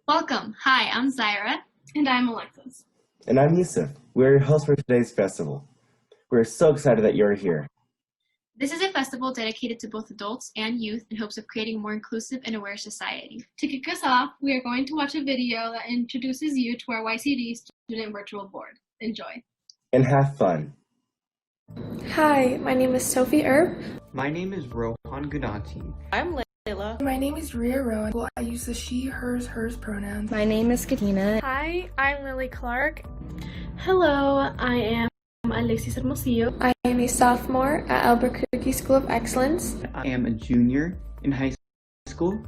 Welcome. Hi, I'm Zyra. And I'm Alexis. And I'm Yusuf. We're your hosts for today's festival. We're so excited that you're here. This is a festival dedicated to both adults and youth in hopes of creating a more inclusive and aware society. To kick us off, we are going to watch a video that introduces you to our YCD Student Virtual Board. Enjoy. And have fun. Hi, my name is Sophie Erb. My name is Rohan Gudanti. I'm Layla. My name is Ria Rowan. I use the she, hers pronouns. My name is Katina. Hi, I'm Lily Clark. Hello, I am Alexis Hermosillo. I am a sophomore at Albuquerque School of Excellence. I am a junior in high school,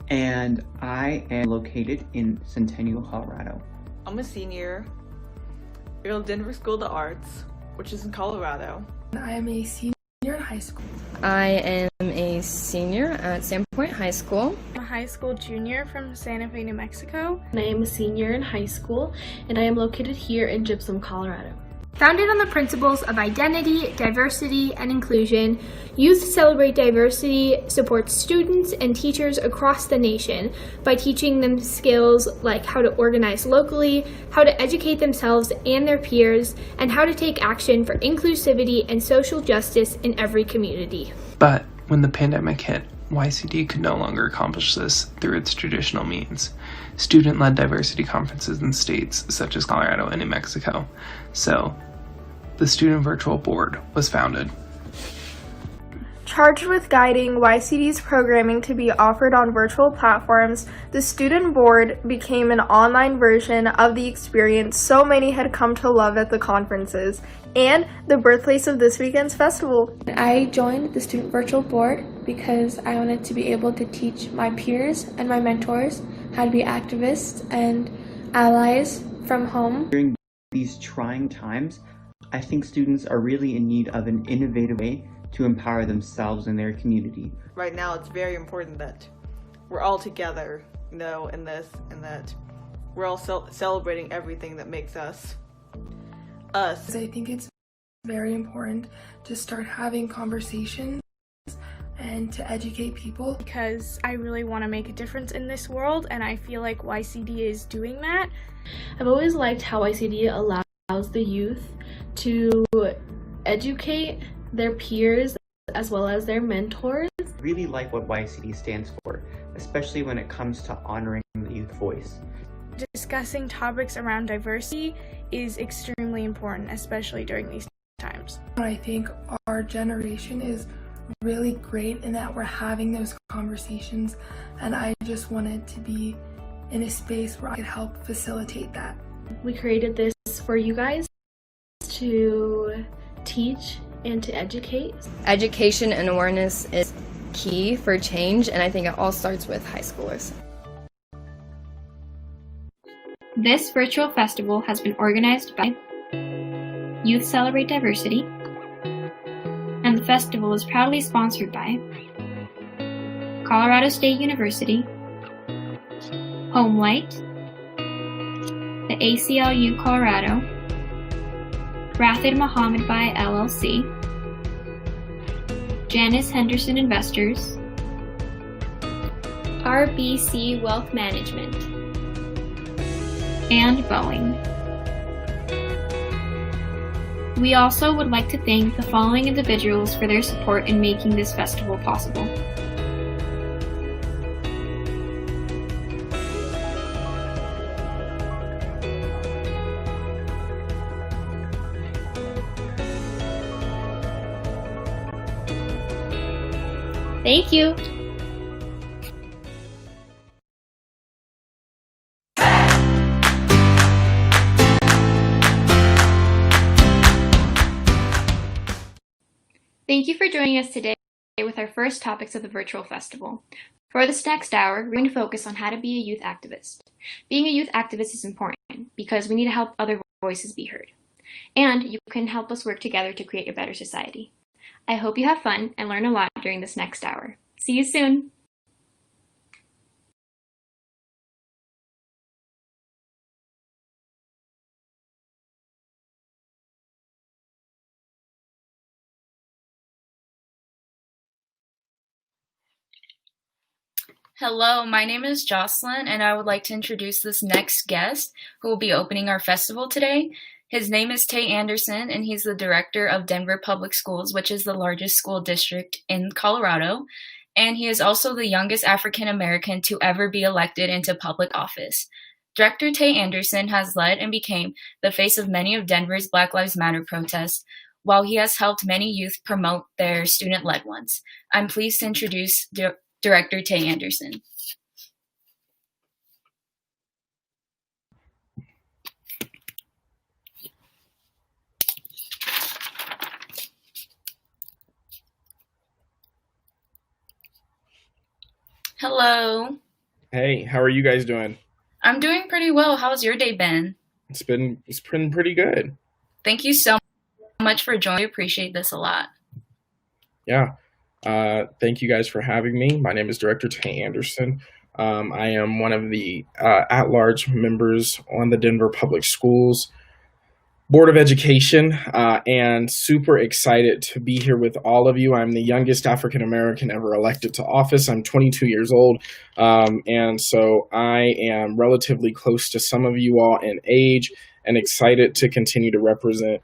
and I am located in Centennial, Colorado. I'm a senior at Denver School of the Arts, which is in Colorado. I am a senior in high school. I am a senior at Sandpoint High School. I'm a high school junior from Santa Fe, New Mexico. I am a senior in high school, and I am located here in Gypsum, Colorado. Founded on the principles of identity, diversity, and inclusion, Youth Celebrate Diversity supports students and teachers across the nation by teaching them skills like how to organize locally, how to educate themselves and their peers, and how to take action for inclusivity and social justice in every community. But when the pandemic hit, YCD could no longer accomplish this through its traditional means. Student-led diversity conferences in states such as Colorado and New Mexico. So, the Student Virtual Board was founded. Charged with guiding YCD's programming to be offered on virtual platforms, the Student Board became an online version of the experience so many had come to love at the conferences, and the birthplace of this weekend's festival. I joined the Student Virtual Board because I wanted to be able to teach my peers and my mentors how to be activists and allies from home. During these trying times, I think students are really in need of an innovative way to empower themselves and their community. Right now, it's very important that we're all together, in this, and that we're all celebrating everything that makes us us. I think it's very important to start having conversations and to educate people. Because I really want to make a difference in this world, and I feel like YCD is doing that. I've always liked how YCD allows the youth to educate their peers as well as their mentors. I really like what YCD stands for, especially when it comes to honoring the youth voice. Discussing topics around diversity is extremely important, especially during these times. I think our generation is really great in that we're having those conversations, and I just wanted to be in a space where I could help facilitate that. We created this for you guys to teach and to educate. Education and awareness is key for change, and I think it all starts with high schoolers. This virtual festival has been organized by Youth Celebrate Diversity, and the festival is proudly sponsored by Colorado State University, Homelight, the ACLU Colorado, Rathid Mohammed Bai LLC, Janice Henderson Investors, RBC Wealth Management, and Boeing. We also would like to thank the following individuals for their support in making this festival possible. Thank you. Thank you for joining us today with our first topics of the virtual festival. For this next hour, we're going to focus on how to be a youth activist. Being a youth activist is important because we need to help other voices be heard. And you can help us work together to create a better society. I hope you have fun and learn a lot during this next hour. See you soon! Hello, my name is Jocelyn, and I would like to introduce this next guest who will be opening our festival today. His name is Tay Anderson, and he's the director of Denver Public Schools, which is the largest school district in Colorado. And he is also the youngest African American to ever be elected into public office. Director Tay Anderson has led and became the face of many of Denver's Black Lives Matter protests, while he has helped many youth promote their student-led ones. I'm pleased to introduce Director Tay Anderson. Hello. Hey, how are you guys doing? I'm doing pretty well. How's your day been? It's been pretty good. Thank you so much for joining. I appreciate this a lot. Yeah. Thank you guys for having me. My name is Director Tay Anderson. I am one of the at-large members on the Denver Public Schools Board of Education, and super excited to be here with all of you. I'm the youngest African American ever elected to office. I'm 22 years old, and so I am relatively close to some of you all in age, and excited to continue to represent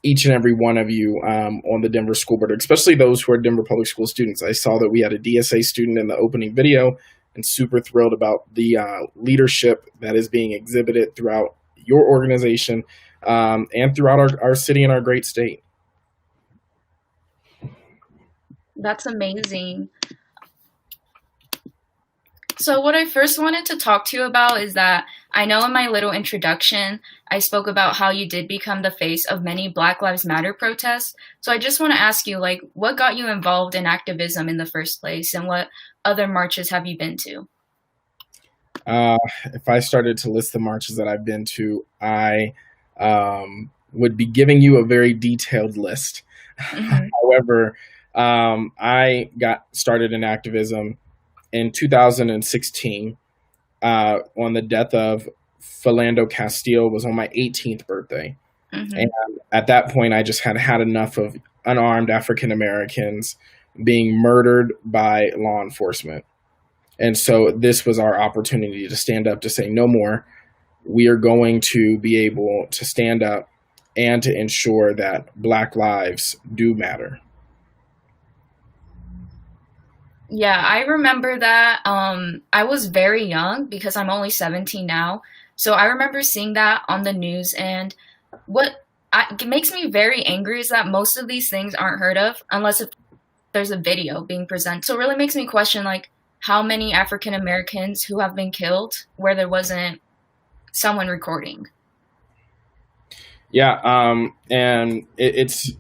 each and every one of you on the Denver School Board, especially those who are Denver Public School students. I saw that we had a DSA student in the opening video, and super thrilled about the leadership that is being exhibited throughout your organization and throughout our city and our great state. That's amazing. So what I first wanted to talk to you about is that I know in my little introduction, I spoke about how you did become the face of many Black Lives Matter protests. So I just want to ask you, like, what got you involved in activism in the first place, and what other marches have you been to? If I started to list the marches that I've been to, I would be giving you a very detailed list. Mm-hmm. However, I got started in activism in 2016 on the death of Philando Castile. Was on my 18th birthday. Mm-hmm. And at that point, I just had enough of unarmed African Americans being murdered by law enforcement. And so this was our opportunity to stand up, to say no more. We are going to be able to stand up and to ensure that Black lives do matter. Yeah, I remember that. I was very young because I'm only 17 now. So I remember seeing that on the news, and it makes me very angry is that most of these things aren't heard of unless if there's a video being presented. So it really makes me question, like, how many African Americans who have been killed where there wasn't someone recording. Yeah, and it's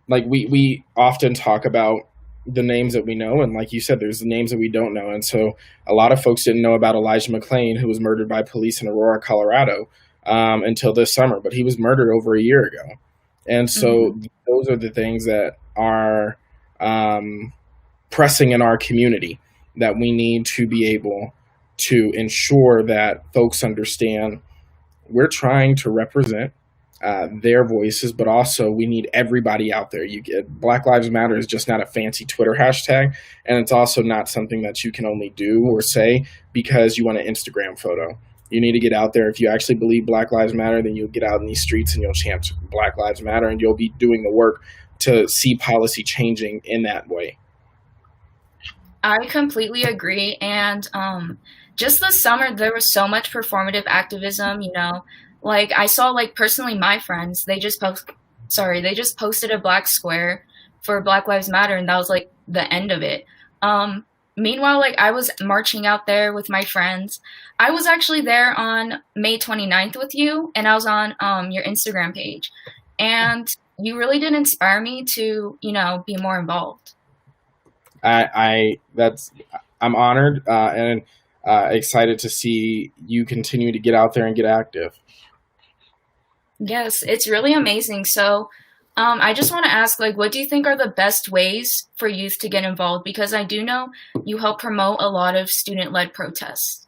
like we often talk about the names that we know, and like you said, there's the names that we don't know. And so a lot of folks didn't know about Elijah McClain, who was murdered by police in Aurora, Colorado, until this summer, but he was murdered over a year ago. And so those are the things that are pressing in our community, that we need to be able to ensure that folks understand we're trying to represent their voices, but also we need everybody out there. Black Lives Matter is just not a fancy Twitter hashtag, and it's also not something that you can only do or say because you want an Instagram photo. You need to get out there. If you actually believe Black Lives Matter, then you'll get out in these streets and you'll chant Black Lives Matter, and you'll be doing the work to see policy changing in that way. I completely agree. And just this summer, there was so much performative activism, you know. Like, I saw, like, personally, my friends, they just posted a black square for Black Lives Matter, and that was, like, the end of it. Meanwhile, like, I was marching out there with my friends. I was actually there on May 29th with you, and I was on your Instagram page. And you really did inspire me to, you know, be more involved. I'm honored and excited to see you continue to get out there and get active. Yes, it's really amazing. So I just want to ask, like, what do you think are the best ways for youth to get involved? Because I do know you help promote a lot of student-led protests.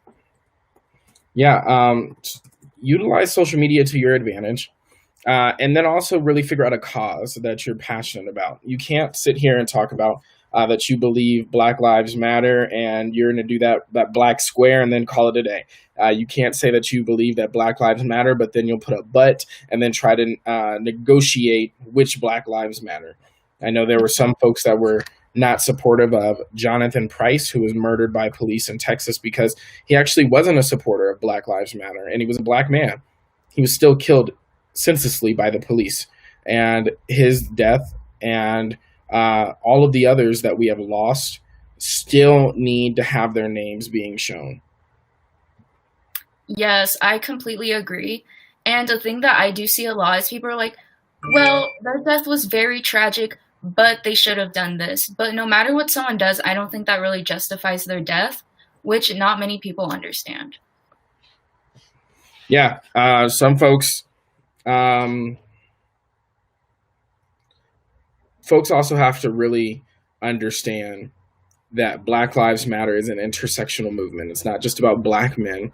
Yeah, utilize social media to your advantage. And then also really figure out a cause that you're passionate about. You can't sit here and talk about that you believe Black Lives Matter, and you're going to do that black square and then call it a day. You can't say that you believe that Black Lives Matter, but then you'll put a but and then try to negotiate which Black Lives Matter. I know there were some folks that were not supportive of Jonathan Price, who was murdered by police in Texas because he actually wasn't a supporter of Black Lives Matter, and he was a black man. He was still killed senselessly by the police, and his death and all of the others that we have lost still need to have their names being shown. Yes, I completely agree. And the thing that I do see a lot is people are like, well, their death was very tragic, but they should have done this. But no matter what someone does, I don't think that really justifies their death, which not many people understand. Yeah, some folks also have to really understand that Black Lives Matter is an intersectional movement. It's not just about black men.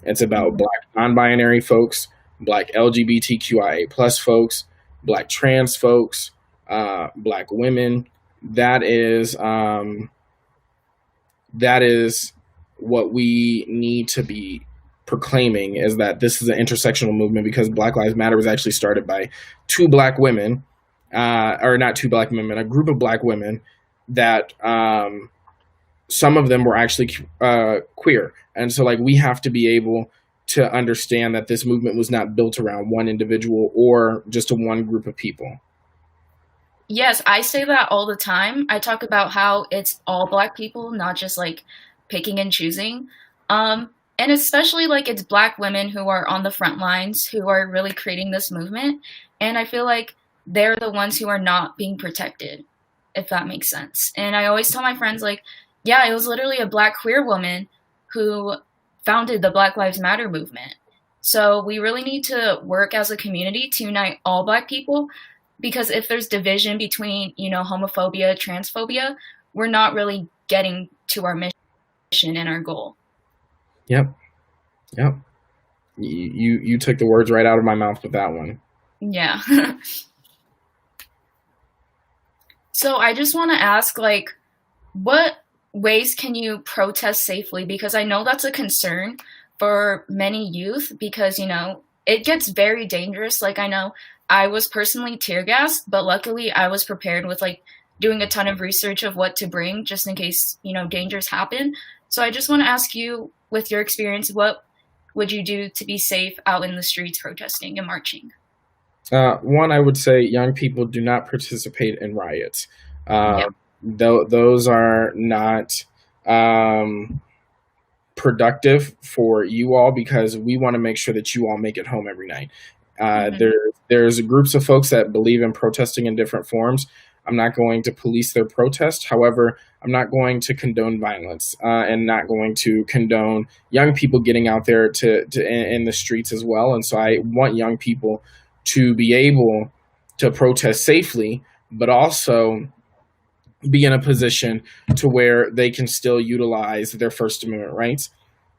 It's about black non-binary folks, black LGBTQIA plus folks, black trans folks, black women. That is what we need to be proclaiming, is that this is an intersectional movement, because Black Lives Matter was actually started by two black women, or not two black women, a group of black women that some of them were actually queer. And so we have to be able to understand that this movement was not built around one individual or just a one group of people. Yes, I say that all the time. I talk about how it's all black people, not just picking and choosing. And especially it's black women who are on the front lines, who are really creating this movement. And I feel like they're the ones who are not being protected, if that makes sense. And I always tell my friends, yeah, it was literally a black queer woman who founded the Black Lives Matter movement. So we really need to work as a community to unite all black people, because if there's division between, homophobia, transphobia, we're not really getting to our mission and our goal. Yep. You took the words right out of my mouth with that one. Yeah. So I just want to ask, what ways can you protest safely? Because I know that's a concern for many youth, because, it gets very dangerous. I know I was personally tear gassed, but luckily I was prepared with doing a ton of research of what to bring just in case, dangers happen. So I just want to ask you, with your experience, what would you do to be safe out in the streets protesting and marching? One, I would say young people do not participate in riots. Those are not productive for you all, because we want to make sure that you all make it home every night. There's groups of folks that believe in protesting in different forms. I'm not going to police their protest. However, I'm not going to condone violence, and not going to condone young people getting out there in the streets as well. And so I want young people to be able to protest safely, but also be in a position to where they can still utilize their First Amendment rights.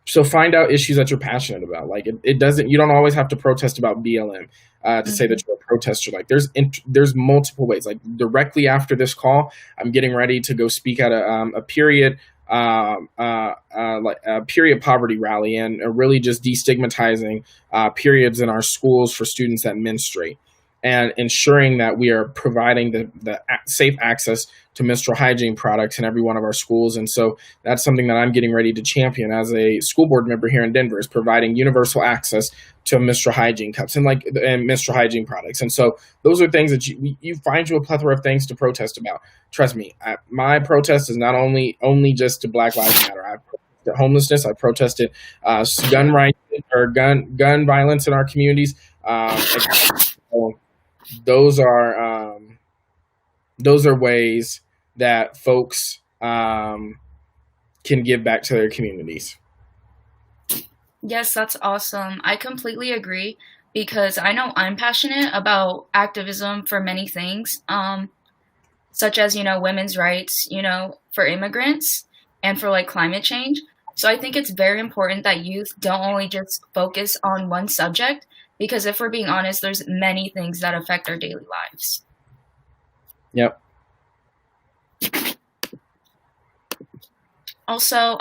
So find out issues that you're passionate about. You don't always have to protest about BLM to say that you're a protester. There's multiple ways. Directly after this call, I'm getting ready to go speak at a period poverty rally, and really just destigmatizing periods in our schools for students that menstruate, and ensuring that we are providing the safe access to menstrual hygiene products in every one of our schools. And so that's something that I'm getting ready to champion as a school board member here in Denver, is providing universal access to menstrual hygiene cups and menstrual hygiene products. And so those are things that you find a plethora of things to protest about. Trust me, my protest is not only just to Black Lives Matter. I protested homelessness. I protested gun rights or gun violence in our communities. So those are ways that folks can give back to their communities. Yes, that's awesome. I completely agree, because I know I'm passionate about activism for many things, such as, women's rights, for immigrants, and for climate change. So I think it's very important that youth don't only just focus on one subject, because if we're being honest, there's many things that affect our daily lives. Yep. Also,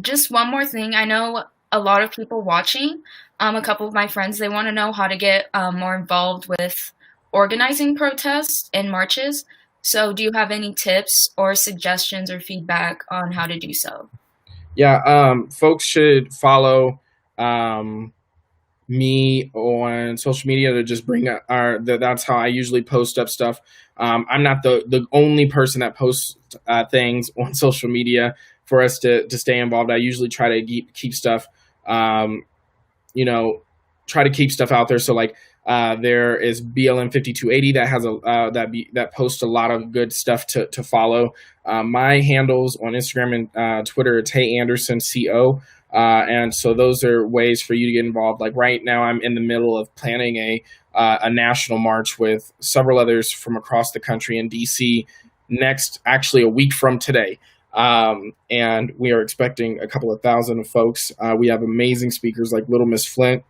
just one more thing. I know a lot of people watching, a couple of my friends, they want to know how to get more involved with organizing protests and marches. So do you have any tips or suggestions or feedback on how to do so? Yeah, folks should follow me on social media to just bring up that's how I usually post up stuff. I'm not the only person that posts things on social media for us to stay involved. I usually try to keep stuff, try to keep stuff out there. So like there is BLM 5280 that has that posts a lot of good stuff to follow. My handles on Instagram and Twitter are Tay Anderson CO. And so those are ways for you to get involved. Like right now, I'm in the middle of planning a national march with several others from across the country in DC actually a week from today. And we are expecting a couple of thousand of folks. We have amazing speakers like Little Miss Flint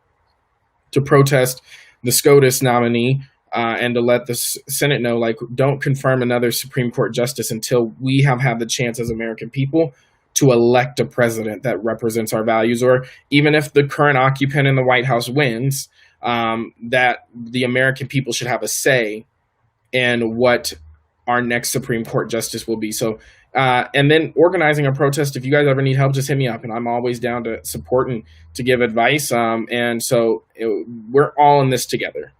to protest the SCOTUS nominee and to let the Senate know, like, don't confirm another Supreme Court justice until we have had the chance as American people to elect a president that represents our values, or even if the current occupant in the White House wins, that the American people should have a say in what our next Supreme Court justice will be. So, and then organizing a protest, if you guys ever need help, just hit me up, and I'm always down to support and to give advice. And so we're all in this together.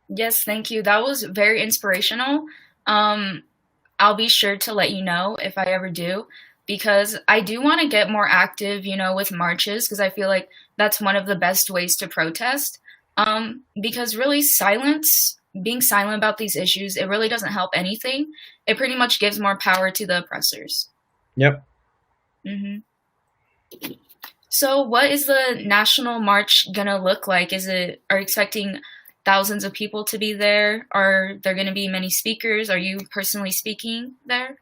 Yes, thank you. That was very inspirational. I'll be sure to let you know if I ever do, because I do want to get more active, with marches, because I feel like that's one of the best ways to protest. Because really being silent about these issues, it really doesn't help anything. It pretty much gives more power to the oppressors. Yep. Mm-hmm. So what is the national march going to look like? Are you expecting thousands of people to be there? Are there going to be many speakers? Are you personally speaking there?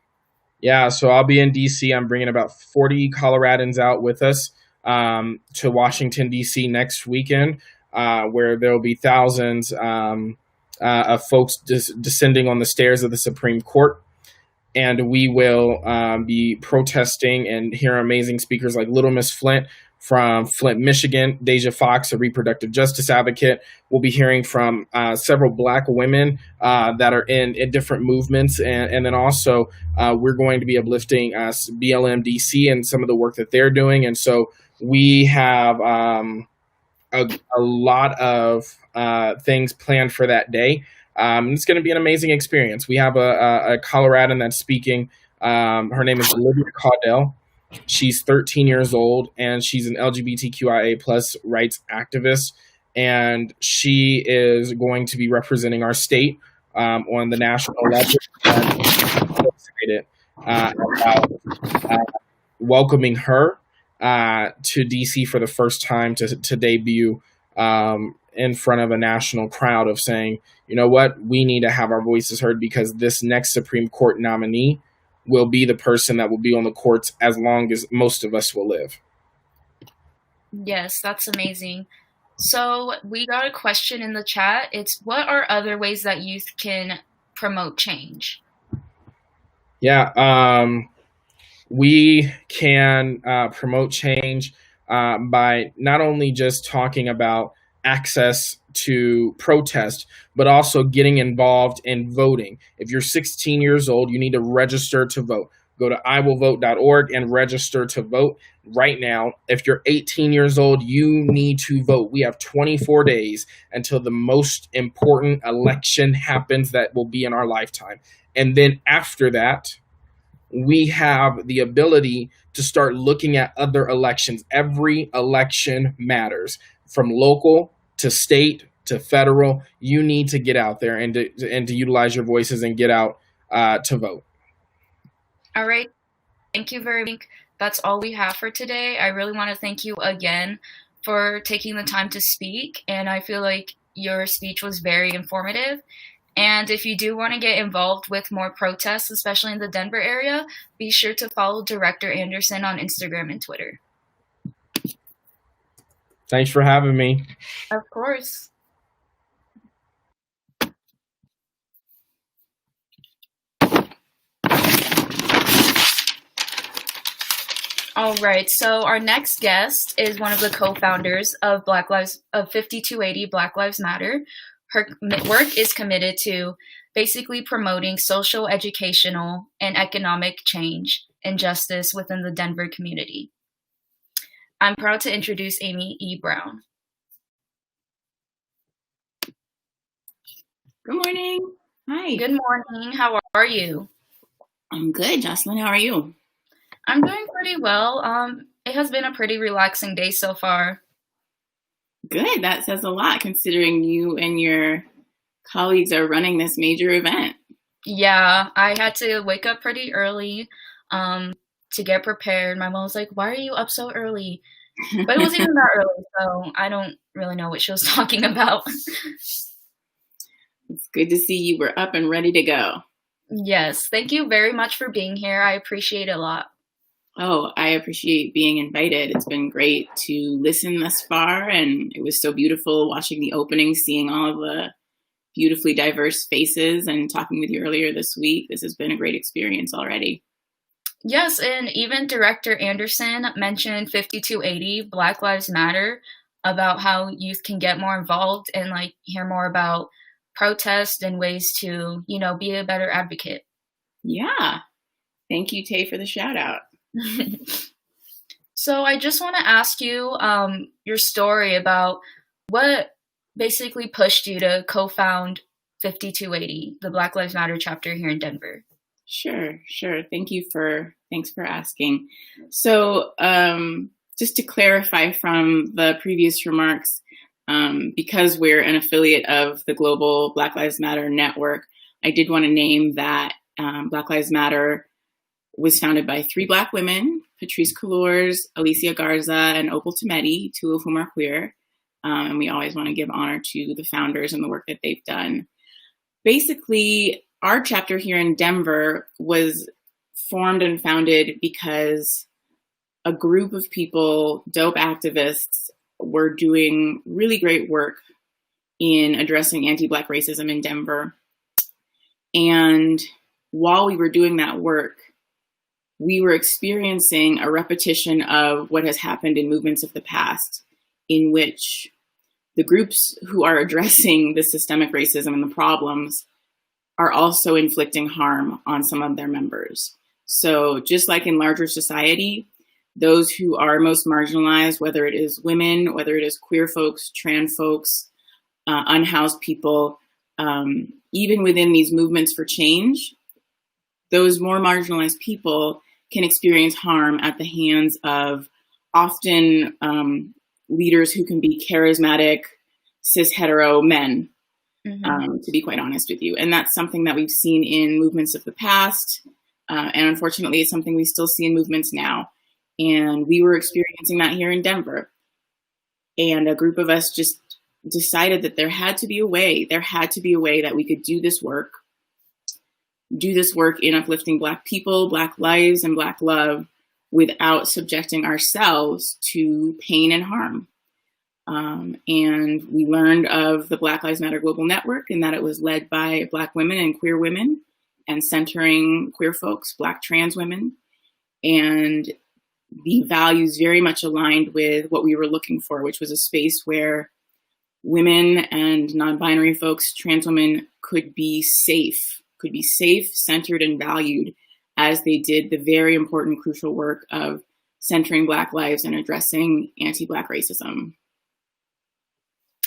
Yeah, so I'll be in DC. I'm bringing about 40 Coloradans out with us to Washington, DC next weekend, where there will be thousands of folks descending on the stairs of the Supreme Court. And we will be protesting and hear amazing speakers like Little Miss Flint from Flint, Michigan, Deja Fox, a reproductive justice advocate. We'll be hearing from several Black women that are in different movements. And then also we're going to be uplifting BLM DC and some of the work that they're doing. And so we have a lot of things planned for that day. It's going to be an amazing experience. We have a Coloradan that's speaking. Her name is Olivia Caudell. She's 13 years old, and she's an LGBTQIA plus rights activist. And she is going to be representing our state on the national level. I'm so excited about welcoming her to DC for the first time to debut in front of a national crowd, of saying, you know what, we need to have our voices heard, because this next Supreme Court nominee will be the person that will be on the courts as long as most of us will live. Yes, that's amazing. So we got a question in the chat. It's, what are other ways that youth can promote change? Yeah, we can promote change by not only just talking about access to protest, but also getting involved in voting. If you're 16 years old, you need to register to vote. Go to iwillvote.org and register to vote right now. If you're 18 years old, you need to vote. We have 24 days until the most important election happens that will be in our lifetime. And then after that, we have the ability to start looking at other elections. Every election matters, from local to state to federal. You need to get out there and to utilize your voices and get out to vote. All right. Thank you very much. That's all we have for today. I really want to thank you again for taking the time to speak. And I feel like your speech was very informative. And if you do want to get involved with more protests, especially in the Denver area, be sure to follow Director Anderson on Instagram and Twitter. Thanks for having me. Of course. All right, so our next guest is one of the co-founders of 5280 Black Lives Matter. Her work is committed to basically promoting social, educational, and economic change and justice within the Denver community. I'm proud to introduce Amy E. Brown. Good morning. Hi. Good morning. How are you? I'm good, Jocelyn. How are you? I'm doing pretty well. It has been a pretty relaxing day so far. Good. That says a lot considering you and your colleagues are running this major event. Yeah, I had to wake up pretty early to get prepared. My mom was like, "Why are you up so early?" But it wasn't even that early, so I don't really know what she was talking about. It's good to see you were up and ready to go. Yes, thank you very much for being here. I appreciate it a lot. Oh, I appreciate being invited. It's been great to listen thus far, and it was so beautiful watching the opening, seeing all of the beautifully diverse faces, and talking with you earlier this week. This has been a great experience already. Yes, and even Director Anderson mentioned 5280 Black Lives Matter, about how youth can get more involved and like hear more about protest and ways to, be a better advocate. Yeah. Thank you, Tay, for the shout out. So I just want to ask you your story about what basically pushed you to co-found 5280, the Black Lives Matter chapter here in Denver. Sure. Thanks for asking. So just to clarify from the previous remarks, because we're an affiliate of the global Black Lives Matter network, I did want to name that Black Lives Matter was founded by 3 Black women, Patrice Colors, Alicia Garza, and Opal Tometi, 2 of whom are queer. And we always want to give honor to the founders and the work that they've done. Basically, our chapter here in Denver was formed and founded because a group of people, dope activists, were doing really great work in addressing anti-Black racism in Denver. And while we were doing that work, we were experiencing a repetition of what has happened in movements of the past, in which the groups who are addressing the systemic racism and the problems are also inflicting harm on some of their members. So just like in larger society, those who are most marginalized, whether it is women, whether it is queer folks, trans folks, unhoused people, even within these movements for change, those more marginalized people can experience harm at the hands of often leaders who can be charismatic, cis hetero men, to be quite honest with you. And that's something that we've seen in movements of the past. And unfortunately, it's something we still see in movements now. And we were experiencing that here in Denver. And a group of us just decided that there had to be a way that we could do this work in uplifting Black people, Black lives, and Black love without subjecting ourselves to pain and harm. And we learned of the Black Lives Matter Global Network and that it was led by Black women and queer women and centering queer folks, Black trans women. And the values very much aligned with what we were looking for, which was a space where women and non-binary folks, trans women could be safe, centered, and valued as they did the very important, crucial work of centering Black lives and addressing anti-Black racism.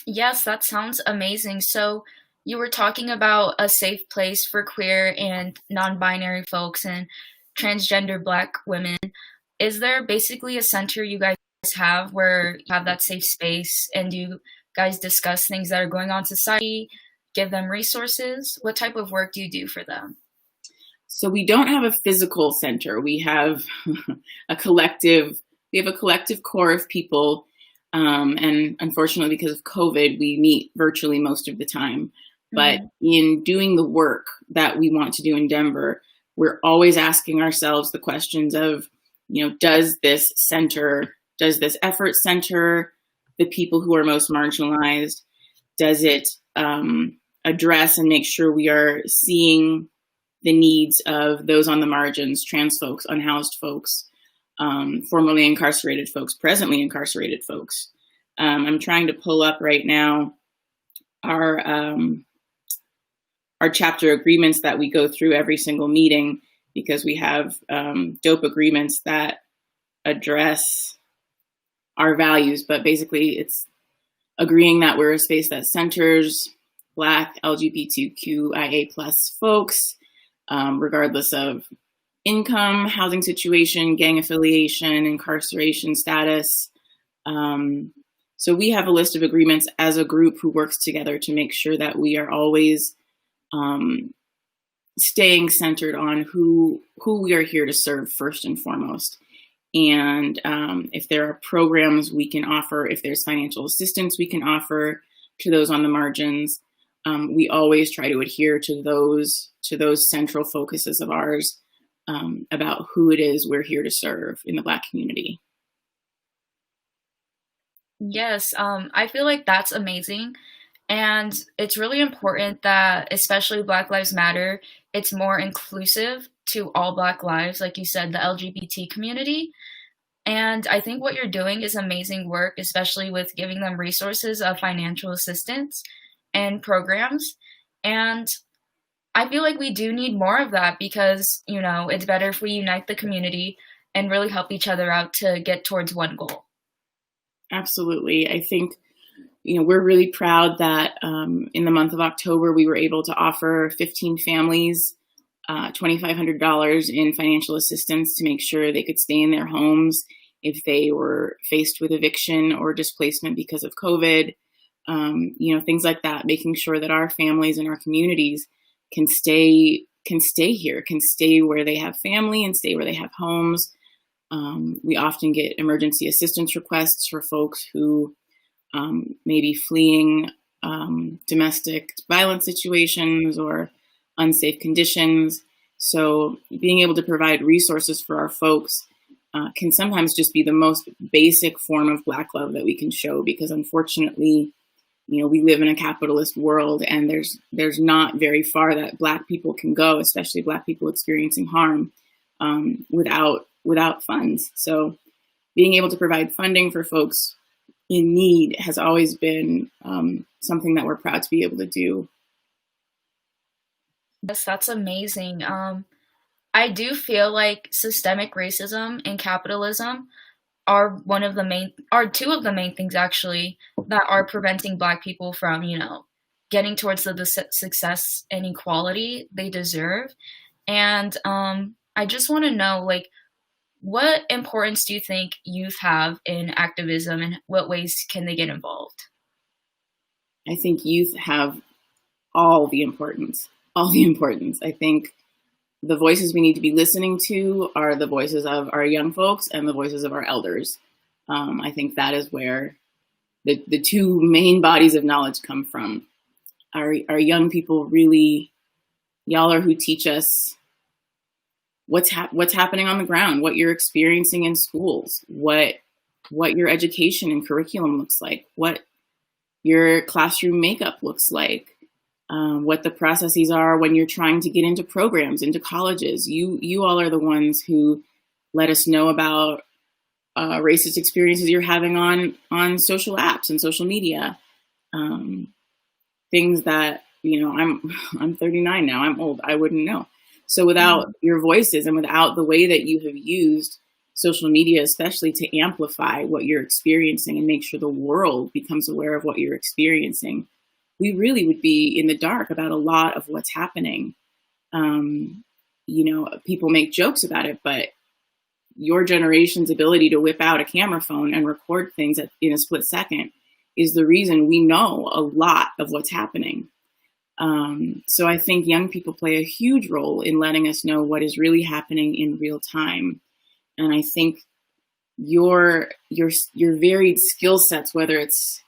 Yes, that sounds amazing. So you were talking about a safe place for queer and non-binary folks and transgender Black women. Is there basically a center you guys have where you have that safe space and you guys discuss things that are going on in society, give them resources? What type of work do you do for them? So we don't have a physical center. We have a collective core of people. And unfortunately, because of COVID, we meet virtually most of the time. But in doing the work that we want to do in Denver, we're always asking ourselves the questions of, does this effort center the people who are most marginalized? Does it address and make sure we are seeing the needs of those on the margins, trans folks, unhoused folks? formerly incarcerated folks, presently incarcerated folks. I'm trying to pull up right now our chapter agreements that we go through every single meeting, because we have dope agreements that address our values. But basically, it's agreeing that we're a space that centers Black LGBTQIA+ folks, regardless of income, housing situation, gang affiliation, incarceration status. So we have a list of agreements as a group who works together to make sure that we are always staying centered on who we are here to serve first and foremost. And if there are programs we can offer, if there's financial assistance we can offer to those on the margins, we always try to adhere to those central focuses of ours about who it is we're here to serve in the Black community. Yes, I feel like that's amazing. And it's really important that, especially Black Lives Matter, it's more inclusive to all Black lives, like you said, the LGBT community. And I think what you're doing is amazing work, especially with giving them resources of financial assistance and programs. And I feel like we do need more of that because, you know, it's better if we unite the community and really help each other out to get towards one goal. Absolutely. I think, you know, we're really proud that in the month of October, we were able to offer 15 families $2,500 in financial assistance to make sure they could stay in their homes if they were faced with eviction or displacement because of COVID. You know, things like that, making sure that our families and our communities can stay here, can stay where they have family and stay where they have homes. We often get emergency assistance requests for folks who may be fleeing domestic violence situations or unsafe conditions. So being able to provide resources for our folks can sometimes just be the most basic form of Black love that we can show, because unfortunately, you know, we live in a capitalist world and there's not very far that Black people can go, especially Black people experiencing harm without funds. So being able to provide funding for folks in need has always been something that we're proud to be able to do. Yes, that's amazing. I do feel like systemic racism and capitalism are two of the main things actually that are preventing Black people from, you know, getting towards the success and equality they deserve. And I just want to know, like, what importance do you think youth have in activism, and what ways can they get involved? I think youth have all the importance. I think the voices we need to be listening to are the voices of our young folks and the voices of our elders. I think that is where the two main bodies of knowledge come from. Our young people really, y'all are who teach us what's happening on the ground, what you're experiencing in schools, what your education and curriculum looks like, what your classroom makeup looks like, what the processes are when you're trying to get into programs, into colleges. You all are the ones who let us know about racist experiences you're having on social apps and social media. Things that, you know, I'm 39 now, I'm old, I wouldn't know. So without your voices and without the way that you have used social media, especially to amplify what you're experiencing and make sure the world becomes aware of what you're experiencing, we really would be in the dark about a lot of what's happening. You know, people make jokes about it, but your generation's ability to whip out a camera phone and record things in a split second is the reason we know a lot of what's happening. So I think young people play a huge role in letting us know what is really happening in real time. And I think your varied skill sets, whether it's,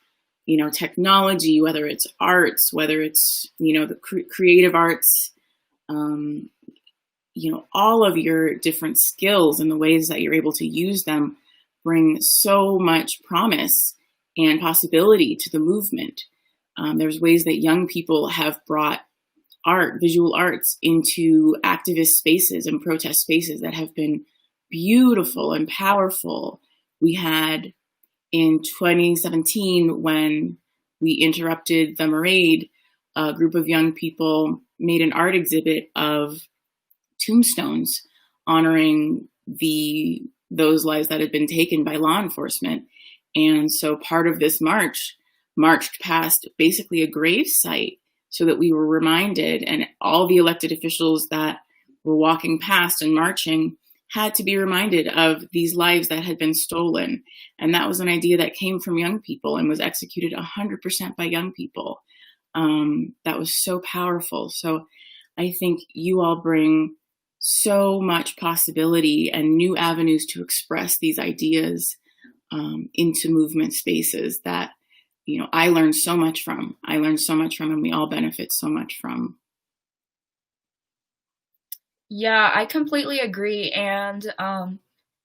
you know, technology, whether it's arts, whether it's, you know, the creative arts, you know, all of your different skills and the ways that you're able to use them bring so much promise and possibility to the movement. There's ways that young people have brought art, visual arts, into activist spaces and protest spaces that have been beautiful and powerful. We had in 2017, when we interrupted the parade, a group of young people made an art exhibit of tombstones honoring those lives that had been taken by law enforcement. And so part of this march marched past basically a grave site so that we were reminded, and all the elected officials that were walking past and marching had to be reminded of these lives that had been stolen. And that was an idea that came from young people and was executed 100% by young people. That was so powerful. So I think you all bring so much possibility and new avenues to express these ideas into movement spaces that, you know, I learned so much from, and we all benefit so much from. Yeah, I completely agree. And I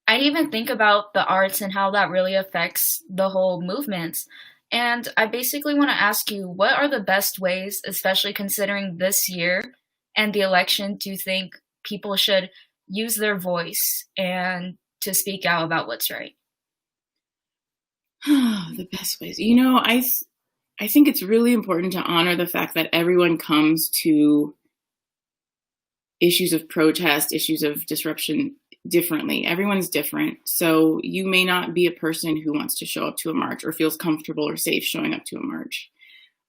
didn't even think about the arts and how that really affects the whole movements. And I basically want to ask you, what are the best ways, especially considering this year and the election, do you think people should use their voice and to speak out about what's right? The best ways. You know, I think it's really important to honor the fact that everyone comes to issues of protest, issues of disruption differently. Everyone's different. So you may not be a person who wants to show up to a march or feels comfortable or safe showing up to a march.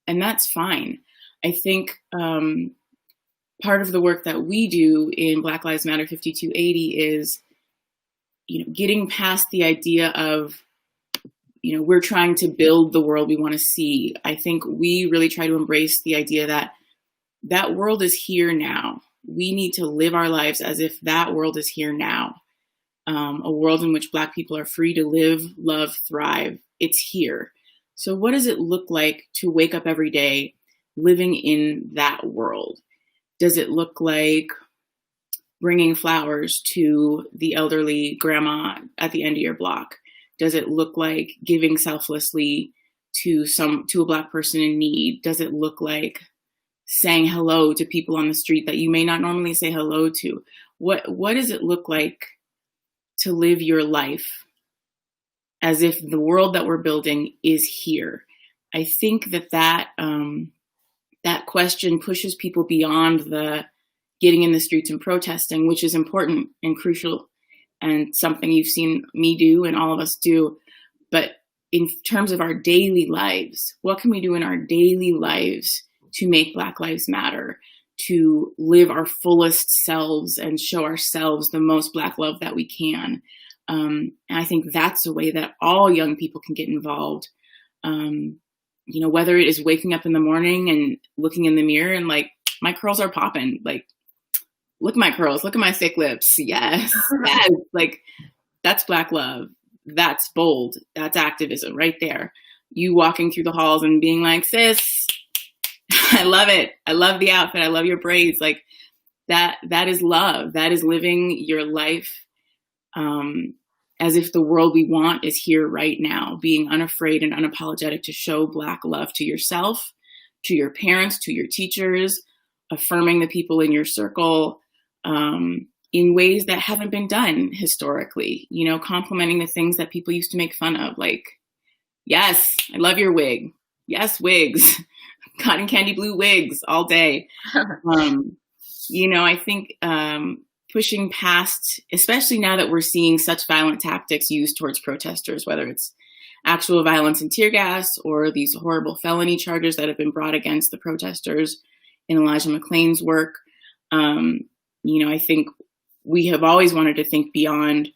And that's fine. I think part of the work that we do in Black Lives Matter 5280 is, you know, getting past the idea of, you know, we're trying to build the world we want to see. I think we really try to embrace the idea that that world is here now. We need to live our lives as if that world is here now. A world in which Black people are free to live, love, thrive. It's here. So what does it look like to wake up every day living in that world? Does it look like bringing flowers to the elderly grandma at the end of your block? Does it look like giving selflessly to a Black person in need? Does it look like saying hello to people on the street that you may not normally say hello to? What does it look like to live your life as if the world that we're building is here? I think that question pushes people beyond the getting in the streets and protesting, which is important and crucial and something you've seen me do and all of us do. But in terms of our daily lives, what can we do in our daily lives to make Black Lives Matter, to live our fullest selves and show ourselves the most Black love that we can? And I think that's a way that all young people can get involved. You know, whether it is waking up in the morning and looking in the mirror and like, my curls are popping, like, look at my curls, look at my thick lips. Yes, yes. Like, that's Black love. That's bold. That's activism right there. You walking through the halls and being like, sis, I love it. I love the outfit. I love your braids. Like, that is love. That is living your life as if the world we want is here right now, being unafraid and unapologetic to show Black love to yourself, to your parents, to your teachers, affirming the people in your circle in ways that haven't been done historically, you know, complimenting the things that people used to make fun of, like, yes, I love your wig. Yes, wigs, cotton candy blue wigs all day. You know, I think pushing past, especially now that we're seeing such violent tactics used towards protesters, whether it's actual violence and tear gas or these horrible felony charges that have been brought against the protesters in Elijah McClain's work. You know, I think we have always wanted to think beyond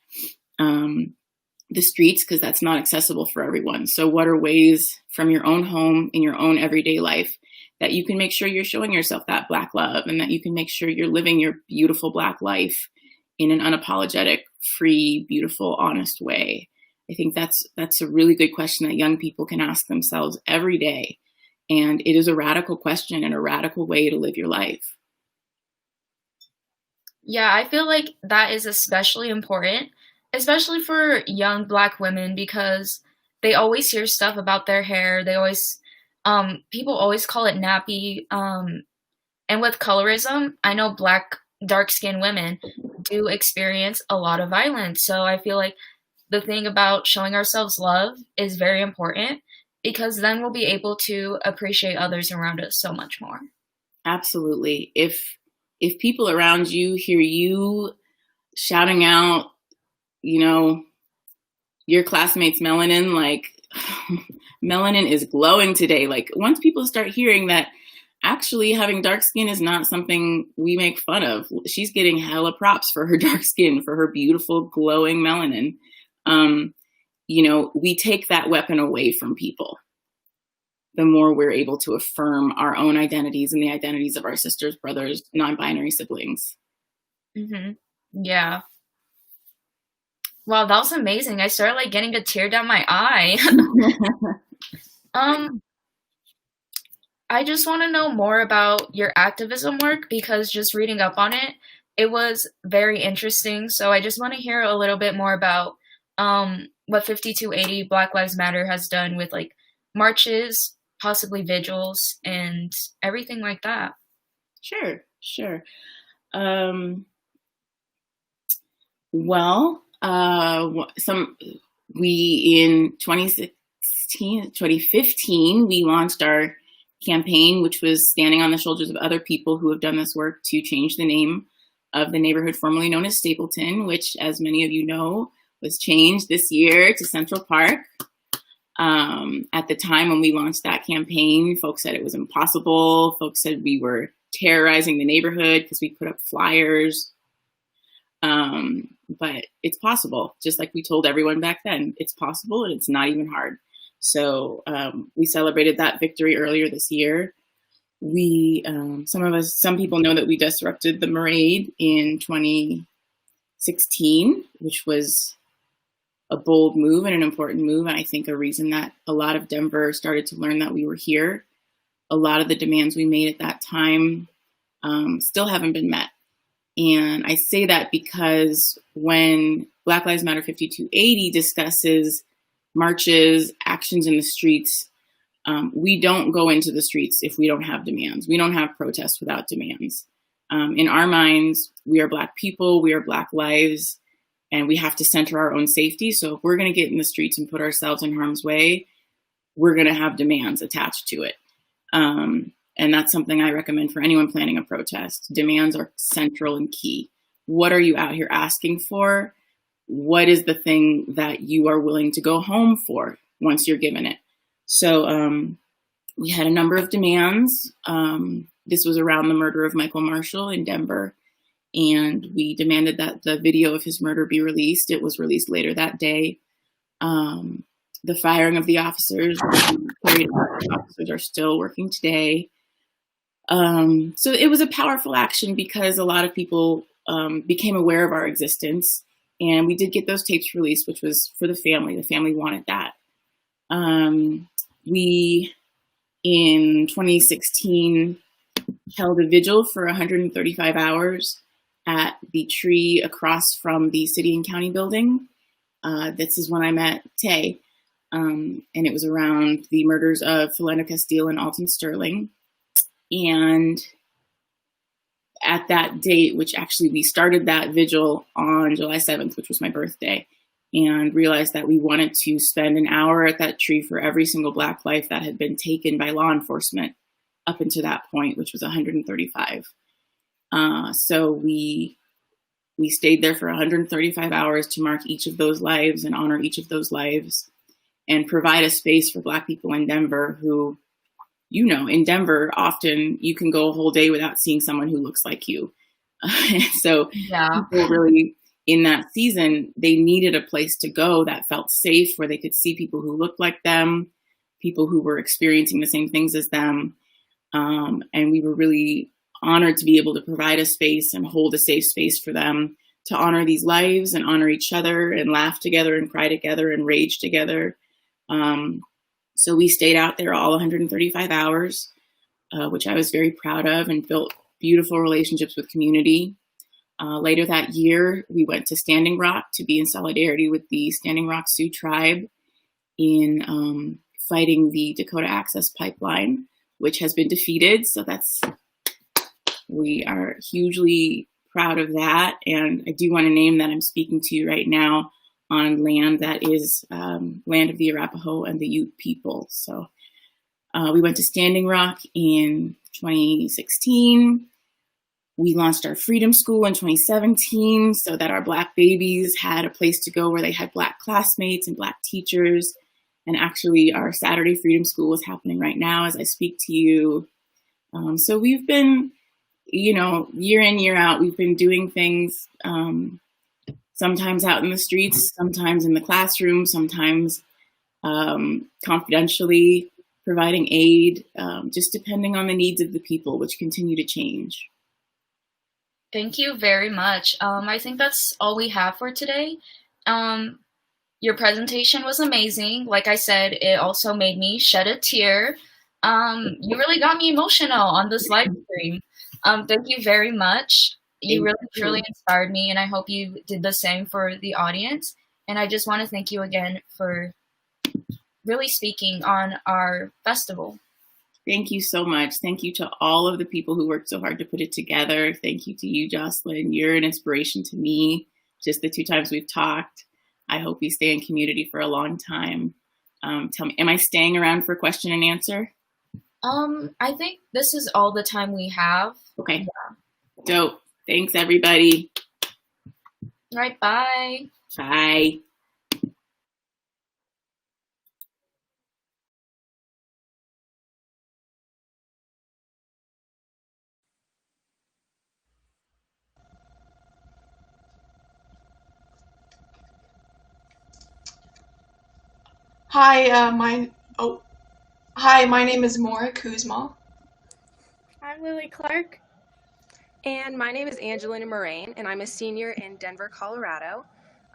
the streets because that's not accessible for everyone. So what are ways from your own home in your own everyday life that you can make sure you're showing yourself that Black love and that you can make sure you're living your beautiful Black life in an unapologetic, free, beautiful, honest way? I think that's a really good question that young people can ask themselves every day. And it is a radical question and a radical way to live your life. Yeah, I feel like that is especially important, especially for young Black women, because they always hear stuff about their hair. They always, people always call it nappy. And with colorism, I know Black dark-skinned women do experience a lot of violence. So I feel like the thing about showing ourselves love is very important, because then we'll be able to appreciate others around us so much more. Absolutely. If people around you hear you shouting out, you know, your classmate's melanin, like, melanin is glowing today. Like, once people start hearing that actually having dark skin is not something we make fun of, she's getting hella props for her dark skin, for her beautiful glowing melanin. You know, we take that weapon away from people. The more we're able to affirm our own identities and the identities of our sisters, brothers, non-binary siblings. Mm-hmm. Yeah. Wow, that was amazing. I started like getting a tear down my eye. I just want to know more about your activism work, because just reading up on it, it was very interesting. So I just want to hear a little bit more about what 5280 Black Lives Matter has done with like marches, possibly vigils, and everything like that. Sure. Well, in 2015, we launched our campaign, which was standing on the shoulders of other people who have done this work to change the name of the neighborhood formerly known as Stapleton, which, as many of you know, was changed this year to Central Park. At the time when we launched that campaign, folks said it was impossible. Folks said we were terrorizing the neighborhood because we put up flyers. But it's possible, just like we told everyone back then. It's possible, and it's not even hard. So we celebrated that victory earlier this year. Some people know that we disrupted the parade in 2016, which was a bold move and an important move. And I think a reason that a lot of Denver started to learn that we were here. A lot of the demands we made at that time still haven't been met. And I say that because when Black Lives Matter 5280 discusses marches, actions in the streets, we don't go into the streets if we don't have demands. We don't have protests without demands. In our minds, we are Black people, we are Black lives, and we have to center our own safety. So if we're going to get in the streets and put ourselves in harm's way, we're going to have demands attached to it. And that's something I recommend for anyone planning a protest. Demands are central and key. What are you out here asking for? What is the thing that you are willing to go home for once you're given it? So we had a number of demands. This was around the murder of Michael Marshall in Denver. And we demanded that the video of his murder be released. It was released later that day. The firing of the officers, officers are still working today. So it was a powerful action because a lot of people became aware of our existence. And we did get those tapes released, which was for the family. The family wanted that. We, in 2016, held a vigil for 135 hours at the tree across from the city and county building. This is when I met Tay. And it was around the murders of Philando Castile and Alton Sterling. And at that date, which actually we started that vigil on July 7th, which was my birthday, and realized that we wanted to spend an hour at that tree for every single Black life that had been taken by law enforcement up until that point, which was 135. So we stayed there for 135 hours to mark each of those lives and honor each of those lives and provide a space for Black people in Denver who, you know, in Denver, often you can go a whole day without seeing someone who looks like you. So yeah. People really, in that season, they needed a place to go that felt safe, where they could see people who looked like them, people who were experiencing the same things as them. And we were really honored to be able to provide a space and hold a safe space for them to honor these lives and honor each other and laugh together and cry together and rage together. So we stayed out there all 135 hours, which I was very proud of, and built beautiful relationships with community. Later that year, we went to Standing Rock to be in solidarity with the Standing Rock Sioux tribe in fighting the Dakota Access Pipeline, which has been defeated. So we are hugely proud of that. And I do want to name that I'm speaking to you right now on land that is land of the Arapaho and the Ute people. So we went to Standing Rock in 2016. We launched our Freedom School in 2017 so that our Black babies had a place to go where they had Black classmates and Black teachers. And actually, our Saturday Freedom School is happening right now as I speak to you. So we've been, year in, year out, we've been doing things, sometimes out in the streets, sometimes in the classroom, sometimes confidentially providing aid, just depending on the needs of the people, which continue to change. Thank you very much. I think that's all we have for today. Your presentation was amazing. Like I said, it also made me shed a tear. You really got me emotional on this live stream. Thank you very much. You really, truly inspired me, and I hope you did the same for the audience. And I just want to thank you again for really speaking on our festival. Thank you so much. Thank you to all of the people who worked so hard to put it together. Thank you to you, Jocelyn. You're an inspiration to me. Just the 2 times we've talked. I hope we stay in community for a long time. Tell me, am I staying around for question and answer? I think this is all the time we have. Okay. Yeah. Dope. Thanks, everybody. All right. Bye. Bye. Hi, my name is Maura Kuzma. I'm Lily Clark. And my name is Angelina Moraine, and I'm a senior in Denver, Colorado.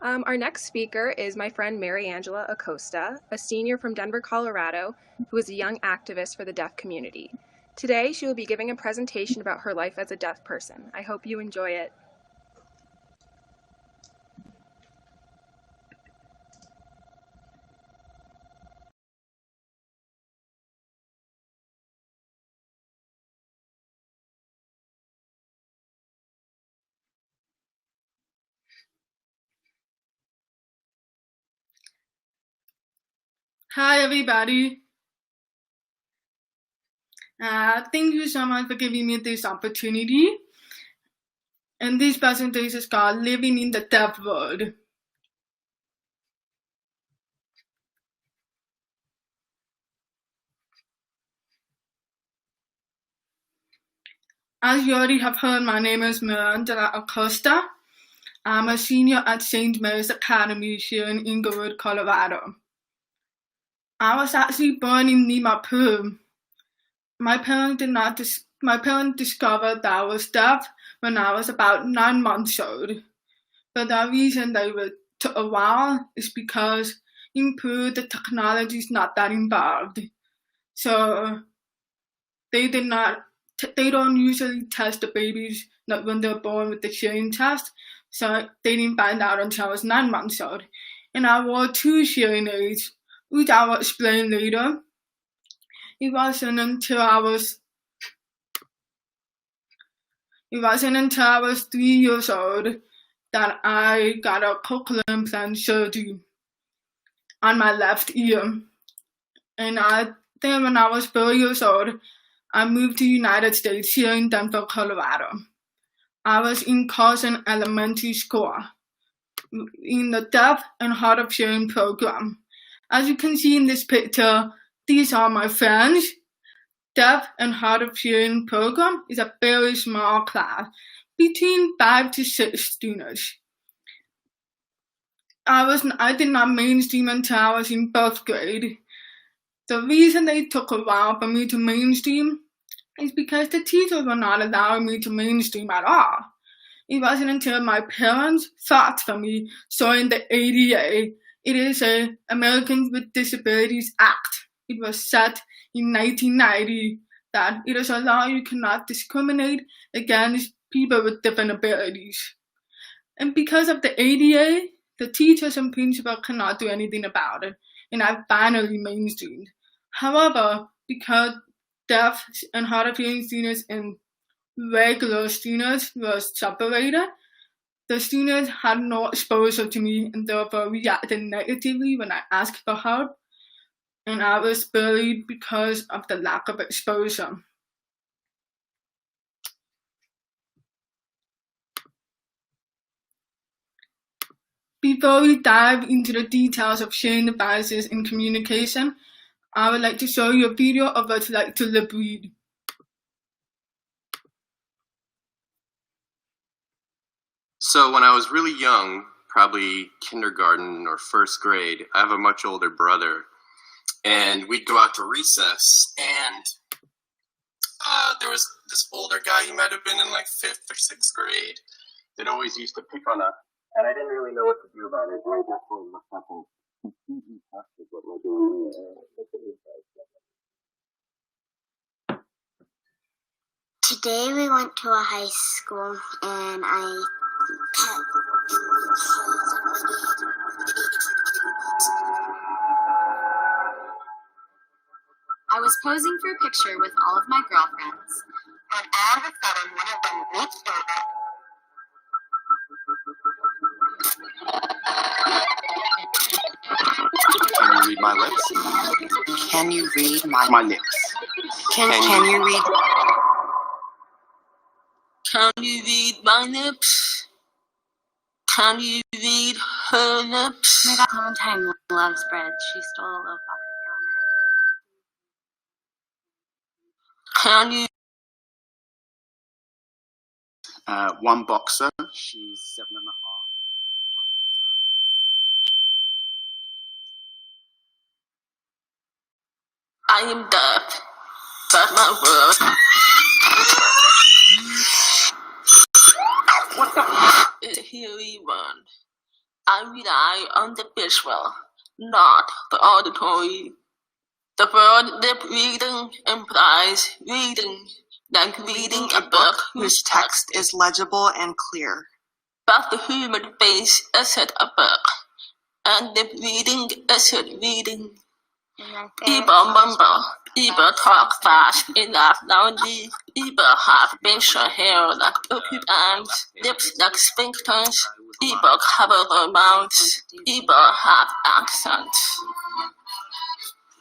Our next speaker is my friend Mary Angela Acosta, a senior from Denver, Colorado, who is a young activist for the deaf community. Today, she will be giving a presentation about her life as a deaf person. I hope you enjoy it. Hi, everybody. Thank you so much for giving me this opportunity. And this presentation is called Living in the Deaf World. As you already have heard, my name is Miranda Acosta. I'm a senior at St. Mary's Academy here in Inglewood, Colorado. I was actually born in Lima, Peru. My parents discovered that I was deaf when I was about 9 months old. But the reason they took a while is because in Peru the technology is not that involved. So they don't usually test the babies when they're born with the hearing test. So they didn't find out until I was 9 months old. And I wore 2 hearing aids, which I will explain later. It wasn't until I was 3 years old that I got a cochlear implant surgery on my left ear. And then when I was 4 years old, I moved to the United States here in Denver, Colorado. I was in Carson Elementary School in the Deaf and Hard of Hearing program. As you can see in this picture, these are my friends. Deaf and Hard of Hearing program is a very small class, between 5 to 6 students. I did not mainstream until I was in 4th grade. The reason they took a while for me to mainstream is because the teachers were not allowing me to mainstream at all. It wasn't until my parents fought for me joined the ADA. It is an Americans with Disabilities Act. It was set in 1990 that it is a law you cannot discriminate against people with different abilities. And because of the ADA, the teachers and principal cannot do anything about it, and I finally mainstreamed. However, because deaf and hard of hearing students in regular students were separated. The students had no exposure to me and therefore reacted negatively when I asked for help, and I was bullied because of the lack of exposure. Before we dive into the details of sharing devices in communication, I would like to show you a video of what it's like to lip read. So when I was really young, probably kindergarten or first grade, I have a much older brother, and we'd go out to recess, and there was this older guy, he might have been in like 5th or 6th grade, that always used to pick on us, and I didn't really know what to do about it, and I definitely looked up and completely tested what my doing. Today we went to a high school and I was posing for a picture with all of my girlfriends, and all of a sudden one of them reached over. Can you read my lips? Can you read my lips? Can you read? Can you read my lips? Can you read her lips? My God, Clementine loves bread. She stole a loaf off the counter. Can you? One boxer, she's 7.5. I am deaf, but my word. What the is here one? I rely on the visual, not the auditory. The word lip reading implies reading, like reading a book whose text is legible and clear. But the human face isn't a book, and lip reading isn't reading. People mumble, people talk fast enough loudly, people have facial hair like porcupines, lips like sphincters, people cover their mouths, people have accents.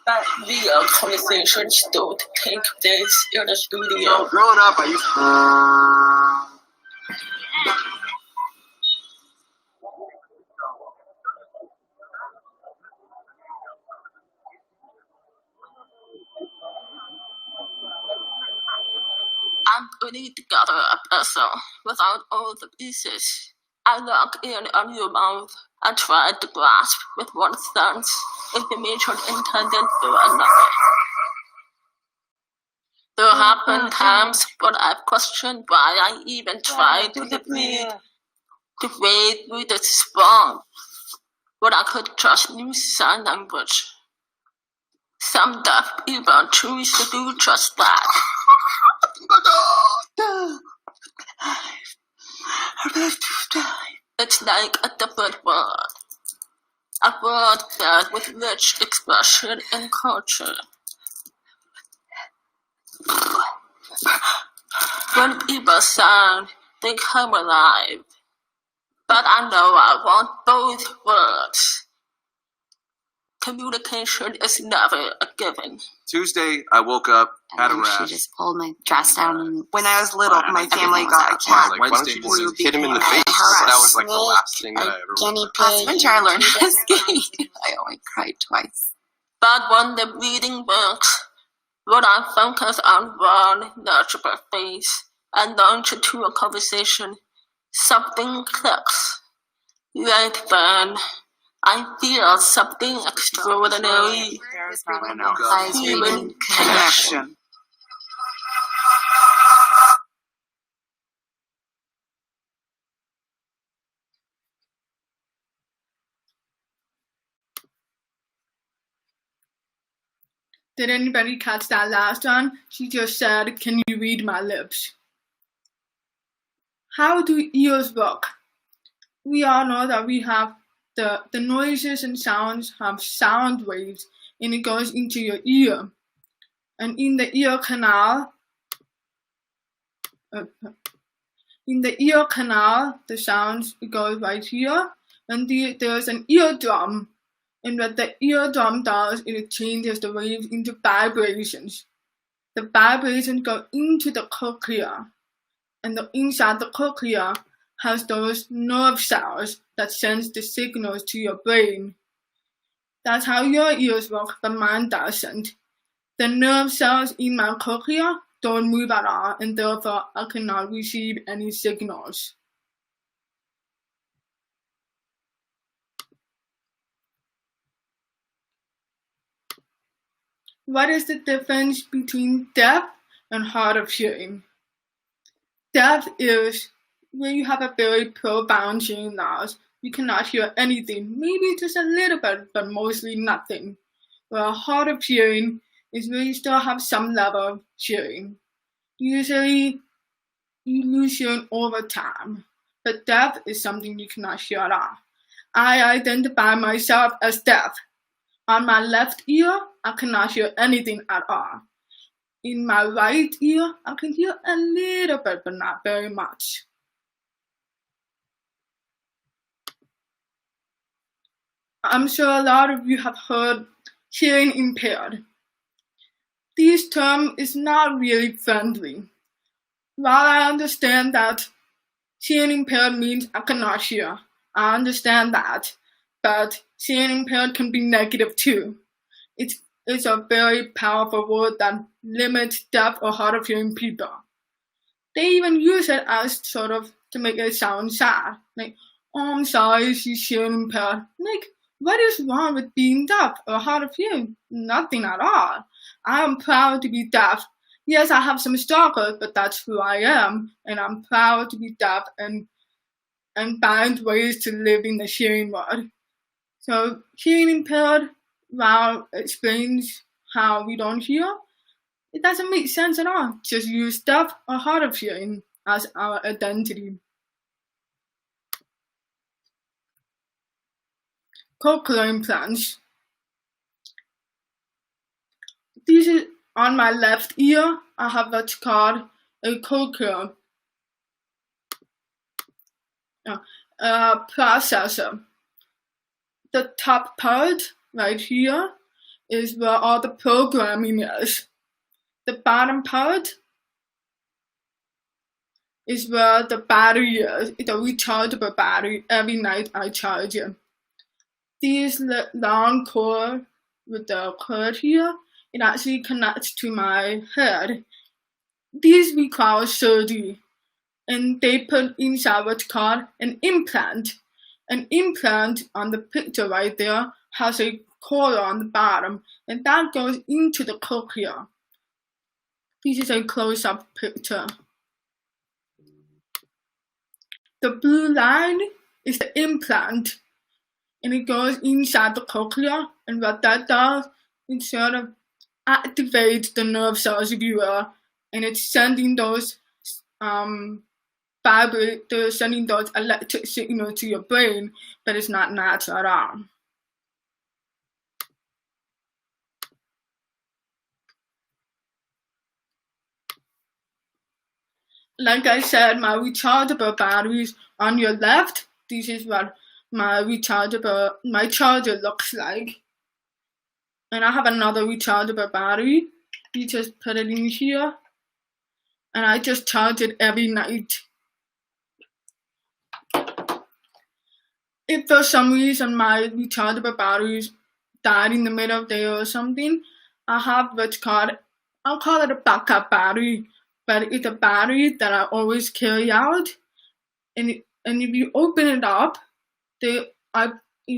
But real conversations don't take place in a studio. Growing up, I used to... I'm putting together a puzzle without all the pieces. I look in on your mouth and try to grasp with one sense information intended for another. There have been times when I've questioned why I even tried to read. The way through this is wrong, when I could just use sign language. Some deaf people choose to do just that. It's like a different word. A word filled with rich expression and culture. When people sound, they come alive. But I know I want both words. Communication is never a given. Tuesday, I woke up, had a rash. She just pulled my dress down. And when I was little, my family got a cat. Like, why don't you just hit him in the face? That was like the last thing that I ever guinea pig. Last winter I learned how to skate. I only cried twice. But when the reading works, when I focus on one legible face and launch into a conversation, something clicks. Right then, I feel something extraordinary. Human connection. Did anybody catch that last one? She just said, "Can you read my lips?" How do ears work? We all know that we have the noises and sounds have sound waves, and it goes into your ear. And in the ear canal, In the ear canal, the sounds go right here, and there's an eardrum. And what the eardrum does, it changes the waves into vibrations. The vibrations go into the cochlea, and inside the cochlea has those nerve cells that sends the signals to your brain. That's how your ears work, but mine doesn't. The nerve cells in my cochlea don't move at all, and therefore I cannot receive any signals. What is the difference between deaf and hard of hearing? Deaf is when you have a very profound hearing loss. You cannot hear anything, maybe just a little bit, but mostly nothing. While hard of hearing is where you still have some level of hearing. Usually, you lose hearing over time, but deaf is something you cannot hear at all. I identify myself as deaf. On my left ear, I cannot hear anything at all. In my right ear, I can hear a little bit, but not very much. I'm sure a lot of you have heard hearing impaired. This term is not really friendly. While I understand that hearing impaired means I cannot hear, I understand that, but hearing impaired can be negative too. It's a very powerful word that limits deaf or hard of hearing people. They even use it as sort of to make it sound sad. Like, oh, I'm sorry, she's hearing impaired. Like, what is wrong with being deaf or hard of hearing? Nothing at all. I am proud to be deaf. Yes, I have some struggles, but that's who I am, and I'm proud to be deaf and find ways to live in the hearing world. So hearing impaired, while it explains how we don't hear, it doesn't make sense at all. Just use deaf or hard of hearing as our identity. Cochlear implants. This is on my left ear. I have what's called a cochlear processor. The top part right here is where all the programming is. The bottom part is where the battery is. It's a rechargeable battery. Every night I charge it. This long cord with the cord here, it actually connects to my head. These require surgery, and they put inside what's called an implant. An implant on the picture right there has a cord on the bottom, and that goes into the cochlea. This is a close-up picture. The blue line is the implant, and it goes inside the cochlea, and what that does, it sort of activates the nerve cells, if you will, and it's sending those sending those electric signals to your brain, but it's not natural at all. Like I said, my rechargeable batteries on your left, this is what my charger looks like. And I have another rechargeable battery. You just put it in here, and I just charge it every night. If for some reason my rechargeable batteries died in the middle of the day or something, I have what's called, I'll call it a backup battery, but it's a battery that I always carry out. And if you open it up, it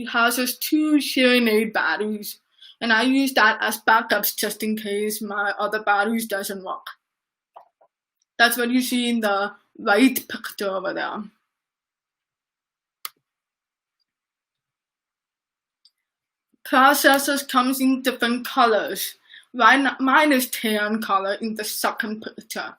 houses 2 hearing aid batteries, and I use that as backups just in case my other batteries doesn't work. That's what you see in the right picture over there. Processors comes in different colors. Mine is tan color in the second picture.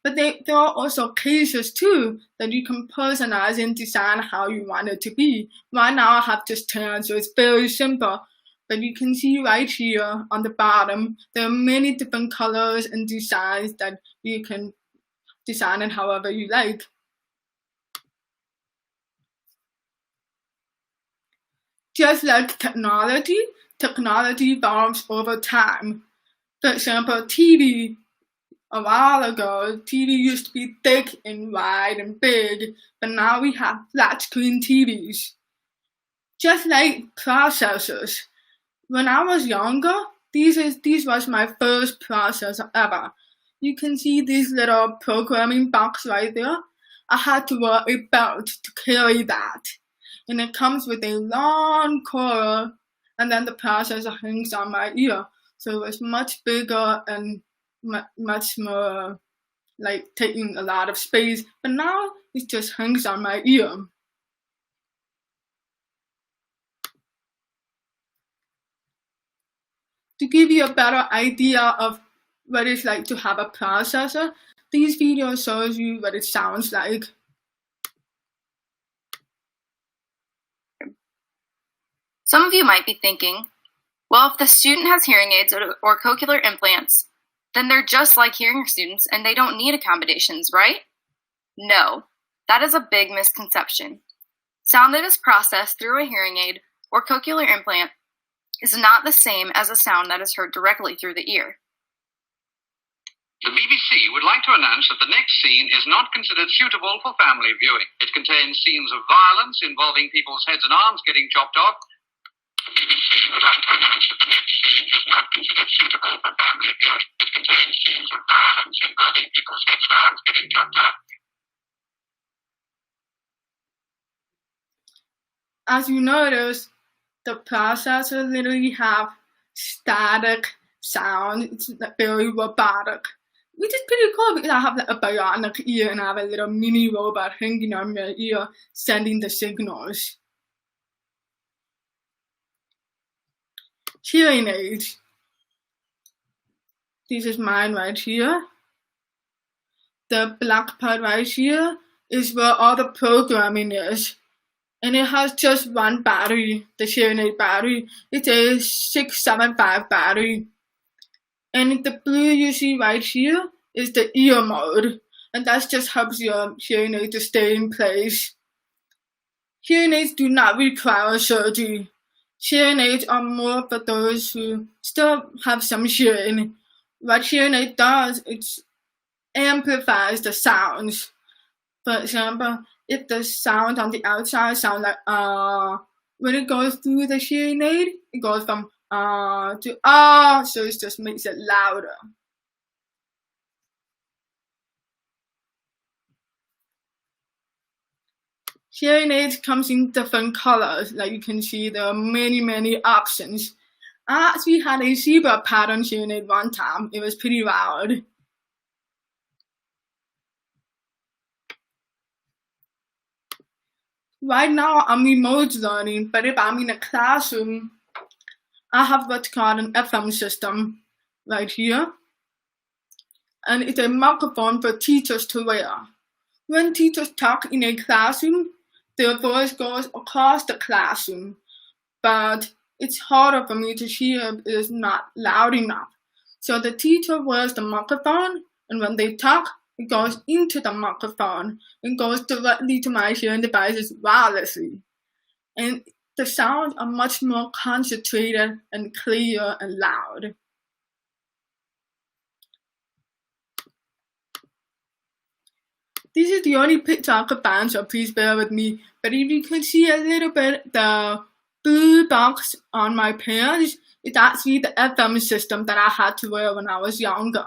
But there are also cases too that you can personalize and design how you want it to be. Right now I have just tan, so it's very simple. But you can see right here on the bottom, there are many different colors and designs that you can design it however you like. Just like technology evolves over time. For example, TV. A while ago, TV used to be thick and wide and big, but now we have flat screen TVs. Just like processors. When I was younger, this was my first processor ever. You can see this little programming box right there. I had to wear a belt to carry that. And it comes with a long cord, and then the processor hangs on my ear. So it was much bigger and much more like taking a lot of space, but now it just hangs on my ear. To give you a better idea of what it's like to have a processor, this video shows you what it sounds like. Some of you might be thinking, well, if the student has hearing aids or cochlear implants, then they're just like hearing students and they don't need accommodations, right? No, that is a big misconception. Sound that is processed through a hearing aid or cochlear implant is not the same as a sound that is heard directly through the ear. The BBC would like to announce that the next scene is not considered suitable for family viewing. It contains scenes of violence involving people's heads and arms getting chopped off. As you notice, the processor literally have static sound. It's very robotic, which is pretty cool because I have like a bionic ear and I have a little mini robot hanging on my ear sending the signals. Hearing aids. This is mine right here. The black part right here is where all the programming is. And it has just one battery, the hearing aid battery. It's a 675 battery. And the blue you see right here is the ear mode. And that just helps your hearing aid to stay in place. Hearing aids do not require surgery. Hearing aids are more for those who still have some hearing. What hearing aid does, it amplifies the sounds. For example, if the sound on the outside sounds like when it goes through the hearing aid, it goes from to so it just makes it louder. Hearing aids comes in different colors. Like you can see, there are many options. I actually had a zebra pattern hearing aid one time. It was pretty loud. Right now, I'm remote learning, but if I'm in a classroom, I have what's called an FM system right here. And it's a microphone for teachers to wear. When teachers talk in a classroom, their voice goes across the classroom, but it's harder for me to hear if it is not loud enough. So the teacher wears the microphone, and when they talk, it goes into the microphone and goes directly to my hearing devices wirelessly. And the sounds are much more concentrated and clear and loud. This is the only picture I could find, so please bear with me. But if you can see a little bit, the blue box on my pants, it's actually the FM system that I had to wear when I was younger.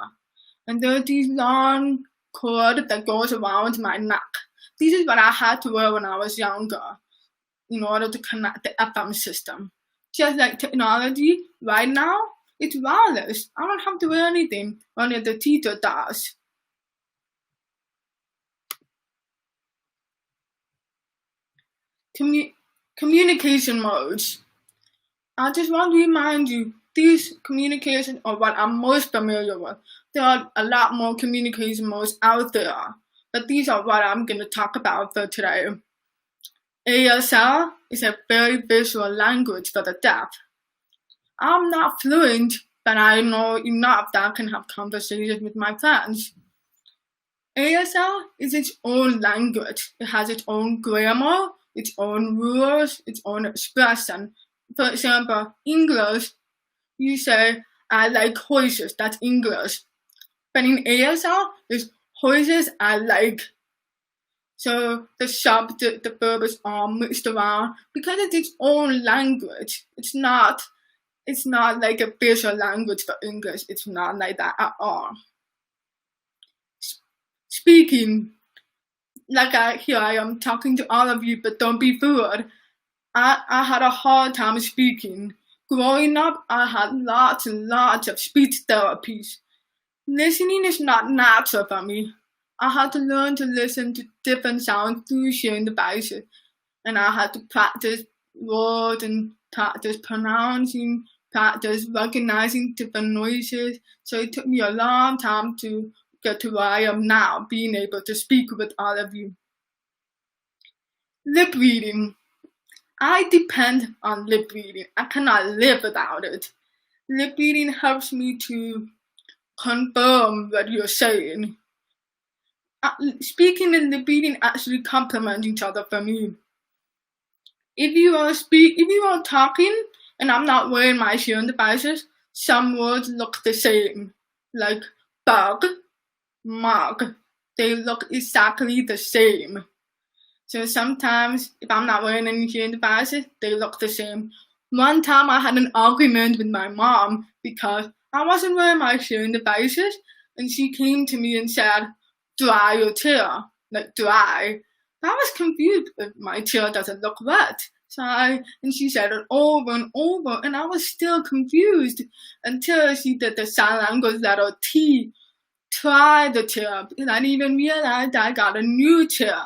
And there's this long cord that goes around my neck. This is what I had to wear when I was younger in order to connect the FM system. Just like technology, right now, it's wireless. I don't have to wear anything, only the teacher does. Communication modes. I just want to remind you, these communications are what I'm most familiar with. There are a lot more communication modes out there, but these are what I'm going to talk about for today. ASL is a very visual language for the deaf. I'm not fluent, but I know enough that I can have conversations with my friends. ASL is its own language. It has its own grammar, its own rules, its own expression. For example, English, you say, I like horses, that's English. But in ASL, it's horses I like. So the subject, the verb is all mixed around because it's its own language. It's not like a visual language for English. It's not like that at all. Speaking, here I am talking to all of you, but don't be fooled. I had a hard time speaking. Growing up, I had lots and lots of speech therapies. Listening is not natural for me. I had to learn to listen to different sounds through hearing devices, and I had to practice words and practice pronouncing, practice recognizing different noises. So it took me a long time to get to where I am now, being able to speak with all of you. Lip reading. I depend on lip reading. I cannot live without it. Lip reading helps me to confirm what you're saying. Speaking and lip reading actually complement each other for me. If you are talking and I'm not wearing my hearing devices, some words look the same, like bug, mug. They look exactly the same. So sometimes, if I'm not wearing any hearing devices, they look the same. One time I had an argument with my mom because I wasn't wearing my hearing devices, and she came to me and said, dry your chair, like dry. I was confused if my chair doesn't look wet. And she said it over and over, and I was still confused until she did the sign language letter T, try the chair, because I didn't even realize I got a new chair.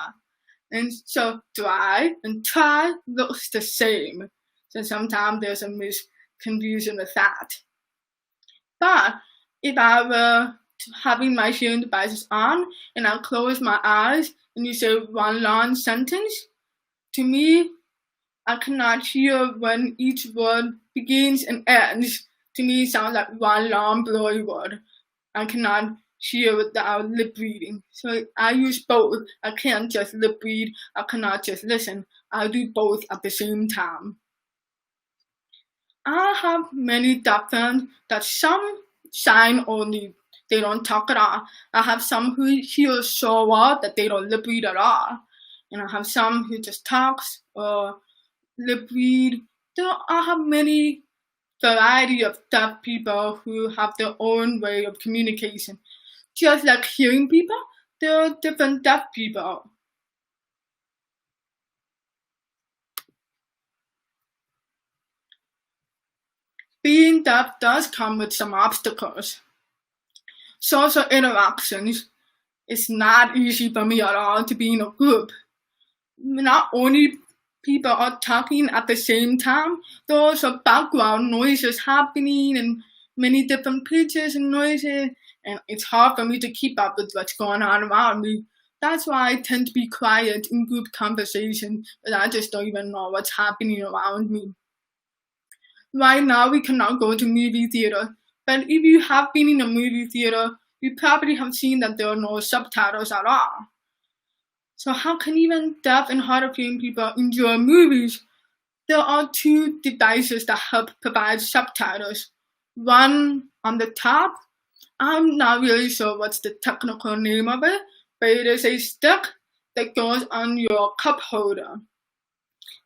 And so dry and try looks the same. So sometimes there's a confusion with that. But if I were having my hearing devices on and I close my eyes and you say one long sentence, to me, I cannot hear when each word begins and ends. To me, it sounds like one long blurry word. I cannot hear without lip reading. So I use both. I can't just lip read. I cannot just listen. I do both at the same time. I have many deaf friends that some sign only. They don't talk at all. I have some who hear so well that they don't lip read at all. And I have some who just talks or lip read. I have many variety of deaf people who have their own way of communication. Just like hearing people, there are different deaf people. Being deaf does come with some obstacles. Social interactions is not easy for me at all to be in a group. Not only people are talking at the same time, there are also background noises happening and many different pitches and noises, and it's hard for me to keep up with what's going on around me. That's why I tend to be quiet in group conversation, but I just don't even know what's happening around me. Right now, we cannot go to movie theater, but if you have been in a movie theater, you probably have seen that there are no subtitles at all. So how can even deaf and hard of hearing people enjoy movies? There are two devices that help provide subtitles. One on the top, I'm not really sure what's the technical name of it, but it is a stick that goes on your cup holder.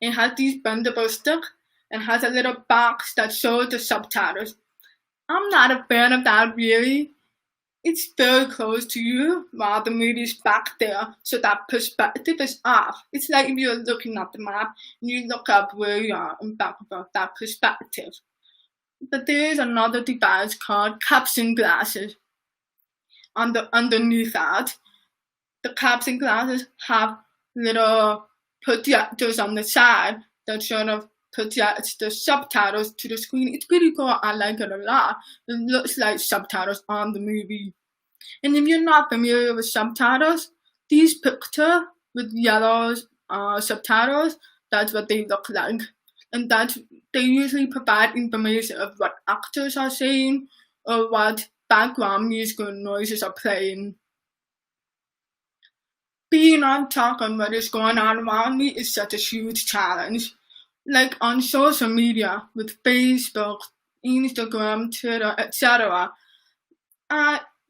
It has these bendable sticks and has a little box that shows the subtitles. I'm not a fan of that really. It's very close to you while the movie's back there, so that perspective is off. It's like if you're looking at the map and you look up where you are and back about that perspective. But there is another device called caption glasses. Underneath that, the caption glasses have little projectors on the side that sort of projects the subtitles to the screen. It's pretty cool. I like it a lot. It looks like subtitles on the movie. And if you're not familiar with subtitles, these pictures with yellow subtitles, that's what they look like. And they usually provide information of what actors are saying or what background musical noises are playing. being on top of what is going on around me is such a huge challenge. Like on social media with Facebook, Instagram, Twitter, etc.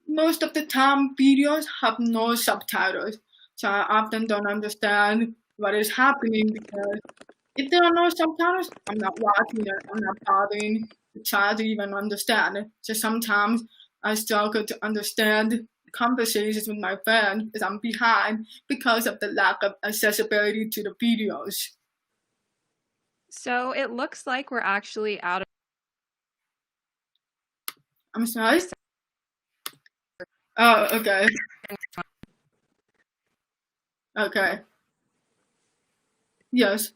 Most of the time videos have no subtitles, so I often don't understand what is happening because if there are no subtitles, I'm not watching it, I'm not bothering to try to even understand it. So sometimes I struggle to understand conversations with my friend as I'm behind because of the lack of accessibility to the videos. So it looks like we're actually out of... I'm sorry? Oh, okay. Okay. Yes.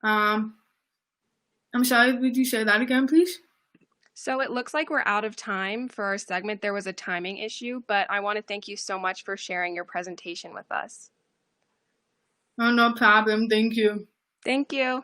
I'm sorry, would you say that again, please? So it looks like we're out of time for our segment. There was a timing issue, but I want to thank you so much for sharing your presentation with us. Oh, no problem. Thank you. Thank you.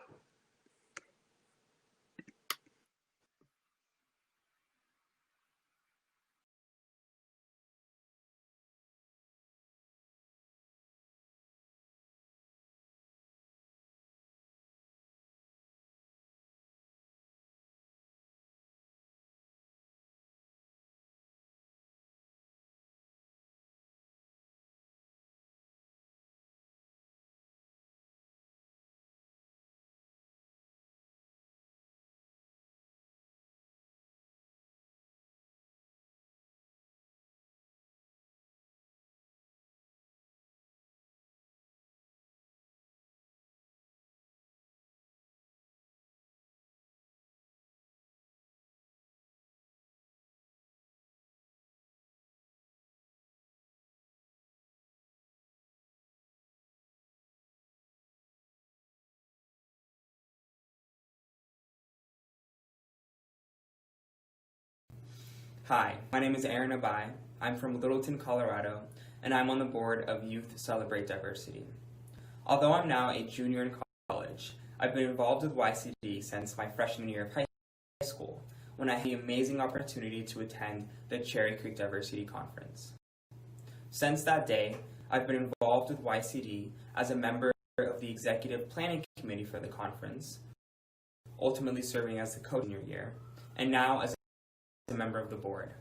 Hi, my name is Aaron Abai. I'm from Littleton, Colorado, and I'm on the board of Youth Celebrate Diversity. Although I'm now a junior in college, I've been involved with YCD since my freshman year of high school, when I had the amazing opportunity to attend the Cherry Creek Diversity Conference. Since that day, I've been involved with YCD as a member of the Executive Planning Committee for the conference, ultimately serving as the co-senior year, and now as a member of the board.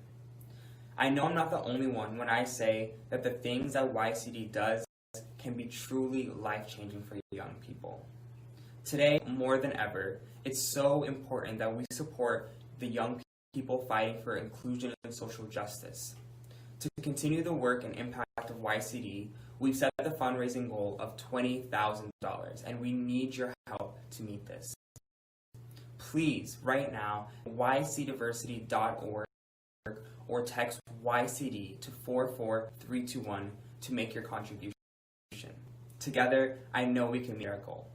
I know I'm not the only one when I say that the things that YCD does can be truly life-changing for young people. Today, more than ever, it's so important that we support the young people fighting for inclusion and social justice. To continue the work and impact of YCD, we've set the fundraising goal of $20,000, and we need your help to meet this. Please, right now, ycdiversity.org or text YCD to 44321 to make your contribution. Together, I know we can meet our goal.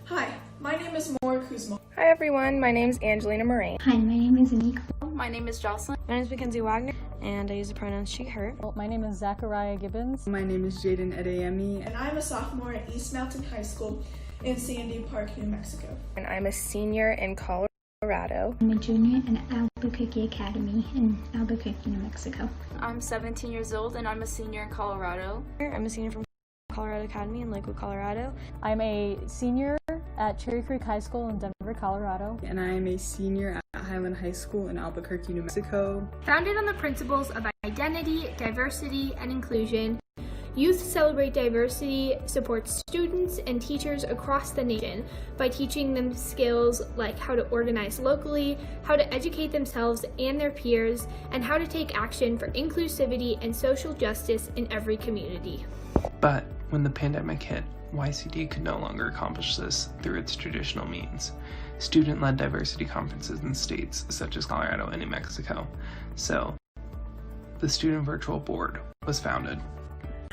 Hi, my name is Maura Kuzma. Hi everyone, my name is Angelina Moraine. Hi, my name is Anika. My name is Jocelyn. My name is Mackenzie Wagner, and I use the pronouns she, her. My name is Zachariah Gibbons. My name is Jaden Adeyemi. And I'm a sophomore at East Mountain High School in Sandy Park, New Mexico. And I'm a senior in Colorado. I'm a junior in Albuquerque Academy in Albuquerque, New Mexico. I'm 17 years old and I'm a senior in Colorado. I'm a senior from Colorado Academy in Lakewood, Colorado. I'm a senior at Cherry Creek High School in Denver, Colorado. And I am a senior at Highland High School in Albuquerque, New Mexico. Founded on the principles of identity, diversity, and inclusion, Youth Celebrate Diversity supports students and teachers across the nation by teaching them skills like how to organize locally, how to educate themselves and their peers, and how to take action for inclusivity and social justice in every community. But when the pandemic hit, YCD could no longer accomplish this through its traditional means. Student-led diversity conferences in states such as Colorado and New Mexico. So, the Student Virtual Board was founded.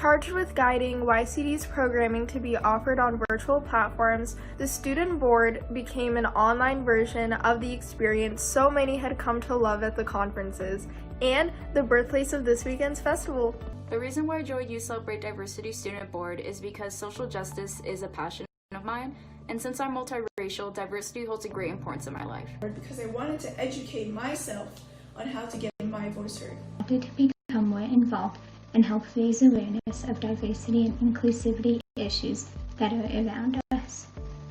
Charged with guiding YCD's programming to be offered on virtual platforms, the student board became an online version of the experience so many had come to love at the conferences, and the birthplace of this weekend's festival. The reason why I joined Youth Celebrate Diversity Student Board is because social justice is a passion of mine, and since I'm multiracial, diversity holds a great importance in my life. Because I wanted to educate myself on how to get my voice heard. I wanted to become more involved and help raise awareness of diversity and inclusivity issues that are around us.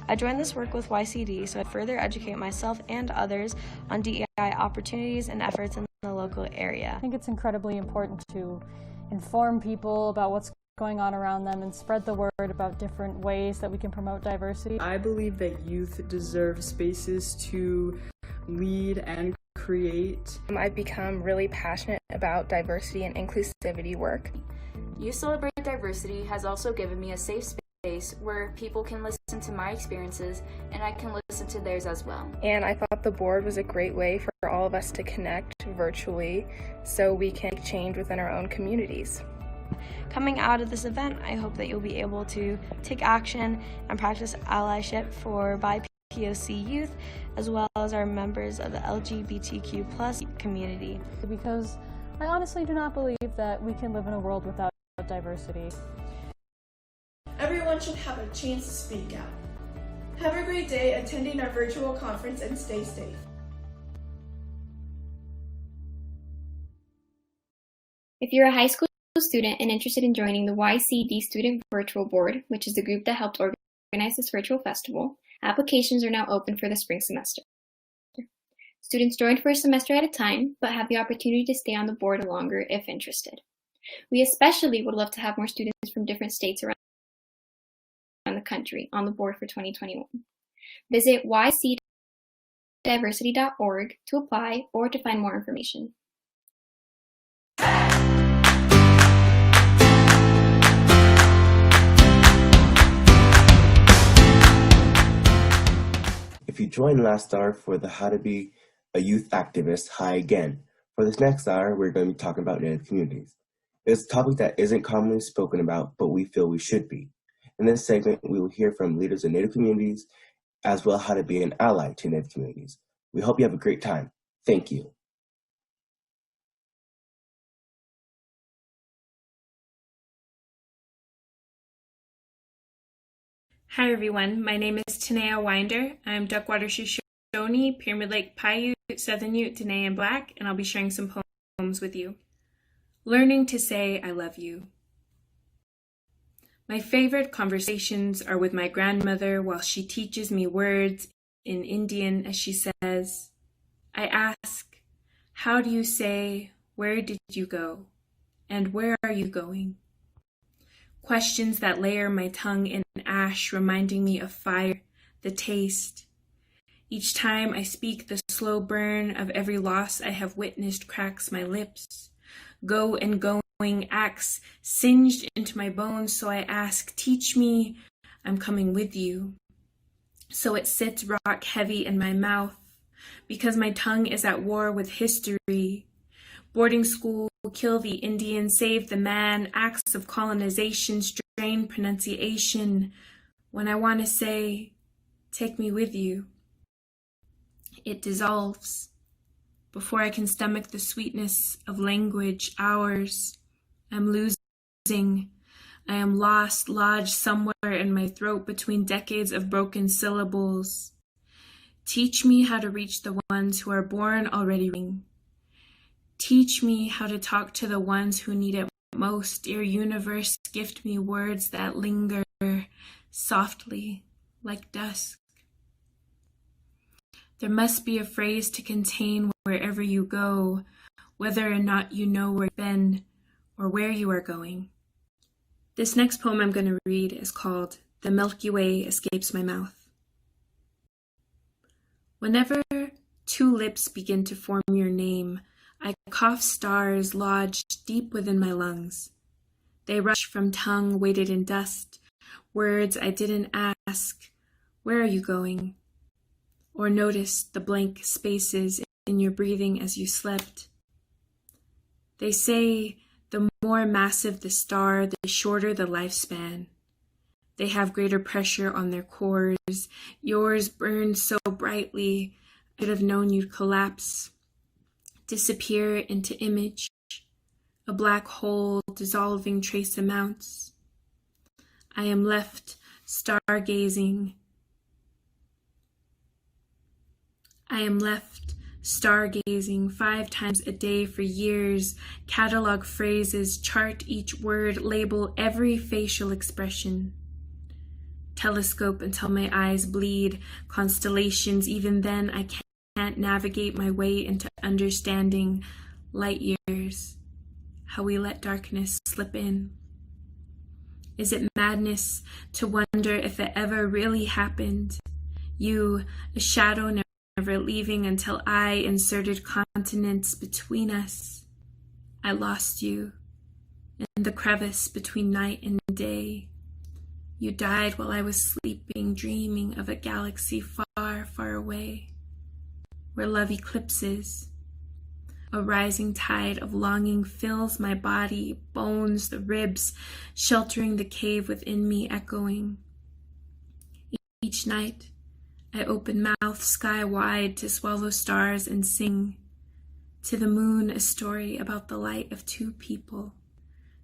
I joined this work with YCD so I'd further educate myself and others on DEI opportunities and efforts in the local area. I think it's incredibly important to inform people about what's going on around them and spread the word about different ways that we can promote diversity. I believe that youth deserve spaces to lead and create. I've become really passionate about diversity and inclusivity work. Youth Celebrate Diversity has also given me a safe space where people can listen to my experiences and I can listen to theirs as well. And I thought the board was a great way for all of us to connect virtually so we can make change within our own communities. Coming out of this event, I hope that you'll be able to take action and practice allyship for BIPOC youth, as well as our members of the LGBTQ+ community. Because I honestly do not believe that we can live in a world without diversity. Everyone should have a chance to speak out. Have a great day attending our virtual conference and stay safe. If you're a high school student and interested in joining the YCD Student Virtual Board, which is the group that helped organize this virtual festival, applications are now open for the spring semester. Students join for a semester at a time, but have the opportunity to stay on the board longer if interested. We especially would love to have more students from different states around the country on the board for 2021. Visit ycdiversity.org to apply or to find more information. If you joined last hour for the How to Be a Youth Activist, hi again. For this next hour, we're going to be talking about Native communities. It's a topic that isn't commonly spoken about, but we feel we should be. In this segment, we will hear from leaders of Native communities, as well as how to be an ally to Native communities. We hope you have a great time. Thank you. Hi everyone, my name is Tanea Winder. I'm Duckwater Shoshone, Pyramid Lake Paiute, Southern Ute, Dene, and Black, and I'll be sharing some poems with you. Learning to say I love you. My favorite conversations are with my grandmother while she teaches me words in Indian as she says, I ask, how do you say, where did you go? And where are you going? Questions that layer my tongue in ash, reminding me of fire, the taste. Each time I speak, the slow burn of every loss I have witnessed cracks my lips. Go and going axe singed into my bones, so I ask, teach me, I'm coming with you. So it sits rock heavy in my mouth, because my tongue is at war with history. Boarding school, kill the Indian, save the man, acts of colonization, strain pronunciation. When I want to say, take me with you, it dissolves. Before I can stomach the sweetness of language, hours, I'm losing. I am lost, lodged somewhere in my throat between decades of broken syllables. Teach me how to reach the ones who are born already ring. Teach me how to talk to the ones who need it most. Dear universe, gift me words that linger softly like dusk. There must be a phrase to contain wherever you go, whether or not you know where you've been or where you are going. This next poem I'm going to read is called The Milky Way Escapes My Mouth. Whenever two lips begin to form your name, I cough stars lodged deep within my lungs. They rush from tongue weighted in dust, words I didn't ask, where are you going? Or notice the blank spaces in your breathing as you slept. They say The more massive the star, the shorter the lifespan. They have greater pressure on their cores. Yours burns so brightly, I should have known you'd collapse, disappear into image, a black hole dissolving trace amounts. I am left stargazing. I am left stargazing 5 times a day for years, catalog phrases, chart each word, label every facial expression. Telescope until my eyes bleed, constellations, even then I can't navigate my way into understanding light years, how we let darkness slip in. Is it madness to wonder if it ever really happened? You, a shadow never leaving until I inserted continents between us. I lost you in the crevice between night and day. You died while I was sleeping, dreaming of a galaxy far, far away, where love eclipses. A rising tide of longing fills my body, bones, the ribs, sheltering the cave within me, echoing. Each night, I open mouth sky wide to swallow stars and sing. To the moon, a story about the light of 2 people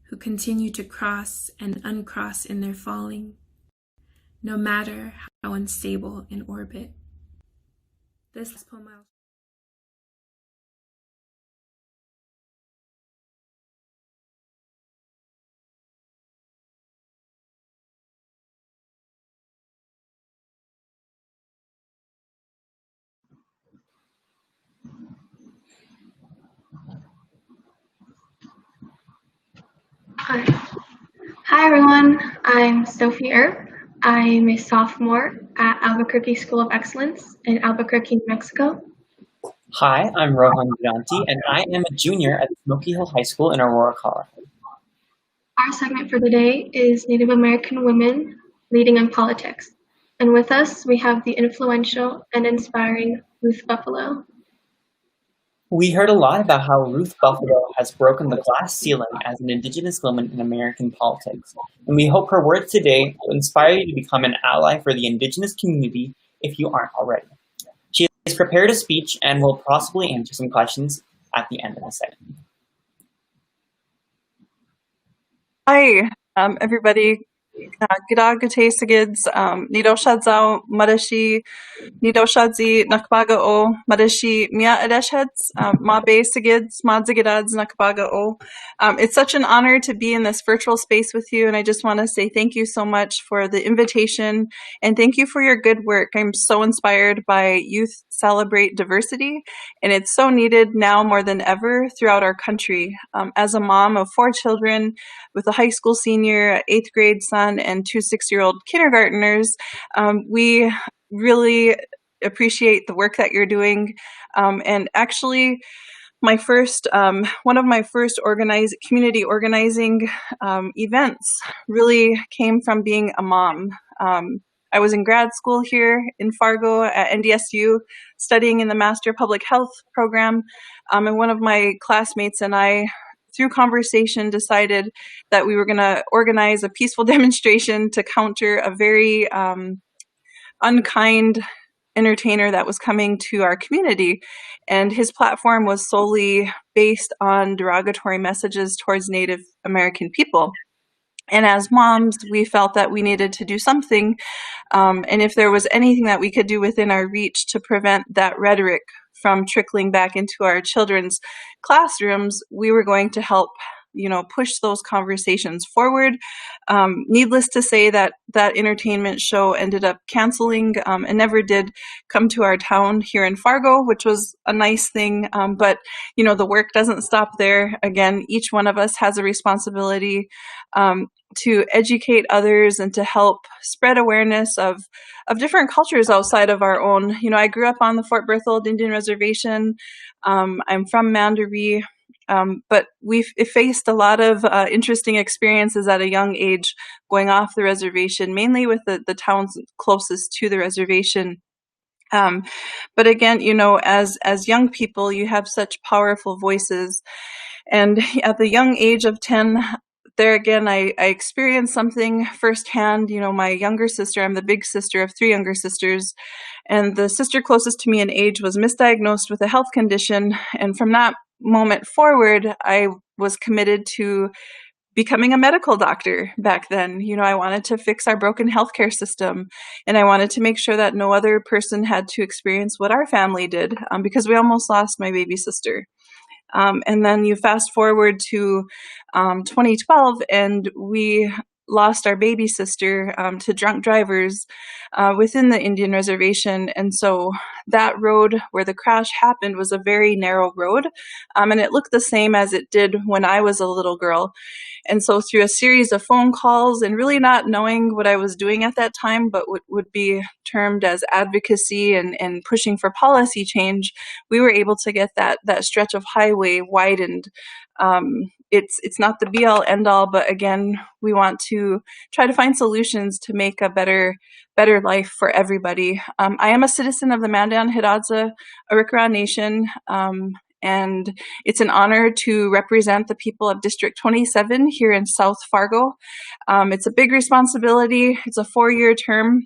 who continue to cross and uncross in their falling, no matter how unstable in orbit. This last poem Hi everyone, I'm Sophie Earp. I'm a sophomore at Albuquerque School of Excellence in Albuquerque, New Mexico. Hi, I'm Rohan Giganti, and I am a junior at Smoky Hill High School in Aurora, Colorado. Our segment for the day is Native American women leading in politics. And with us, we have the influential and inspiring Ruth Buffalo. We heard a lot about how Ruth Buffalo has broken the glass ceiling as an Indigenous woman in American politics, and we hope her words today will inspire you to become an ally for the Indigenous community if you aren't already. She has prepared a speech and will possibly answer some questions at the end of the segment. Hi, everybody. G'day, Sigids, Nido Shadzao, Madashi, Nido Shadzi, Nakbaga O, Madashi, Mia Adeshheads, Mabe Sigids, Madzigidads, Nakbaga O. It's such an honor to be in this virtual space with you, and I just want to say thank you so much for the invitation, and thank you for your good work. I'm so inspired by Youth Celebrate Diversity, and it's so needed now more than ever throughout our country. As a mom of 4 children, with a high school senior, 8th grade son, and 2 6-year-old kindergartners, we really appreciate the work that you're doing. And actually, one of my first community organizing events really came from being a mom. I was in grad school here in Fargo at NDSU, studying in the Master Public Health program, and one of my classmates and I, through conversation, decided that we were going to organize a peaceful demonstration to counter a very unkind entertainer that was coming to our community. And his platform was solely based on derogatory messages towards Native American people. And as moms, we felt that we needed to do something. And if there was anything that we could do within our reach to prevent that rhetoric from trickling back into our children's classrooms, we were going to help, push those conversations forward. Needless to say that entertainment show ended up canceling and never did come to our town here in Fargo, which was a nice thing. But, the work doesn't stop there. Again, each one of us has a responsibility to educate others and to help spread awareness of different cultures outside of our own. I grew up on the Fort Berthold Indian Reservation. I'm from Mandaree, but we've faced a lot of interesting experiences at a young age going off the reservation, mainly with the towns closest to the reservation. But again, as young people, you have such powerful voices. And at the young age of 10, there again, I experienced something firsthand. You know, my younger sister, I'm the big sister of 3 younger sisters, and the sister closest to me in age was misdiagnosed with a health condition. And from that moment forward, I was committed to becoming a medical doctor back then. You know, I wanted to fix our broken healthcare system, and I wanted to make sure that no other person had to experience what our family did, because we almost lost my baby sister. And then you fast forward to 2012, and we lost our baby sister to drunk drivers within the Indian reservation. And so that road where the crash happened was a very narrow road, and it looked the same as it did when I was a little girl. And so through a series of phone calls and really not knowing what I was doing at that time, but what would be termed as advocacy and pushing for policy change, we were able to get that stretch of highway widened. It's not the be all end all, but again, we want to try to find solutions to make a better life for everybody. I am a citizen of the Mandan Hidatsa Arikara Nation, and it's an honor to represent the people of District 27 here in South Fargo. It's a big responsibility. It's a 4-year term.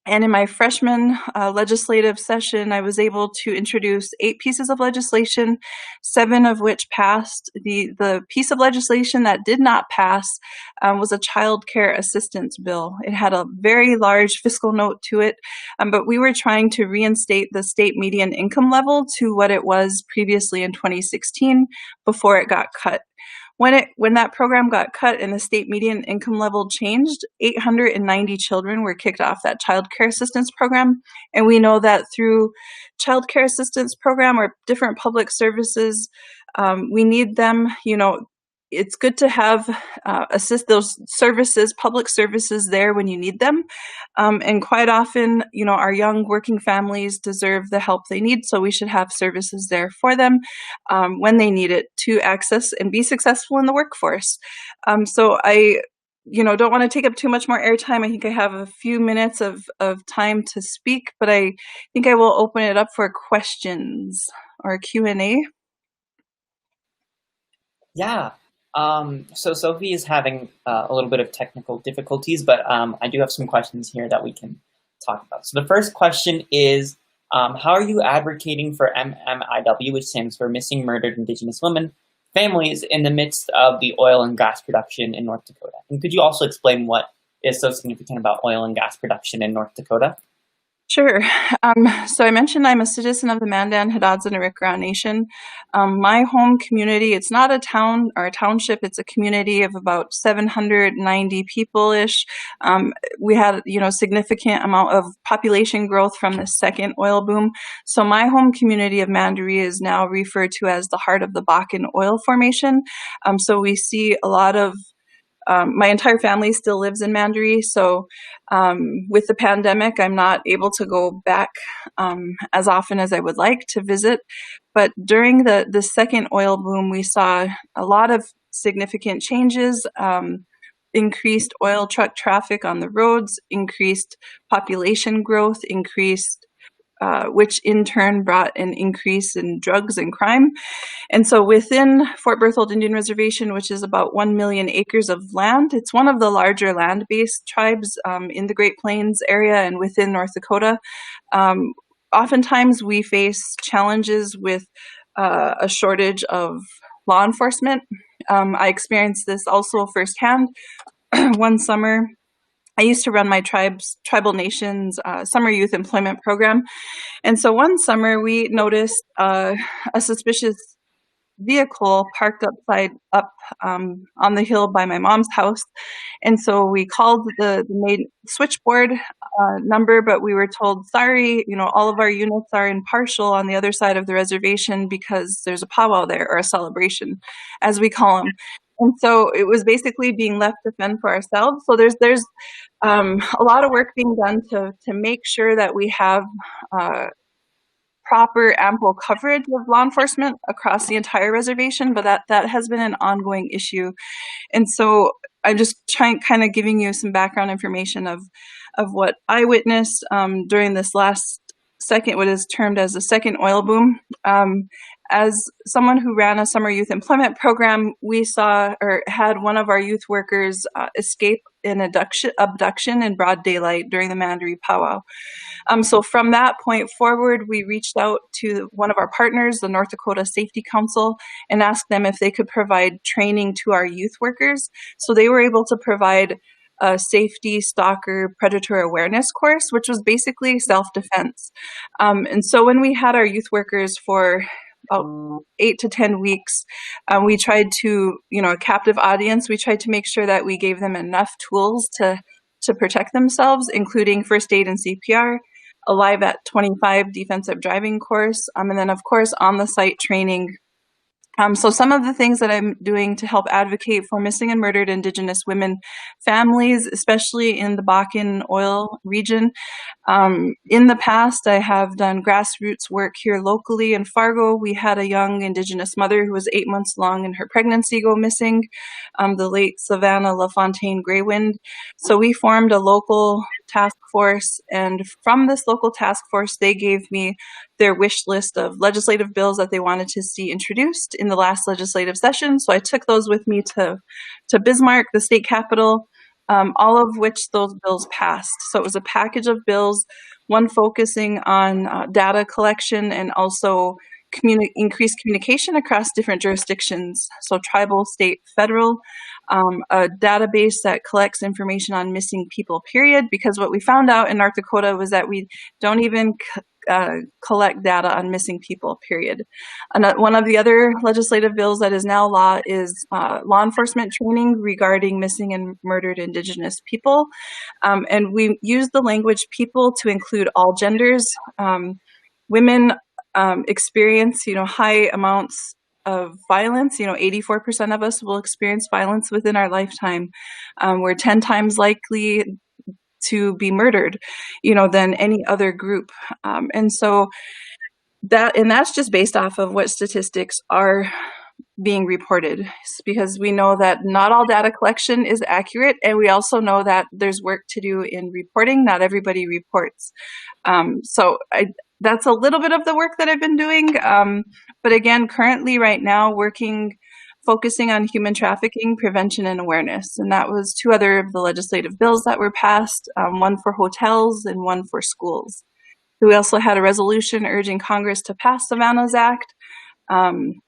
And in my freshman legislative session, I was able to introduce 8 pieces of legislation, 7 of which passed. The piece of legislation that did not pass was a child care assistance bill. It had a very large fiscal note to it, but we were trying to reinstate the state median income level to what it was previously in 2016 before it got cut. When that program got cut and the state median income level changed, 890 children were kicked off that child care assistance program. And we know that through child care assistance program or different public services, we need them. You know, it's good to have those services, public services there when you need them. And quite often, you know, our young working families deserve the help they need. So we should have services there for them when they need it to access and be successful in the workforce. So I, don't want to take up too much more airtime. I think I have a few minutes of time to speak, but I think I will open it up for questions or Q&A. Yeah. So Sophie is having a little bit of technical difficulties, but I do have some questions here that we can talk about. So the first question is, how are you advocating for MMIW, which stands for Missing Murdered Indigenous Women, families in the midst of the oil and gas production in North Dakota? And could you also explain what is so significant about oil and gas production in North Dakota? Sure. So I mentioned I'm a citizen of the Mandan Hidatsa Arikara Nation. My home community, it's not a town or a township, it's a community of about 790 people-ish. We had, significant amount of population growth from the second oil boom. So my home community of Mandaree is now referred to as the heart of the Bakken oil formation. So we see a lot of my entire family still lives in Mandaree, so with the pandemic, I'm not able to go back as often as I would like to visit. But during the second oil boom, we saw a lot of significant changes, increased oil truck traffic on the roads, increased population growth, which in turn brought an increase in drugs and crime. And so within Fort Berthold Indian Reservation, which is about 1 million acres of land, it's one of the larger land-based tribes in the Great Plains area and within North Dakota. Oftentimes we face challenges with a shortage of law enforcement. I experienced this also firsthand. One summer, I used to run my tribal nations summer youth employment program. And so one summer we noticed a suspicious vehicle parked up on the hill by my mom's house. And so we called the main switchboard number, but we were told, sorry, all of our units are impartial on the other side of the reservation because there's a powwow there, or a celebration, as we call them. And so it was basically being left to fend for ourselves. So there's a lot of work being done to make sure that we have proper, ample coverage of law enforcement across the entire reservation, but that has been an ongoing issue. And so I'm just kind of giving you some background information of what I witnessed during this last what is termed as the second oil boom. as someone who ran a summer youth employment program, we saw or had one of our youth workers escape an abduction in broad daylight during the Mandaree powwow. So from that point forward, we reached out to one of our partners, the North Dakota Safety Council, and asked them if they could provide training to our youth workers. So they were able to provide a safety, stalker, predator awareness course, which was basically self-defense. And so when we had our youth workers for about 8 to 10 weeks, we tried to, a captive audience, we tried to make sure that we gave them enough tools to protect themselves, including first aid and CPR, a Live at 25 defensive driving course, and then of course on-the-site training. So some of the things that I'm doing to help advocate for missing and murdered Indigenous women families, especially in the Bakken oil region. In the past, I have done grassroots work here locally in Fargo. We had a young Indigenous mother who was 8 months along in her pregnancy go missing, the late Savannah LaFontaine Graywind. So we formed a local task force, and from this local task force, they gave me their wish list of legislative bills that they wanted to see introduced in the last legislative session. So I took those with me to Bismarck, the state capital, all of which those bills passed. So it was a package of bills, one focusing on data collection and also increased communication across different jurisdictions, so tribal, state, federal, a database that collects information on missing people, period, because what we found out in North Dakota was that we don't even collect data on missing people, period. And one of the other legislative bills that is now law is law enforcement training regarding missing and murdered Indigenous people. And we use the language people to include all genders. Women experience, high amounts of violence. 84% of us will experience violence within our lifetime. We're 10 times likely to be murdered, than any other group. And so that's just based off of what statistics are being reported, because we know that not all data collection is accurate, and we also know that there's work to do in reporting. Not everybody reports. That's a little bit of the work that I've been doing. But again, currently right now focusing on human trafficking, prevention, and awareness. And that was 2 other of the legislative bills that were passed, one for hotels and one for schools. We also had a resolution urging Congress to pass Savannah's Act, and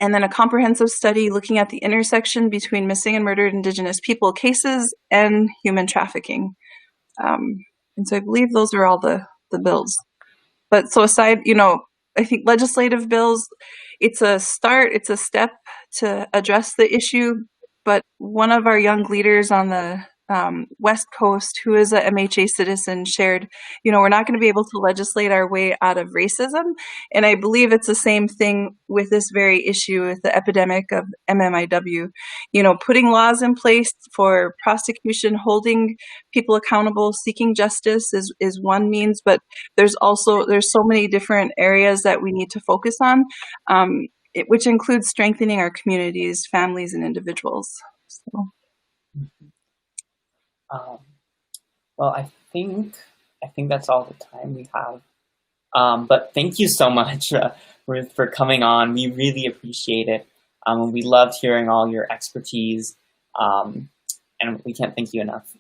then a comprehensive study looking at the intersection between missing and murdered Indigenous people cases and human trafficking. And so I believe those are all the bills. But so aside, I think legislative bills, it's a start, it's a step to address the issue. But one of our young leaders on the West Coast, who is a MHA citizen, shared, we're not going to be able to legislate our way out of racism. And I believe it's the same thing with this very issue with the epidemic of MMIW. Putting laws in place for prosecution, holding people accountable, seeking justice is one means, but there's so many different areas that we need to focus on, which includes strengthening our communities, families, and individuals. So. Well, I think that's all the time we have. But thank you so much, Ruth, for coming on. We really appreciate it. We loved hearing all your expertise, and we can't thank you enough.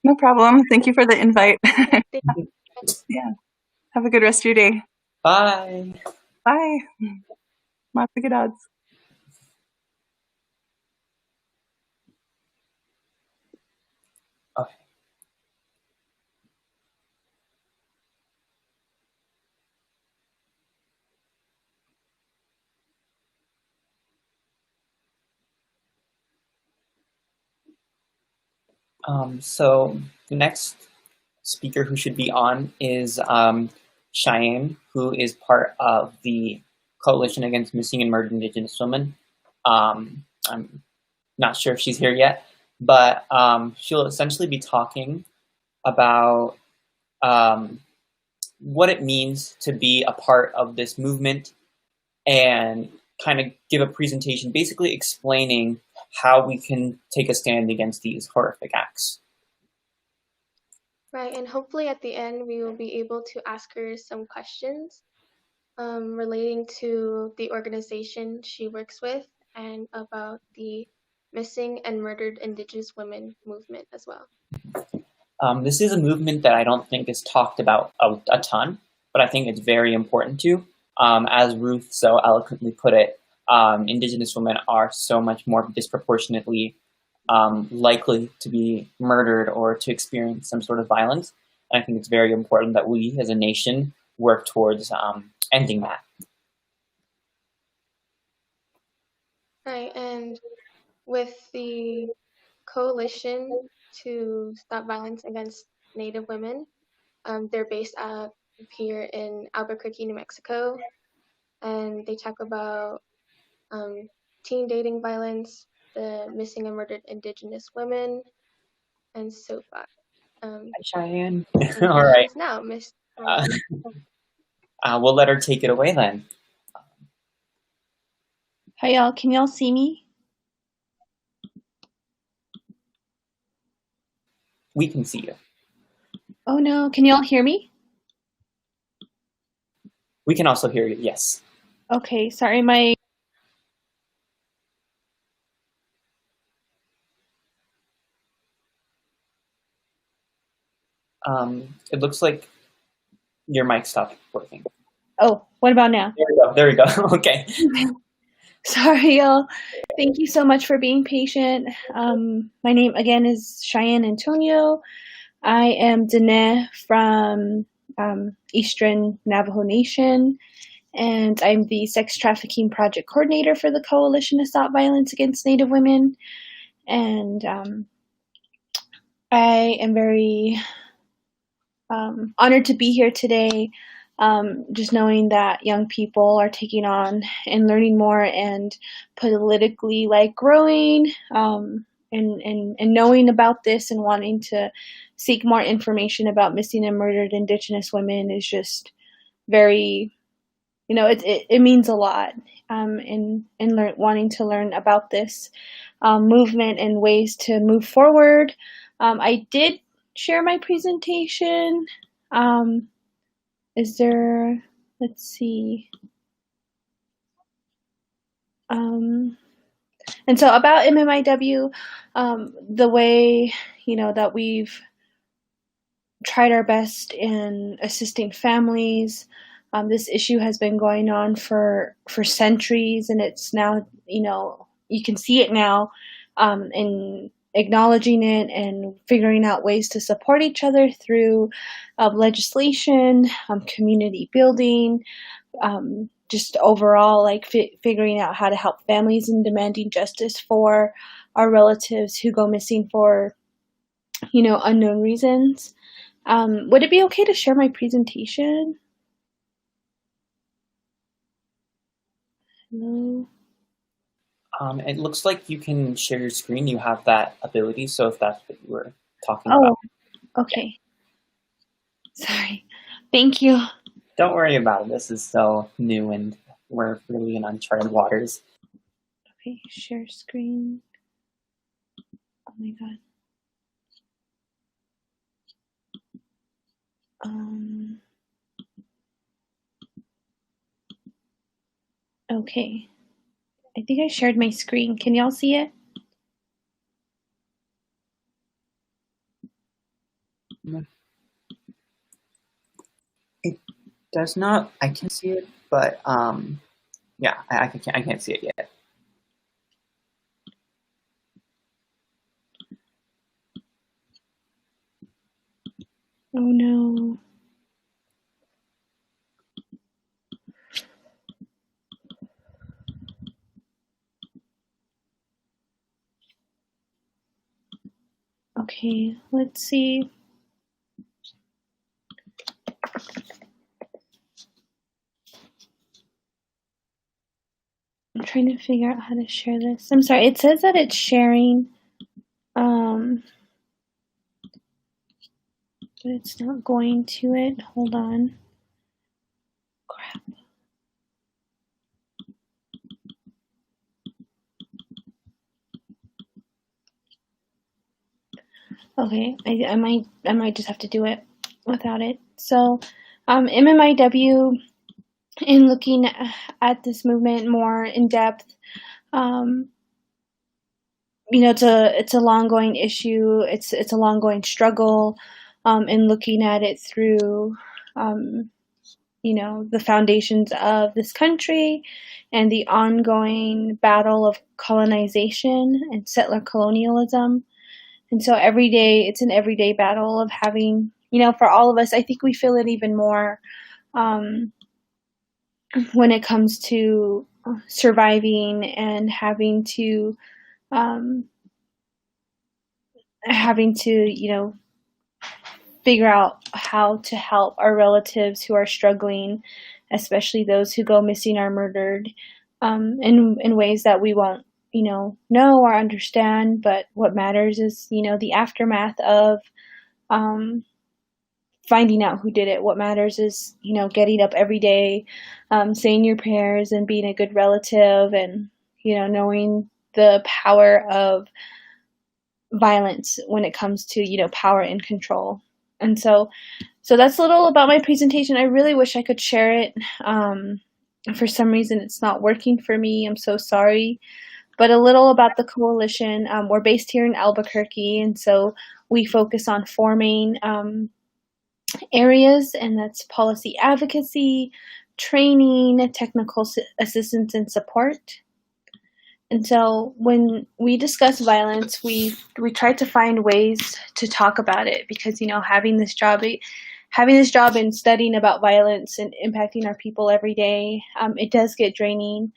No problem. Thank you for the invite. Yeah. Have a good rest of your day. Bye. Bye. Lots of good odds. Okay. So the next speaker who should be on is Cheyenne, who is part of the Coalition Against Missing and Murdered Indigenous Women. I'm not sure if she's here yet, but she'll essentially be talking about what it means to be a part of this movement and kind of give a presentation basically explaining how we can take a stand against these horrific acts. Right, and hopefully at the end we will be able to ask her some questions. relating to the organization she works with and about the missing and murdered Indigenous women movement as well. This is a movement that I don't think is talked about a ton, but I think it's very important to. As Ruth so eloquently put it, Indigenous women are so much more disproportionately likely to be murdered or to experience some sort of violence. And I think it's very important that we as a nation work towards ending that. Right, and with the Coalition to Stop Violence Against Native Women, they're based up here in Albuquerque, New Mexico, and they talk about teen dating violence, the missing and murdered Indigenous women, and so forth. Hi, Cheyenne. And All right. now, Miss. We'll let her take it away then. Hi, y'all. Can y'all see me? We can see you. Oh, no. Can y'all hear me? We can also hear you, yes. Okay, sorry. My It looks like your mic stopped working. Oh, what about now? There we go. Okay. Sorry, y'all. Thank you so much for being patient. My name, again, is Cheyenne Antonio. I am Dene from Eastern Navajo Nation, and I'm the Sex Trafficking Project Coordinator for the Coalition to Stop Violence Against Native Women. And I am very honored to be here today, just knowing that young people are taking on and learning more and politically growing and knowing about this and wanting to seek more information about missing and murdered Indigenous women is just very, it means a lot in wanting to learn about this movement and ways to move forward. I did share my presentation. Let's see. And so about MMIW, the way, that we've tried our best in assisting families. This issue has been going on for centuries, and it's now, you can see it now in acknowledging it and figuring out ways to support each other through legislation, community building, just overall figuring out how to help families and demanding justice for our relatives who go missing for unknown reasons. Would it be okay to share my presentation? Hello? It looks like you can share your screen. You have that ability, so if that's what you were talking about. Oh, okay. Sorry. Thank you. Don't worry about it. This is so new and we're really in uncharted waters. Okay, share screen. Oh my god. Okay. I think I shared my screen. Can y'all see it? It does not. I can see it, but yeah, I can't see it yet. Oh no. Okay, let's see. I'm trying to figure out how to share this. I'm sorry, it says that it's sharing, but it's not going to it. Hold on. Crap. Okay, I might just have to do it without it. So, MMIW in looking at this movement more in depth. It's a long-going issue. It's a long-going struggle, in looking at it through, the foundations of this country and the ongoing battle of colonization and settler colonialism. And so every day, it's an everyday battle of having, for all of us, I think we feel it even more when it comes to surviving and having to, figure out how to help our relatives who are struggling, especially those who go missing or murdered, in ways that we won't, know or understand. But what matters is, the aftermath of finding out who did it. What matters is, getting up every day, saying your prayers and being a good relative, and, knowing the power of violence when it comes to, power and control. And so that's a little about my presentation. I really wish I could share it. For some reason, it's not working for me. I'm so sorry. But a little about the coalition. We're based here in Albuquerque, and so we focus on 4 main areas, and that's policy advocacy, training, technical assistance, and support. And so when we discuss violence, we try to find ways to talk about it, because, having this job and studying about violence and impacting our people every day, it does get draining.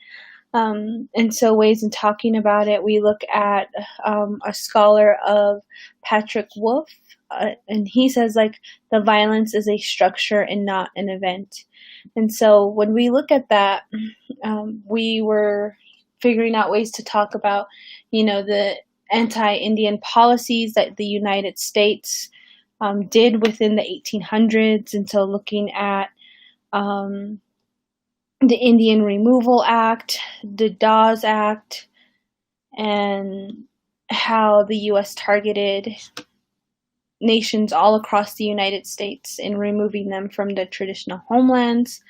And so ways in talking about it, we look at a scholar of Patrick Wolf, and he says, the violence is a structure and not an event. And so when we look at that, we were figuring out ways to talk about, the anti-Indian policies that the United States did within the 1800s. And so looking at the Indian Removal Act, the Dawes Act, and how the U.S. targeted nations all across the United States in removing them from their traditional homelands,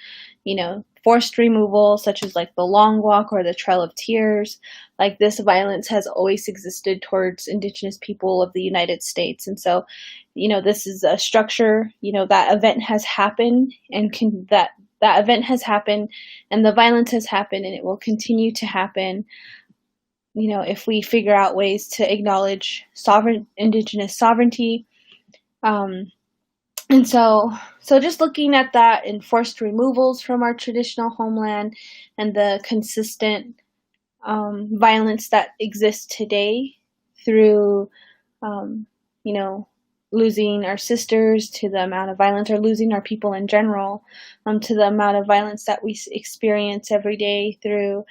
forced removal, such as the Long Walk or the Trail of Tears. This violence has always existed towards Indigenous people of the United States. And so, this is a structure, that event has happened, and that event has happened, and the violence has happened, and it will continue to happen, if we figure out ways to acknowledge Indigenous sovereignty. And so just looking at that, and forced removals from our traditional homeland, and the consistent violence that exists today through, losing our sisters, to the amount of violence, or losing our people in general, to the amount of violence that we experience every day through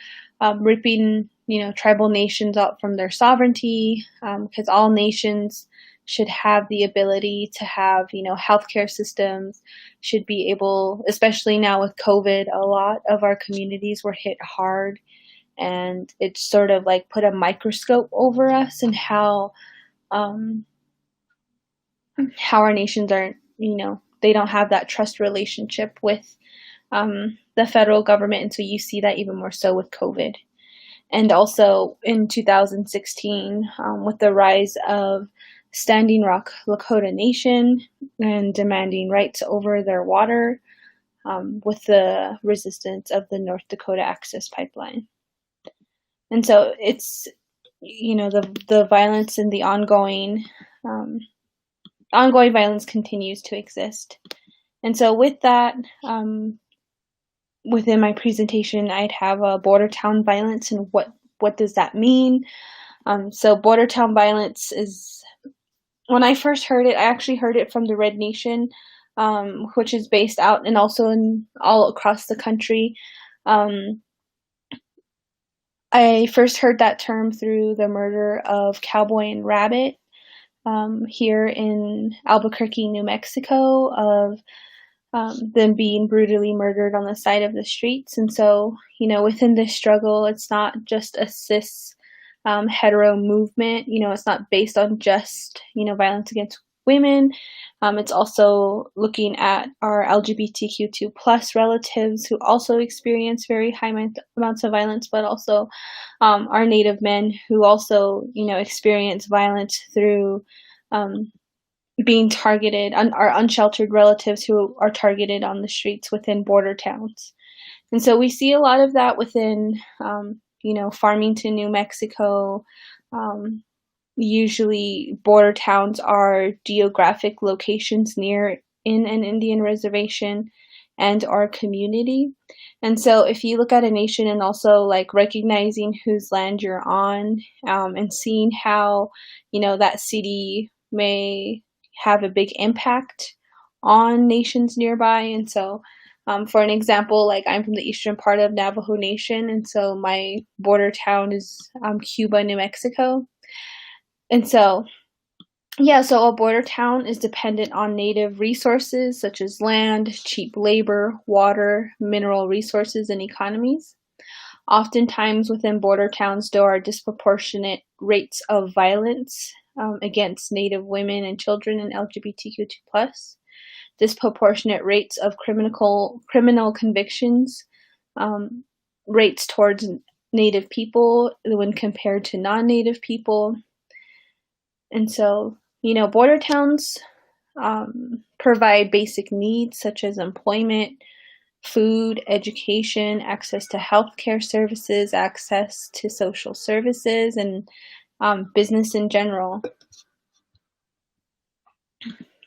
ripping, tribal nations out from their sovereignty, because all nations should have the ability to have, healthcare systems, should be able, especially now with COVID, a lot of our communities were hit hard, and it sort of put a microscope over us, and how our nations aren't, they don't have that trust relationship with the federal government. And so you see that even more so with COVID. And also in 2016, with the rise of Standing Rock Lakota Nation and demanding rights over their water, with the resistance of the North Dakota Access Pipeline. And so it's, the violence and the ongoing violence continues to exist. And so with that, within my presentation, I'd have a border town violence, and what does that mean? So border town violence is, when I first heard it, I actually heard it from the Red Nation, which is based out and also in all across the country. I first heard that term through the murder of Cowboy and Rabbit here in Albuquerque, New Mexico, of them being brutally murdered on the side of the streets. And so, within this struggle, it's not just a cis hetero movement. It's not based on just, violence against women. It's also looking at our LGBTQ2+ relatives who also experience very high amounts of violence, but also our Native men who also, experience violence through being targeted, our unsheltered relatives who are targeted on the streets within border towns. And so we see a lot of that within, Farmington, New Mexico. Usually border towns are geographic locations near in an Indian reservation and our community. And so if you look at a nation and also like recognizing whose land you're on, and seeing how, that city may have a big impact on nations nearby. And so for an example, like I'm from the eastern part of Navajo Nation, and so my border town is Cuba, New Mexico. And so, so a border town is dependent on native resources such as land, cheap labor, water, mineral resources, and economies. Oftentimes within border towns, there are disproportionate rates of violence against Native women and children and LGBTQ2+, disproportionate rates of criminal convictions, rates towards Native people when compared to non-Native people. And so, border towns provide basic needs such as employment, food, education, access to healthcare services, access to social services, and business in general.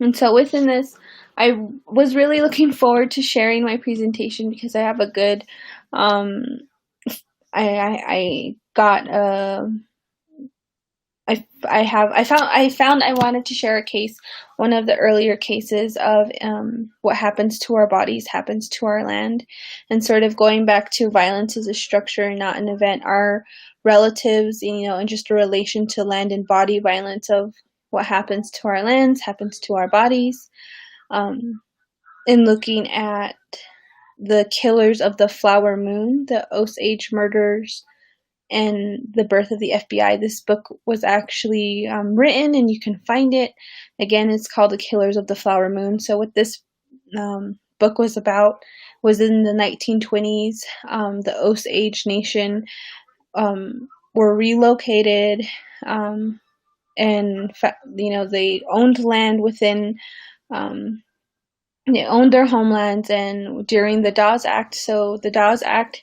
And so within this, I was really looking forward to sharing my presentation because I have a good, I found I wanted to share a case, one of the earlier cases of what happens to our bodies happens to our land, and sort of going back to violence as a structure, not an event. Our relatives, and just a relation to land and body violence of what happens to our lands happens to our bodies. In looking at the killers of the Flower Moon, the Osage murders, and the birth of the FBI. This book was actually written, and you can find it. Again, it's called The Killers of the Flower Moon. So what this book was about was in the 1920s, the Osage Nation were relocated, and they owned land within, they owned their homelands, and during the Dawes Act, so the Dawes Act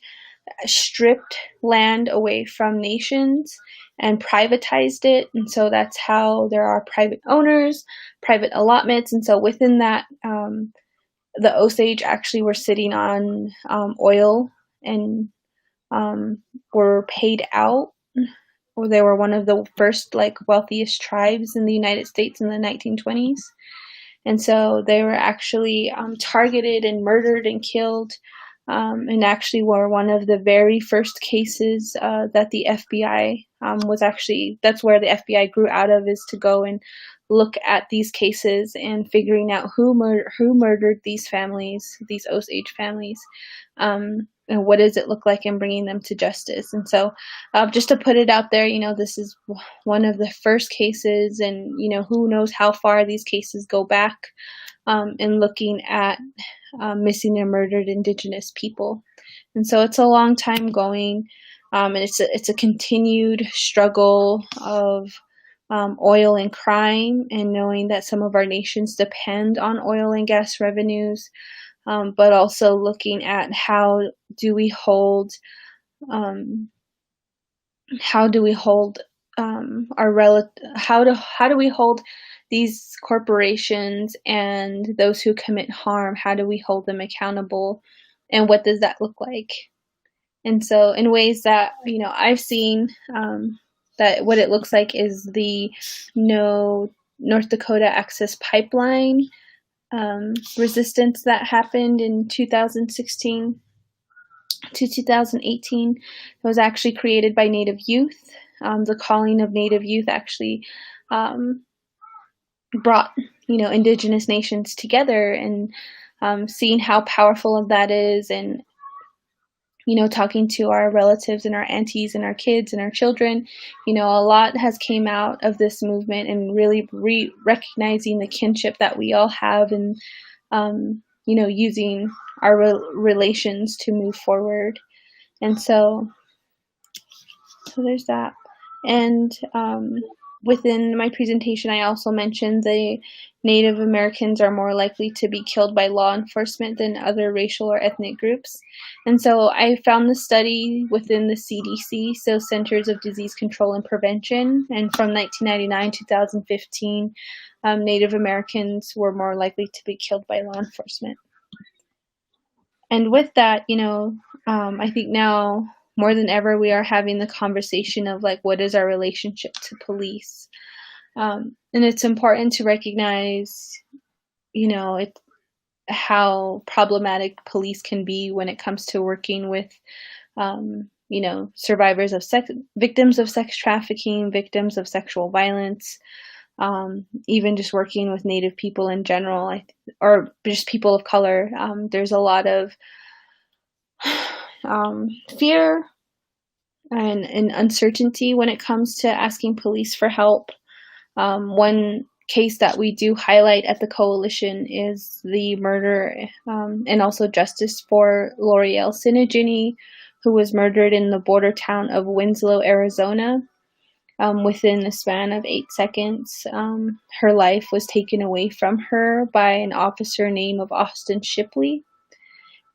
stripped land away from nations and privatized it, and so that's how there are private owners, private allotments, and so within that, the Osage actually were sitting on oil and were paid out. Or they were one of the first wealthiest tribes in the United States in the 1920s, and so they were actually targeted and murdered and killed. And actually were one of the very first cases that the FBI that's where the FBI grew out of, is to go and look at these cases and figuring out who murdered these families, these Osage families, and what does it look like, and bringing them to justice. And so just to put it out there, this is one of the first cases, and who knows how far these cases go back, in looking at missing and murdered Indigenous people. And so it's a long time going, and it's a continued struggle of oil and crime, and knowing that some of our nations depend on oil and gas revenues, but also looking at how do we hold these corporations and those who commit harm, how do we hold them accountable, and what does that look like? And so in ways that, I've seen, that what it looks like is the North Dakota Access Pipeline resistance that happened in 2016 to 2018. It was actually created by Native youth. The calling of Native youth actually brought Indigenous nations together, and seeing how powerful that is, and talking to our relatives and our aunties and our kids and our children, a lot has came out of this movement, and really recognizing the kinship that we all have, and using our relations to move forward. And so there's that. And within my presentation, I also mentioned the Native Americans are more likely to be killed by law enforcement than other racial or ethnic groups. And so I found the study within the CDC, so Centers of Disease Control and Prevention, and from 1999 to 2015, Native Americans were more likely to be killed by law enforcement. And with that, I think now more than ever, we are having the conversation of what is our relationship to police? And it's important to recognize, how problematic police can be when it comes to working with, survivors of victims of sex trafficking, victims of sexual violence, even just working with Native people in general, or just people of color. There's a lot of fear and uncertainty when it comes to asking police for help. One case that we do highlight at the coalition is the murder and also justice for L'Oreal Sinigini, who was murdered in the border town of Winslow, Arizona. Within the span of 8 seconds, her life was taken away from her by an officer named Austin Shipley.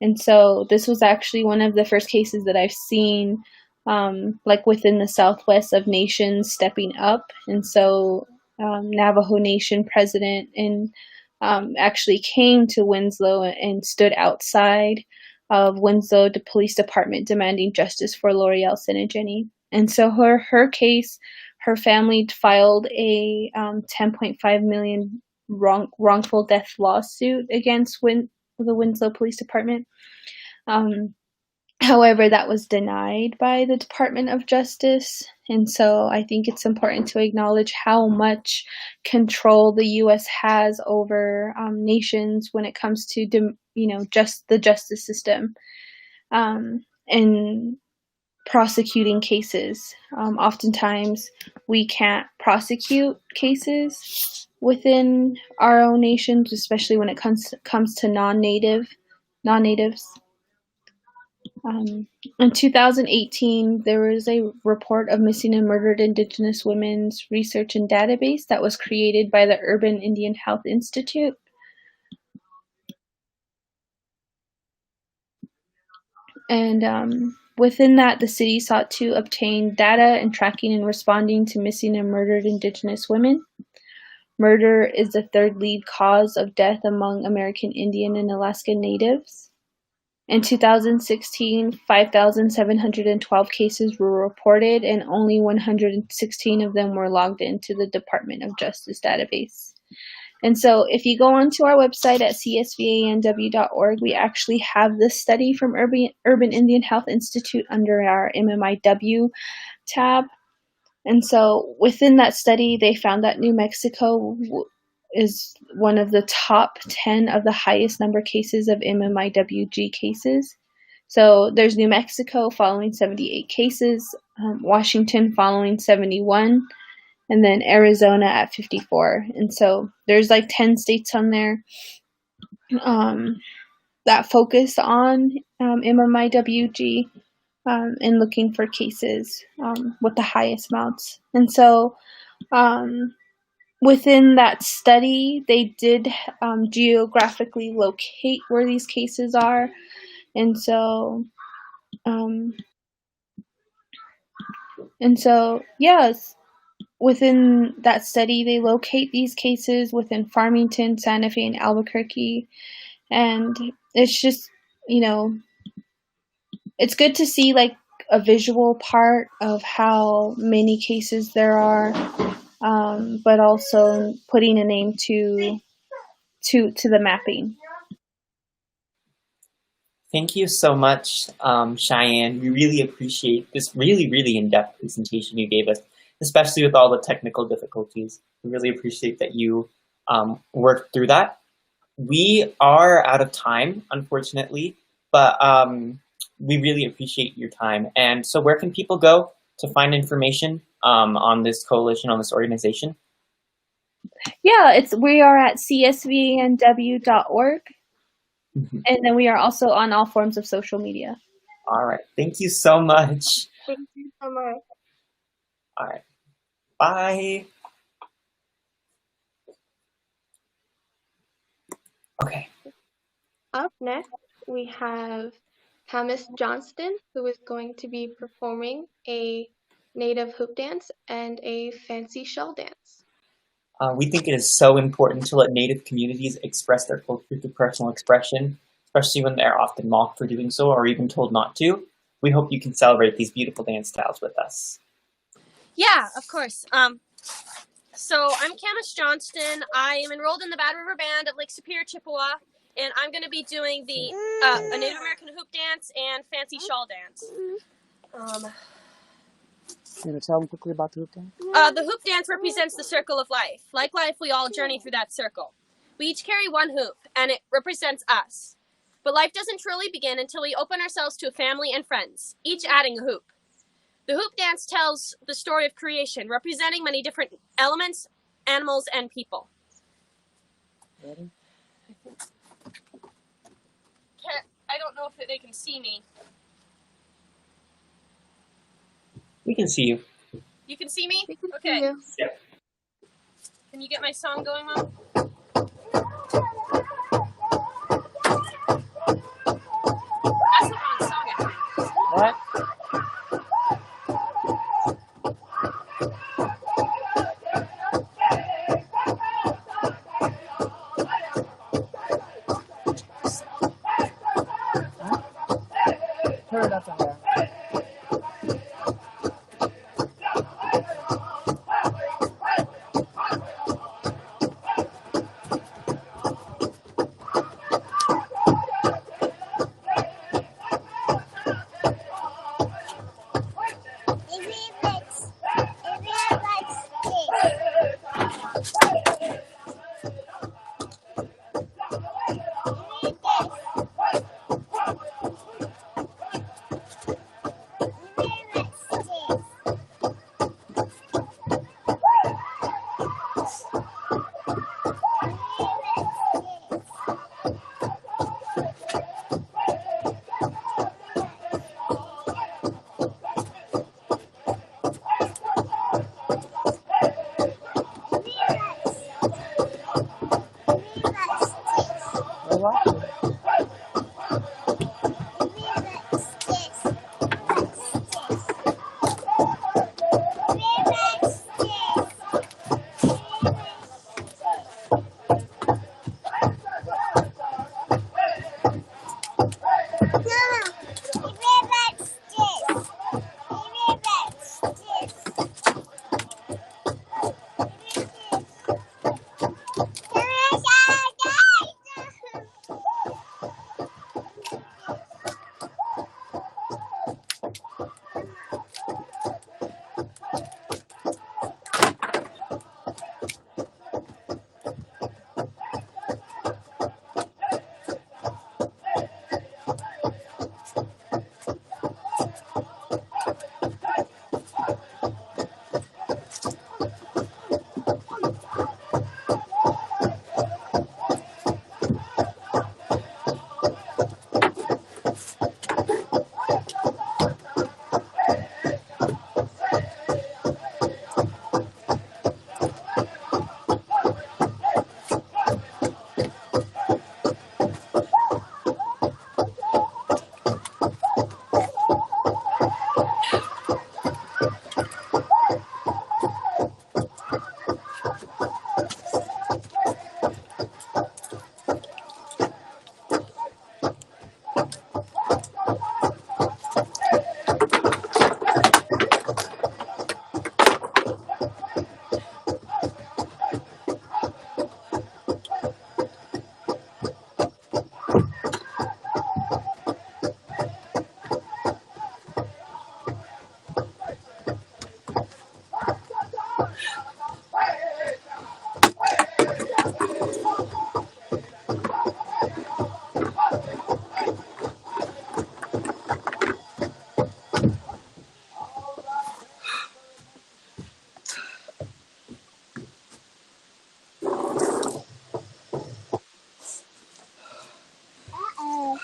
And so this was actually one of the first cases that I've seen within the Southwest of nations stepping up. And so Navajo Nation president actually came to Winslow and stood outside of Winslow Police Department demanding justice for L'Oreal Sinigini. And so her case, her family filed a $10.5 million wrongful death lawsuit against the Winslow Police Department. However, that was denied by the Department of Justice. And so I think it's important to acknowledge how much control the U.S. has over nations when it comes to, just the justice system and prosecuting cases. Oftentimes, we can't prosecute cases within our own nations, especially when it comes to non-natives. In 2018, there was a report of missing and murdered Indigenous women's research and database that was created by the Urban Indian Health Institute. And within that, the city sought to obtain data and tracking and responding to missing and murdered Indigenous women. Murder is the third lead cause of death among American Indian and Alaska Natives. In 2016, 5,712 cases were reported, and only 116 of them were logged into the Department of Justice database. And so if you go onto our website at csvanw.org, we actually have this study from Urban Indian Health Institute under our MMIW tab. And so within that study, they found that New Mexico is one of the top 10 of the highest number cases of MMIWG cases. So there's New Mexico following 78 cases, Washington following 71, and then Arizona at 54. And so there's 10 states on there that focus on MMIWG and looking for cases with the highest amounts. And so within that study, they did geographically locate where these cases are. And so, yes, within that study, they locate these cases within Farmington, Santa Fe, and Albuquerque. And it's just, it's good to see a visual part of how many cases there are. But also putting a name to the mapping. Thank you so much, Cheyenne. We really appreciate this really in-depth presentation you gave us, especially with all the technical difficulties. We really appreciate that you worked through that. We are out of time, unfortunately, but we really appreciate your time. And so where can people go to find information on this coalition, on this organization? Yeah, we are at csvnw.org, and then we are also on all forms of social media. All right. Thank you so much. Thank you so much. All right. Bye. Okay. Up next, we have Hamis Johnston, who is going to be performing a native hoop dance and a fancy shell dance. We think it is so important to let Native communities express their culture through personal expression, especially when they're often mocked for doing so or even told not to. We hope you can celebrate these beautiful dance styles with us. Yeah, of course. So I'm Camus Johnston. I am enrolled in the Bad River Band of Lake Superior, Chippewa, and I'm going to be doing the a Native American hoop dance and fancy shawl dance. Can you tell them quickly about the hoop dance? The hoop dance represents the circle of life. Like life, we all journey through that circle. We each carry one hoop, and it represents us. But life doesn't truly begin until we open ourselves to a family and friends, each adding a hoop. The hoop dance tells the story of creation, representing many different elements, animals, and people. Ready? I don't know if they can see me. We can see you. You can see me? Okay. Yep. Can you get my song going, Mom? That's the wrong song, I think. What? Turn it up to her.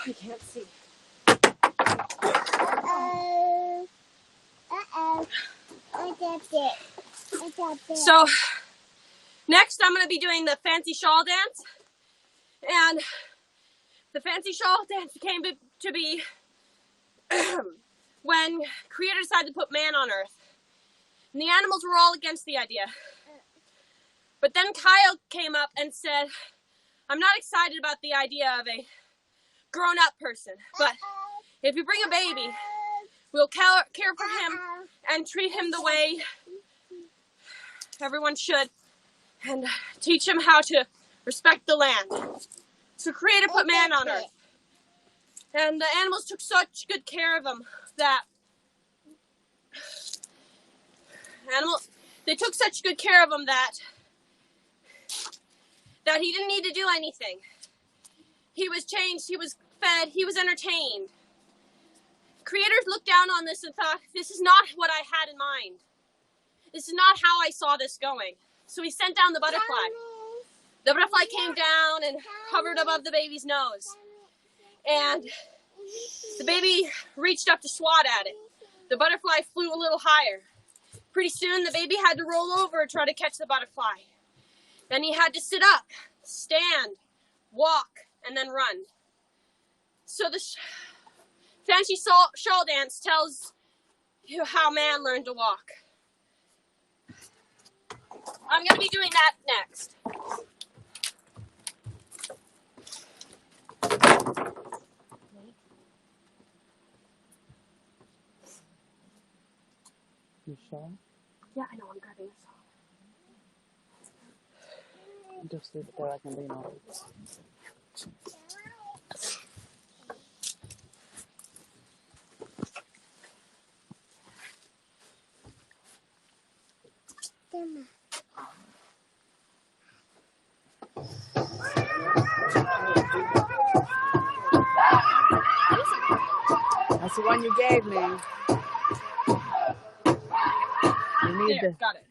I can't see. So, next I'm going to be doing the fancy shawl dance. And the fancy shawl dance came to be when Creator decided to put man on Earth. And the animals were all against the idea. But then Kyle came up and said, I'm not excited about the idea of a grown-up person, but if you bring a baby, we'll care for him and treat him the way everyone should and teach him how to respect the land. So Creator put man on Earth. And the animals took such good care of him that they took such good care of him that he didn't need to do anything. He was changed, he was fed, he was entertained. Creators looked down on this and thought, this is not what I had in mind. This is not how I saw this going. So he sent down the butterfly. The butterfly came down and hovered above the baby's nose. And the baby reached up to swat at it. The butterfly flew a little higher. Pretty soon the baby had to roll over and try to catch the butterfly. Then he had to sit up, stand, walk, and then run. So the fancy shawl dance tells you how man learned to walk. I'm going to be doing that next. You sure? Yeah, I know, I'm grabbing this off. Just leave it there, I can lean on it. That's the one you gave me. You need there, got it.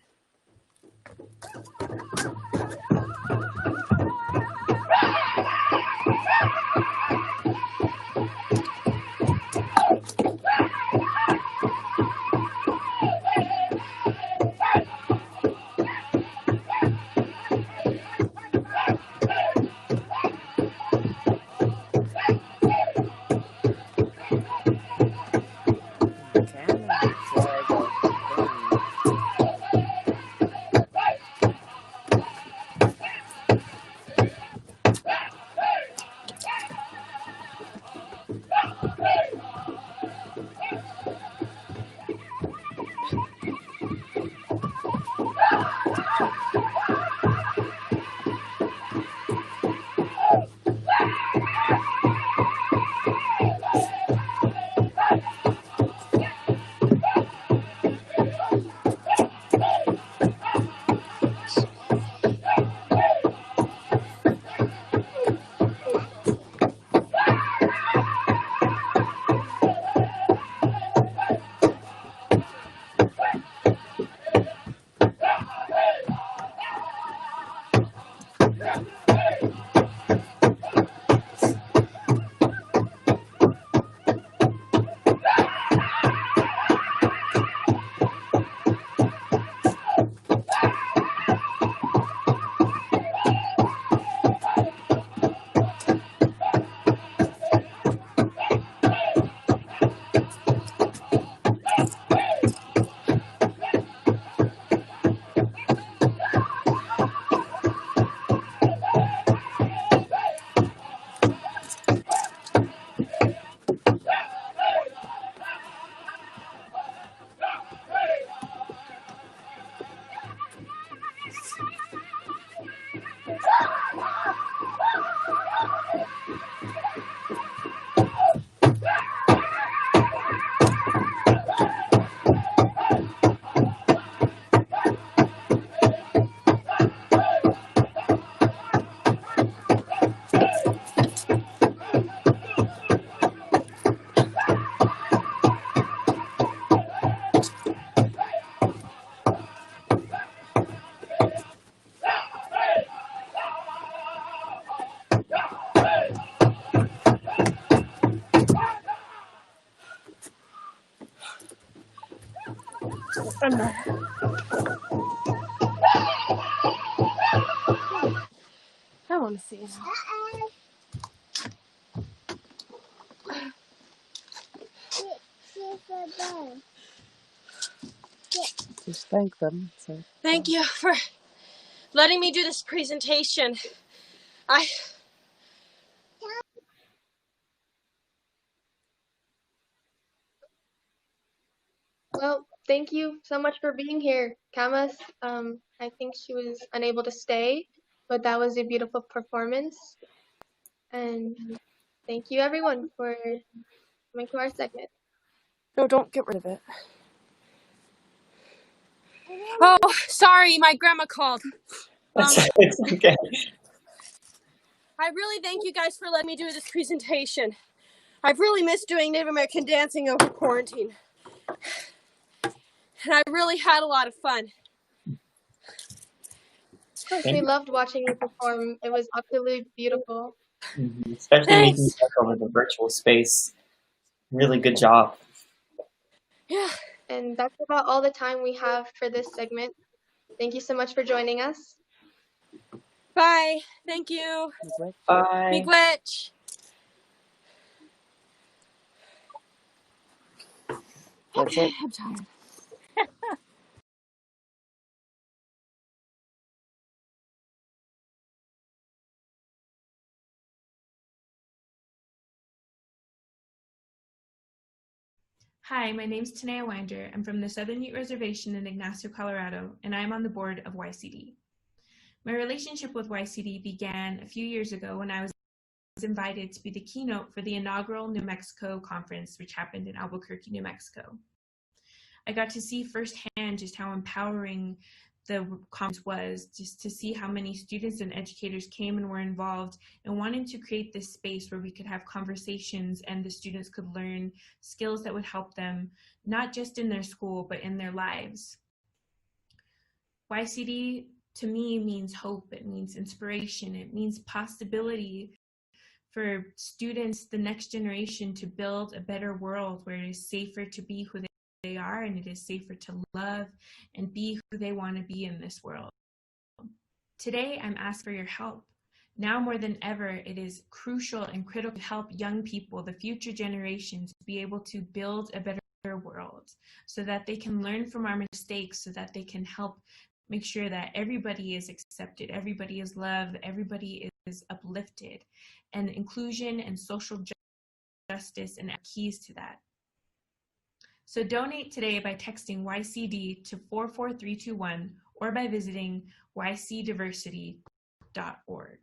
I want to see him. Just thank them. So. Thank you for letting me do this presentation. Well, thank you so much for being here, Kamas. I think she was unable to stay, but that was a beautiful performance. And thank you everyone for coming to our segment. No, don't get rid of it. Oh, sorry, my grandma called. It's okay. I really thank you guys for letting me do this presentation. I've really missed doing Native American dancing over quarantine. And I really had a lot of fun. We loved watching you perform. It was absolutely beautiful. Especially making it back over the virtual space. Really good job. Yeah. And that's about all the time we have for this segment. Thank you so much for joining us. Bye. Thank you. Bye. Miigwech. Okay, I'm tired. Hi, my name's Tanea Winder. I'm from the Southern Ute Reservation in Ignacio, Colorado, and I'm on the board of YCD. My relationship with YCD began a few years ago when I was invited to be the keynote for the inaugural New Mexico conference, which happened in Albuquerque, New Mexico. I got to see firsthand just how empowering the conference was, just to see how many students and educators came and were involved and wanted to create this space where we could have conversations and the students could learn skills that would help them, not just in their school, but in their lives. YCD to me means hope, it means inspiration, it means possibility for students, the next generation, to build a better world where it is safer to be who they are, and it is safer to love and be who they want to be in this world. Today, I'm asked for your help. Now more than ever, it is crucial and critical to help young people, the future generations, be able to build a better world so that they can learn from our mistakes, so that they can help make sure that everybody is accepted, everybody is loved, everybody is uplifted, and inclusion and social justice and keys to that. So donate today by texting YCD to 44321 or by visiting ycdiversity.org.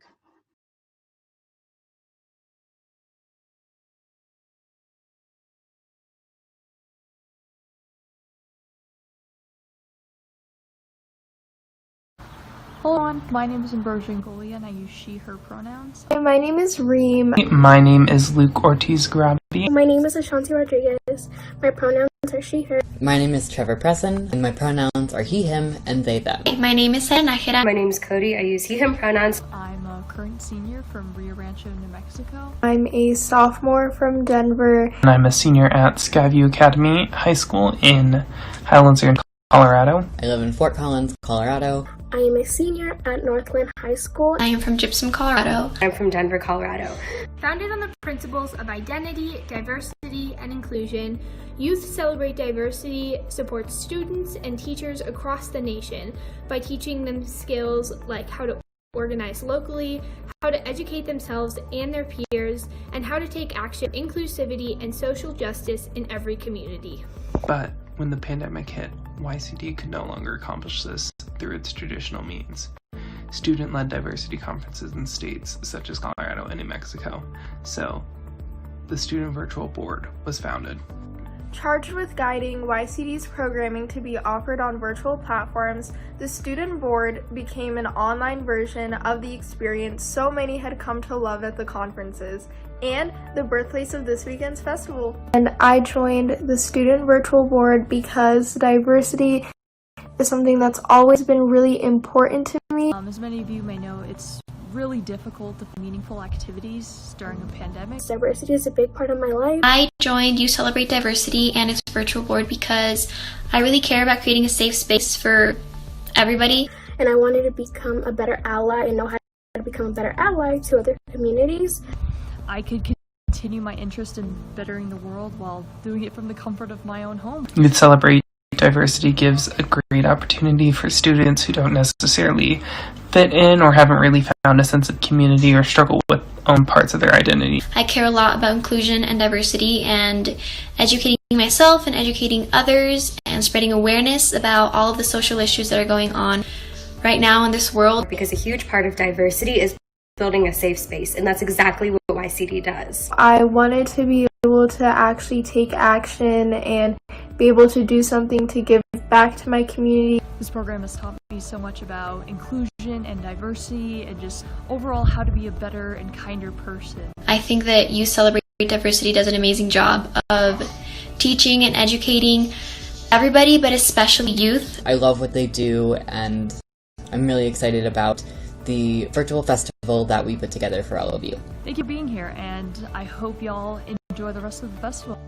Hello, my name is Ambrosia Ngolia and I use she, her pronouns. Hi, my name is Reem. My name is Luke Ortiz-Grabi. My name is Ashanti Rodriguez. My pronouns are she, her. My name is Trevor Presson, and my pronouns are he, him, and they, them. My name is Sarah Najera. My name is Cody. I use he, him pronouns. I'm a current senior from Rio Rancho, New Mexico. I'm a sophomore from Denver. And I'm a senior at Skyview Academy High School in Highlands, Colorado. I live in Fort Collins, Colorado. I am a senior at Northland High School. I am from Gypsum, Colorado. I'm from Denver, Colorado. Founded on the principles of identity, diversity, and inclusion, Youth Celebrate Diversity supports students and teachers across the nation by teaching them skills like how to organize locally, how to educate themselves and their peers, and how to take action, inclusivity, and social justice in every community. But when the pandemic hit, YCD could no longer accomplish this through its traditional means. Student-led diversity conferences in states such as Colorado and New Mexico. So, the Student Virtual Board was founded. Charged with guiding YCD's programming to be offered on virtual platforms, the Student Board became an online version of the experience so many had come to love at the conferences, and the birthplace of this weekend's festival. And I joined the Student Virtual Board because diversity is something that's always been really important to me. As many of you may know, it's really difficult to find meaningful activities during a pandemic. Diversity is a big part of my life. I joined You Celebrate Diversity, and it's virtual board because I really care about creating a safe space for everybody. And I wanted to become a better ally and know how to become a better ally to other communities. I could continue my interest in bettering the world while doing it from the comfort of my own home. Youth Celebrate Diversity gives a great opportunity for students who don't necessarily fit in or haven't really found a sense of community or struggle with own parts of their identity. I care a lot about inclusion and diversity and educating myself and educating others and spreading awareness about all of the social issues that are going on right now in this world. Because a huge part of diversity is building a safe space, and that's exactly what YCD does. I wanted to be able to actually take action and be able to do something to give back to my community. This program has taught me so much about inclusion and diversity and just overall how to be a better and kinder person. I think that Youth Celebrate Diversity does an amazing job of teaching and educating everybody, but especially youth. I love what they do, and I'm really excited about the virtual festival that we put together for all of you. Thank you for being here, and I hope y'all enjoy the rest of the festival.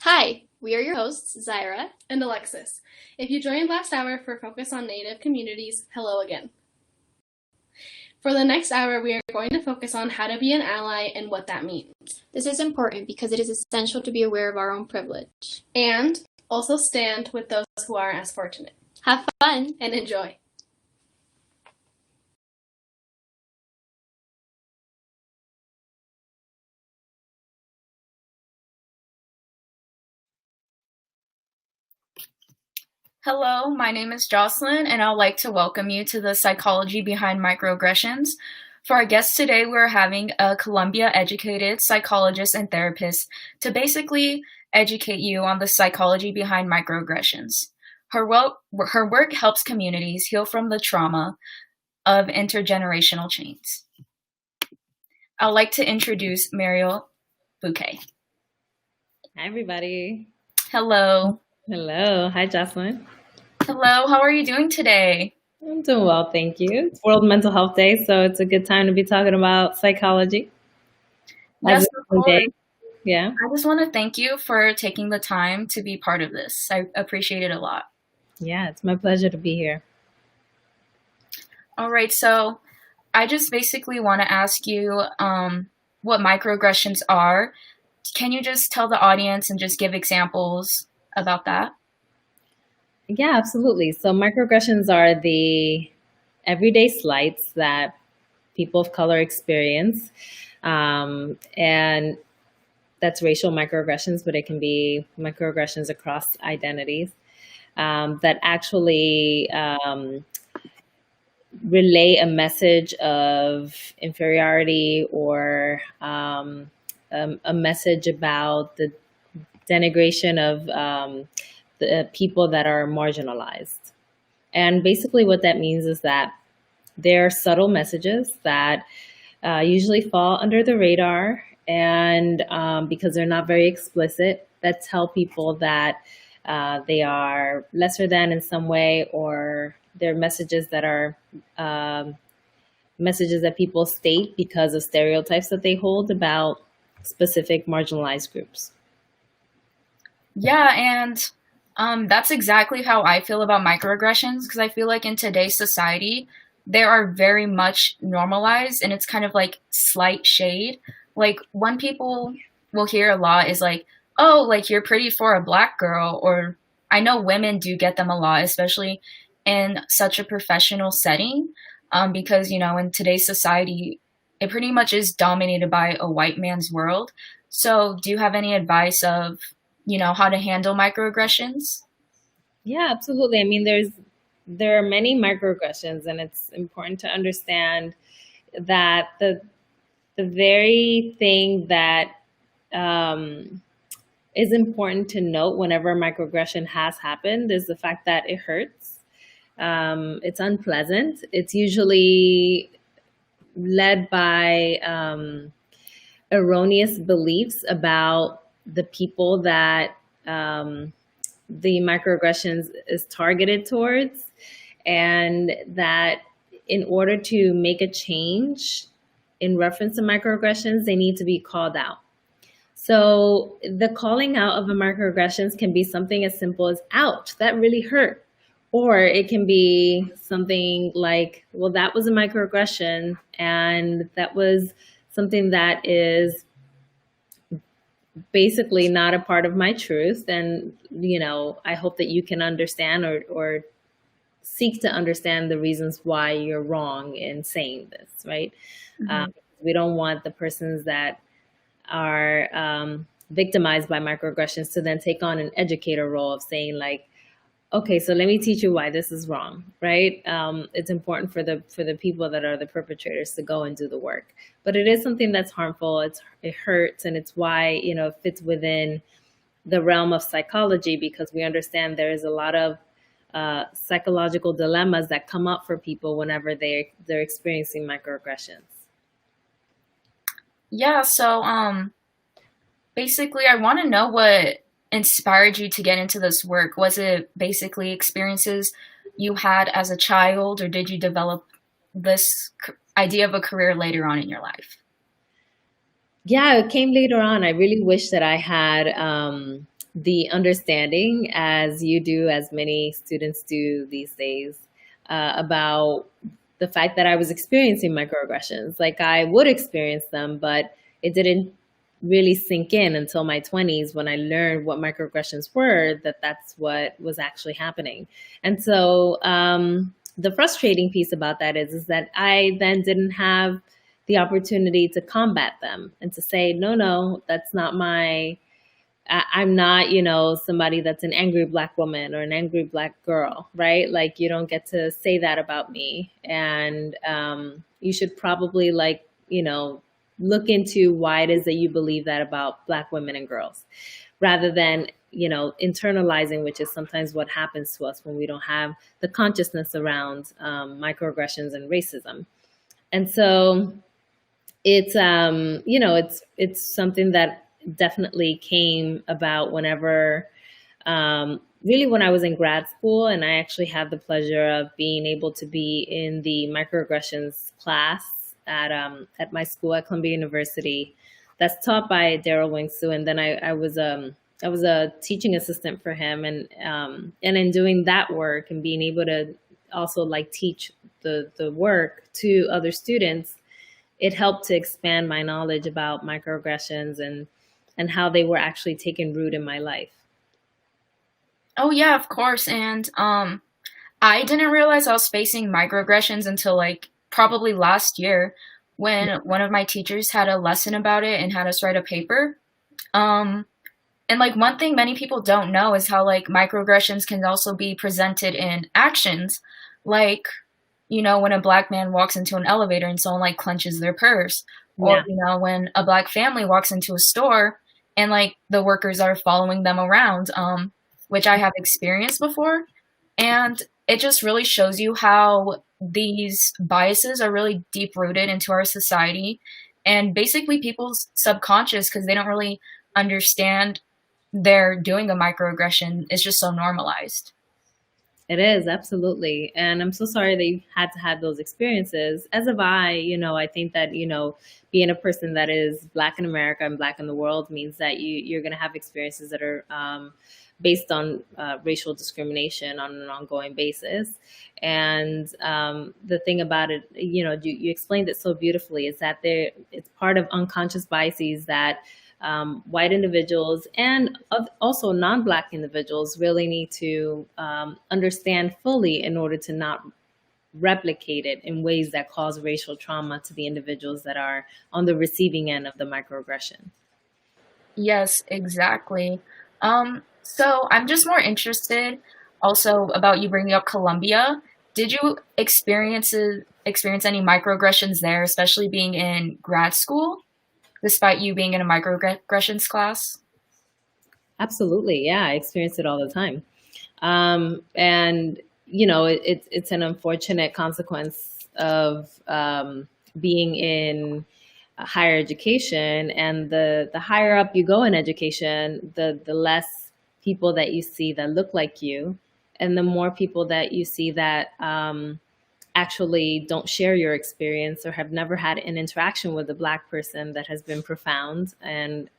Hi, we are your hosts, Zyra and Alexis. If you joined last hour for Focus on Native Communities, hello again. For the next hour, we are going to focus on how to be an ally and what that means. This is important because it is essential to be aware of our own privilege. And also stand with those who aren't as fortunate. Have fun and enjoy. Hello, my name is Jocelyn, and I'd like to welcome you to the Psychology Behind Microaggressions. For our guest today, we're having a Columbia-educated psychologist and therapist to basically educate you on the psychology behind microaggressions. Her work helps communities heal from the trauma of intergenerational chains. I'd like to introduce Mariel Bouquet. Hi, everybody. Hello. Hello. Hi, Jocelyn. Hello. How are you doing today? I'm doing well, thank you. It's World Mental Health Day, so it's a good time to be talking about psychology. Yes, of course. Yeah. I just want to thank you for taking the time to be part of this. I appreciate it a lot. Yeah, it's my pleasure to be here. All right, so I just basically want to ask you what microaggressions are. Can you just tell the audience and just give examples about that? Yeah, absolutely. So microaggressions are the everyday slights that people of color experience. And that's racial microaggressions, but it can be microaggressions across identities that actually relay a message of inferiority or a message about the denigration of the people that are marginalized. And basically what that means is that there are subtle messages that usually fall under the radar, and because they're not very explicit, that tell people that they are lesser than in some way, or they're messages that are messages that people state because of stereotypes that they hold about specific marginalized groups. Yeah, and that's exactly how I feel about microaggressions, because I feel like in today's society, they are very much normalized, and it's kind of like slight shade. Like, one people will hear a lot is like, oh, like, you're pretty for a black girl, or I know women do get them a lot, especially in such a professional setting, because, you know, in today's society, it pretty much is dominated by a white man's world. So do you have any advice of, you know, how to handle microaggressions? Yeah, absolutely. I mean, there are many microaggressions, and it's important to understand that the very thing that is important to note whenever a microaggression has happened is the fact that it hurts. It's unpleasant. It's usually led by erroneous beliefs about the people that the microaggressions is targeted towards, and that in order to make a change in reference to microaggressions, they need to be called out. So the calling out of the microaggressions can be something as simple as, ouch, that really hurt. Or it can be something like, well, that was a microaggression, and that was something that is basically not a part of my truth. And, you know, I hope that you can understand or seek to understand the reasons why you're wrong in saying this, right? Mm-hmm. We don't want the persons that are victimized by microaggressions to then take on an educator role of saying like, okay, so let me teach you why this is wrong, right? It's important for the people that are the perpetrators to go and do the work. But it is something that's harmful, it hurts, and it's why, you know, it fits within the realm of psychology, because we understand there is a lot of psychological dilemmas that come up for people whenever they're experiencing microaggressions. Yeah, so basically I want to know what inspired you to get into this work. Was it basically experiences you had as a child, or did you develop this idea of a career later on in your life? Yeah, it came later on. I really wish that I had the understanding, as you do, as many students do these days, about the fact that I was experiencing microaggressions. Like, I would experience them, but it didn't really sink in until my 20s when I learned what microaggressions were, that's what was actually happening. And so the frustrating piece about that is that I then didn't have the opportunity to combat them and to say, no, that's not I'm not, you know, somebody that's an angry Black woman or an angry Black girl, right? Like, you don't get to say that about me. And you should probably, like, you know, look into why it is that you believe that about Black women and girls, rather than, you know, internalizing, which is sometimes what happens to us when we don't have the consciousness around microaggressions and racism. And so it's, you know, it's something that definitely came about whenever, really when I was in grad school, and I actually had the pleasure of being able to be in the microaggressions class at my school at Columbia University, that's taught by Daryl Wing-Soo. And then I was a teaching assistant for him, and in doing that work and being able to also like teach the work to other students, it helped to expand my knowledge about microaggressions and how they were actually taking root in my life. Oh yeah, of course. And I didn't realize I was facing microaggressions until like probably last year, when one of my teachers had a lesson about it and had us write a paper. And like one thing many people don't know is how like microaggressions can also be presented in actions. Like, you know, when a Black man walks into an elevator and someone like clenches their purse, or, you know, when a Black family walks into a store and like the workers are following them around, which I have experienced before. And it just really shows you how these biases are really deep rooted into our society and basically people's subconscious, because they don't really understand they're doing a microaggression. It's just so normalized. It is, absolutely. And I'm so sorry that you had to have those experiences. As have I. You know, I think that, you know, being a person that is Black in America and Black in the world means that you're going to have experiences that are based on racial discrimination on an ongoing basis. And the thing about it, you know, you explained it so beautifully, is that it's part of unconscious biases that white individuals and also non-Black individuals really need to understand fully in order to not replicate it in ways that cause racial trauma to the individuals that are on the receiving end of the microaggression. Yes, exactly. So I'm just more interested also about you bringing up Columbia. Did you experience any microaggressions there, especially being in grad school, despite you being in a microaggressions class? Absolutely. Yeah, I experience it all the time. And, you know, it's an unfortunate consequence of being in higher education, and the higher up you go in education, the less people that you see that look like you, and the more people that you see that actually don't share your experience or have never had an interaction with a Black person that has been profound, and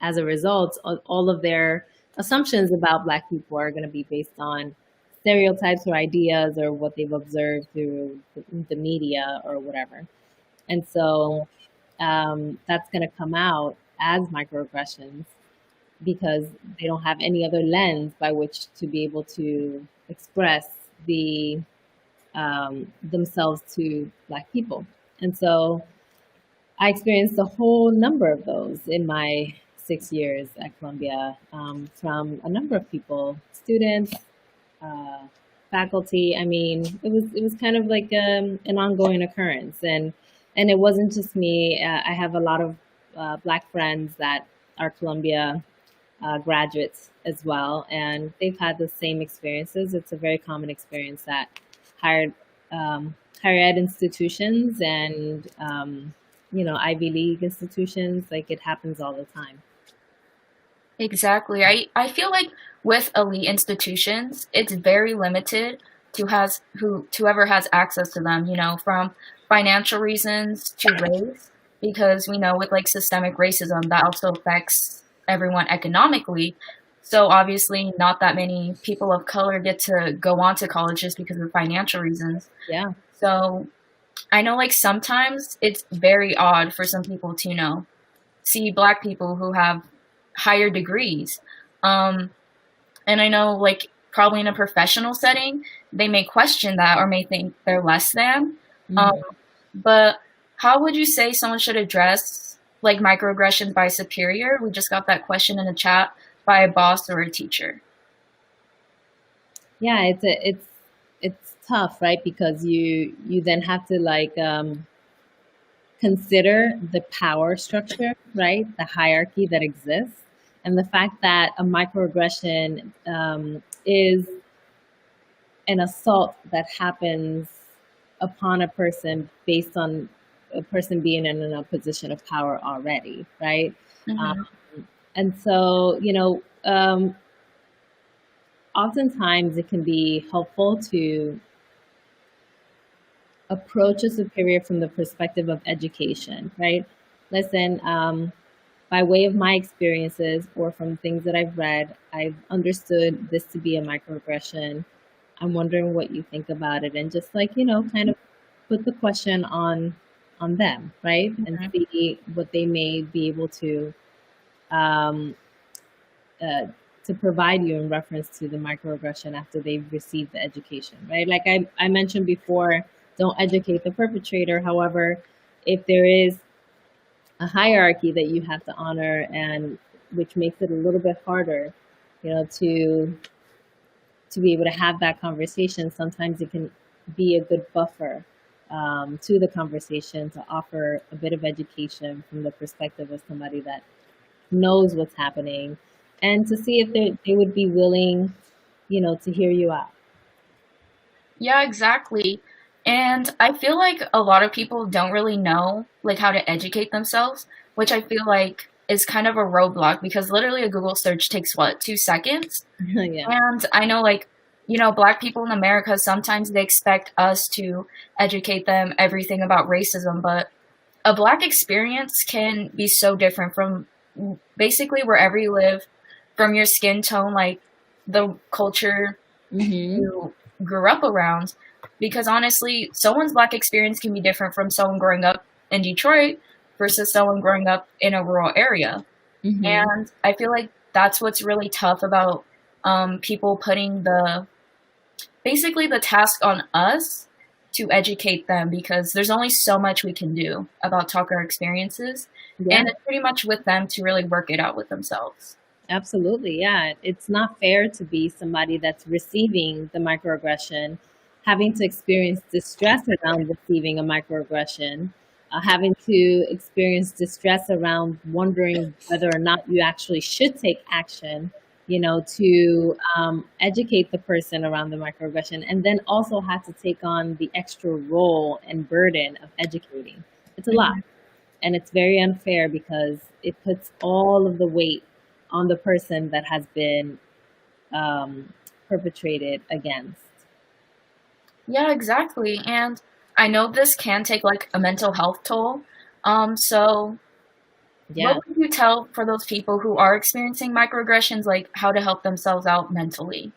as a result, all of their assumptions about Black people are going to be based on stereotypes or ideas or what they've observed through the media or whatever. And so that's going to come out as microaggressions because they don't have any other lens by which to be able to express themselves to Black people. And so I experienced a whole number of those in my 6 years at Columbia, from a number of people, students, faculty. I mean, it was kind of like an ongoing occurrence, and it wasn't just me. I have a lot of Black friends that are Columbia graduates as well, and they've had the same experiences. It's a very common experience at higher ed institutions and Ivy League institutions. Like, it happens all the time. Exactly. I feel like with elite institutions, it's very limited to whoever has access to them, from financial reasons to race, because we know with like systemic racism that also affects everyone economically. So obviously not that many people of color get to go on to college just because of financial reasons. Yeah. So I know like sometimes it's very odd for some people to, see Black people who have higher degrees. And I know like probably in a professional setting, they may question that or may think they're less than. But how would you say someone should address like microaggressions by a superior? We just got that question in the chat, by a boss or a teacher. Yeah, it's tough, right? Because you then have to like consider the power structure, right? The hierarchy that exists, and the fact that a microaggression is an assault that happens upon a person based on a person being in a position of power already, right? And so, oftentimes it can be helpful to approach a superior from the perspective of education, right? Listen, by way of my experiences or from things that I've read, I've understood this to be a microaggression. I'm wondering what you think about it, and just like, kind of put the question on them, right? And see what they may be able to provide you in reference to the microaggression after they've received the education, right? Like I mentioned before, don't educate the perpetrator. However, if there is a hierarchy that you have to honor, and which makes it a little bit harder, to be able to have that conversation, sometimes it can be a good buffer to the conversation to offer a bit of education from the perspective of somebody that knows what's happening, and to see if they would be willing, to hear you out. Yeah, exactly. And I feel like a lot of people don't really know like how to educate themselves, which I feel like is kind of a roadblock, because literally a Google search takes 2 seconds? Yeah. And I know like, Black people in America, sometimes they expect us to educate them everything about racism, but a Black experience can be so different from basically wherever you live, from your skin tone, like the culture you grew up around. Because honestly, someone's Black experience can be different from someone growing up in Detroit versus someone growing up in a rural area. And I feel like that's what's really tough about people putting the task on us to educate them, because there's only so much we can do about talk our experiences. Yeah. And it's pretty much with them to really work it out with themselves. Absolutely, yeah. It's not fair to be somebody that's receiving the microaggression, having to experience distress around receiving a microaggression, having to experience distress around wondering whether or not you actually should take action, to educate the person around the microaggression, and then also have to take on the extra role and burden of educating. It's a lot. And it's very unfair because it puts all of the weight on the person that has been perpetrated against. Yeah, exactly. And I know this can take like a mental health toll. So Yeah. what would you tell for those people who are experiencing microaggressions, like how to help themselves out mentally?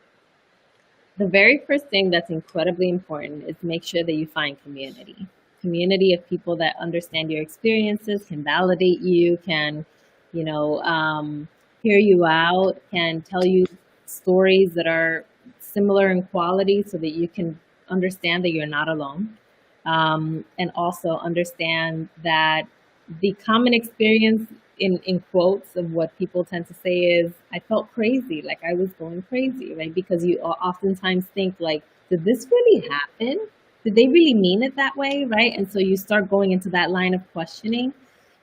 The very first thing that's incredibly important is make sure that you find community. Community of people that understand your experiences, can validate you, can, hear you out, can tell you stories that are similar in quality so that you can understand that you're not alone. And also understand that the common experience in quotes of what people tend to say is, I felt crazy, like I was going crazy, right? Because you oftentimes think like, did this really happen? Did they really mean it that way, right? And so you start going into that line of questioning.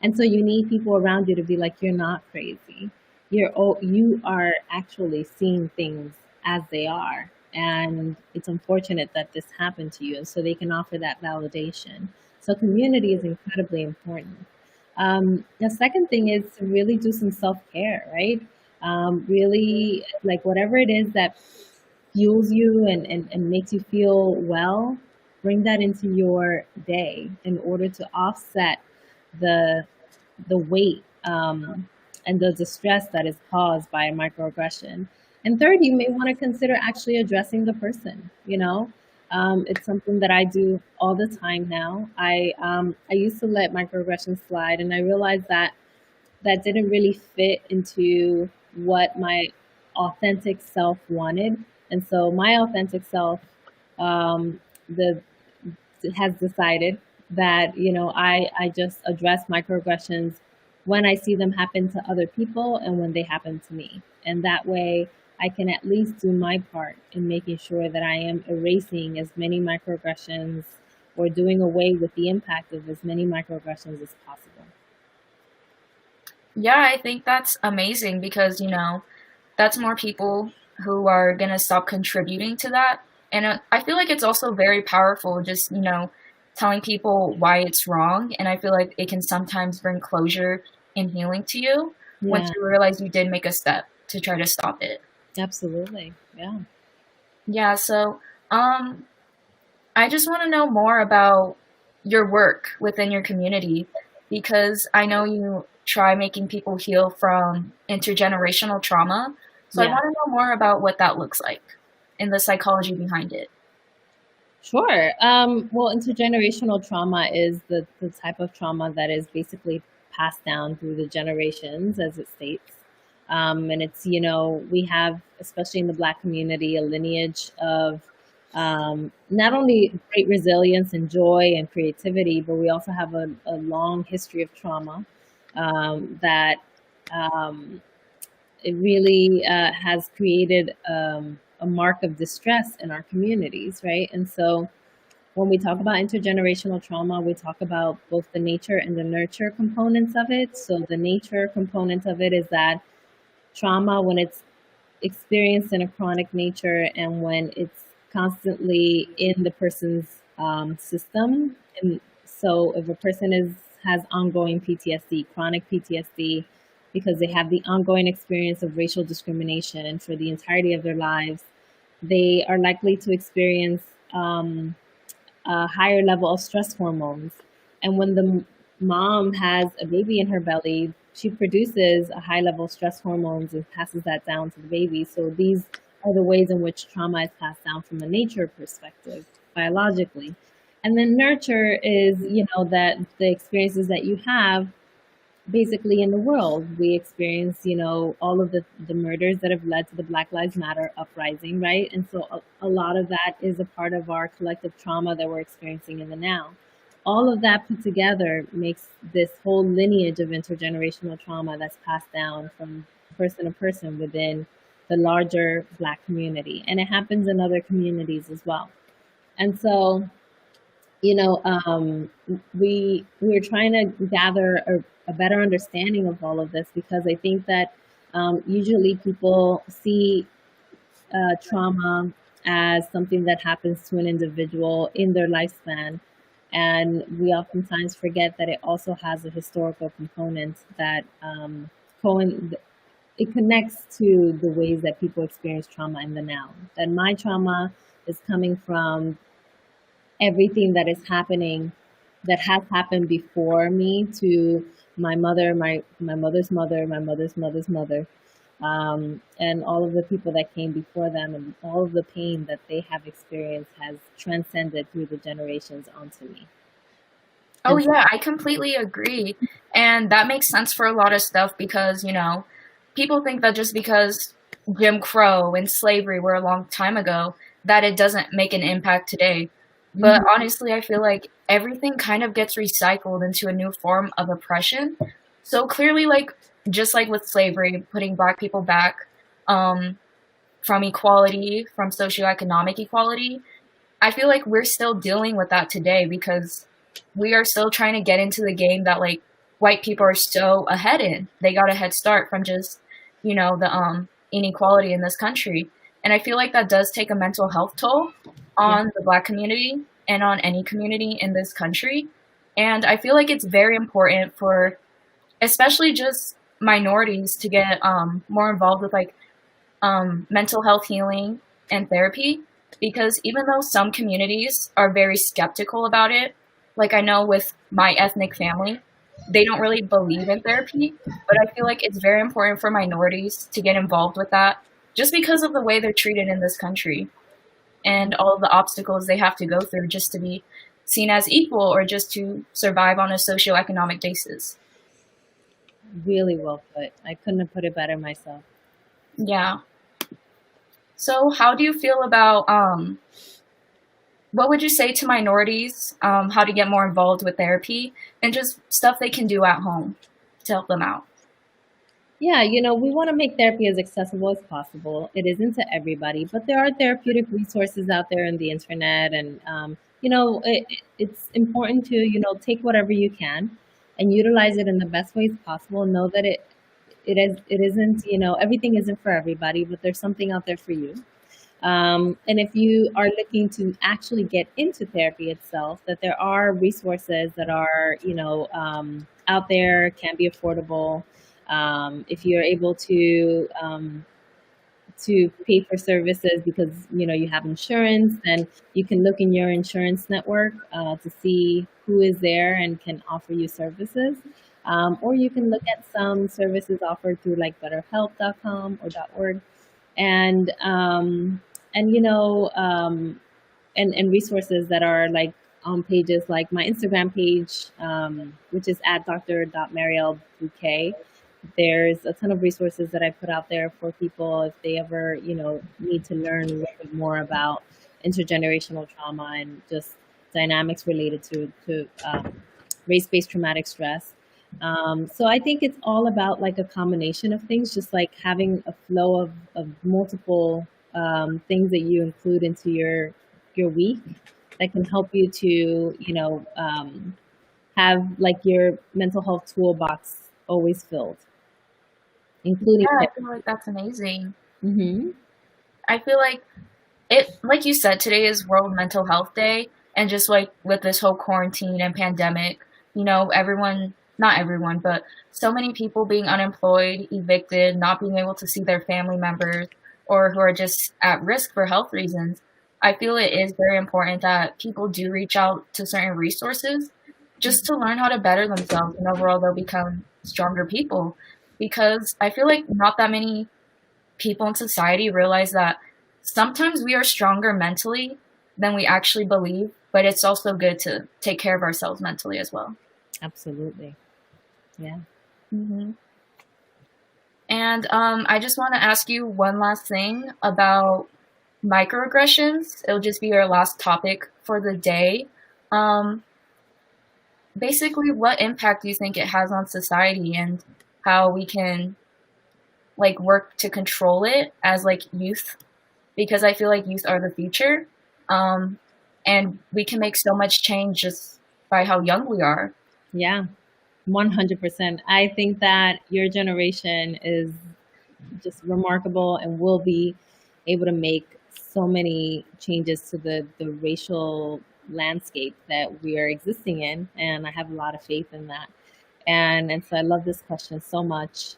And so you need people around you to be like, you're not crazy. You are actually seeing things as they are. And it's unfortunate that this happened to you. And so they can offer that validation. So community is incredibly important. The second thing is to really do some self-care, right? Really, like whatever it is that fuels you and makes you feel well, bring that into your day in order to offset the weight and the distress that is caused by a microaggression. And third, you may want to consider actually addressing the person, it's something that I do all the time now. I used to let microaggressions slide, and I realized that that didn't really fit into what my authentic self wanted. And so my authentic self has decided that, I just address microaggressions when I see them happen to other people and when they happen to me. And that way I can at least do my part in making sure that I am erasing as many microaggressions or doing away with the impact of as many microaggressions as possible. Yeah, I think that's amazing because, that's more people who are going to stop contributing to that. And I feel like it's also very powerful just, telling people why it's wrong. And I feel like it can sometimes bring closure and healing to you once you realize you did make a step to try to stop it. Absolutely. Yeah. Yeah. So, I just want to know more about your work within your community because I know you try making people heal from intergenerational trauma. So I want to know more about what that looks like and the psychology behind it. Sure. Well, intergenerational trauma is the type of trauma that is basically passed down through the generations, as it states. And it's, we have, especially in the Black community, a lineage of not only great resilience and joy and creativity, but we also have a long history of trauma that it really has created a mark of distress in our communities, right? And so when we talk about intergenerational trauma, we talk about both the nature and the nurture components of it. So the nature component of it is that trauma, when it's experienced in a chronic nature and when it's constantly in the person's system. And so if a person has ongoing PTSD, chronic PTSD, because they have the ongoing experience of racial discrimination for the entirety of their lives, they are likely to experience a higher level of stress hormones. And when the mom has a baby in her belly, she produces a high level of stress hormones and passes that down to the baby. So these are the ways in which trauma is passed down from a nature perspective, biologically. And then nurture is, that the experiences that you have basically in the world. We experience, all of the murders that have led to the Black Lives Matter uprising, right? And so a lot of that is a part of our collective trauma that we're experiencing in the now. All of that put together makes this whole lineage of intergenerational trauma that's passed down from person to person within the larger Black community. And it happens in other communities as well. And so, we're trying to gather a better understanding of all of this because I think that usually people see trauma as something that happens to an individual in their lifespan. And we oftentimes forget that it also has a historical component that it connects to the ways that people experience trauma in the now. That my trauma is coming from everything that is happening, that has happened before me, to my mother, my mother's mother, my mother's mother's mother, and all of the people that came before them, and all of the pain that they have experienced has transcended through the generations onto me. Oh yeah, I completely agree. And that makes sense for a lot of stuff because, people think that just because Jim Crow and slavery were a long time ago, that it doesn't make an impact today. But honestly, I feel like everything kind of gets recycled into a new form of oppression. So clearly, just like with slavery, putting Black people back from equality, from socioeconomic equality, I feel like we're still dealing with that today because we are still trying to get into the game that white people are so ahead in. They got a head start from just, the inequality in this country. And I feel like that does take a mental health toll on the Black community and on any community in this country. And I feel like it's very important for especially just minorities to get more involved with mental health healing and therapy, because even though some communities are very skeptical about it, I know with my ethnic family, they don't really believe in therapy, but I feel like it's very important for minorities to get involved with that just because of the way they're treated in this country and all of the obstacles they have to go through just to be seen as equal or just to survive on a socioeconomic basis. Really well put. I couldn't have put it better myself. Yeah. So how do you feel about, what would you say to minorities, how to get more involved with therapy and just stuff they can do at home to help them out? Yeah, we want to make therapy as accessible as possible. It isn't to everybody, but there are therapeutic resources out there on the internet. And, it's important to, take whatever you can and utilize it in the best ways possible. Know that it isn't, everything isn't for everybody, but there's something out there for you. And if you are looking to actually get into therapy itself, that there are resources that are, out there, can be affordable. If you're able to pay for services because, you have insurance, then you can look in your insurance network to see who is there and can offer you services. Or you can look at some services offered through betterhelp.com or .org. And resources that are on pages like my Instagram page, which is at dr.marielbouquet. There's a ton of resources that I put out there for people if they ever, need to learn a little bit more about intergenerational trauma and just dynamics related to race-based traumatic stress. So I think it's all about a combination of things, just having a flow of multiple things that you include into your week that can help you to, have your mental health toolbox always filled, including. Yeah, I feel like that's amazing. I feel like you said, today is World Mental Health Day, and just with this whole quarantine and pandemic, not everyone, but so many people being unemployed, evicted, not being able to see their family members, or who are just at risk for health reasons. I feel it is very important that people do reach out to certain resources just to learn how to better themselves, and overall they'll become stronger people. Because I feel like not that many people in society realize that sometimes we are stronger mentally than we actually believe, but it's also good to take care of ourselves mentally as well. Absolutely. Yeah. And I just want to ask you one last thing about microaggressions. It'll just be our last topic for the day. Basically, what impact do you think it has on society and how we can work to control it as youth? Because I feel like youth are the future, and we can make so much change just by how young we are. Yeah. 100%. I think that your generation is just remarkable and will be able to make so many changes to the racial landscape that we are existing in, and I have a lot of faith in that. And so I love this question so much.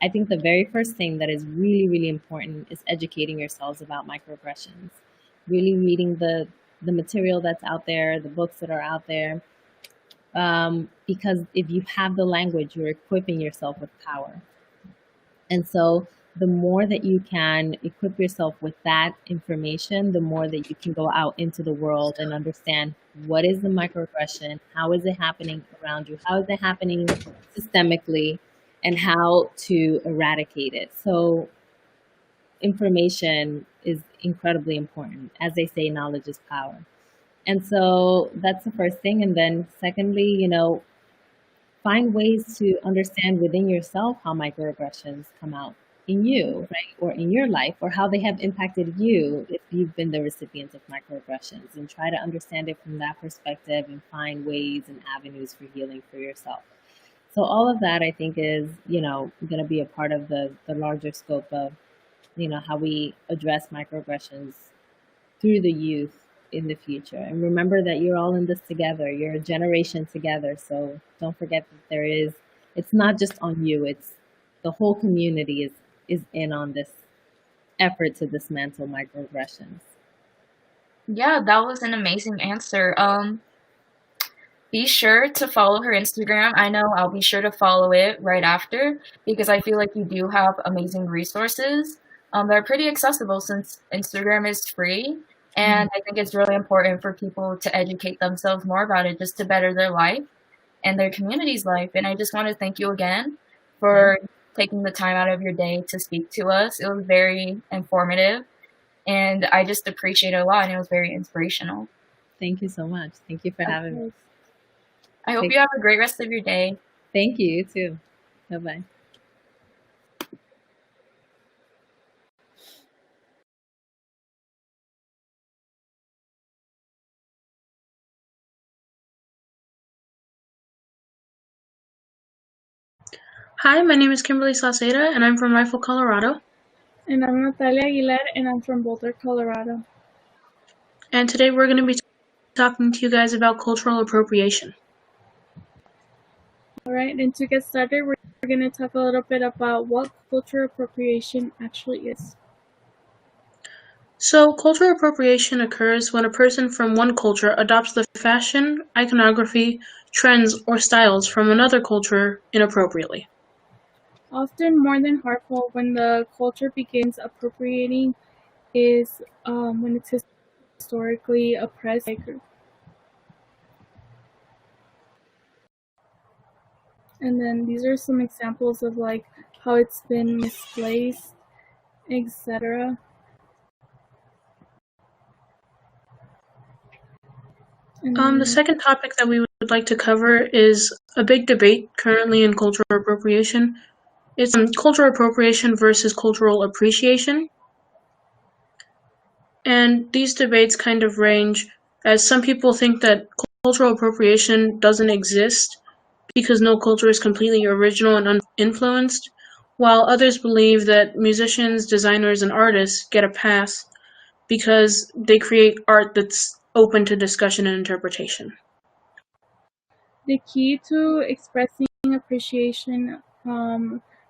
I think the very first thing that is really, really important is educating yourselves about microaggressions, really reading the material that's out there, the books that are out there, because if you have the language, you're equipping yourself with power. And so the more that you can equip yourself with that information, the more that you can go out into the world and understand what is the microaggression, how is it happening around you, how is it happening systemically, and how to eradicate it. So information is incredibly important. As they say, knowledge is power. And so that's the first thing. And then secondly, find ways to understand within yourself how microaggressions come out in you, right? Or in your life, or how they have impacted you if you've been the recipient of microaggressions, and try to understand it from that perspective and find ways and avenues for healing for yourself. So all of that, I think, is, going to be a part of the larger scope of, how we address microaggressions through the youth in the future. And remember that you're all in this together. You're a generation together. So don't forget that it's not just on you. It's the whole community is in on this effort to dismantle microaggressions. Yeah, that was an amazing answer. Be sure to follow her Instagram. I know I'll be sure to follow it right after, because I feel like you do have amazing resources. They're pretty accessible since Instagram is free. And I think it's really important for people to educate themselves more about it, just to better their life and their community's life. And I just want to thank you again for taking the time out of your day to speak to us. It was very informative, and I just appreciate it a lot, and it was very inspirational. Thank you so much. Thank you for having me. I hope you have a great rest of your day. Thank you. You too. Bye-bye. Hi, my name is Kimberly Sauceda, and I'm from Rifle, Colorado. And I'm Natalia Aguilar, and I'm from Boulder, Colorado. And today we're going to be talking to you guys about cultural appropriation. All right, and to get started, we're going to talk a little bit about what cultural appropriation actually is. So, cultural appropriation occurs when a person from one culture adopts the fashion, iconography, trends, or styles from another culture inappropriately. Often more than harmful, when the culture begins appropriating is when it's historically oppressed by a group. And then these are some examples of like how it's been misplaced, etc. The second topic that we would like to cover is a big debate currently in cultural appropriation. It's cultural appropriation versus cultural appreciation. And these debates kind of range, as some people think that cultural appropriation doesn't exist because no culture is completely original and uninfluenced, while others believe that musicians, designers, and artists get a pass because they create art that's open to discussion and interpretation. The key to expressing appreciation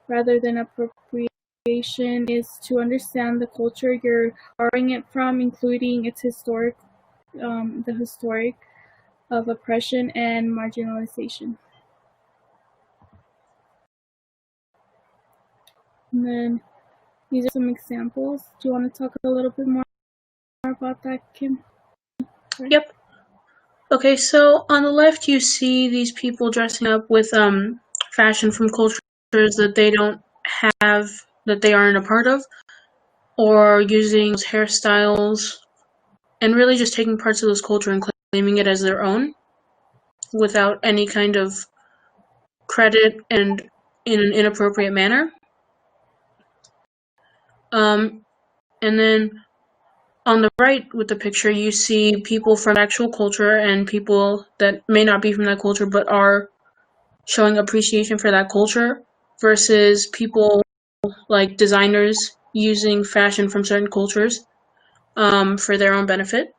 rather than appropriation is to understand the culture you're borrowing it from, including its historic of oppression and marginalization. And then these are some examples. Do you want to talk a little bit more about that, Kim? Right. Yep. Okay, so on the left you see these people dressing up with fashion from cultures that they don't have, that they aren't a part of, or using hairstyles and really just taking parts of those culture and claiming it as their own without any kind of credit and in an inappropriate manner. And then on the right with the picture, you see people from actual culture and people that may not be from that culture but are showing appreciation for that culture, versus people like designers using fashion from certain cultures for their own benefit.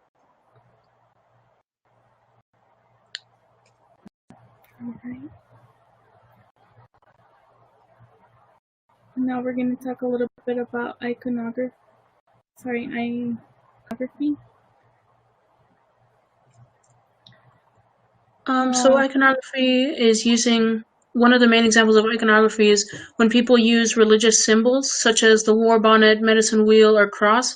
Alright. Now we're going to talk a little bit about iconography. So iconography is using, one of the main examples of iconography is when people use religious symbols such as the war bonnet, medicine wheel, or cross.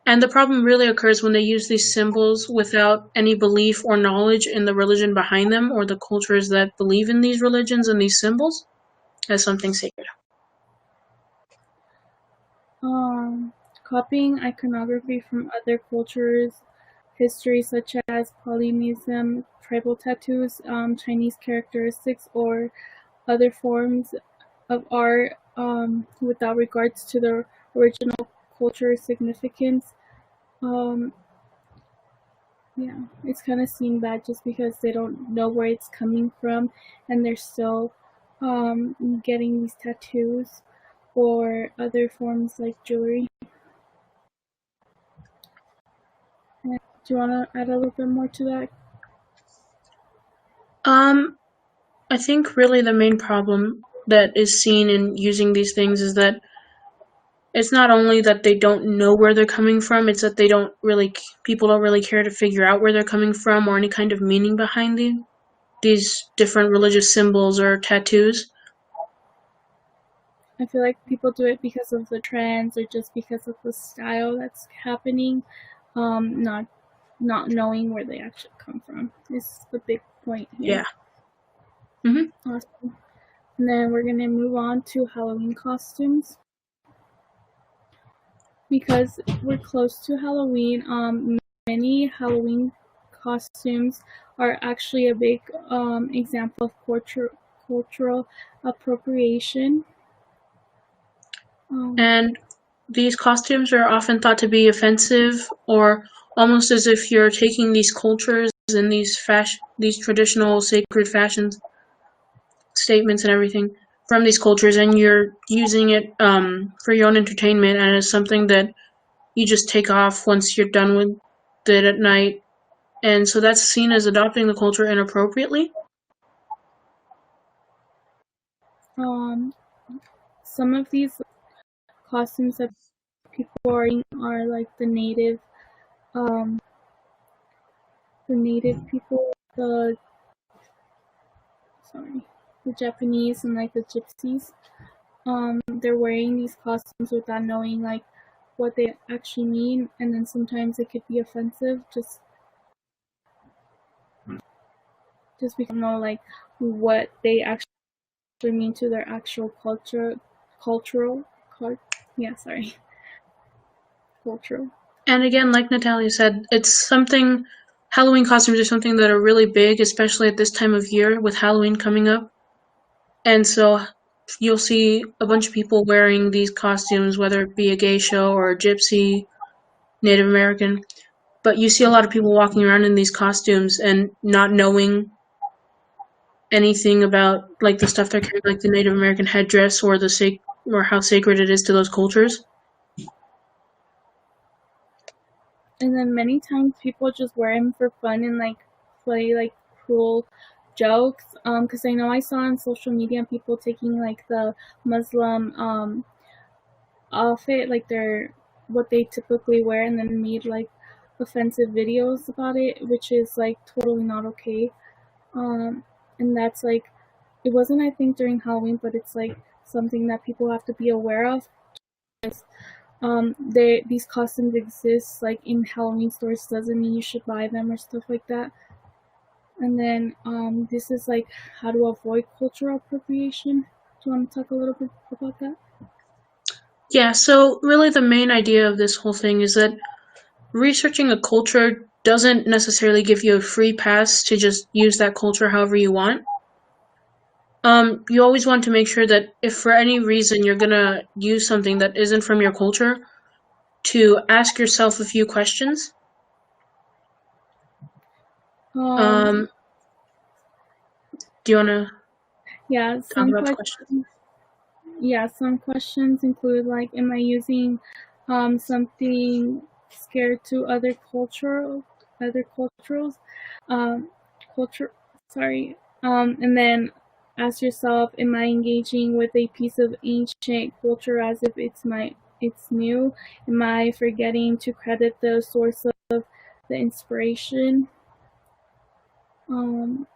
And the problem really occurs when they use these symbols without any belief or knowledge in the religion behind them or the cultures that believe in these religions and these symbols as something sacred. Copying iconography from other cultures, history such as Polynesian tribal tattoos, Chinese characteristics, or other forms of art without regards to the original cultural significance. Yeah, it's kind of seen bad just because they don't know where it's coming from and they're still getting these tattoos or other forms like jewelry. Do you want to add a little bit more to that? I think really the main problem that is seen in using these things is that it's not only that they don't know where they're coming from, it's that people don't really care to figure out where they're coming from or any kind of meaning behind these different religious symbols or tattoos. I feel like people do it because of the trends or just because of the style that's happening, not knowing where they actually come from is the big point here. Yeah. Mm-hmm. Awesome. And then we're going to move on to Halloween costumes. Because we're close to Halloween, many Halloween costumes are actually a big example of cultural appropriation. And these costumes are often thought to be offensive or almost as if you're taking these cultures and these traditional sacred fashion statements and everything from these cultures and you're using it for your own entertainment and as something that you just take off once you're done with it at night. And so that's seen as adopting the culture inappropriately. Some of these costumes that people are wearing are like the native people, the Japanese and like the gypsies. They're wearing these costumes without knowing like what they actually mean, and then sometimes it could be offensive just because we don't know like what they actually mean to their actual cultural. And again, like Natalia said, Halloween costumes are something that are really big, especially at this time of year with Halloween coming up. And so you'll see a bunch of people wearing these costumes, whether it be a geisha or a gypsy, Native American. But you see a lot of people walking around in these costumes and not knowing anything about like the stuff they're carrying, like the Native American headdress or or how sacred it is to those cultures. And then many times people just wear them for fun and like play like cruel jokes. Because I know I saw on social media people taking like the Muslim outfit, like what they typically wear, and then made like offensive videos about it, which is like totally not okay. And that's like, it wasn't I think during Halloween, but it's like something that people have to be aware of. These costumes exist like in Halloween stores doesn't mean you should buy them or stuff like that. And then this is like how to avoid cultural appropriation. Do you want to talk a little bit about that? Yeah, so really the main idea of this whole thing is that researching a culture doesn't necessarily give you a free pass to just use that culture however you want. You always want to make sure that if for any reason you're gonna use something that isn't from your culture, to ask yourself a few questions. Do you wanna talk about the questions? Yeah, some questions include like, am I using something scared to other cultures? And then ask yourself, am I engaging with a piece of ancient culture as if it's new? Am I forgetting to credit the source of the inspiration? And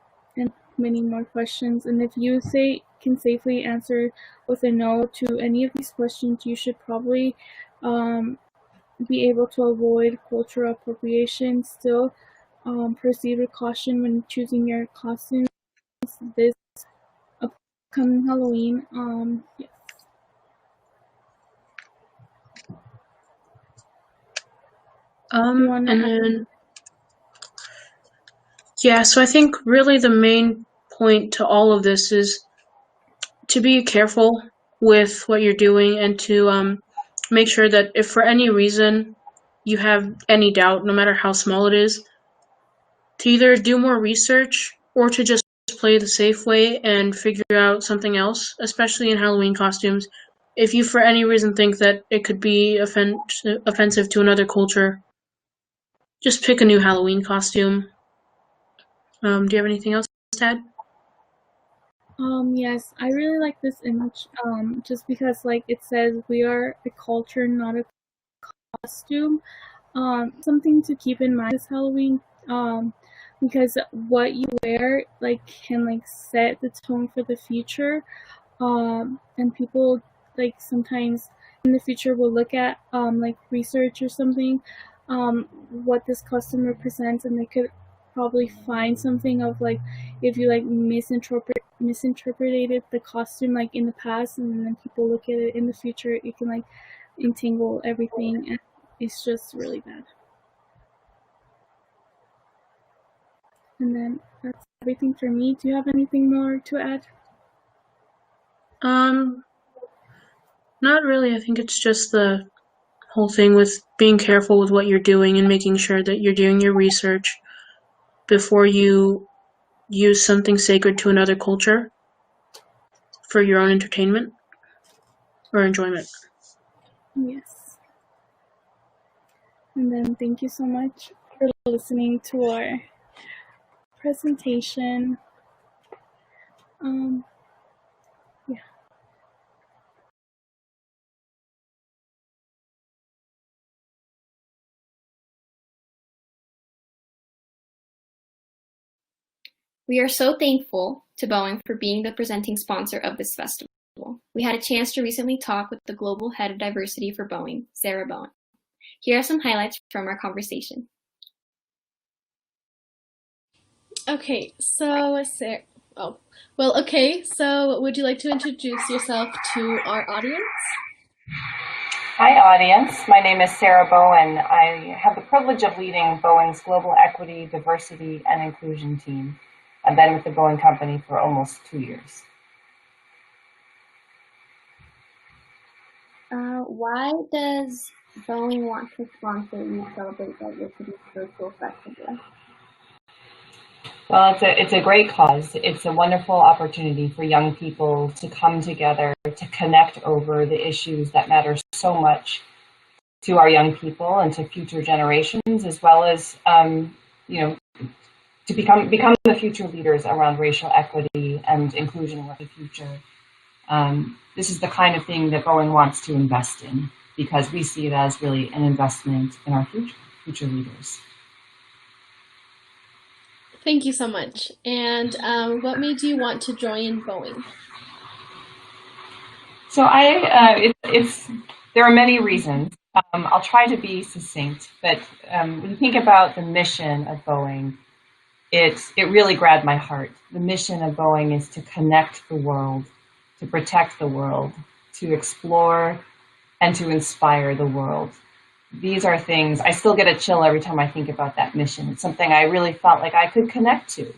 many more questions. And if you can safely answer with a no to any of these questions, you should probably be able to avoid cultural appropriation. Still, proceed with caution when choosing your costumes this upcoming Halloween. Yes. And then, yeah, so I think really the main point to all of this is to be careful with what you're doing and to make sure that if for any reason you have any doubt, no matter how small it is, to either do more research or to just play the safe way and figure out something else, especially in Halloween costumes. If you for any reason think that it could be offensive to another culture, just pick a new Halloween costume. Do you have anything else to add? Yes, I really like this image, just because like it says we are a culture, not a costume. Something to keep in mind this Halloween, because what you wear like can like set the tone for the future, and people like sometimes in the future will look at like research or something, what this costume represents, and they could probably find something of like if you like misinterpreted the costume like in the past, and then people look at it in the future, it can like entangle everything, and it's just really bad. And then that's everything for me. Do you have anything more to add? Not really. I think it's just the whole thing with being careful with what you're doing and making sure that you're doing your research before you use something sacred to another culture for your own entertainment or enjoyment. Yes. And then thank you so much for listening to our presentation. Yeah. We are so thankful to Boeing for being the presenting sponsor of this festival. We had a chance to recently talk with the Global Head of Diversity for Boeing, Sarah Bowen. Here are some highlights from our conversation. Okay, so would you like to introduce yourself to our audience? Hi, audience. My name is Sarah Bowen. I have the privilege of leading Boeing's Global Equity, Diversity, and Inclusion team. I've been with the Boeing company for almost 2 years. Why does Boeing want to sponsor Youth Celebrate Diversity Virtual Festival? Well, it's a great cause. It's a wonderful opportunity for young people to come together, to connect over the issues that matter so much to our young people and to future generations, as well as, to become the future leaders around racial equity and inclusion of the future. This is the kind of thing that Boeing wants to invest in because we see it as really an investment in our future leaders. Thank you so much. And what made you want to join Boeing? So there are many reasons. I'll try to be succinct, but when you think about the mission of Boeing, it really grabbed my heart. The mission of Boeing is to connect the world, to protect the world, to explore and to inspire the world. These are things, I still get a chill every time I think about that mission. It's something I really felt like I could connect to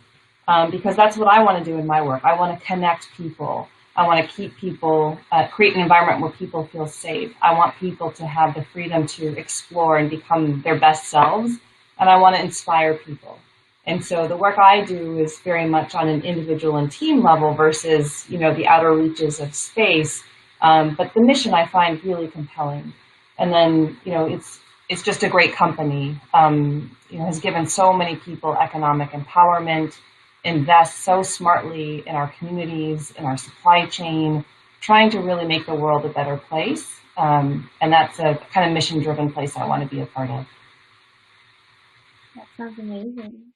because that's what I want to do in my work. I want to connect people. I want to keep people, create an environment where people feel safe. I want people to have the freedom to explore and become their best selves. And I want to inspire people. And so the work I do is very much on an individual and team level versus, the outer reaches of space. But the mission I find really compelling. And then, it's just a great company, has given so many people economic empowerment, invest so smartly in our communities, in our supply chain, trying to really make the world a better place. And that's a kind of mission-driven place I want to be a part of. That sounds amazing.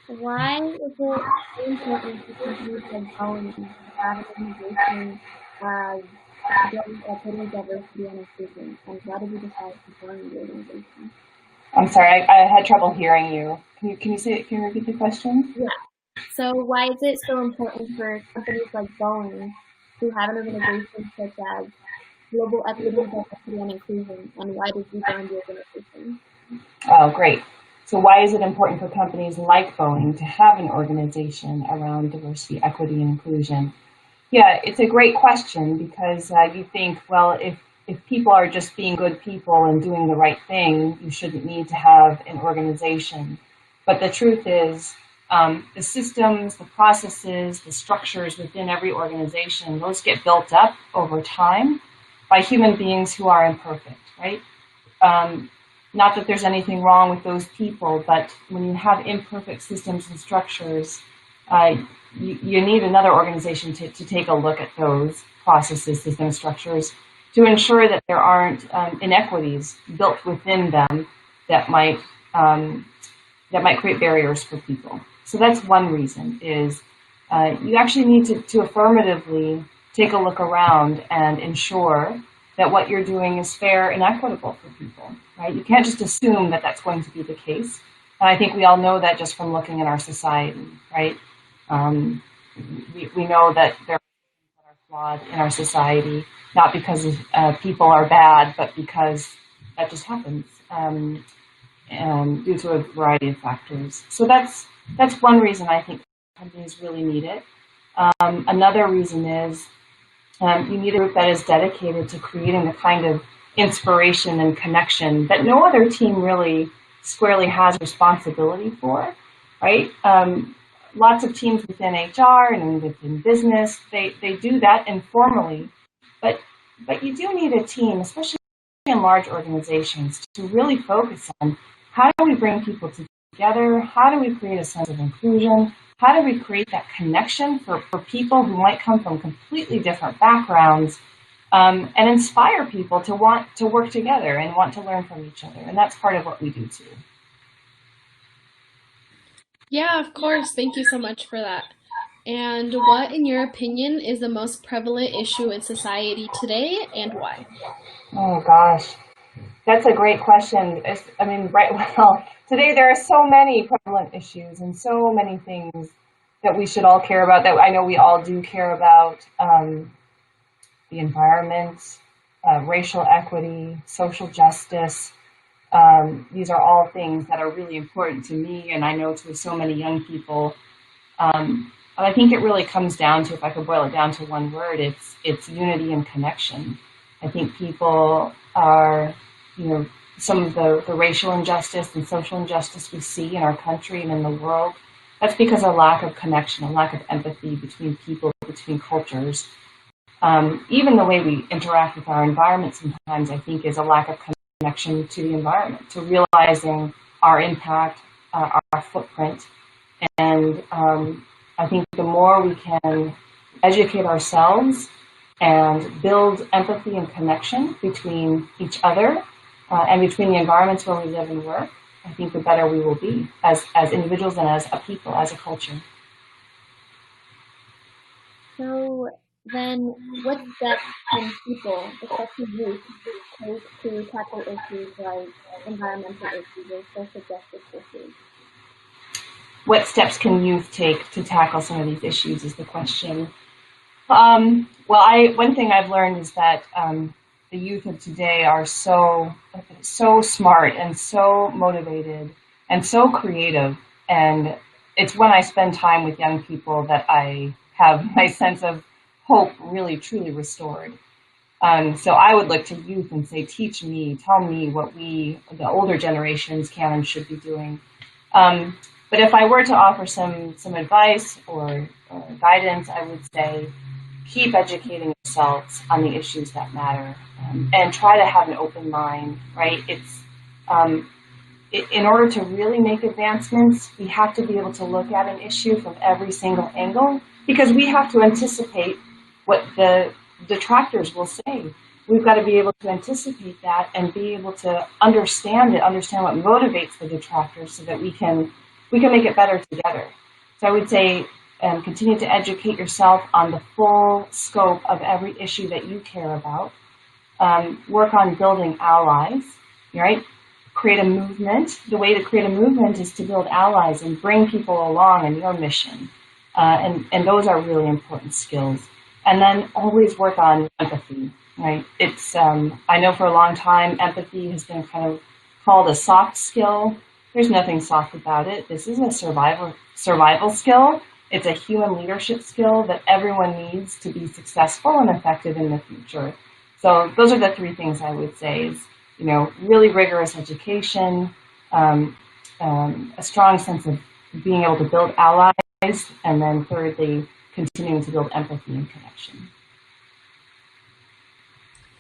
Why is it so important for companies like Boeing to have organizations building equity, diversity, and inclusion? And why did you decide to join the organization? I'm sorry, I had trouble hearing you. Can you repeat the question? Yeah. So why is it so important for companies like Boeing to have an organization such as Global Equity, Diversity, and Inclusion? And why did you join the organization? Oh, great. So why is it important for companies like Boeing to have an organization around diversity, equity, and inclusion? Yeah, it's a great question because you think, well, if people are just being good people and doing the right thing, you shouldn't need to have an organization. But the truth is, the systems, the processes, the structures within every organization, those get built up over time by human beings who are imperfect, right? Not that there's anything wrong with those people, but when you have imperfect systems and structures, you need another organization to take a look at those processes, systems, structures, to ensure that there aren't inequities built within them that might create barriers for people. So that's one reason, is you actually need to affirmatively take a look around and ensure that what you're doing is fair and equitable for people, right? You can't just assume that that's going to be the case. And I think we all know that just from looking at our society, right? We know that there are things that are flawed in our society, not because people are bad, but because that just happens, and due to a variety of factors. So that's one reason I think companies really need it. Another reason is you need a group that is dedicated to creating the kind of inspiration and connection that no other team really squarely has responsibility for, right? Lots of teams within HR and within business, they do that informally, but you do need a team, especially in large organizations, to really focus on how do we bring people together, how do we create a sense of inclusion, how do we create that connection for people who might come from completely different backgrounds, and inspire people to want to work together and want to learn from each other. And that's part of what we do too. Yeah, of course. Thank you so much for that. And what, in your opinion, is the most prevalent issue in society today and why? Oh gosh, that's a great question. Today there are so many prevalent issues and so many things that we should all care about, that I know we all do care about. The environment, racial equity, social justice. These are all things that are really important to me, and I know to so many young people. And I think it really comes down to, if I could boil it down to one word, it's unity and connection. I think people are, some of the racial injustice and social injustice we see in our country and in the world, that's because of a lack of connection, a lack of empathy between people, between cultures. Even the way we interact with our environment sometimes, I think, is a lack of connection to the environment, to realizing our impact, our footprint. And I think the more we can educate ourselves and build empathy and connection between each other and between the environments where we live and work, I think the better we will be as individuals and as a people, as a culture. So then what steps can people, especially youth, take to tackle issues like environmental issues or social justice issues? What steps can youth take to tackle some of these issues is the question. One thing I've learned is that the youth of today are so smart and so motivated and so creative. And it's when I spend time with young people that I have my sense of hope really, truly restored. So I would look to youth and say, teach me, tell me what we, the older generations, can and should be doing. But if I were to offer some advice or guidance, I would say, keep educating yourselves on the issues that matter, and try to have an open mind, right? in order to really make advancements, we have to be able to look at an issue from every single angle, because we have to anticipate what the detractors will say. We've got to be able to anticipate that and be able to understand it, understand what motivates the detractors, so that we can make it better together. So I would say continue to educate yourself on the full scope of every issue that you care about. Work on building allies, right? Create a movement. The way to create a movement is to build allies and bring people along in your mission. And those are really important skills. And then always work on empathy, right? It's, I know for a long time, empathy has been kind of called a soft skill. There's nothing soft about it. This is a survival skill. It's a human leadership skill that everyone needs to be successful and effective in the future. So those are the three things I would say is, really rigorous education, a strong sense of being able to build allies, and then thirdly, continuing to build empathy and connection.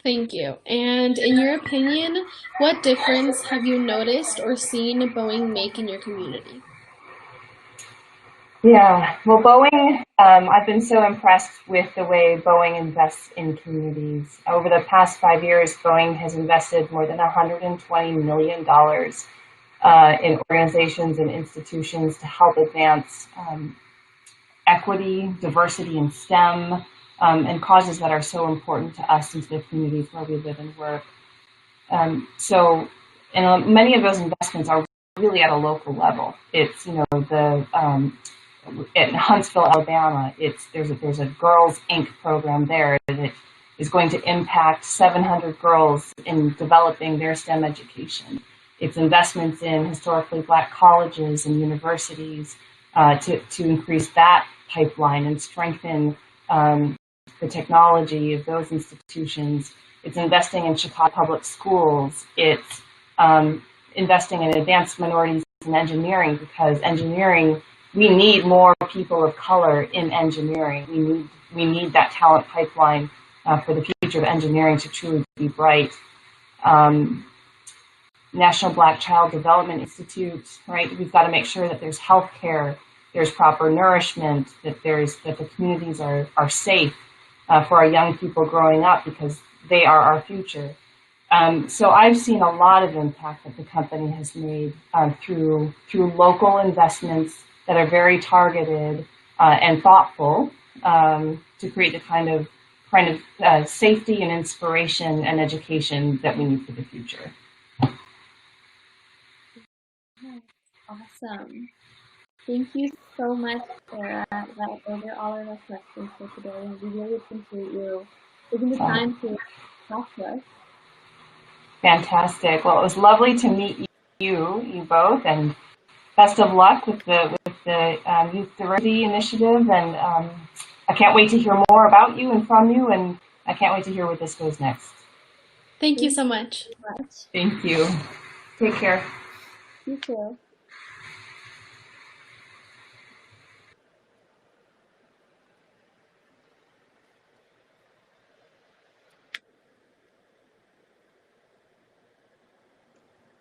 Thank you. And in your opinion, what difference have you noticed or seen Boeing make in your community? Yeah, well, Boeing, I've been so impressed with the way Boeing invests in communities. Over the past 5 years, Boeing has invested more than $120 million in organizations and institutions to help advance equity, diversity in STEM, and causes that are so important to us and to the communities where we live and work. So many of those investments are really at a local level. It's, in Huntsville, Alabama, there's a Girls Inc. program there that is going to impact 700 girls in developing their STEM education. It's investments in historically Black colleges and universities to increase that pipeline and strengthen the technology of those institutions. It's investing in Chicago public schools. It's investing in advanced minorities in engineering, because engineering, we need more people of color in engineering. We need that talent pipeline for the future of engineering to truly be bright. National Black Child Development Institute, right? We've got to make sure that there's health care, there's proper nourishment, that the communities are safe for our young people growing up, because they are our future. So I've seen a lot of impact that the company has made through local investments that are very targeted and thoughtful to create the kind of safety and inspiration and education that we need for the future. Awesome. Thank you so much, Sarah. Those are all of our questions for today. We really appreciate you taking the time to talk to us. Fantastic. Well, it was lovely to meet you both, and best of luck with the Youth Diversity Initiative. And I can't wait to hear more about you and from you, and I can't wait to hear where this goes next. Thank you so much. Thank you. Take care. You too.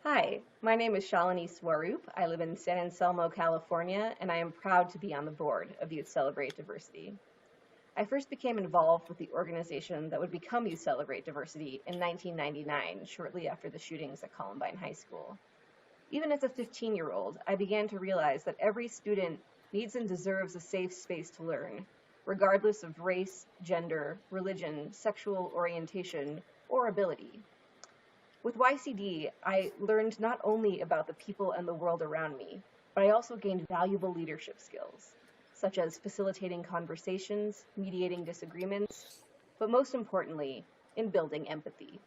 Hi, my name is Shalini Swaroop. I live in San Anselmo, California, and I am proud to be on the board of Youth Celebrate Diversity. I first became involved with the organization that would become Youth Celebrate Diversity in 1999, shortly after the shootings at Columbine High School. Even as a 15-year-old, I began to realize that every student needs and deserves a safe space to learn, regardless of race, gender, religion, sexual orientation, or ability. With YCD, I learned not only about the people and the world around me, but I also gained valuable leadership skills, such as facilitating conversations, mediating disagreements, but most importantly, in building empathy.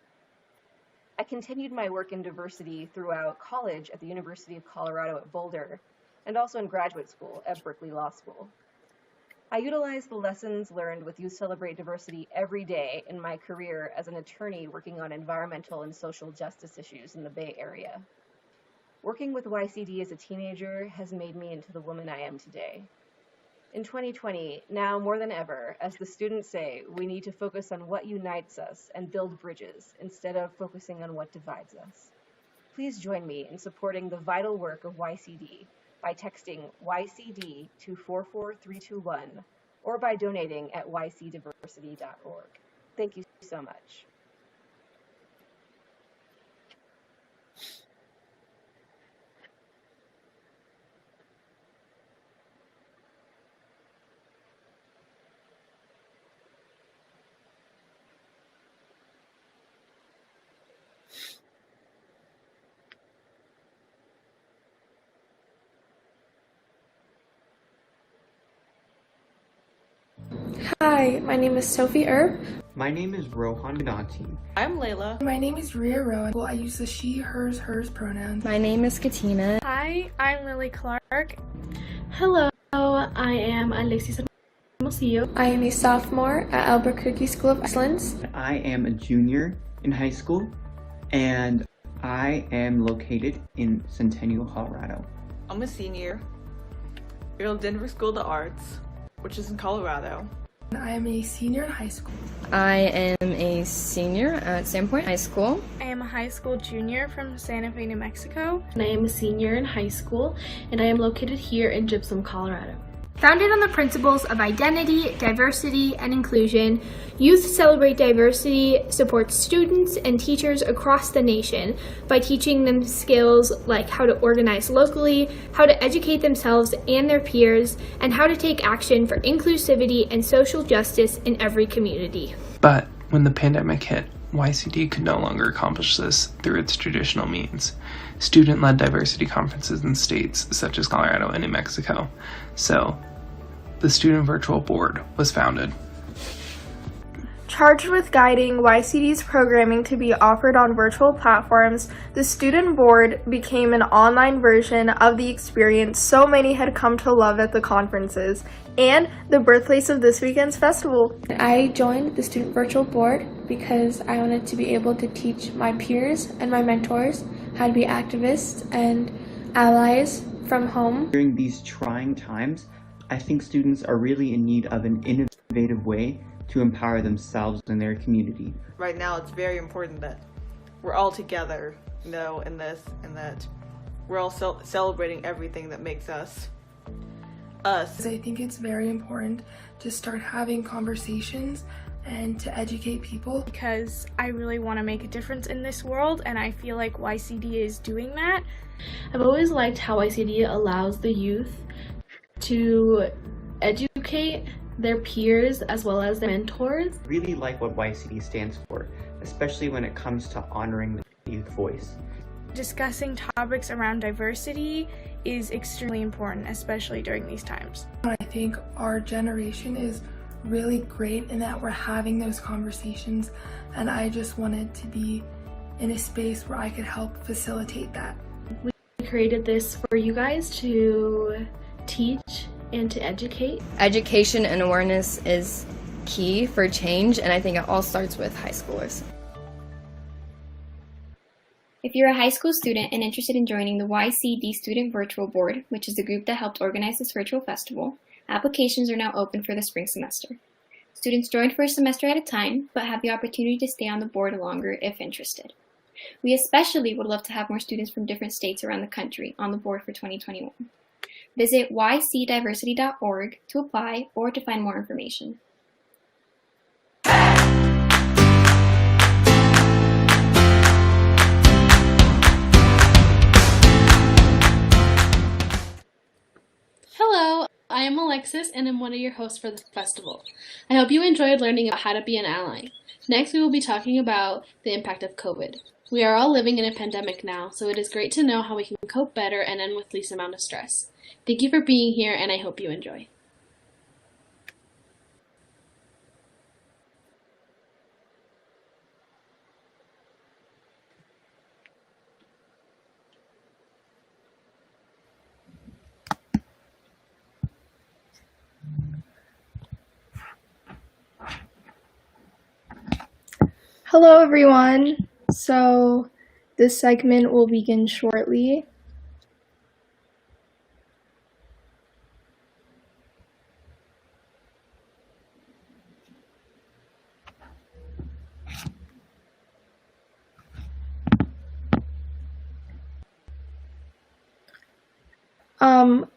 I continued my work in diversity throughout college at the University of Colorado at Boulder, and also in graduate school at Berkeley Law School. I utilize the lessons learned with Youth Celebrate Diversity every day in my career as an attorney working on environmental and social justice issues in the Bay Area. Working with YCD as a teenager has made me into the woman I am today. In 2020, now more than ever, as the students say, we need to focus on what unites us and build bridges instead of focusing on what divides us. Please join me in supporting the vital work of YCD by texting YCD to 44321 or by donating at ycdiversity.org. Thank you so much. Hi, my name is Sophie Erb. My name is Rohan Ganati. I'm Layla. My name is Rhea Rowan. I use the she, hers pronouns. My name is Katina. Hi, I'm Lily Clark. Hello, I am Alexis Hermosillo. I am a sophomore at Albuquerque School of Excellence. I am a junior in high school, and I am located in Centennial, Colorado. I'm a senior at Denver School of the Arts, which is in Colorado. I am a senior in high school. I am a senior at Sandpoint High School. I am a high school junior from Santa Fe, New Mexico. And I am a senior in high school, and I am located here in Gypsum, Colorado. Founded on the principles of identity, diversity, and inclusion, Youth Celebrate Diversity supports students and teachers across the nation by teaching them skills like how to organize locally, how to educate themselves and their peers, and how to take action for inclusivity and social justice in every community. But when the pandemic hit, YCD could no longer accomplish this through its traditional means. Student-led diversity conferences in states such as Colorado and New Mexico. So, the Student Virtual Board was founded. Charged with guiding YCD's programming to be offered on virtual platforms, the Student Board became an online version of the experience so many had come to love at the conferences, and the birthplace of this weekend's festival. I joined the Student Virtual Board because I wanted to be able to teach my peers and my mentors how to be activists and allies from home. During these trying times, I think students are really in need of an innovative way to empower themselves and their community. Right now, it's very important that we're all together, in this, and that we're all celebrating everything that makes us us. I think it's very important to start having conversations and to educate people. Because I really want to make a difference in this world, and I feel like YCD is doing that. I've always liked how YCD allows the youth to educate their peers as well as their mentors. I really like what YCD stands for, especially when it comes to honoring the youth voice. Discussing topics around diversity is extremely important, especially during these times. I think our generation is really great in that we're having those conversations, and I just wanted to be in a space where I could help facilitate that. We created this for you guys to teach and to educate. Education and awareness is key for change, and I think it all starts with high schoolers. If you're a high school student and interested in joining the YCD Student Virtual Board, which is the group that helped organize this virtual festival, applications are now open for the spring semester. Students join for a semester at a time, but have the opportunity to stay on the board longer if interested. We especially would love to have more students from different states around the country on the board for 2021. Visit ycdiversity.org to apply or to find more information. Hello, I am Alexis and I'm one of your hosts for this festival. I hope you enjoyed learning about how to be an ally. Next, we will be talking about the impact of COVID. We are all living in a pandemic now, so it is great to know how we can cope better and end with least amount of stress. Thank you for being here, and I hope you enjoy. Hello everyone. So this segment will begin shortly.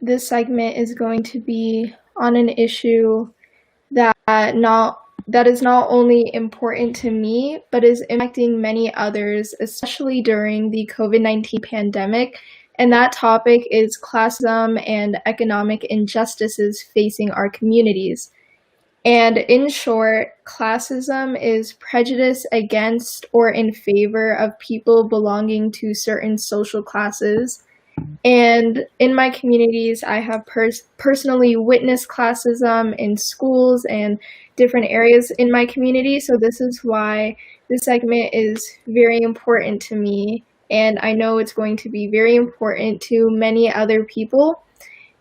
This segment is going to be on an issue that is not only important to me, but is impacting many others, especially during the COVID-19 pandemic. And that topic is classism and economic injustices facing our communities. And in short, classism is prejudice against or in favor of people belonging to certain social classes. And in my communities, I have personally witnessed classism in schools and different areas in my community. So this is why this segment is very important to me. And I know it's going to be very important to many other people.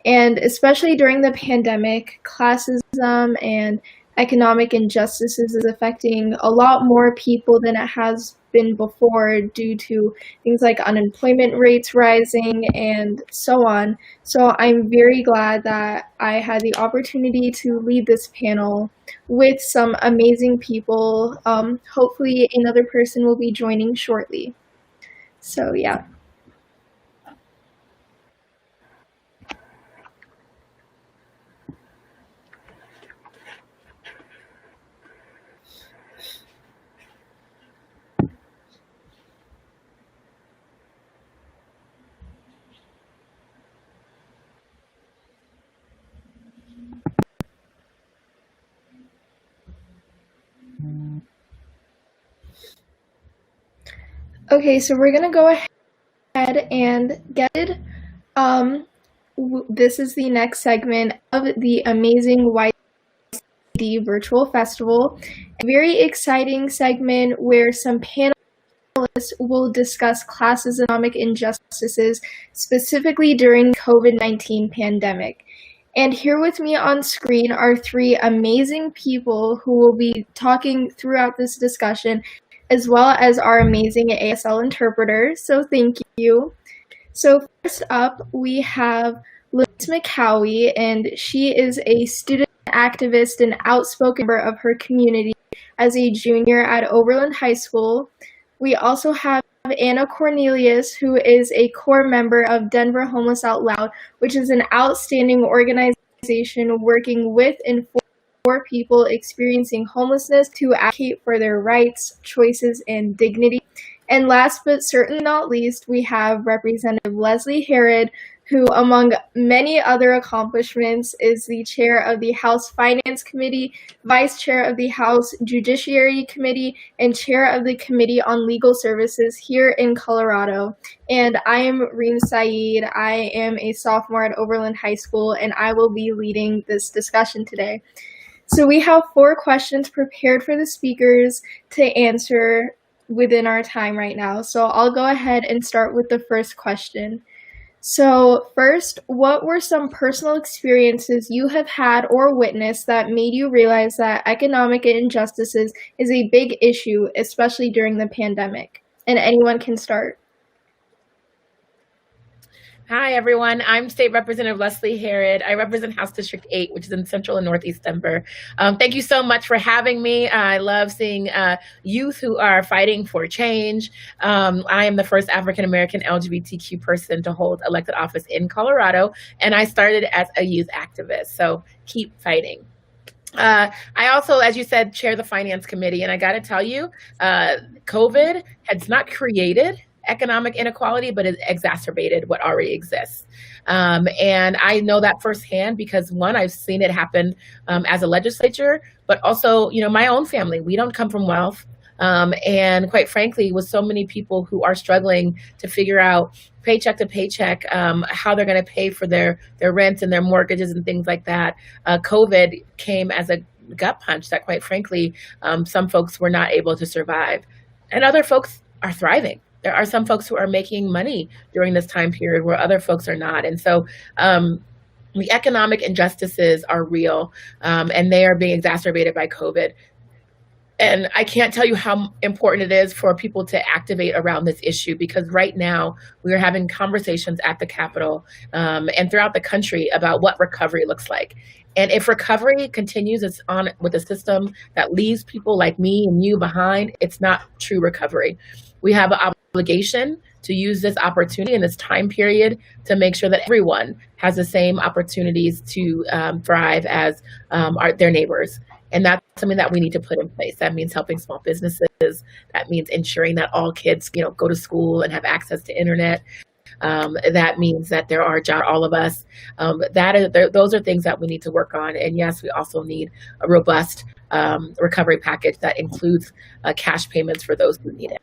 And especially during the pandemic, classism and economic injustices is affecting a lot more people than it has been before due to things like unemployment rates rising and so on. So I'm very glad that I had the opportunity to lead this panel with some amazing people. Hopefully another person will be joining shortly. So yeah. Okay, so we're gonna go ahead and get it. This is the next segment of the amazing YCD Virtual Festival. A very exciting segment where some panelists will discuss classist economic injustices, specifically during COVID-19 pandemic. And here with me on screen are three amazing people who will be talking throughout this discussion, as well as our amazing ASL interpreter. So thank you. So first up, we have Liz McCowie, and she is a student activist and outspoken member of her community as a junior at Oberlin High School. We also have Anna Cornelius, who is a core member of Denver Homeless Out Loud, which is an outstanding organization working with and for people experiencing homelessness to advocate for their rights, choices, and dignity. And last but certainly not least, we have Representative Leslie Herod, who, among many other accomplishments, is the chair of the House Finance Committee, vice chair of the House Judiciary Committee, and chair of the Committee on Legal Services here in Colorado. And I am Reem Saeed. I am a sophomore at Oberlin High School, and I will be leading this discussion today. So we have 4 questions prepared for the speakers to answer within our time right now. So I'll go ahead and start with the first question. So first, what were some personal experiences you have had or witnessed that made you realize that economic injustices is a big issue, especially during the pandemic? And anyone can start. Hi, everyone. I'm State Representative Leslie Herod. I represent House District 8, which is in Central and Northeast Denver. Thank you so much for having me. I love seeing youth who are fighting for change. I am the first African-American LGBTQ person to hold elected office in Colorado, and I started as a youth activist, so keep fighting. I also, as you said, chair the Finance Committee, and I got to tell you, COVID has not created economic inequality, but it exacerbated what already exists. And I know that firsthand because, one, I've seen it happen as a legislature, but also, my own family. We don't come from wealth. And quite frankly, with so many people who are struggling to figure out paycheck to paycheck, how they're going to pay for their rent and their mortgages and things like that, COVID came as a gut punch that, quite frankly, some folks were not able to survive. And other folks are thriving. There are some folks who are making money during this time period where other folks are not. And so the economic injustices are real, and they are being exacerbated by COVID. And I can't tell you how important it is for people to activate around this issue, because right now we are having conversations at the Capitol and throughout the country about what recovery looks like. And if recovery continues on with a system that leaves people like me and you behind, it's not true recovery. We have an obligation to use this opportunity in this time period to make sure that everyone has the same opportunities to thrive as their neighbors. And that's something that we need to put in place. That means helping small businesses. That means ensuring that all kids, go to school and have access to internet. That means that there are jobs for all of us. Those are things that we need to work on. And yes, we also need a robust recovery package that includes cash payments for those who need it.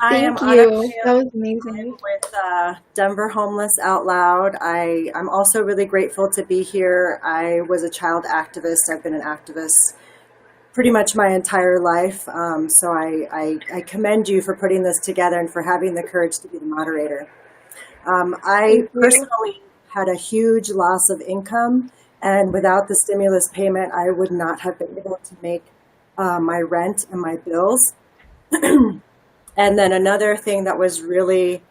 Thank you. That was amazing. With Denver Homeless Out Loud. I'm also really grateful to be here. I was a child activist. I've been an activist pretty much my entire life. So I commend you for putting this together and for having the courage to be the moderator. I personally had a huge loss of income, and without the stimulus payment, I would not have been able to make my rent and my bills. And then another thing that was really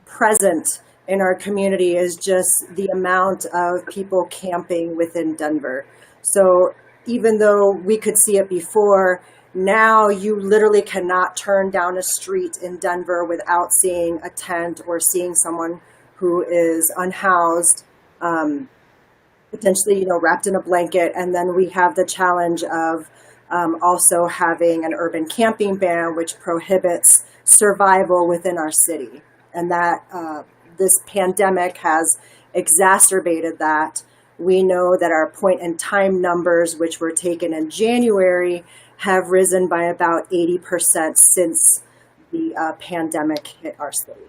present in our community is just the amount of people camping within Denver. So even though we could see it before, now you literally cannot turn down a street in Denver without seeing a tent or seeing someone who is unhoused, potentially, wrapped in a blanket. And then we have the challenge of also having an urban camping ban, which prohibits survival within our city. And that this pandemic has exacerbated that. We know that our point in time numbers, which were taken in January, have risen by about 80% since the pandemic hit our city.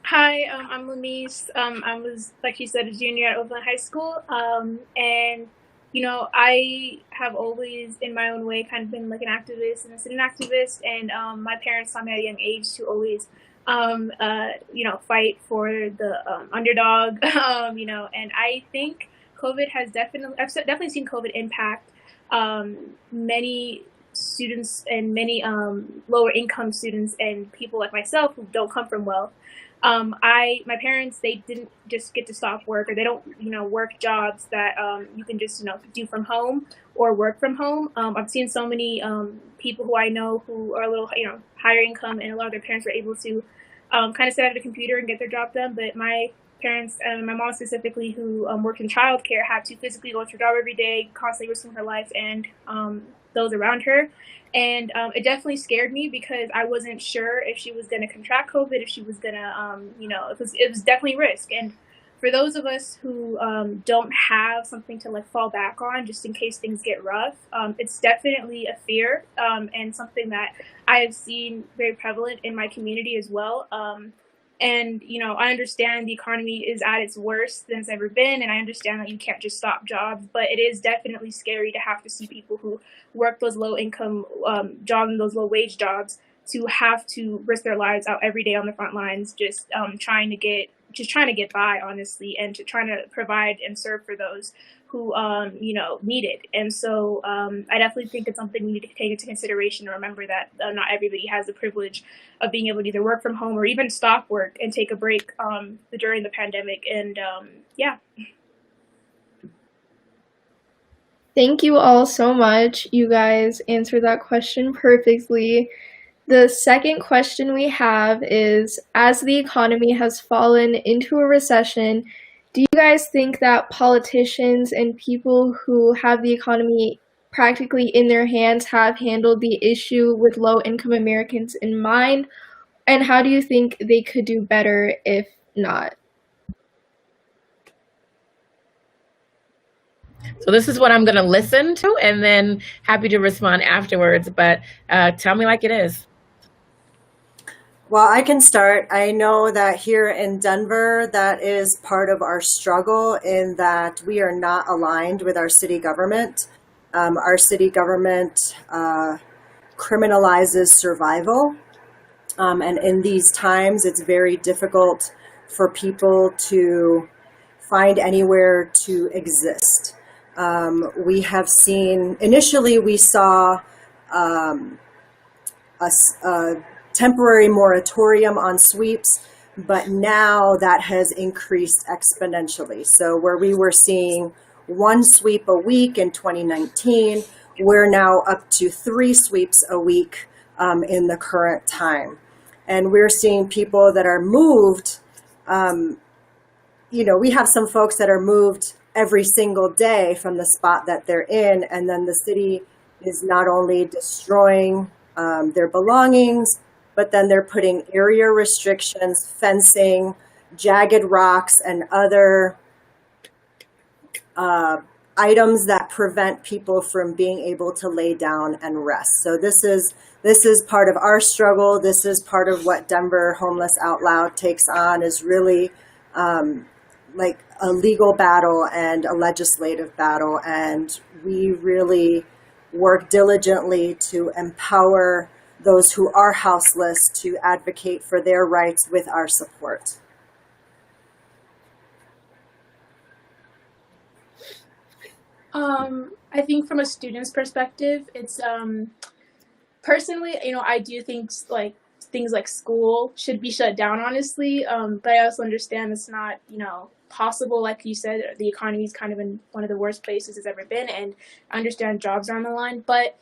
Hi, I'm Lamise. I was, like you said, a junior at Oakland High School. And, I have always, in my own way, kind of been like an activist and a student activist. And my parents taught me at a young age to always, fight for the underdog, and I think COVID has I've definitely seen COVID impact many students and many lower income students and people like myself who don't come from wealth. My parents, they didn't just get to stop work, or they don't, work jobs that you can just, do from home or work from home. I've seen so many people who I know who are a little, higher income, and a lot of their parents were able to kind of sit at a computer and get their job done. But my parents, and my mom specifically, who worked in childcare, had to physically go to her job every day, constantly risking her life and those around her. And it definitely scared me because I wasn't sure if she was going to contract COVID, if she was going to, it was definitely risk. And for those of us who don't have something to fall back on just in case things get rough, it's definitely a fear and something that I have seen very prevalent in my community as well. And, I understand the economy is at its worst than it's ever been, and I understand that you can't just stop jobs, but it is definitely scary to have to see people who work those low-income jobs and those low-wage jobs to have to risk their lives out every day on the front lines, just trying to get by, honestly, and to trying to provide and serve for those who, need it. And so I definitely think it's something we need to take into consideration and remember that not everybody has the privilege of being able to either work from home or even stop work and take a break during the pandemic. And yeah. Thank you all so much. You guys answered that question perfectly. The second question we have is, as the economy has fallen into a recession, do you guys think that politicians and people who have the economy practically in their hands have handled the issue with low-income Americans in mind? And how do you think they could do better if not? So this is what I'm going to listen to and then happy to respond afterwards. But tell me like it is. Well, I can start. I know that here in Denver, that is part of our struggle in that we are not aligned with our city government. Our city government criminalizes survival. And in these times, it's very difficult for people to find anywhere to exist. We have seen, initially we saw a temporary moratorium on sweeps, but now that has increased exponentially. So where we were seeing one sweep a week in 2019, we're now up to 3 sweeps a week in the current time. And we're seeing people that are moved. We have some folks that are moved every single day from the spot that they're in, and then the city is not only destroying their belongings, but then they're putting area restrictions, fencing, jagged rocks, and other items that prevent people from being able to lay down and rest. So this is part of our struggle. This is part of what Denver Homeless Out Loud takes on, is really like a legal battle and a legislative battle. And we really work diligently to empower those who are houseless to advocate for their rights with our support. I think from a student's perspective, it's personally, I do think things like school should be shut down, honestly. But I also understand it's not, possible. Like you said, the economy is kind of in one of the worst places it's ever been, and I understand jobs are on the line. But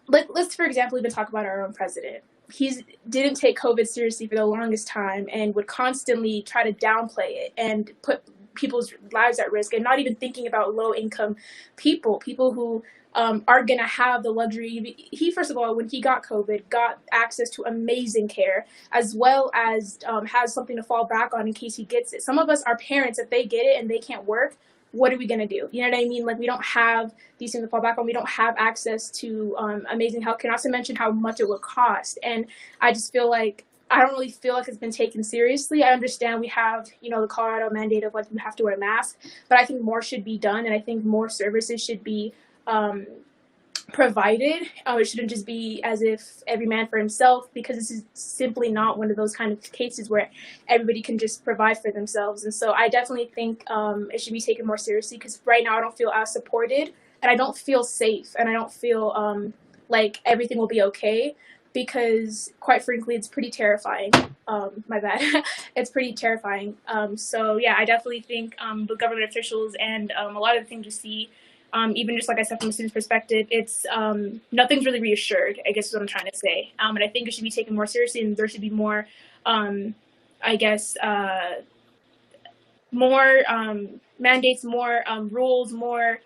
let's, for example, even talk about our own president. He didn't take COVID seriously for the longest time and would constantly try to downplay it and put people's lives at risk, and not even thinking about low-income people who are going to have the luxury. He, first of all, when he got COVID, got access to amazing care, as well as has something to fall back on in case he gets it. Some of us are parents. If they get it and they can't work, what are we going to do? You know what I mean? Like, we don't have these things to fall back on. We don't have access to amazing healthcare, not to mention how much it would cost. And I just feel like, I don't really feel like it's been taken seriously. I understand we have, the Colorado mandate of you have to wear a mask, but I think more should be done, and I think more services should be provided. It shouldn't just be as if every man for himself, because this is simply not one of those kind of cases where everybody can just provide for themselves. And so I definitely think it should be taken more seriously, because right now I don't feel as supported, and I don't feel safe, and I don't feel like everything will be okay. Because quite frankly, it's pretty terrifying. My bad. It's pretty terrifying. So yeah, I definitely think the government officials and a lot of the things you see, even just like I said, from a student's perspective, it's nothing's really reassured, I guess is what I'm trying to say. And I think it should be taken more seriously, and there should be more, more mandates, more rules, more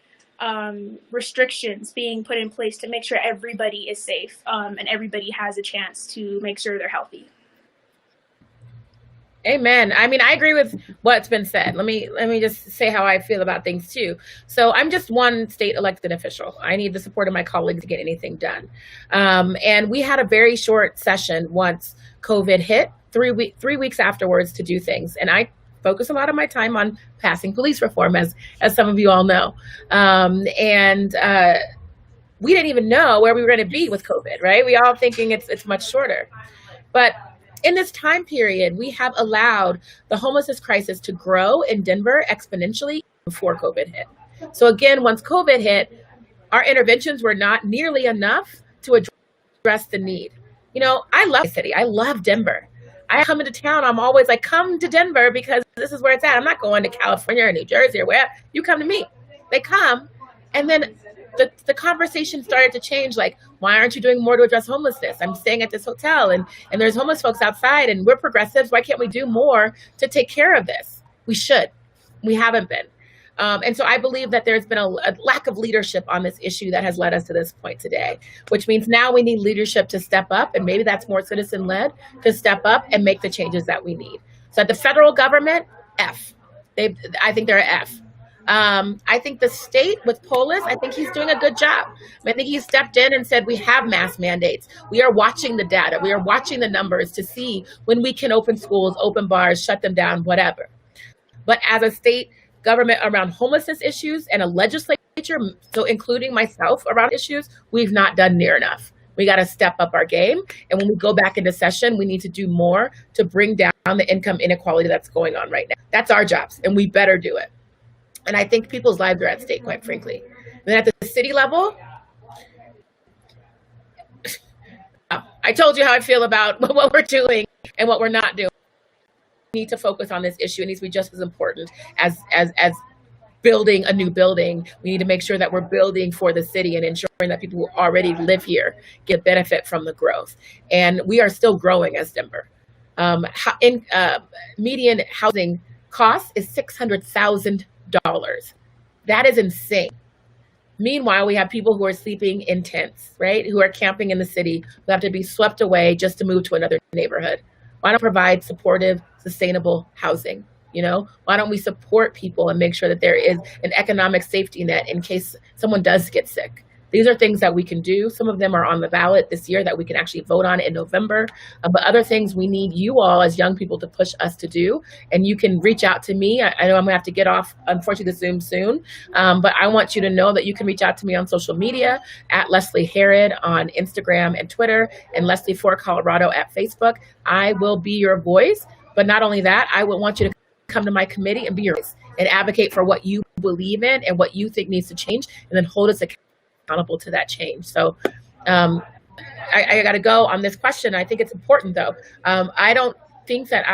restrictions being put in place to make sure everybody is safe and everybody has a chance to make sure they're healthy. Amen. I mean, I agree with what's been said. Let me just say how I feel about things too. So I'm just one state elected official. I need the support of my colleagues to get anything done. And we had a very short session once COVID hit, 3 weeks afterwards, to do things. And I focus a lot of my time on passing police reform, as some of you all know. We didn't even know where we were going to be with COVID, right? We all thinking it's much shorter. But in this time period, we have allowed the homelessness crisis to grow in Denver exponentially before COVID hit. So again, once COVID hit, our interventions were not nearly enough to address the need. I love the city. I love Denver. I come into town, I'm always like, come to Denver because this is where it's at. I'm not going to California or New Jersey or where. You come to me. They come. And then the conversation started to change, like, why aren't you doing more to address homelessness? I'm staying at this hotel and there's homeless folks outside and we're progressives. Why can't we do more to take care of this? We should. We haven't been. And so I believe that there's been a lack of leadership on this issue that has led us to this point today, which means now we need leadership to step up, and maybe that's more citizen-led, to step up and make the changes that we need. So at the federal government, F. I think they're an F. I think the state with Polis, I think he's doing a good job. I think he stepped in and said, we have mask mandates. We are watching the data. We are watching the numbers to see when we can open schools, open bars, shut them down, whatever. But as a state government around homelessness issues and a legislature, so including myself around issues, we've not done near enough. We got to step up our game. And when we go back into session, we need to do more to bring down the income inequality that's going on right now. That's our jobs, and we better do it. And I think people's lives are at stake, quite frankly. And then at the city level, I told you how I feel about what we're doing and what we're not doing. need to focus on this issue. It needs to be just as important as building a new building. We need to make sure that we're building for the city and ensuring that people who already live here get benefit from the growth. And we are still growing as Denver. Median housing cost is $600,000. That is insane. Meanwhile, we have people who are sleeping in tents, right? Who are camping in the city, who have to be swept away just to move to another neighborhood. Why not provide supportive, sustainable housing? Why don't we support people and make sure that there is an economic safety net in case someone does get sick? These are things that we can do. Some of them are on the ballot this year that we can actually vote on in November. But other things we need you all as young people to push us to do. And you can reach out to me. I know I'm gonna have to get off, unfortunately, the Zoom soon. But I want you to know that you can reach out to me on social media at Leslie Herod on Instagram and Twitter, and Leslie for Colorado at Facebook. I will be your voice. But not only that, I would want you to come to my committee and be your voice and advocate for what you believe in and what you think needs to change, and then hold us accountable to that change. So I got to go on this question. I think it's important, though. I don't think that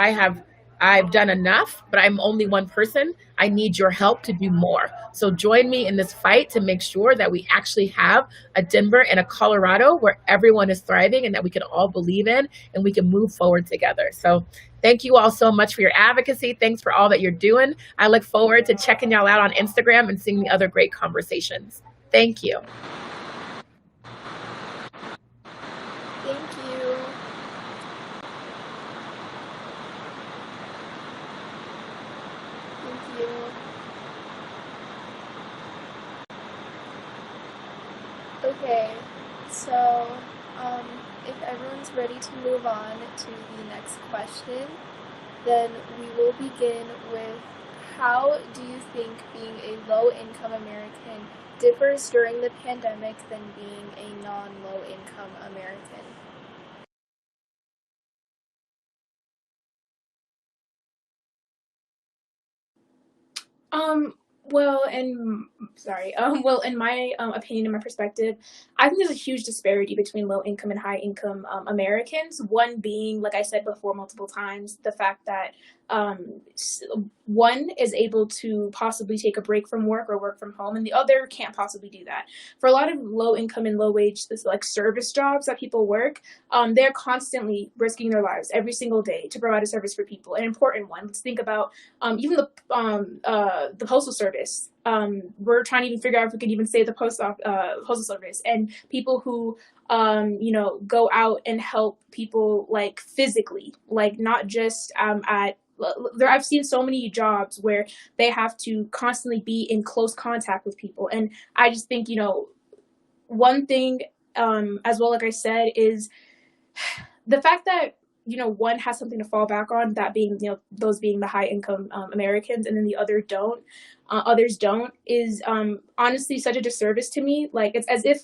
I've done enough, but I'm only one person. I need your help to do more. So join me in this fight to make sure that we actually have a Denver and a Colorado where everyone is thriving and that we can all believe in and we can move forward together. So thank you all so much for your advocacy. Thanks for all that you're doing. I look forward to checking y'all out on Instagram and seeing the other great conversations. Thank you. Thank you. Thank you. Okay, so if everyone's ready to move on to the next question, then we will begin with, how do you think being a low-income American differs during the pandemic than being a non-low-income American? In my opinion and my perspective, I think there's a huge disparity between low income and high income Americans. One being, like I said before multiple times, the fact that one is able to possibly take a break from work or work from home, and the other can't possibly do that. For a lot of low income and low wage, like service jobs that people work, they're constantly risking their lives every single day to provide a service for people, an important one. Let's think about even the postal service. We're trying to even figure out if we could even say the postal service, and people who go out and help people like physically, like not just I've seen so many jobs where they have to constantly be in close contact with people, and I just think one thing as well, like I said, is the fact that one has something to fall back on, that being those being the high income Americans, and then the others don't, is honestly such a disservice to me. Like, it's as if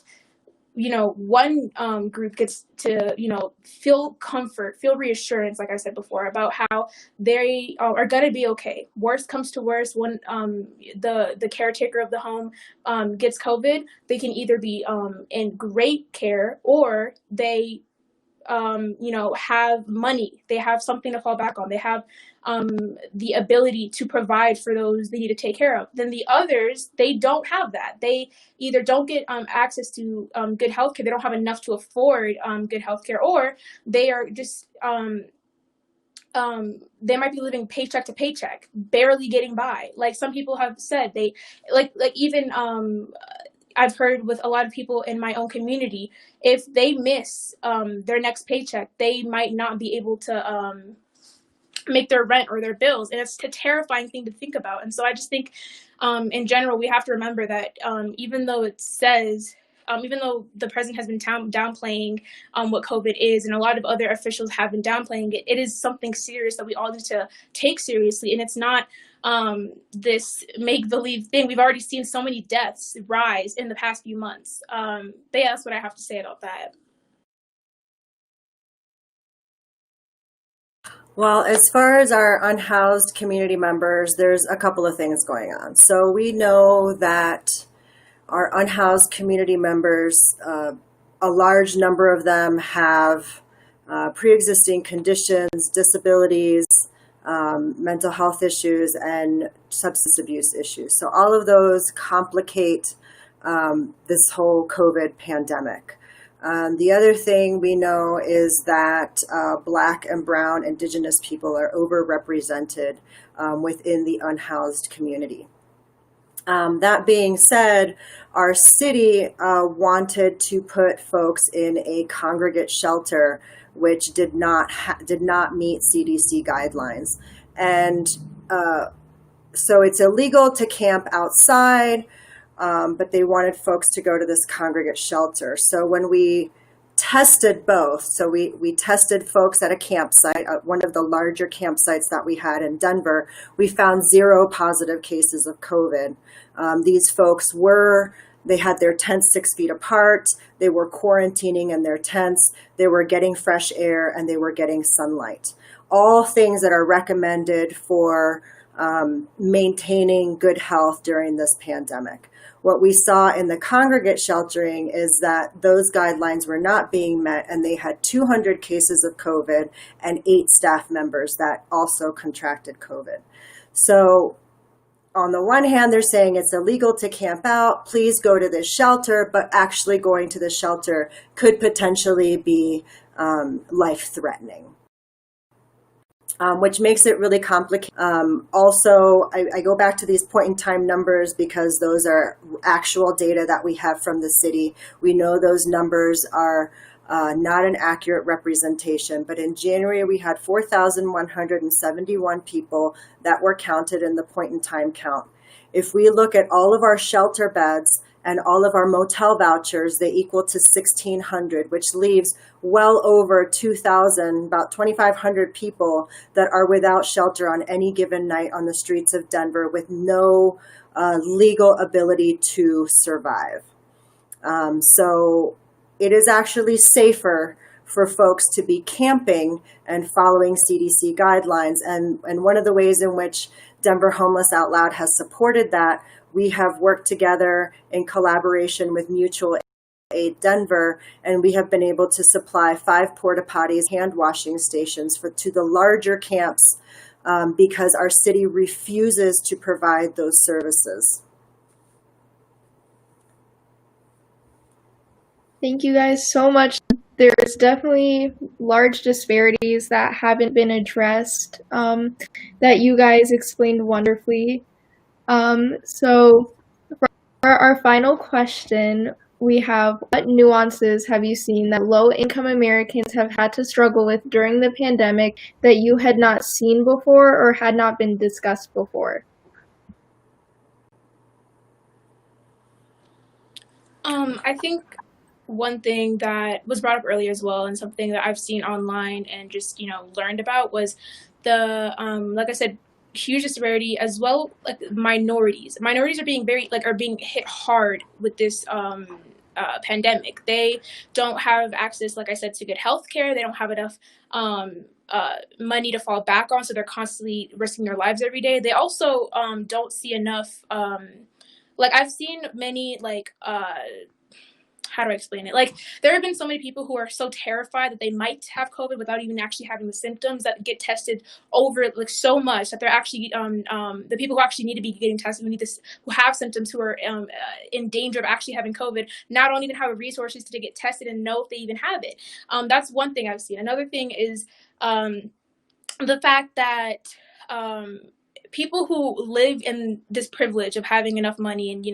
one group gets to feel comfort, feel reassurance, like I said before, about how they are gonna be okay. Worst comes to worst, when the caretaker of the home gets COVID, they can either be in great care, or they have money, they have something to fall back on, they have the ability to provide for those they need to take care of. Then the others, they don't have that. They either don't get access to good healthcare, they don't have enough to afford good healthcare, or they are just they might be living paycheck to paycheck, barely getting by. Like some people have said, they like even I've heard with a lot of people in my own community, if they miss their next paycheck, they might not be able to make their rent or their bills. And it's a terrifying thing to think about. And so I just think in general, we have to remember that even though it says, even though the president has been downplaying what COVID is, and a lot of other officials have been downplaying it, it is something serious that we all need to take seriously. And it's not this make-believe thing. We've already seen so many deaths rise in the past few months. But yeah, that's what I have to say about that. Well, as far as our unhoused community members, there's a couple of things going on. So we know that our unhoused community members, a large number of them have pre-existing conditions, disabilities, mental health issues, and substance abuse issues. So all of those complicate this whole COVID pandemic. The other thing we know is that Black and Brown Indigenous people are overrepresented within the unhoused community. That being said, our city wanted to put folks in a congregate shelter, which did not meet CDC guidelines. And so it's illegal to camp outside, but they wanted folks to go to this congregate shelter. So when we tested both, so we tested folks at a campsite, one of the larger campsites that we had in Denver, we found 0 positive cases of COVID. These folks they had their tents 6 feet apart, they were quarantining in their tents, they were getting fresh air, and they were getting sunlight. All things that are recommended for maintaining good health during this pandemic. What we saw in the congregate sheltering is that those guidelines were not being met, and they had 200 cases of COVID and 8 staff members that also contracted COVID. So on the one hand, they're saying it's illegal to camp out, please go to this shelter, but actually going to the shelter could potentially be life-threatening. Which makes it really complicated. Also, I go back to these point-in-time numbers because those are actual data that we have from the city. We know those numbers are not an accurate representation, but in January we had 4,171 people that were counted in the point-in-time count. If we look at all of our shelter beds and all of our motel vouchers, they equal to 1,600, which leaves well over 2,000, about 2,500 people that are without shelter on any given night on the streets of Denver with no legal ability to survive. So it is actually safer for folks to be camping and following CDC guidelines. And one of the ways in which Denver Homeless Out Loud has supported that, we have worked together in collaboration with Mutual Aid Denver, and we have been able to supply 5 porta potties, hand washing stations to the larger camps because our city refuses to provide those services. Thank you guys so much. There's definitely large disparities that haven't been addressed that you guys explained wonderfully. So for our final question, we have, what nuances have you seen that low-income Americans have had to struggle with during the pandemic that you had not seen before or had not been discussed before? I think one thing that was brought up earlier as well, and something that I've seen online and just, learned about, was the, like I said, huge disparity as well, like minorities are being being hit hard with this pandemic. They don't have access, like I said, to good health care. They don't have enough money to fall back on, so they're constantly risking their lives every day. They also don't see enough I've seen many how do I explain it? There have been so many people who are so terrified that they might have COVID without even actually having the symptoms, that get tested over so much that they're actually the people who actually need to be getting tested, who have symptoms, who are in danger of actually having COVID, not only even have the resources to get tested and know if they even have it. That's one thing I've seen. Another thing is the fact that people who live in this privilege of having enough money and,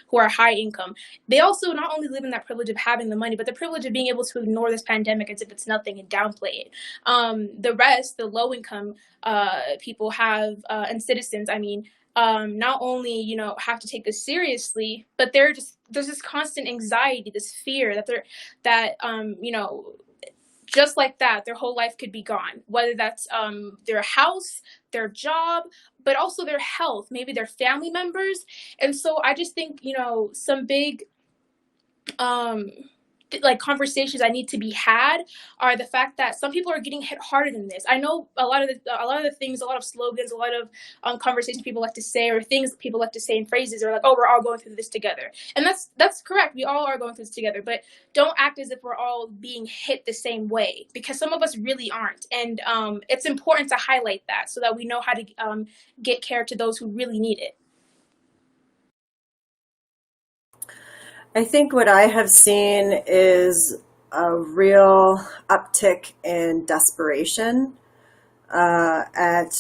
who are high income, they also not only live in that privilege of having the money, but the privilege of being able to ignore this pandemic as if it's nothing and downplay it. The rest, the low income people have, and citizens, not only, have to take this seriously, but there's this constant anxiety, this fear that just like that, their whole life could be gone, whether that's their house, their job, but also their health, maybe their family members. And so I just think, some big like conversations that need to be had are the fact that some people are getting hit harder than this. I know a lot of the things, a lot of slogans, a lot of conversations people like to say, or things people like to say in phrases are like, "Oh, we're all going through this together," and that's correct. We all are going through this together, but don't act as if we're all being hit the same way, because some of us really aren't, and it's important to highlight that so that we know how to get care to those who really need it. I think what I have seen is a real uptick in desperation at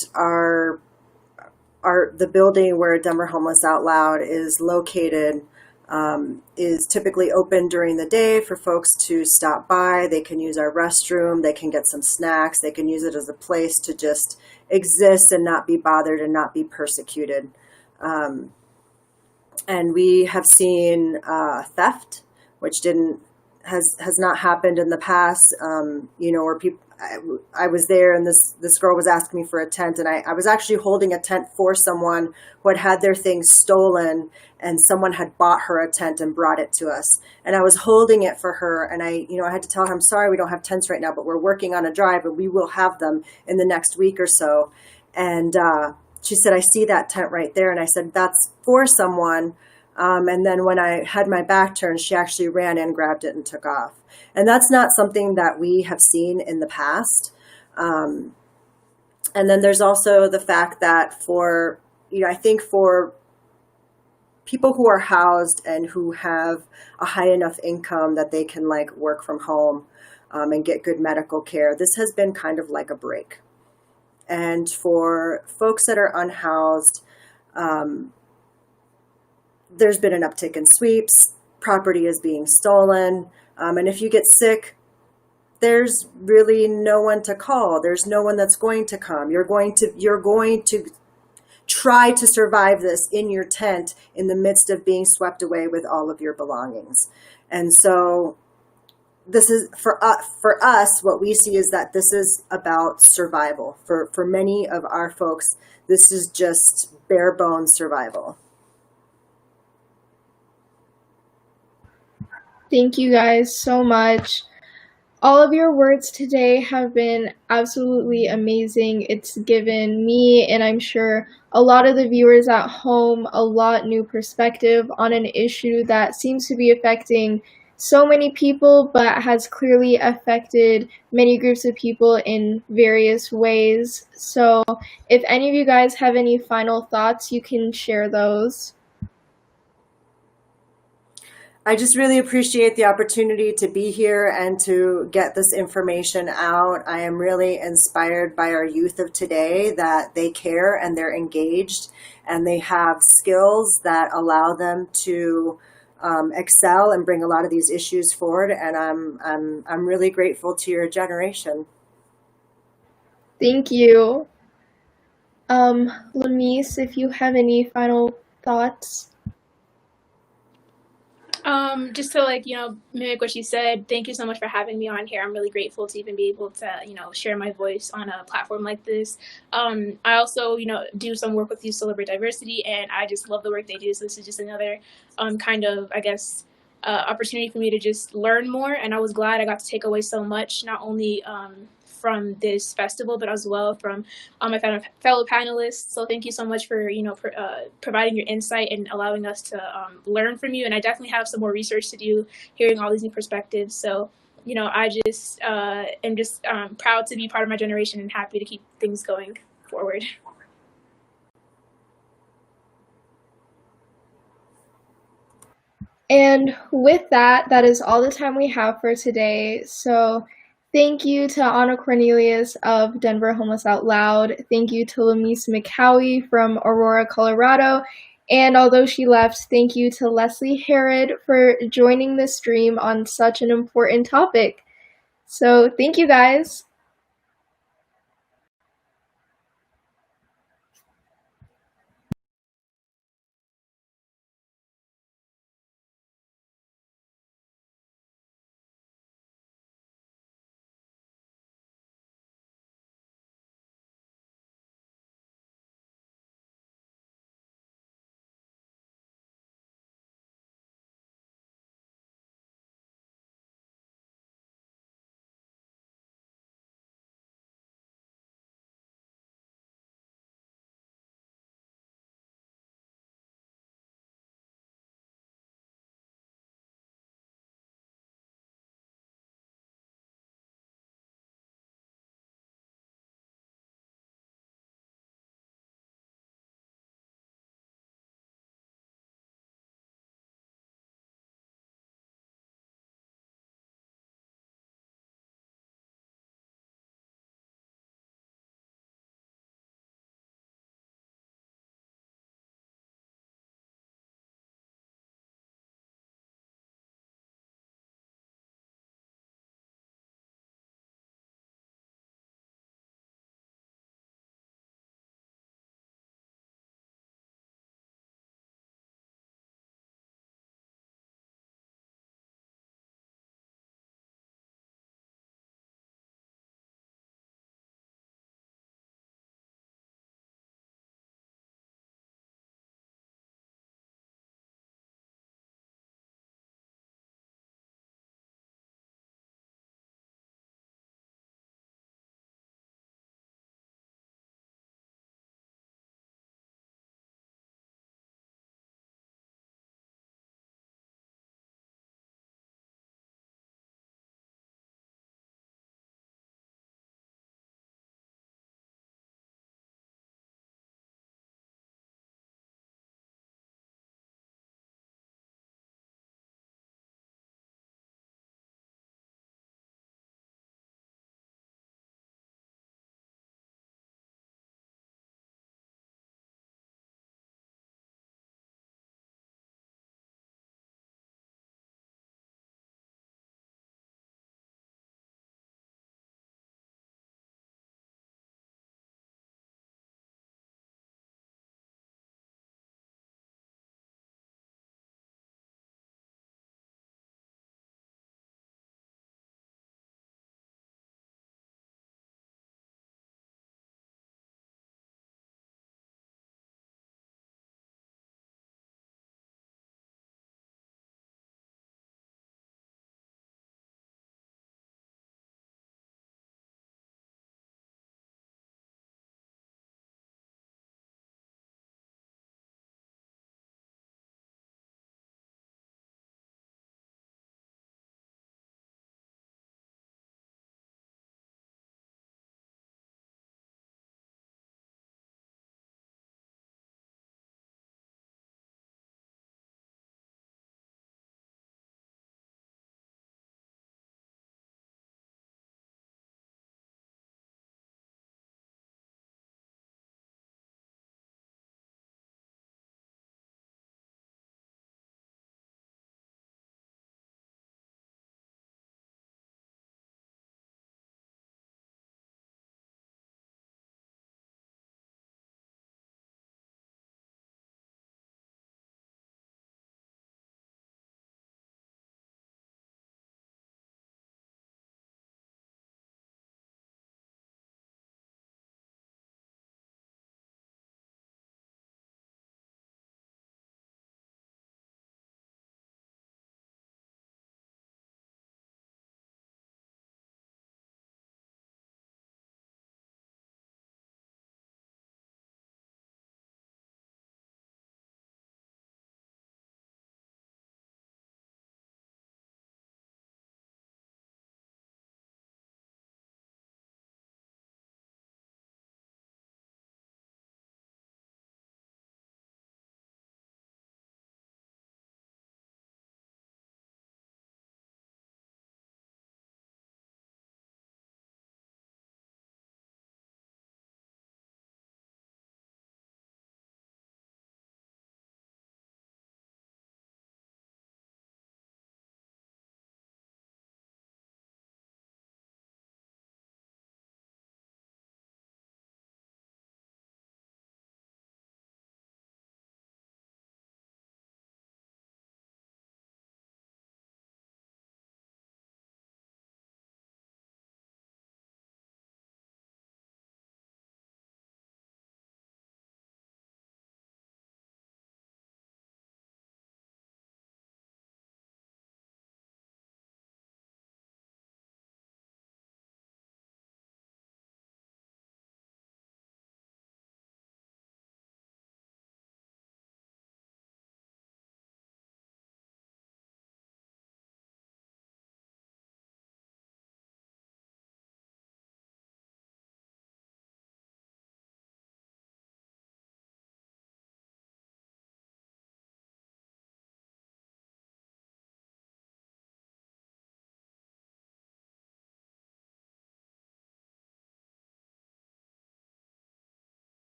the building where Denver Homeless Out Loud is located. Is typically open during the day for folks to stop by. They can use our restroom, they can get some snacks, they can use it as a place to just exist and not be bothered and not be persecuted. And we have seen theft, which has not happened in the past. Where people, I was there, and this girl was asking me for a tent, and I was actually holding a tent for someone who had their things stolen, and someone had bought her a tent and brought it to us. And I was holding it for her, and I had to tell her, "I'm sorry, we don't have tents right now, but we're working on a drive, and we will have them in the next week or so." And she said, "I see that tent right there." And I said, "That's for someone." And then when I had my back turned, she actually ran in, grabbed it, and took off. And that's not something that we have seen in the past. And then there's also the fact that I think for people who are housed and who have a high enough income that they can work from home and get good medical care, this has been kind of like a break. And for folks that are unhoused, there's been an uptick in sweeps, property is being stolen, and if you get sick, there's really no one to call. There's no one that's going to come. You're going to try to survive this in your tent in the midst of being swept away with all of your belongings. And so this is for us, what we see is that this is about survival. For many of our folks, this is just bare bones survival. Thank you guys so much. All of your words today have been absolutely amazing. It's given me, and I'm sure a lot of the viewers at home, a lot new perspective on an issue that seems to be affecting so many people, but has clearly affected many groups of people in various ways. So if any of you guys have any final thoughts, you can share those. I just really appreciate the opportunity to be here and to get this information out. I am really inspired by our youth of today, that they care and they're engaged and they have skills that allow them to excel and bring a lot of these issues forward. And I'm really grateful to your generation. Thank you. Lamise, if you have any final thoughts. Just to mimic what you said, thank you so much for having me on here. I'm really grateful to even be able to, share my voice on a platform like this. I also, do some work with Youth Celebrate Diversity, and I just love the work they do. So this is just another kind of, I guess, opportunity for me to just learn more. And I was glad I got to take away so much, not only from this festival, but as well from my fellow panelists. So thank you so much for providing your insight and allowing us to learn from you. And I definitely have some more research to do, hearing all these new perspectives. So I just am just proud to be part of my generation and happy to keep things going forward. And with that, that is all the time we have for today. So thank you to Anna Cornelius of Denver Homeless Out Loud. Thank you to Lamise McCowie from Aurora, Colorado. And although she left, thank you to Leslie Herod for joining the stream on such an important topic. So thank you guys.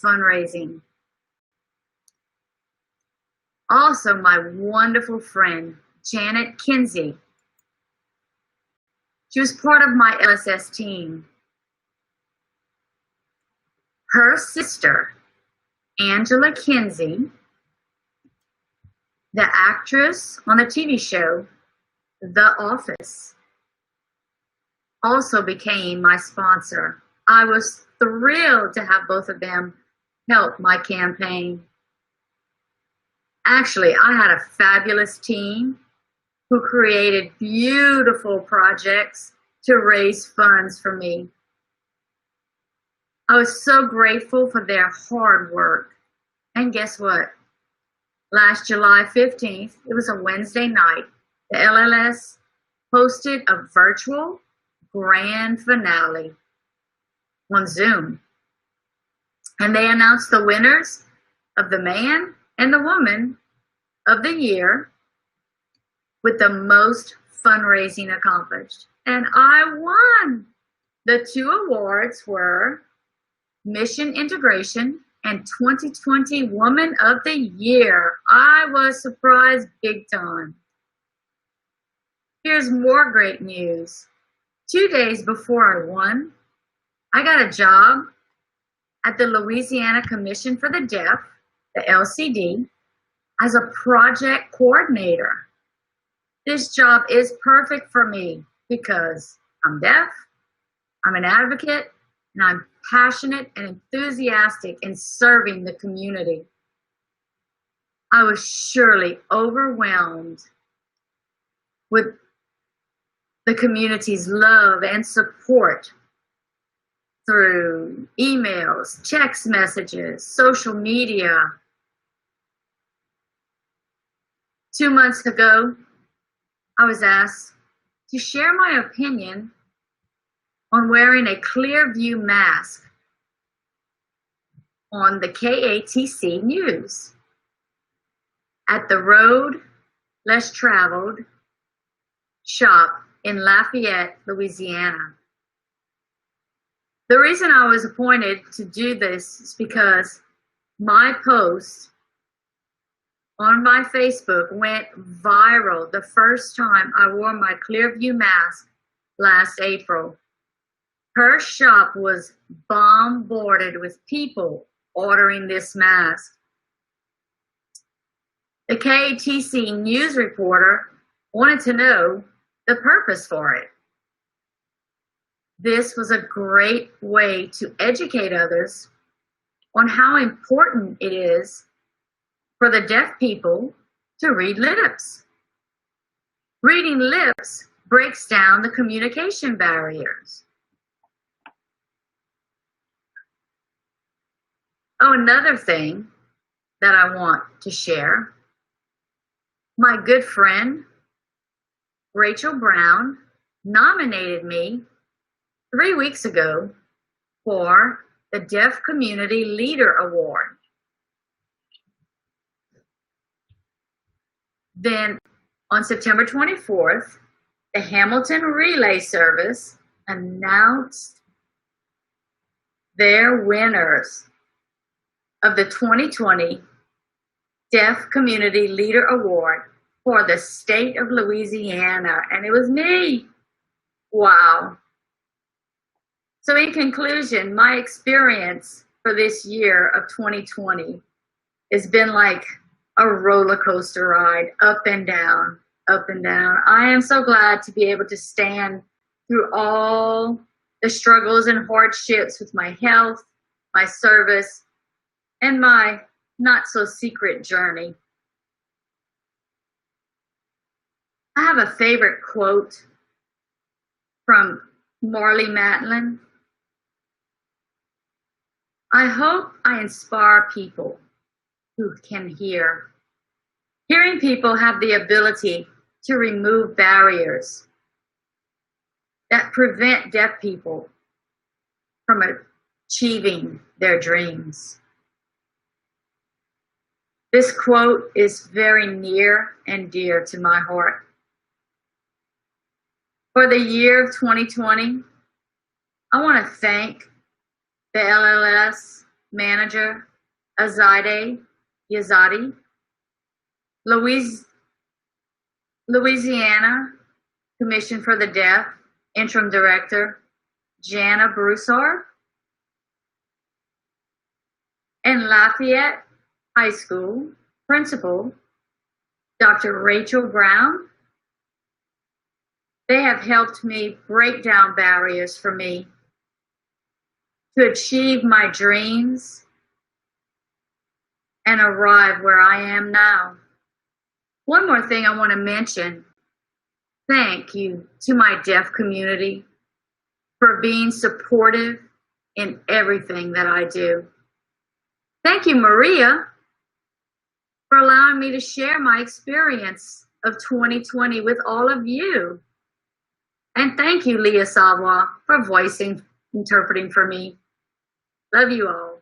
fundraising. Also, my wonderful friend, Janet Kinsey. She was part of my LSS team. Her sister, Angela Kinsey, the actress on the TV show The Office, also became my sponsor. I was thrilled to have both of them help my campaign. Actually, I had a fabulous team who created beautiful projects to raise funds for me. I was so grateful for their hard work. And guess what? Last July 15th, it was a Wednesday night, the LLS hosted a virtual grand finale on Zoom. And they announced the winners of the Man and the Woman of the Year with the most fundraising accomplished. And I won. The two awards were Mission Integration and 2020 Woman of the Year. I was surprised big time. Here's more great news. 2 days before I won, I got a job at the Louisiana Commission for the Deaf, the LCD, as a project coordinator. This job is perfect for me because I'm deaf, I'm an advocate, and I'm passionate and enthusiastic in serving the community. I was surely overwhelmed with the community's love and support through emails, text messages, social media. 2 months ago, I was asked to share my opinion on wearing a clear view mask on the KATC News at the Road Less Traveled shop in Lafayette, Louisiana. The reason I was appointed to do this is because my post on my Facebook went viral the first time I wore my Clearview mask last April. Her shop was bombarded with people ordering this mask. The KATC news reporter wanted to know the purpose for it. This was a great way to educate others on how important it is for the deaf people to read lips. Reading lips breaks down the communication barriers. Oh, another thing that I want to share. My good friend, Rachel Brown, nominated me 3 weeks ago for the Deaf Community Leader Award. Then on September 24th, the Hamilton Relay Service announced their winners of the 2020 Deaf Community Leader Award for the state of Louisiana, and it was me. Wow. So in conclusion, my experience for this year of 2020 has been like a roller coaster ride, up and down, up and down. I am so glad to be able to stand through all the struggles and hardships with my health, my service, and my not so secret journey. I have a favorite quote from Marley Matlin. I hope I inspire people who can hear. Hearing people have the ability to remove barriers that prevent deaf people from achieving their dreams. This quote is very near and dear to my heart. For the year of 2020, I want to thank the LLS Manager Azadeh Yazadi, Louisiana Commission for the Deaf, Interim Director Jana Broussard, and Lafayette High School Principal Dr. Rachel Brown. They have helped me break down barriers for me to achieve my dreams and arrive where I am now. One more thing I want to mention. Thank you to my deaf community for being supportive in everything that I do. Thank you, Maria, for allowing me to share my experience of 2020 with all of you. And thank you, Leah Sawa, for interpreting for me. Love you all.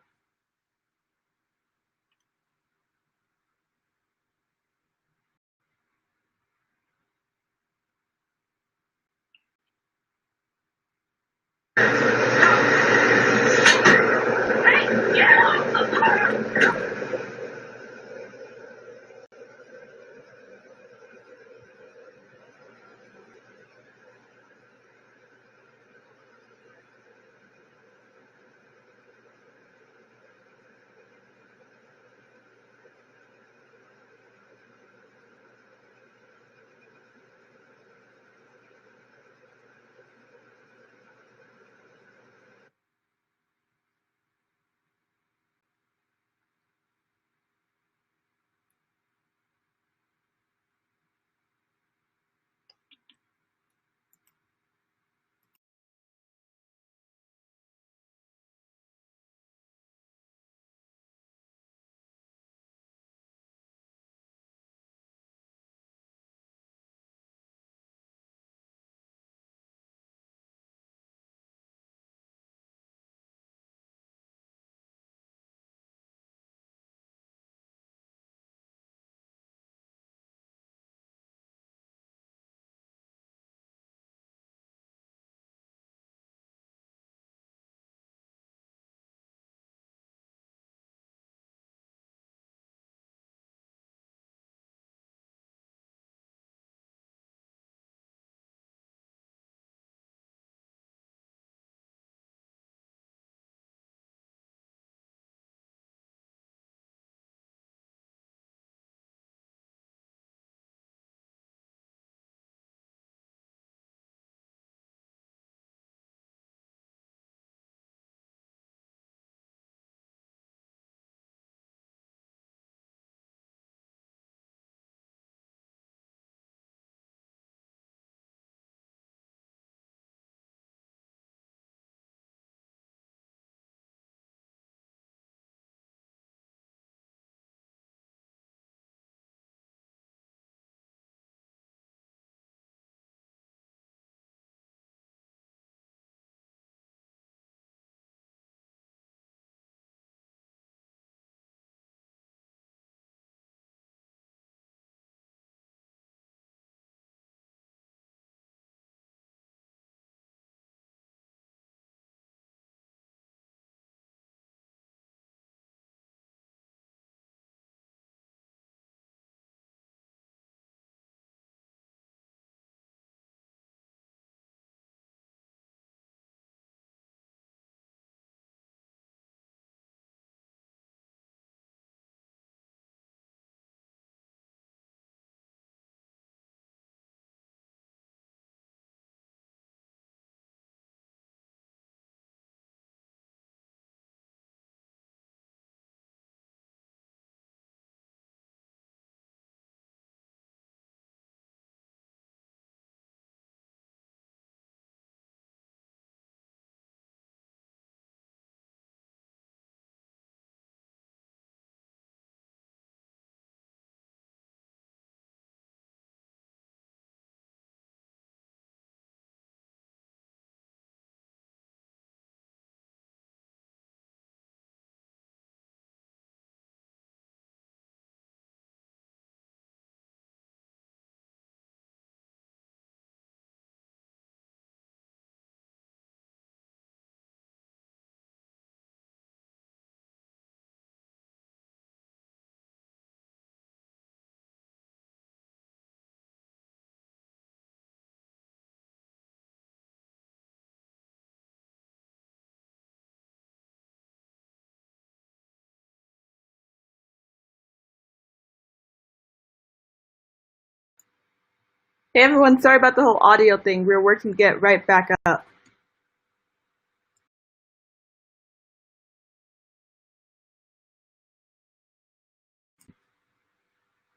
Hey everyone, sorry about the whole audio thing. We're working to get right back up.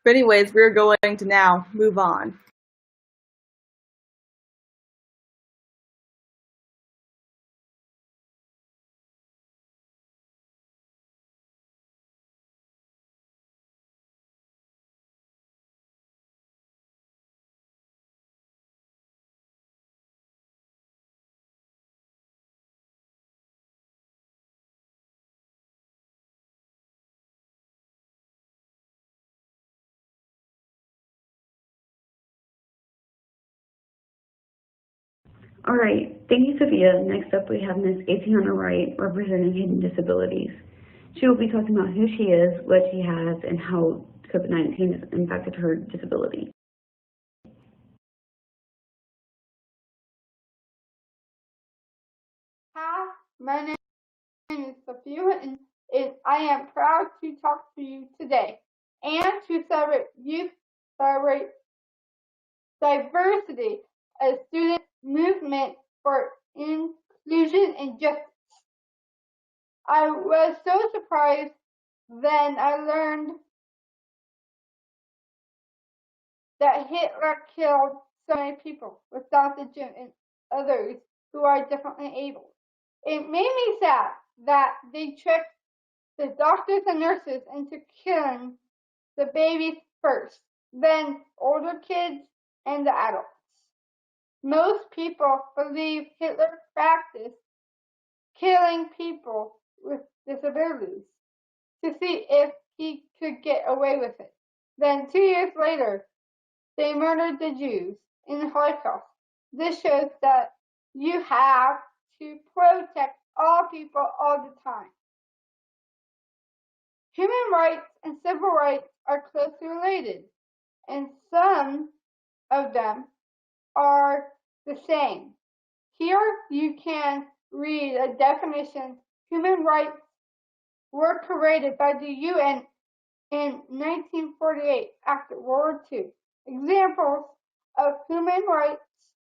But anyways, we're going to now move on. All right, thank you, Sophia. Next up, we have Ms. Atiana Wright, representing Hidden Disabilities. She will be talking about who she is, what she has, and how COVID-19 has impacted her disability. Hi, my name is Sophia, and I am proud to talk to you today and to celebrate diversity, a student movement for inclusion and justice. I was so surprised when I learned that Hitler killed so many people with Down syndrome and others who are differently able. It made me sad that they tricked the doctors and nurses into killing the babies first, then older kids and the adults. Most people believe Hitler practiced killing people with disabilities to see if he could get away with it. Then 2 years later, they murdered the Jews in the Holocaust. This shows that you have to protect all people all the time. Human rights and civil rights are closely related, and some of them are the same. Here you can read a definition. Human rights were created by the UN in 1948 after World War II. Examples of human rights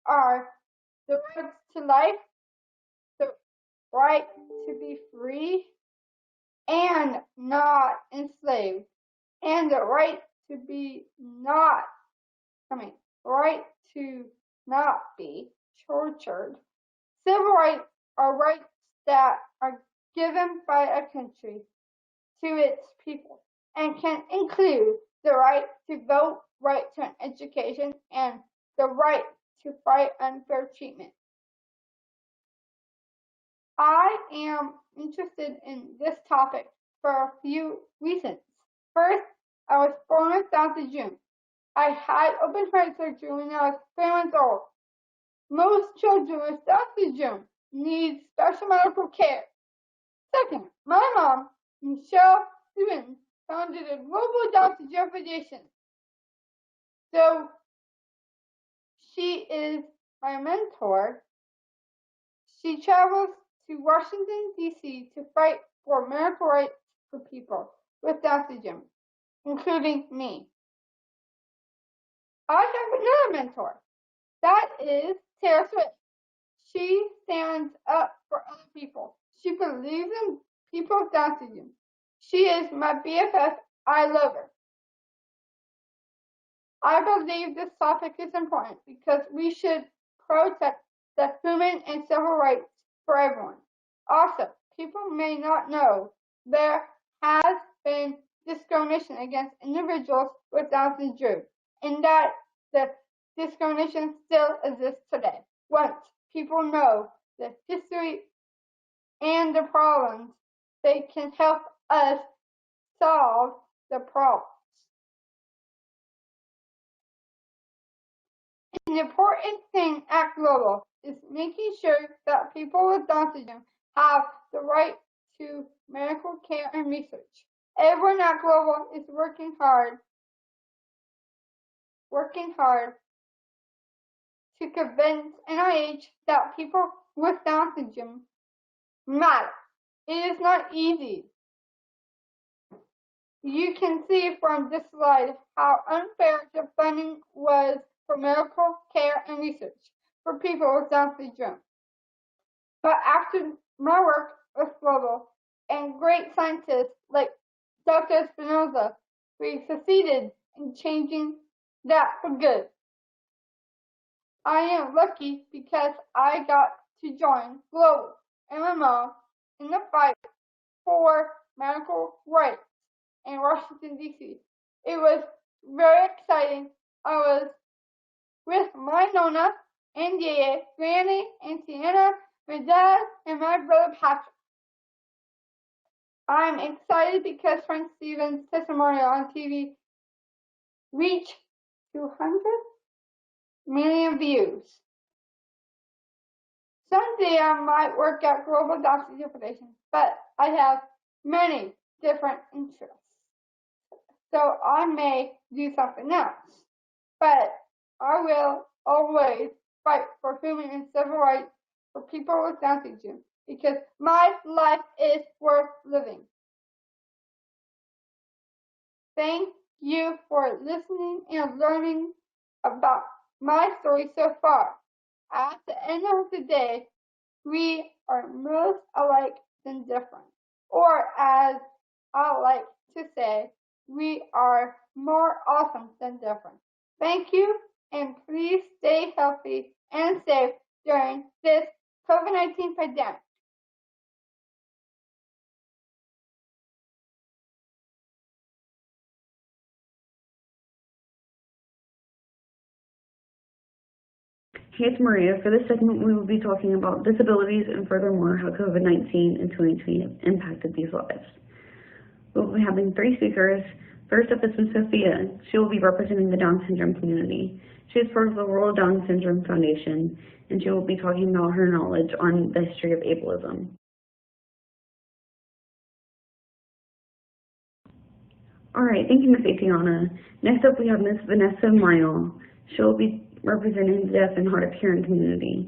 are the right to life, the right to be free and not enslaved, and the right to not be tortured. Civil rights are rights that are given by a country to its people and can include the right to vote, right to an education, and the right to fight unfair treatment. I am interested in this topic for a few reasons. First, I was born with Down syndrome. I had open heart surgery when I was 3 months old. Most children with Down syndrome need special medical care. Second, my mom, Michelle Stevens, founded a global Down syndrome foundation. So she is my mentor. She travels to Washington, D.C. to fight for medical rights for people with Down syndrome, including me. I have another mentor. That is Taylor Swift. She stands up for other people. She believes in people with Down syndrome. She is my BFF. I love her. I believe this topic is important because we should protect the human and civil rights for everyone. Also, people may not know there has been discrimination against individuals with Down syndrome, and that the discrimination still exists today. Once people know the history and the problems, they can help us solve the problems. An important thing at Global is making sure that people with Down syndrome have the right to medical care and research. Everyone at Global is working hard to convince NIH that people with Down syndrome matter. It is not easy. You can see from this slide how unfair the funding was for for medical care and research for people with Down syndrome. But after my work with Global and great scientists like Dr. Espinosa, we succeeded in changing that for good. I am lucky because I got to join Global and my mom in the fight for medical rights in Washington, D.C. It was very exciting. I was with my Nona and Yaya, Granny and Sienna, my dad, and my brother Patrick. I'm excited because Frank Stevens' testimonial on TV reached 200 million views. Someday I might work at Global Down Syndrome Foundation, but I have many different interests. So I may do something else. But I will always fight for human and civil rights for people with Down syndrome because my life is worth living. Thank you for listening and learning about my story so far. At the end of the day, we are most alike than different. Or as I like to say, we are more awesome than different. Thank you, and please stay healthy and safe during this COVID-19 pandemic. Hey, it's Maria. For this segment, we will be talking about disabilities and furthermore how COVID-19 and 2020 have impacted these lives. We'll be having 3 speakers. First up is Ms. Sophia. She will be representing the Down syndrome community. She is part of the World Down Syndrome Foundation, and she will be talking about her knowledge on the history of ableism. All right, thank you, Ms. Atiana. Next up, we have Ms. Vanessa Mile. She will be representing the deaf and hard of hearing community.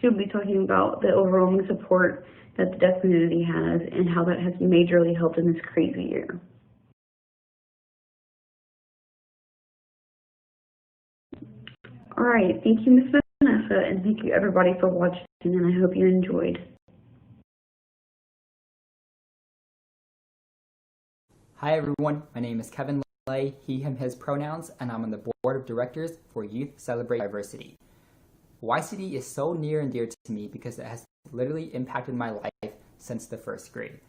She will be talking about the overwhelming support that the deaf community has and how that has majorly helped in this crazy year. All right, thank you, Ms. Vanessa, and thank you everybody for watching, and I hope you enjoyed. Hi everyone, my name is Kevin Lay, he, him, his pronouns, and I'm on the board of directors for Youth Celebrate Diversity. YCD is so near and dear to me because it has literally impacted my life since the 1st grade.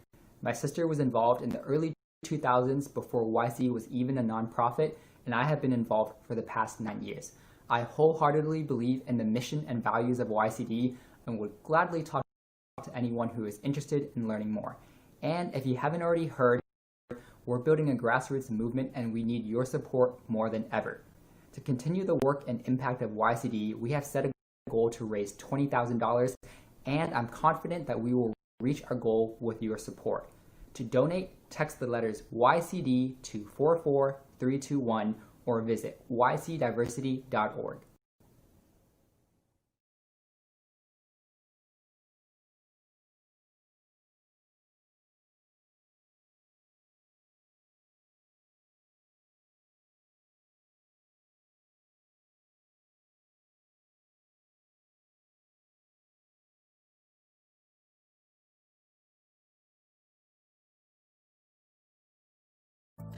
My sister was involved in the early 2000s before YCD was even a nonprofit, and I have been involved for the past 9 years. I wholeheartedly believe in the mission and values of YCD and would gladly talk to anyone who is interested in learning more. And if you haven't already heard, we're building a grassroots movement and we need your support more than ever. To continue the work and impact of YCD, we have set a goal to raise $20,000, and I'm confident that we will reach our goal with your support. To donate, text the letters YCD to 44321 or visit ycdiversity.org.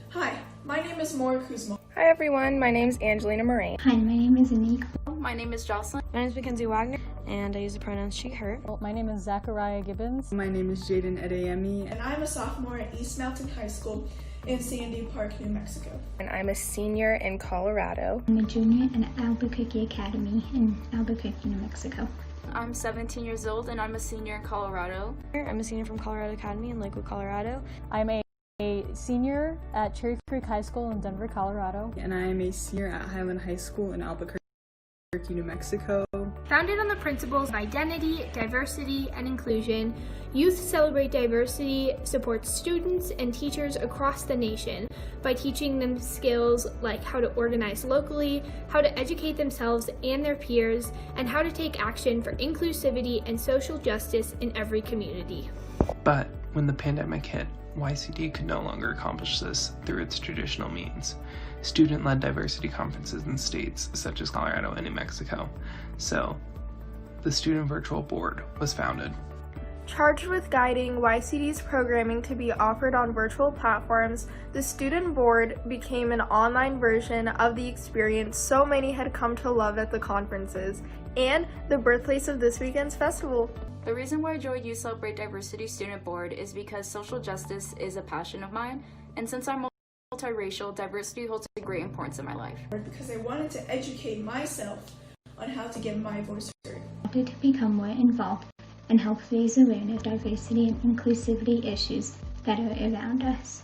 Hi, my name is Maura Kuzma. Hi everyone, my name is Angelina Moraine. Hi, my name is Anik. My name is Jocelyn. My name is Mackenzie Wagner, and I use the pronouns she, her. My name is Zachariah Gibbons. My name is Jaden Edeyemi. And I'm a sophomore at East Mountain High School in Sandy Park, New Mexico. And I'm a senior in Colorado. I'm a junior in Albuquerque Academy in Albuquerque, New Mexico. I'm 17 years old and I'm a senior in Colorado. I'm a senior from Colorado Academy in Lakewood, Colorado. I'm a senior at Cherry Creek High School in Denver, Colorado. And I am a senior at Highland High School in Albuquerque, New Mexico. Founded on the principles of identity, diversity, and inclusion, Youth Celebrate Diversity supports students and teachers across the nation by teaching them skills like how to organize locally, how to educate themselves and their peers, and how to take action for inclusivity and social justice in every community. But when the pandemic hit, YCD could no longer accomplish this through its traditional means. Student-led diversity conferences in states such as Colorado and New Mexico. So, the Student Virtual Board was founded. Charged with guiding YCD's programming to be offered on virtual platforms, the Student Board became an online version of the experience so many had come to love at the conferences, and the birthplace of this weekend's festival. The reason why I joined Youth Celebrate Diversity Student Board is because social justice is a passion of mine, and since I'm multiracial, diversity holds a great importance in my life. Because I wanted to educate myself on how to get my voice heard. I wanted to become more involved and help raise awareness of diversity and inclusivity issues that are around us.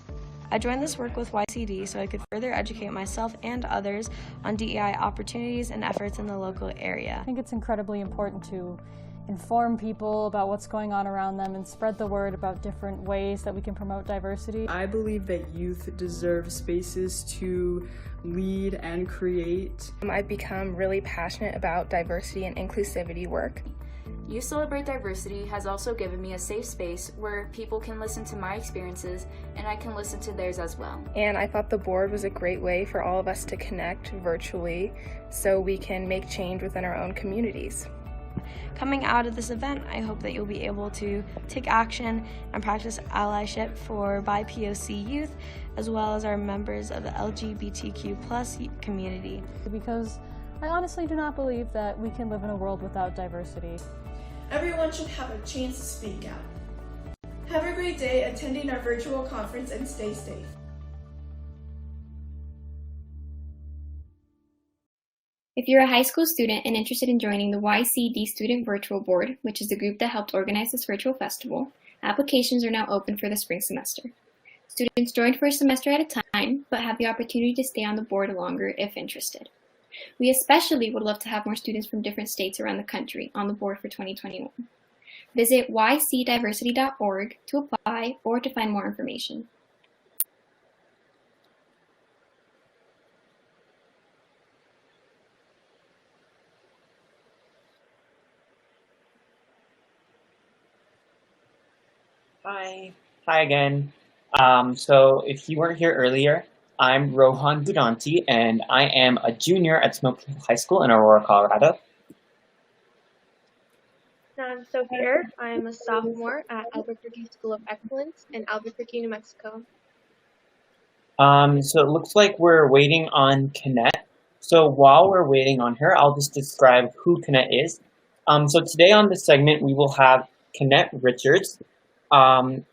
I joined this work with YCD so I could further educate myself and others on DEI opportunities and efforts in the local area. I think it's incredibly important to inform people about what's going on around them and spread the word about different ways that we can promote diversity. I believe that youth deserve spaces to lead and create. I've become really passionate about diversity and inclusivity work. Youth Celebrate Diversity has also given me a safe space where people can listen to my experiences and I can listen to theirs as well. And I thought the board was a great way for all of us to connect virtually so we can make change within our own communities. Coming out of this event, I hope that you'll be able to take action and practice allyship for BIPOC youth, as well as our members of the LGBTQ+ community. Because I honestly do not believe that we can live in a world without diversity. Everyone should have a chance to speak out. Have a great day attending our virtual conference and stay safe. If you're a high school student and interested in joining the YCD Student Virtual Board, which is the group that helped organize this virtual festival, applications are now open for the spring semester. Students join for a semester at a time, but have the opportunity to stay on the board longer if interested. We especially would love to have more students from different states around the country on the board for 2021. Visit ycdiversity.org to apply or to find more information. Hi again. So if you weren't here earlier, I'm Rohan Budanti, and I am a junior at Smoky Hill High School in Aurora, Colorado. I'm Sophie Erb. I am a sophomore at Albuquerque School of Excellence in Albuquerque, New Mexico. So it looks like we're waiting on Kenneth. So while we're waiting on her, I'll just describe who Kenneth is. So today on this segment, we will have Kenneth Richards.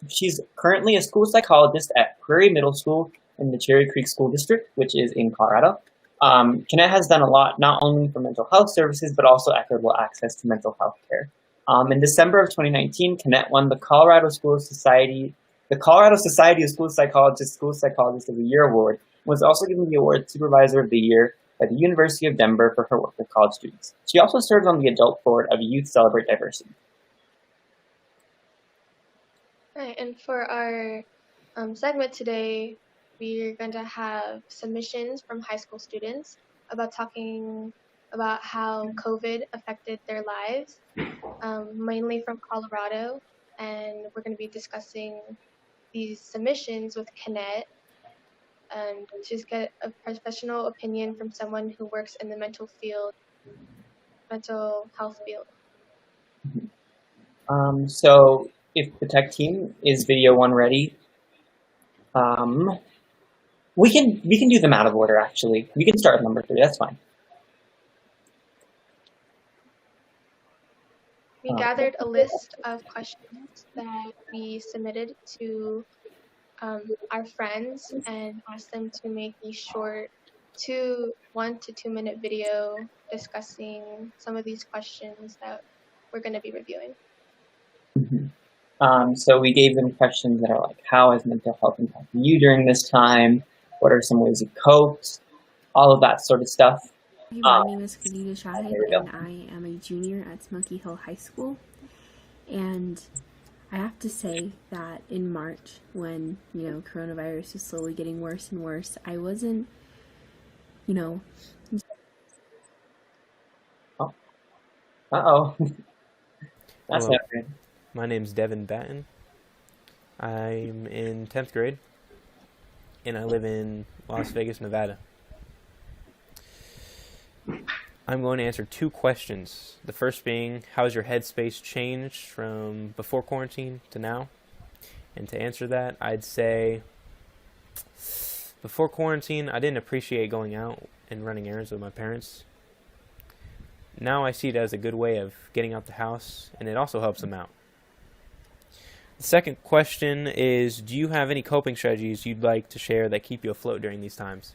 She's currently a school psychologist at Prairie Middle School in the Cherry Creek School District, which is in Colorado. Kenneth has done a lot, not only for mental health services, but also equitable access to mental health care. In December of 2019, Kenneth won the Colorado Society of School Psychologists School Psychologist of the Year Award, and was also given the award Supervisor of the Year by the University of Denver for her work with college students. She also serves on the adult board of Youth Celebrate Diversity. Right, and for our segment today, we're going to have submissions from high school students about talking about how COVID affected their lives, mainly from Colorado, and we're going to be discussing these submissions with Kenneth and just get a professional opinion from someone who works in the mental health field. So if the tech team is video one ready, we can do them out of order. Actually, we can start with number 3. That's fine. We gathered a list of questions that we submitted to our friends and asked them to make a short 1 to 2 minute video discussing some of these questions that we're going to be reviewing. So we gave them questions that are like, how has mental health impacted you during this time? What are some ways you coped? All of that sort of stuff. My name is Khadija Shahid, and I am a junior at Smoky Hill High School. And I have to say that in March, when, coronavirus was slowly getting worse and worse, I wasn't, Uh-oh. That's Hello. not good. My name's Devin Batten. I'm in 10th grade, and I live in Las Vegas, Nevada. I'm going to answer 2 questions. The first being, how's your headspace changed from before quarantine to now? And to answer that, I'd say before quarantine, I didn't appreciate going out and running errands with my parents. Now I see it as a good way of getting out the house, and it also helps them out. The second question is, do you have any coping strategies you'd like to share that keep you afloat during these times?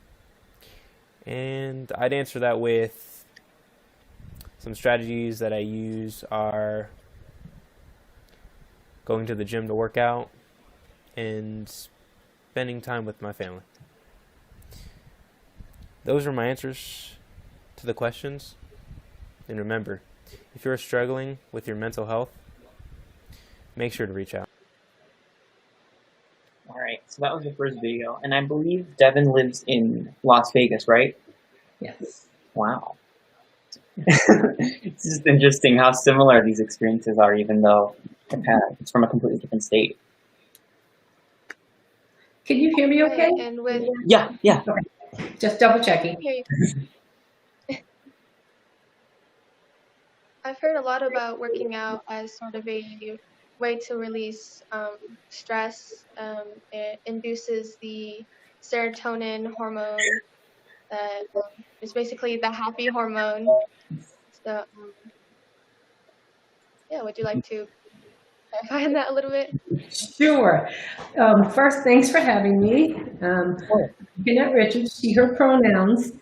And I'd answer that with some strategies that I use are going to the gym to work out and spending time with my family. Those are my answers to the questions. And remember, if you're struggling with your mental health, make sure to reach out. All right, so that was the first video, and I believe Devin lives in Las Vegas, right? Yes. Wow. It's just interesting how similar these experiences are, even though it's from a completely different state. Can you hear me okay? And with Yeah. Okay. Just double checking. I've heard a lot about working out as sort of a way to release stress. It induces the serotonin hormone that is basically the happy hormone. So, yeah, would you like to clarify on that a little bit? Sure. First, thanks for having me. Jeanette Richards, she, her pronouns.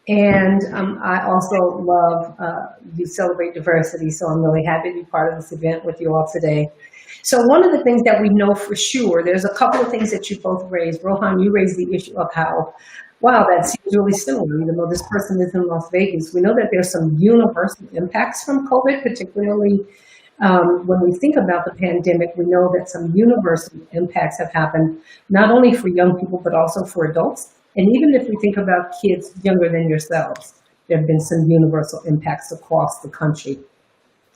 And I also love You Celebrate Diversity, so I'm really happy to be part of this event with you all today. So one of the things that we know for sure, there's a couple of things that you both raised. Rohan, you raised the issue of how, wow, that seems really similar, even though this person is in Las Vegas. We know that there's some universal impacts from COVID, particularly when we think about the pandemic. We know that some universal impacts have happened, not only for young people, but also for adults. And even if we think about kids younger than yourselves, there have been some universal impacts across the country.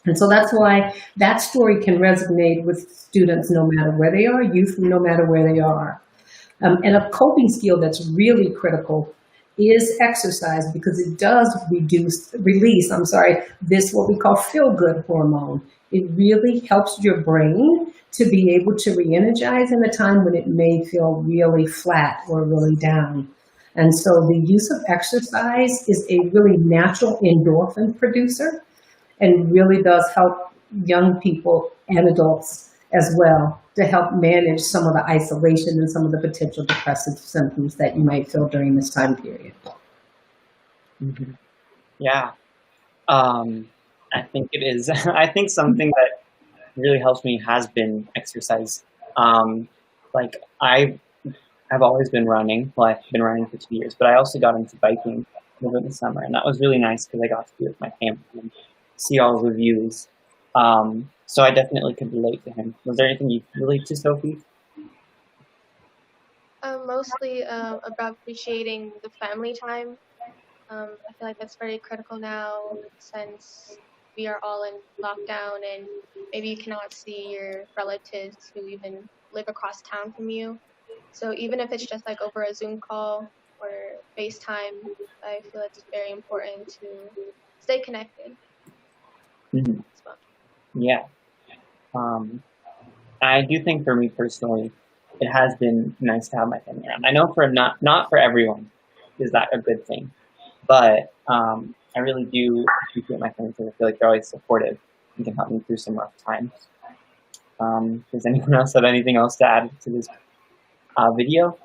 And so that's why that story can resonate with students no matter where they are, youth no matter where they are. And a coping skill that's really critical is exercise, because it does release this what we call feel-good hormone. It really helps your brain to be able to re-energize in a time when it may feel really flat or really down. And so the use of exercise is a really natural endorphin producer and really does help young people and adults as well to help manage some of the isolation and some of the potential depressive symptoms that you might feel during this time period. Mm-hmm. Yeah, I think it is. I think something that really helps me has been exercise. Like I've always been running. Well, I've been running for 2 years, but I also got into biking over the summer, and that was really nice because I got to be with my family and see all the views. So I definitely could relate to him. Was there anything you could relate to, Sophie? Mostly about appreciating the family time. I feel like that's very critical now since we are all in lockdown and maybe you cannot see your relatives who even live across town from you. So even if it's just like over a Zoom call or FaceTime, I feel it's very important to stay connected. Mm-hmm. Yeah. I do think for me personally, it has been nice to have my family around. I know for not for everyone is that a good thing, but I really do appreciate my family because I feel like they're always supportive and can help me through some rough times. Does anyone else have anything else to add to this video?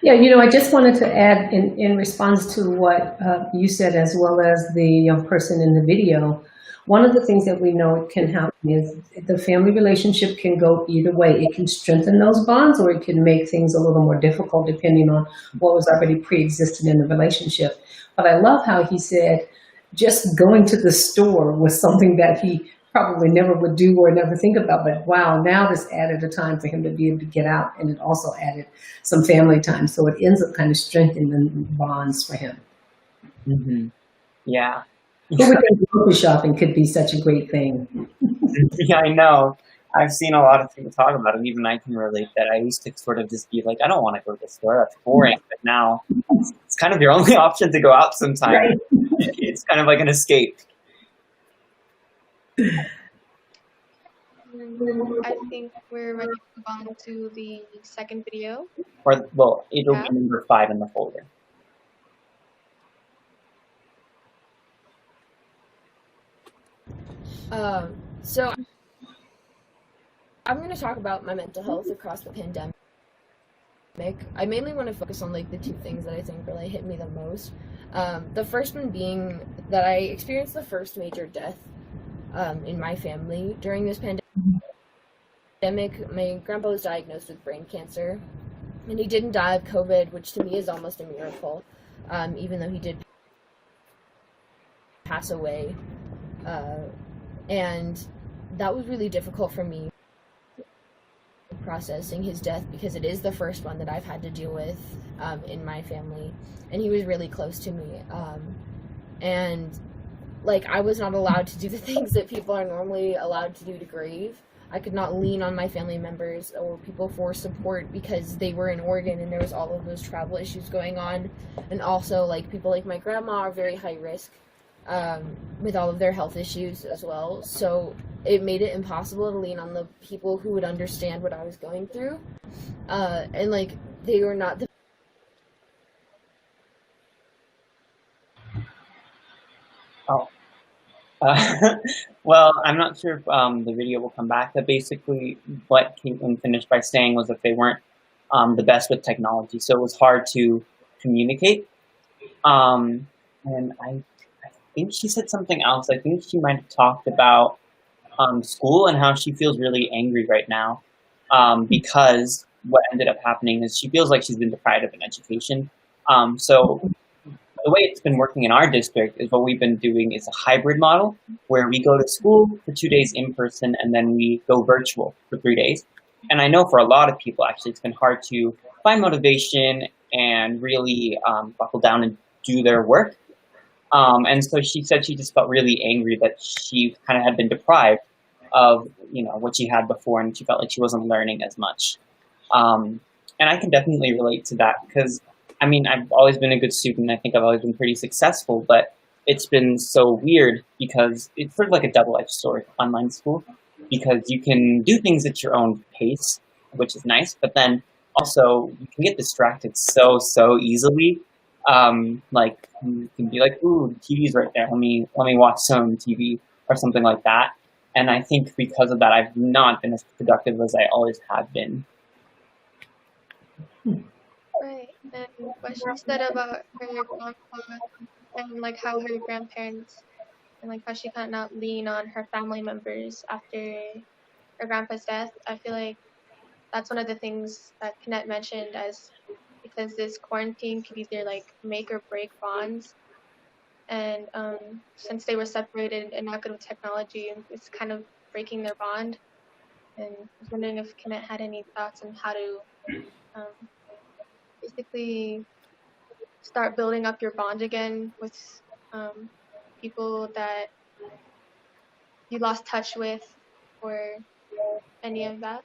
Yeah, I just wanted to add in response to what you said, as well as the young person in the video. One of the things that we know can happen is the family relationship can go either way. It can strengthen those bonds, or it can make things a little more difficult depending on what was already pre-existing in the relationship. But I love how he said just going to the store was something that he probably never would do or never think about. But wow, now this added a time for him to be able to get out, and it also added some family time. So it ends up kind of strengthening bonds for him. Mm-hmm. Yeah. Who would think grocery shopping could be such a great thing? Yeah, I know. I've seen a lot of people talk about it. Even I can relate that. I used to sort of just be like, I don't want to go to the store. That's boring. But now it's kind of your only option to go out sometimes. Right. It's kind of like an escape. I think we're ready to move on to the second video. Or, well, it'll be number 5 in the folder. So I'm going to talk about my mental health across the pandemic. I mainly want to focus on like the 2 things that I think really hit me the most. The first one being that I experienced the first major death in my family during this pandemic. My grandpa was diagnosed with brain cancer, and he didn't die of COVID, which to me is almost a miracle, even though he did pass away. And that was really difficult for me, processing his death, because it is the first one that I've had to deal with in my family, and he was really close to me. And like, I was not allowed to do the things that people are normally allowed to do to grieve. I could not lean on my family members or people for support because they were in Oregon and there was all of those travel issues going on. And also, like, people like my grandma are very high risk with all of their health issues as well. So it made it impossible to lean on the people who would understand what I was going through. And like, they were not the well, I'm not sure if the video will come back, but basically what Caitlin finished by saying was that they weren't the best with technology, so it was hard to communicate. And I think she said something else. I think she might have talked about school and how she feels really angry right now because what ended up happening is she feels like she's been deprived of an education. So the way it's been working in our district is what we've been doing is a hybrid model where we go to school for 2 days in person and then we go virtual for 3 days. And I know for a lot of people, actually, it's been hard to find motivation and really buckle down and do their work. And so she said she just felt really angry that she kind of had been deprived of, you know, what she had before, and she felt like she wasn't learning as much. And I can definitely relate to that because I mean, I've always been a good student. I think I've always been pretty successful, but it's been so weird because it's sort of like a double-edged sword, online school, because you can do things at your own pace, which is nice, but then also you can get distracted so easily. Like you can be like, ooh, the TV's right there. Let me watch some TV or something like that. And I think because of that, I've not been as productive as I always have been. Right, and what she said about her grandpa and like how her grandparents and like how she could not lean on her family members after her grandpa's death, I feel like that's one of the things that Kenneth mentioned, as because this quarantine could either like make or break bonds, and since they were separated and not good with technology, it's kind of breaking their bond. And I was wondering if Kenneth had any thoughts on how to basically start building up your bond again with people that you lost touch with, or any of that.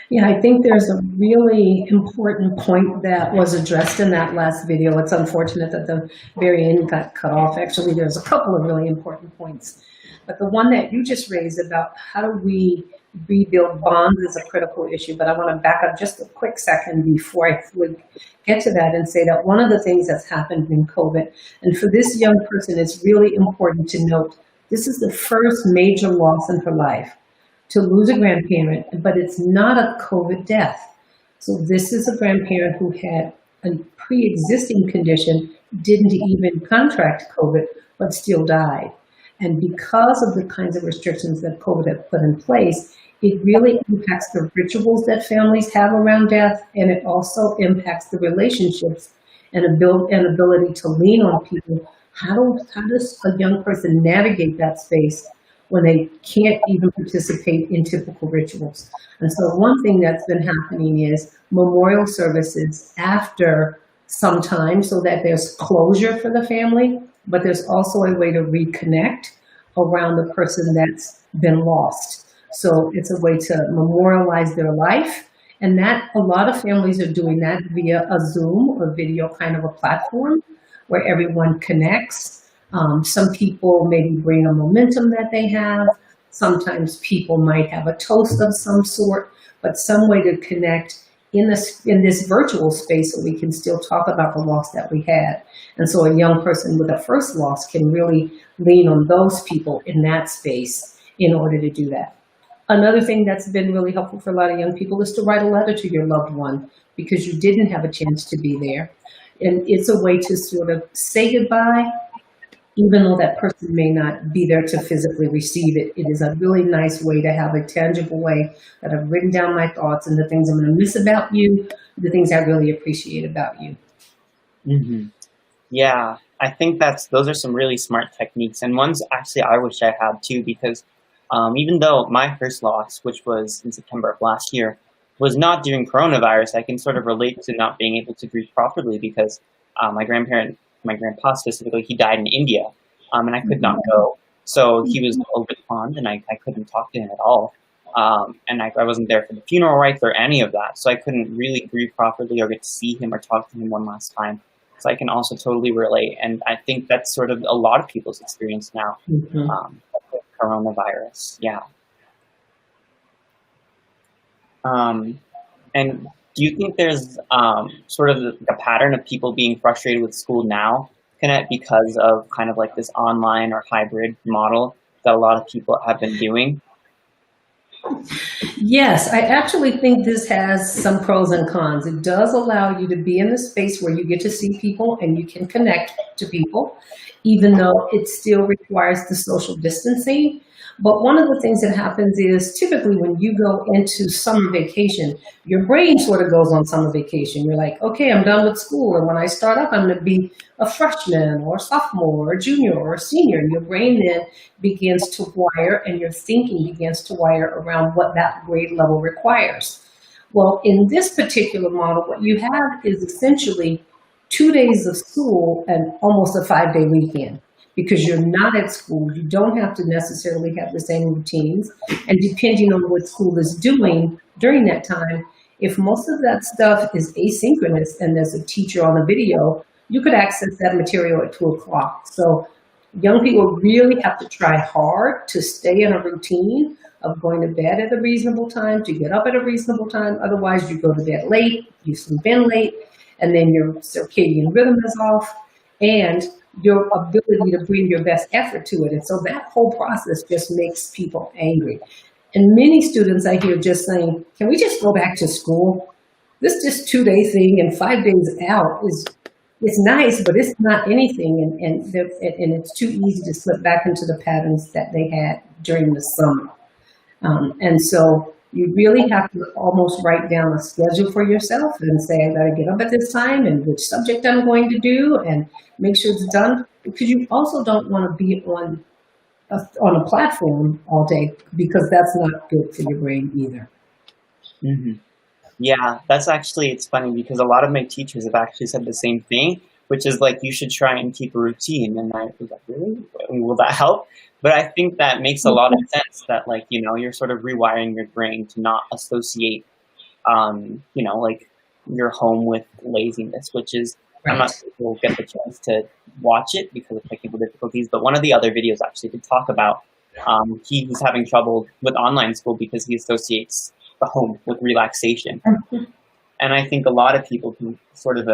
Yeah, I think there's a really important point that was addressed in that last video. It's unfortunate that the very end got cut off. Actually, there's a couple of really important points. But the one that you just raised about how do we rebuild bonds is a critical issue. But I want to back up just a quick second before I would get to that and say that one of the things that's happened in COVID, and for this young person, it's really important to note, this is the first major loss in her life, to lose a grandparent, but it's not a COVID death. So this is a grandparent who had a pre-existing condition, didn't even contract COVID, but still died. And because of the kinds of restrictions that COVID had put in place, it really impacts the rituals that families have around death, and it also impacts the relationships and ability to lean on people. How does a young person navigate that space when they can't even participate in typical rituals? And so one thing that's been happening is memorial services after some time so that there's closure for the family, but there's also a way to reconnect around the person that's been lost. So it's a way to memorialize their life. And that a lot of families are doing that via a Zoom or video kind of a platform where everyone connects. Some people maybe bring a momentum that they have. Sometimes people might have a toast of some sort, but some way to connect in this virtual space so we can still talk about the loss that we had. And so a young person with a first loss can really lean on those people in that space in order to do that. Another thing that's been really helpful for a lot of young people is to write a letter to your loved one because you didn't have a chance to be there. And it's a way to sort of say goodbye, even though that person may not be there to physically receive it. It is a really nice way to have a tangible way that I've written down my thoughts and the things I'm going to miss about you, the things I really appreciate about you. Mm-hmm. Yeah, I think those are some really smart techniques, and ones actually I wish I had too, because even though my first loss, which was in September of last year, was not during coronavirus, I can sort of relate to not being able to grieve properly because my grandpa specifically, he died in India, and I could not go. So he was over the pond, and I couldn't talk to him at all. And I wasn't there for the funeral rites or any of that, so I couldn't really grieve properly or get to see him or talk to him one last time. So I can also totally relate, and I think that's sort of a lot of people's experience now. Mm-hmm. With coronavirus, yeah. And do you think there's sort of the pattern of people being frustrated with school now, Connect, because of kind of like this online or hybrid model that a lot of people have been doing? Yes, I actually think this has some pros and cons. It does allow you to be in the space where you get to see people and you can connect to people, even though it still requires the social distancing. But one of the things that happens is typically when you go into summer vacation, your brain sort of goes on summer vacation. You're like, okay, I'm done with school. And when I start up, I'm going to be a freshman or a sophomore or a junior or a senior. And your brain then begins to wire and your thinking begins to wire around what that grade level requires. Well, in this particular model, what you have is essentially 2 days of school and almost a 5-day weekend. Because you're not at school, you don't have to necessarily have the same routines. And depending on what school is doing during that time, if most of that stuff is asynchronous and there's a teacher on a video, you could access that material at 2 o'clock. So young people really have to try hard to stay in a routine of going to bed at a reasonable time, to get up at a reasonable time. Otherwise, you go to bed late, you sleep in late, and then your circadian rhythm is off. And your ability to bring your best effort to it. And so that whole process just makes people angry. And many students I hear just saying, can we just go back to school? This just 2-day thing and 5 days out it's nice, but it's not anything. And it's too easy to slip back into the patterns that they had during the summer. And so you really have to almost write down a schedule for yourself and say, I got to get up at this time and which subject I'm going to do and make sure it's done. Because you also don't want to be on a platform all day because that's not good for your brain either. Mm-hmm. Yeah, it's funny because a lot of my teachers have actually said the same thing, which is like, you should try and keep a routine. And I was like, really? Will that help? But I think that makes a lot of sense that, like, you're sort of rewiring your brain to not associate, like your home with laziness, which is, right. I'm not sure if we'll get the chance to watch it because of technical difficulties, but one of the other videos actually did talk about he was having trouble with online school because he associates the home with relaxation. And I think a lot of people can sort of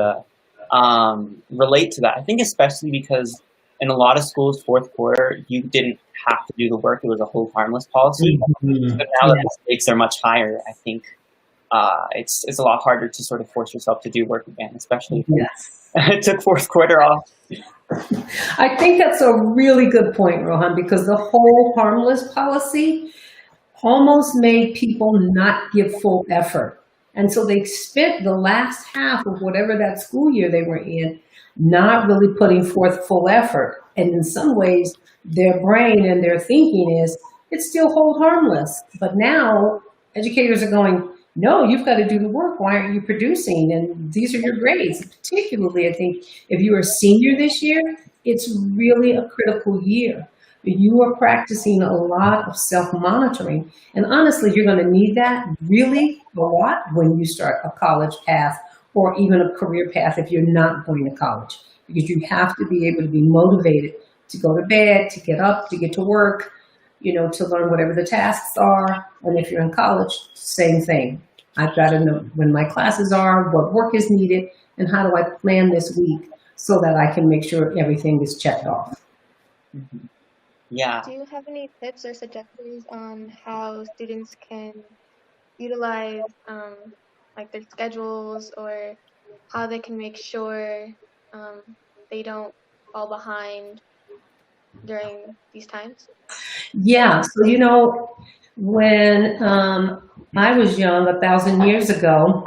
relate to that. I think especially because in a lot of schools, fourth quarter, you didn't have to do the work. It was a hold harmless policy. Mm-hmm. But now that the stakes are much higher, I think it's a lot harder to sort of force yourself to do work again, especially if it took fourth quarter off. I think that's a really good point, Rohan, because the whole harmless policy almost made people not give full effort. And so they spent the last half of whatever that school year they were in not really putting forth full effort. And in some ways, their brain and their thinking is, it's still hold harmless. But now educators are going, no, you've got to do the work. Why aren't you producing? And these are your grades. Particularly, I think, if you're a senior this year, it's really a critical year You are practicing a lot of self-monitoring. And honestly, you're going to need that really a lot when you start a college path or even a career path if you're not going to college. Because you have to be able to be motivated to go to bed, to get up, to get to work, you know, to learn whatever the tasks are. And if you're in college, same thing. I've got to know when my classes are, what work is needed, and how do I plan this week so that I can make sure everything is checked off. Mm-hmm. Yeah. Do you have any tips or suggestions on how students can utilize like their schedules, or how they can make sure they don't fall behind during these times? Yeah, so you know, when I was young 1,000 years ago,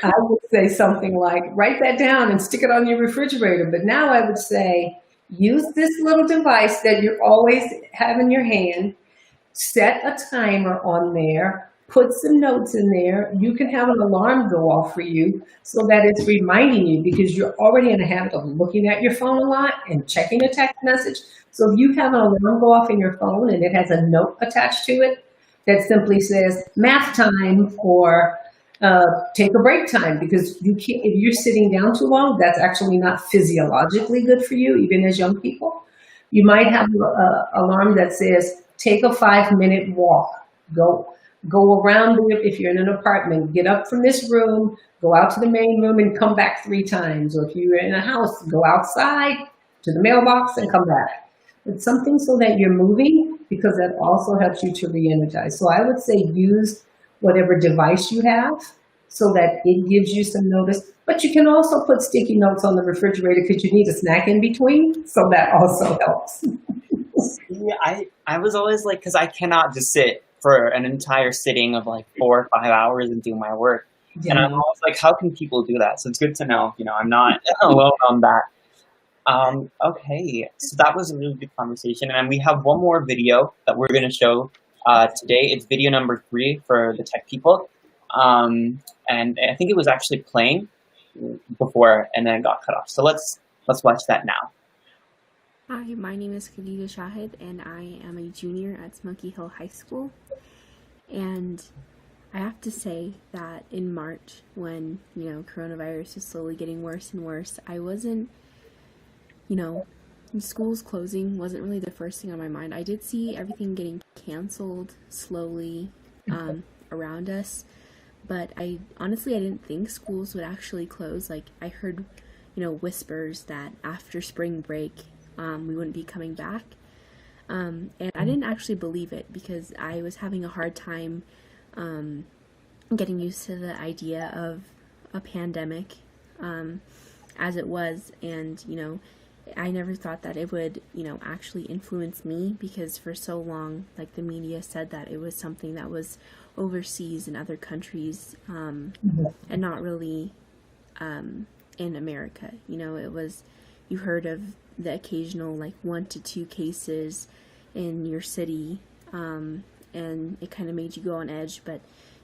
I would say something like, write that down and stick it on your refrigerator. But now I would say, use this little device that you always have in your hand, set a timer on there, put some notes in there. You can have an alarm go off for you so that it's reminding you, because you're already in the habit of looking at your phone a lot and checking a text message. So if you have an alarm go off in your phone and it has a note attached to it that simply says math time or take a break time, because you can't, if you're sitting down too long, that's actually not physiologically good for you, even as young people. You might have an alarm that says, take a 5-minute walk. Go around, if you're in an apartment, get up from this room, go out to the main room and come back 3 times. Or if you're in a house, go outside to the mailbox and come back. It's something so that you're moving, because that also helps you to re-energize. So I would say use whatever device you have so that it gives you some notice. But you can also put sticky notes on the refrigerator because you need a snack in between. So that also helps. Yeah, I was always like, because I cannot just sit for an entire sitting of like 4 or 5 hours and do my work. Yeah. And I'm always like, how can people do that? So it's good to know, you know, I'm not alone on that. Okay, so that was a really good conversation. And we have one more video that we're going to show today. It's video number 3 for the tech people. And I think it was actually playing before and then it got cut off. So let's watch that now. Hi, my name is Khadija Shahid, and I am a junior at Smoky Hill High School. And I have to say that in March, when, you know, coronavirus was slowly getting worse and worse, I wasn't, you know, schools closing wasn't really the first thing on my mind. I did see everything getting canceled slowly around us, but I didn't think schools would actually close. Like, I heard, you know, whispers that after spring break, we wouldn't be coming back. And I didn't actually believe it, because I was having a hard time getting used to the idea of a pandemic as it was. And, you know, I never thought that it would, you know, actually influence me, because for so long, like, the media said that it was something that was overseas in other countries and not really in America. You know, it was, you heard of the occasional like 1 to 2 cases in your city, and it kind of made you go on edge, but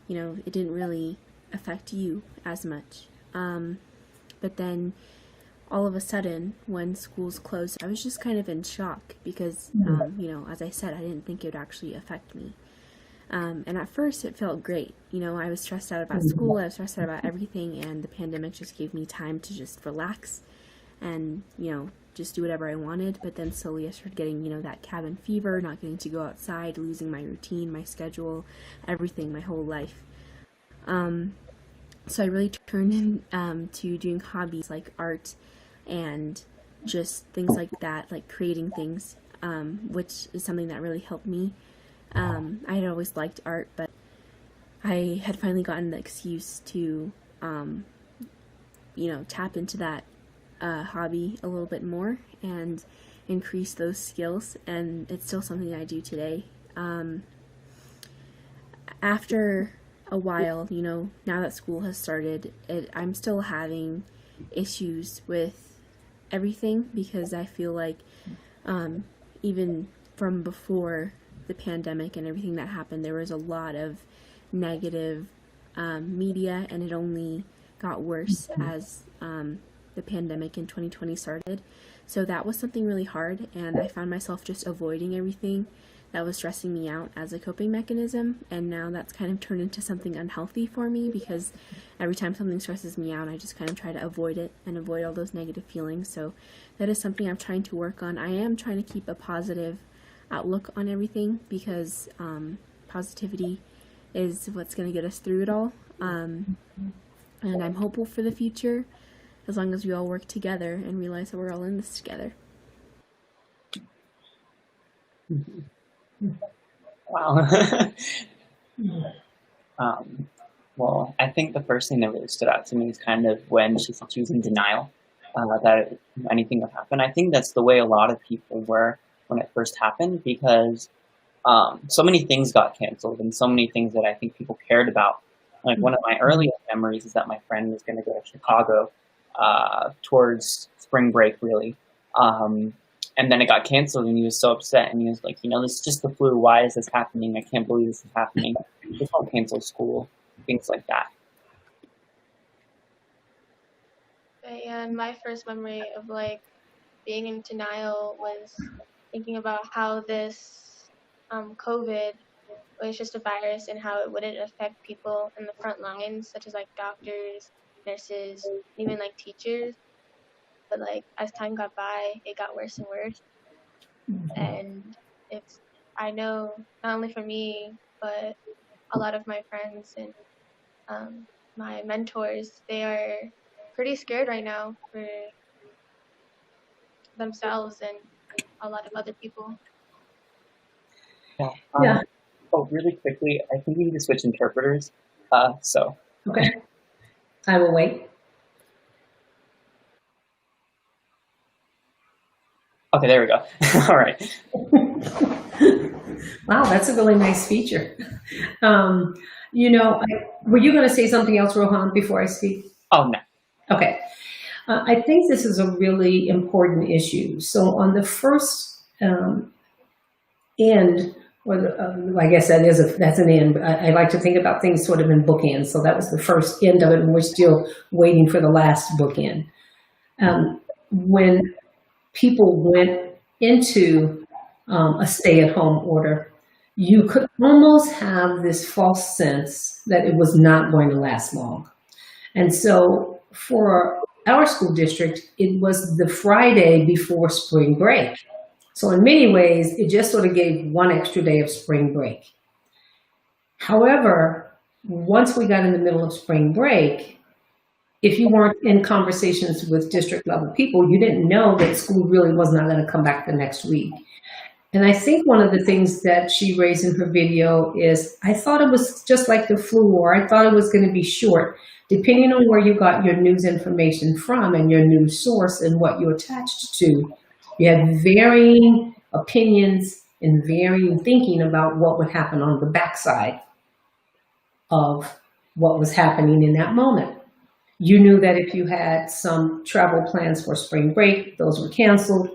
you know, it didn't really affect you as much. But then all of a sudden, when schools closed, I was just kind of in shock, because you know, as I said, I didn't think it would actually affect me. And at first it felt great. You know, I was stressed out about school, I was stressed out about everything, and the pandemic just gave me time to just relax and, you know, just do whatever I wanted. But then slowly I started getting, you know, that cabin fever, not getting to go outside, losing my routine, my schedule, everything, my whole life. So I really turned to doing hobbies like art and just things like that, like creating things, which is something that really helped me. I had always liked art, but I had finally gotten the excuse to, you know, tap into that hobby a little bit more and increase those skills, and it's still something I do today. After a while, you know, now that school has started, I'm still having issues with everything, because I feel like even from before the pandemic and everything that happened, there was a lot of negative media, and it only got worse as the pandemic in 2020 started. So that was something really hard, and I found myself just avoiding everything that was stressing me out as a coping mechanism, and now that's kind of turned into something unhealthy for me, because every time something stresses me out, I just kind of try to avoid it and avoid all those negative feelings. So that is something I'm trying to work on. I am trying to keep a positive outlook on everything, because positivity is what's going to get us through it all. And I'm hopeful for the future, as long as we all work together and realize that we're all in this together. Wow. Well, I think the first thing that really stood out to me is kind of when she said she was in denial that anything would happen. I think that's the way a lot of people were when it first happened, because so many things got canceled and so many things that I think people cared about. Like one of my earliest memories is that my friend was going to go to Chicago towards spring break, really. And then it got canceled and he was so upset, and he was like, this is just the flu. Why is this happening? I can't believe this is happening. Just don't cancel school. Things like that. And my first memory of being in denial was thinking about how this COVID was just a virus and how it wouldn't affect people in the front lines, such as doctors, nurses, even teachers. But as time got by, it got worse and worse. And I know not only for me, but a lot of my friends and my mentors, they are pretty scared right now for themselves and a lot of other people. Yeah. Yeah. Oh, really quickly, I think we need to switch interpreters. Okay. I will wait. Okay, there we go. All right. Wow, that's a really nice feature. Were you going to say something else, Rohan, before I speak? Oh, no. Okay. I think this is a really important issue. So on the first end, I guess that's an end. But I like to think about things sort of in bookends. So that was the first end of it, and we're still waiting for the last bookend. When people went into a stay-at-home order, you could almost have this false sense that it was not going to last long. And so for our school district, it was the Friday before spring break. So in many ways, it just sort of gave one extra day of spring break. However, once we got in the middle of spring break, if you weren't in conversations with district level people, you didn't know that school really was not going to come back the next week. And I think one of the things that she raised in her video is, I thought it was just like the flu, or I thought it was going to be short, depending on where you got your news information from and your news source and what you attached to. You had varying opinions and varying thinking about what would happen on the backside of what was happening in that moment. You knew that if you had some travel plans for spring break, those were canceled.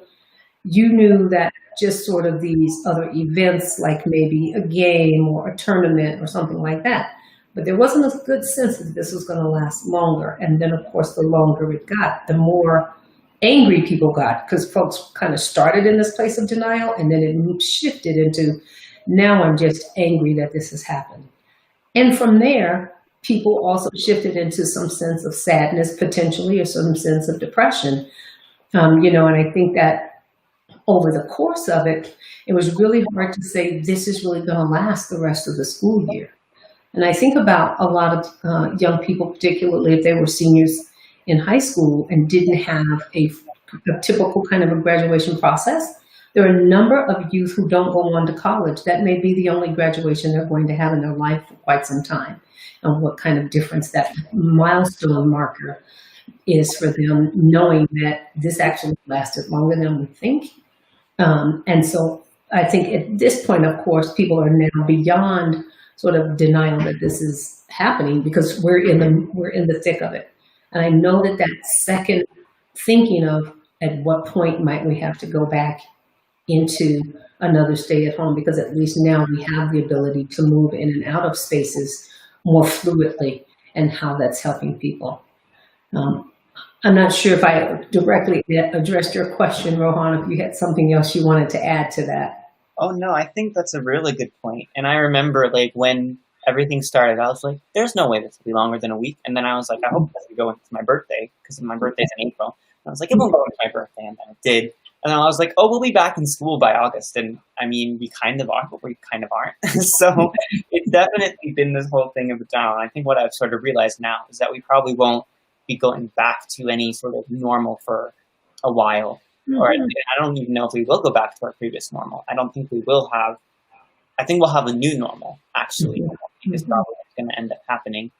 You knew that just sort of these other events, like maybe a game or a tournament or something like that. But there wasn't a good sense that this was going to last longer. And then, of course, the longer it got, the more angry people got, because folks kind of started in this place of denial, and then it shifted into, now I'm just angry that this has happened. And from there, people also shifted into some sense of sadness, potentially, or some sense of depression. And I think that over the course of it, it was really hard to say, this is really going to last the rest of the school year. And I think about a lot of young people, particularly if they were seniors in high school and didn't have a typical kind of a graduation process. There are a number of youth who don't go on to college. That may be the only graduation they're going to have in their life for quite some time. And what kind of difference that milestone marker is for them, knowing that this actually lasted longer than we think. And so I think at this point, of course, people are now beyond sort of denial that this is happening, because we're in the thick of it. And I know that second thinking of at what point might we have to go back into another stay at home, because at least now we have the ability to move in and out of spaces more fluidly, and how that's helping people. I'm not sure if I directly addressed your question, Rohan, if you had something else you wanted to add to that. Oh no, I think that's a really good point. And I remember like when everything started, I was like, there's no way this will be longer than a week. And then I was like, I hope it doesn't go into my birthday, because my birthday's in April. And I was like, it won't go into my birthday, and then it did. And then I was like, oh, we'll be back in school by August. And I mean, we kind of are, but we kind of aren't. So it's definitely been this whole thing of a down. I think what I've sort of realized now is that we probably won't be going back to any sort of normal for a while. Or I don't even know if we will go back to our previous normal. I don't think we will have. I think we'll have a new normal, actually. Is probably what's going to end up happening.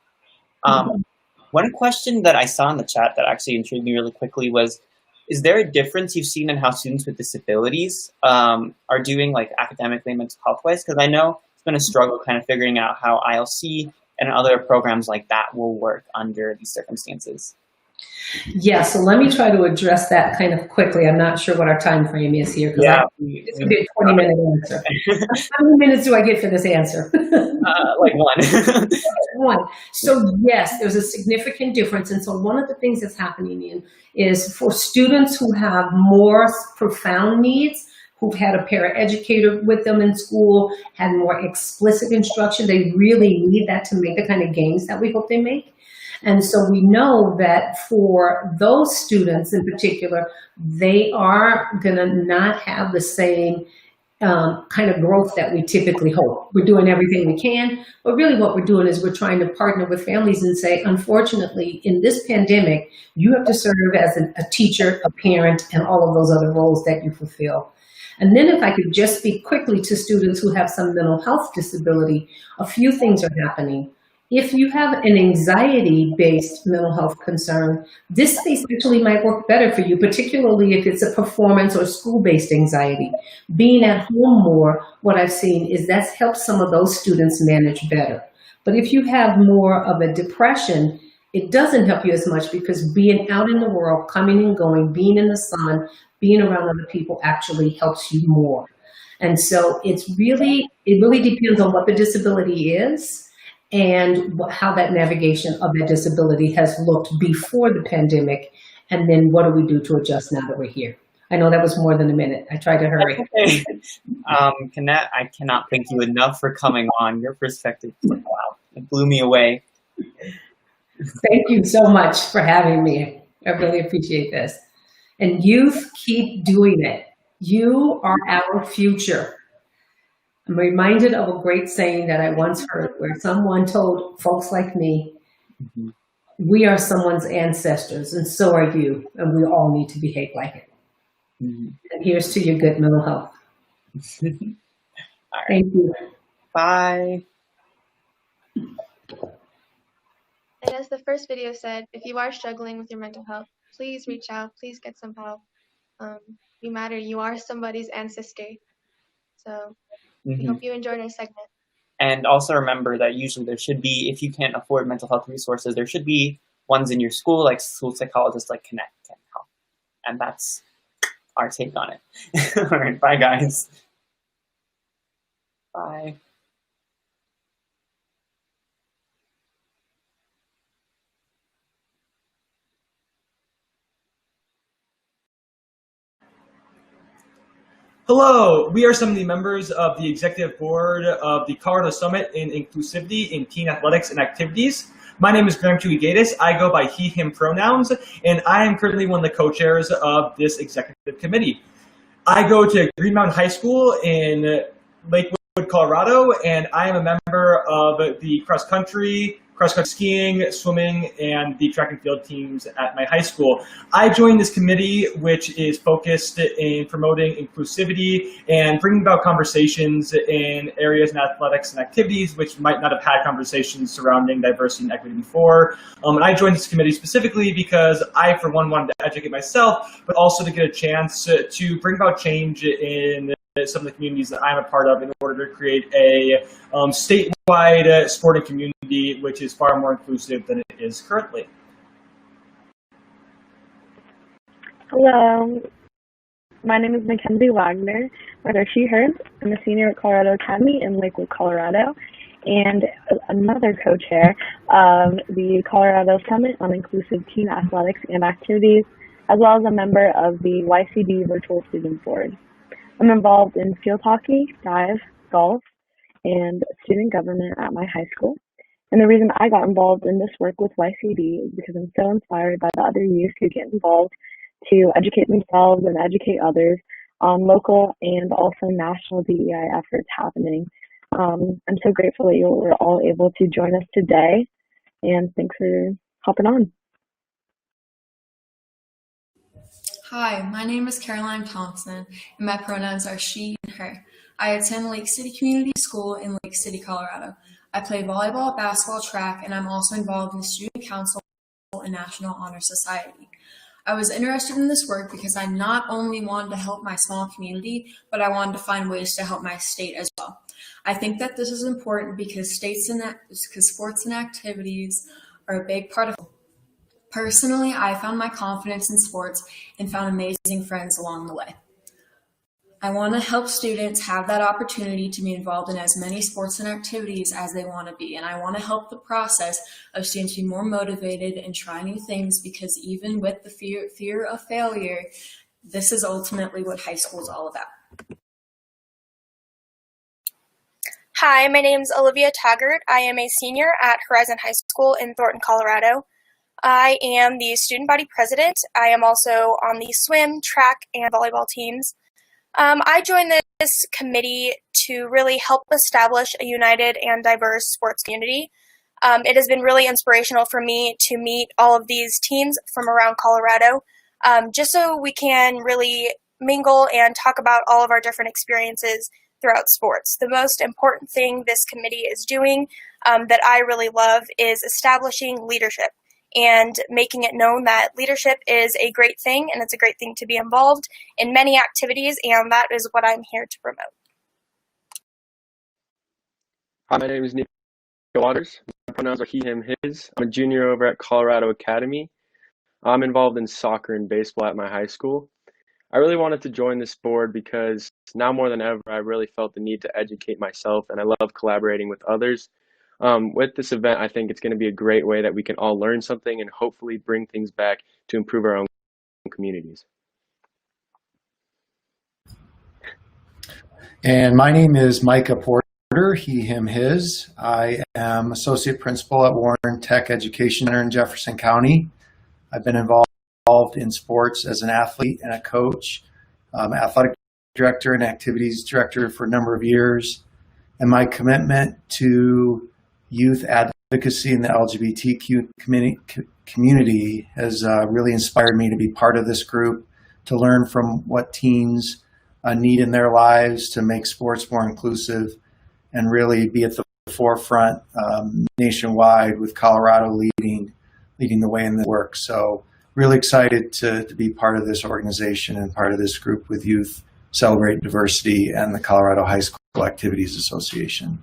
One question that I saw in the chat that actually intrigued me really quickly was, is there a difference you've seen in how students with disabilities are doing, like academically and mental health-wise? Because I know it's been a struggle kind of figuring out how ILC and other programs like that will work under these circumstances. Yeah, so let me try to address that kind of quickly. I'm not sure what our time frame is here, because it's going to be a 20-minute answer. How many minutes do I get for this answer? Like one. One. So yes, there's a significant difference. And so one of the things that's happening is for students who have more profound needs, who've had a paraeducator with them in school, had more explicit instruction, they really need that to make the kind of gains that we hope they make. And so we know that for those students in particular, they are going to not have the same kind of growth that we typically hope. We're doing everything we can, but really what we're doing is we're trying to partner with families and say, unfortunately, in this pandemic, you have to serve as a teacher, a parent, and all of those other roles that you fulfill. And then if I could just speak quickly to students who have some mental health disability, a few things are happening. If you have an anxiety-based mental health concern, this space actually might work better for you, particularly if it's a performance or school-based anxiety. Being at home more, what I've seen is that's helped some of those students manage better. But if you have more of a depression, it doesn't help you as much, because being out in the world, coming and going, being in the sun, being around other people actually helps you more. And so it really depends on what the disability is and how that navigation of the disability has looked before the pandemic, and then what do we do to adjust now that we're here. I know that was more than a minute. I tried to hurry. Okay. Kenneth, I cannot thank you enough for coming on. Your perspective, wow, it blew me away. Thank you so much for having me. I really appreciate this. And youth, keep doing it. You are our future. I'm reminded of a great saying that I once heard, where someone told folks like me, we are someone's ancestors, and so are you, and we all need to behave like it. And here's to your good mental health. All right. Thank you. Bye. And as the first video said, if you are struggling with your mental health, please reach out, please get some help. You matter, you are somebody's ancestor. So we hope you enjoyed our segment. And also remember that usually there should be, if you can't afford mental health resources, there should be ones in your school, like school psychologists like Connect can help. And that's our take on it. All right, bye guys. Bye. Hello, we are some of the members of the executive board of the Colorado Summit in Inclusivity in Teen Athletics and Activities. My name is Graham Tuigatis. I go by he, him pronouns, and I am currently one of the co-chairs of this executive committee. I go to Green Mountain High School in Lakewood, Colorado, and I am a member of the cross-country skiing, swimming, and the track and field teams at my high school. I joined this committee, which is focused in promoting inclusivity and bringing about conversations in areas in athletics and activities which might not have had conversations surrounding diversity and equity before. And I joined this committee specifically because I, for one, wanted to educate myself, but also to get a chance to bring about change in some of the communities that I'm a part of in order to create a statewide sporting community which is far more inclusive than it is currently. Hello, my name is Mackenzie Wagner, whether she, her. I'm a senior at Colorado Academy in Lakewood, Colorado, and another co-chair of the Colorado Summit on Inclusive Teen Athletics and Activities, as well as a member of the YCD Virtual Student Board. I'm involved in field hockey, dive, golf, and student government at my high school. And the reason I got involved in this work with YCD is because I'm so inspired by the other youth who get involved to educate themselves and educate others on local and also national DEI efforts happening. I'm so grateful that you were all able to join us today, and thanks for hopping on. Hi, my name is Caroline Thompson, and my pronouns are she and her. I attend Lake City Community School in Lake City, Colorado. I play volleyball, basketball, track, and I'm also involved in the Student Council and National Honor Society. I was interested in this work because I not only wanted to help my small community, but I wanted to find ways to help my state as well. I think that this is important because sports and activities are a big part of it. Personally, I found my confidence in sports and found amazing friends along the way. I want to help students have that opportunity to be involved in as many sports and activities as they want to be. And I want to help the process of students be more motivated and try new things, because even with the fear of failure, this is ultimately what high school is all about. Hi, my name is Olivia Taggart. I am a senior at Horizon High School in Thornton, Colorado. I am the student body president. I am also on the swim, track, and volleyball teams. I joined this committee to really help establish a united and diverse sports community. It has been really inspirational for me to meet all of these teams from around Colorado, just so we can really mingle and talk about all of our different experiences throughout sports. The most important thing this committee is doing that I really love is establishing leadership and making it known that leadership is a great thing, and it's a great thing to be involved in many activities, and that is what I'm here to promote. Hi, my name is Nico Waters. My pronouns are he, him, his. I'm a junior over at Colorado Academy. I'm involved in soccer and baseball at my high school. I really wanted to join this board because now more than ever, I really felt the need to educate myself, and I love collaborating with others. With this event, I think it's going to be a great way that we can all learn something and hopefully bring things back to improve our own communities. And my name is Micah Porter, he, him, his. I am associate principal at Warren Tech Education Center in Jefferson County. I've been involved in sports as an athlete and a coach, athletic director and activities director for a number of years. And my commitment to youth advocacy in the LGBTQ community has really inspired me to be part of this group, to learn from what teens need in their lives to make sports more inclusive, and really be at the forefront nationwide, with Colorado leading the way in the work. So really excited to be part of this organization and part of this group with Youth Celebrate Diversity and the Colorado High School Activities Association.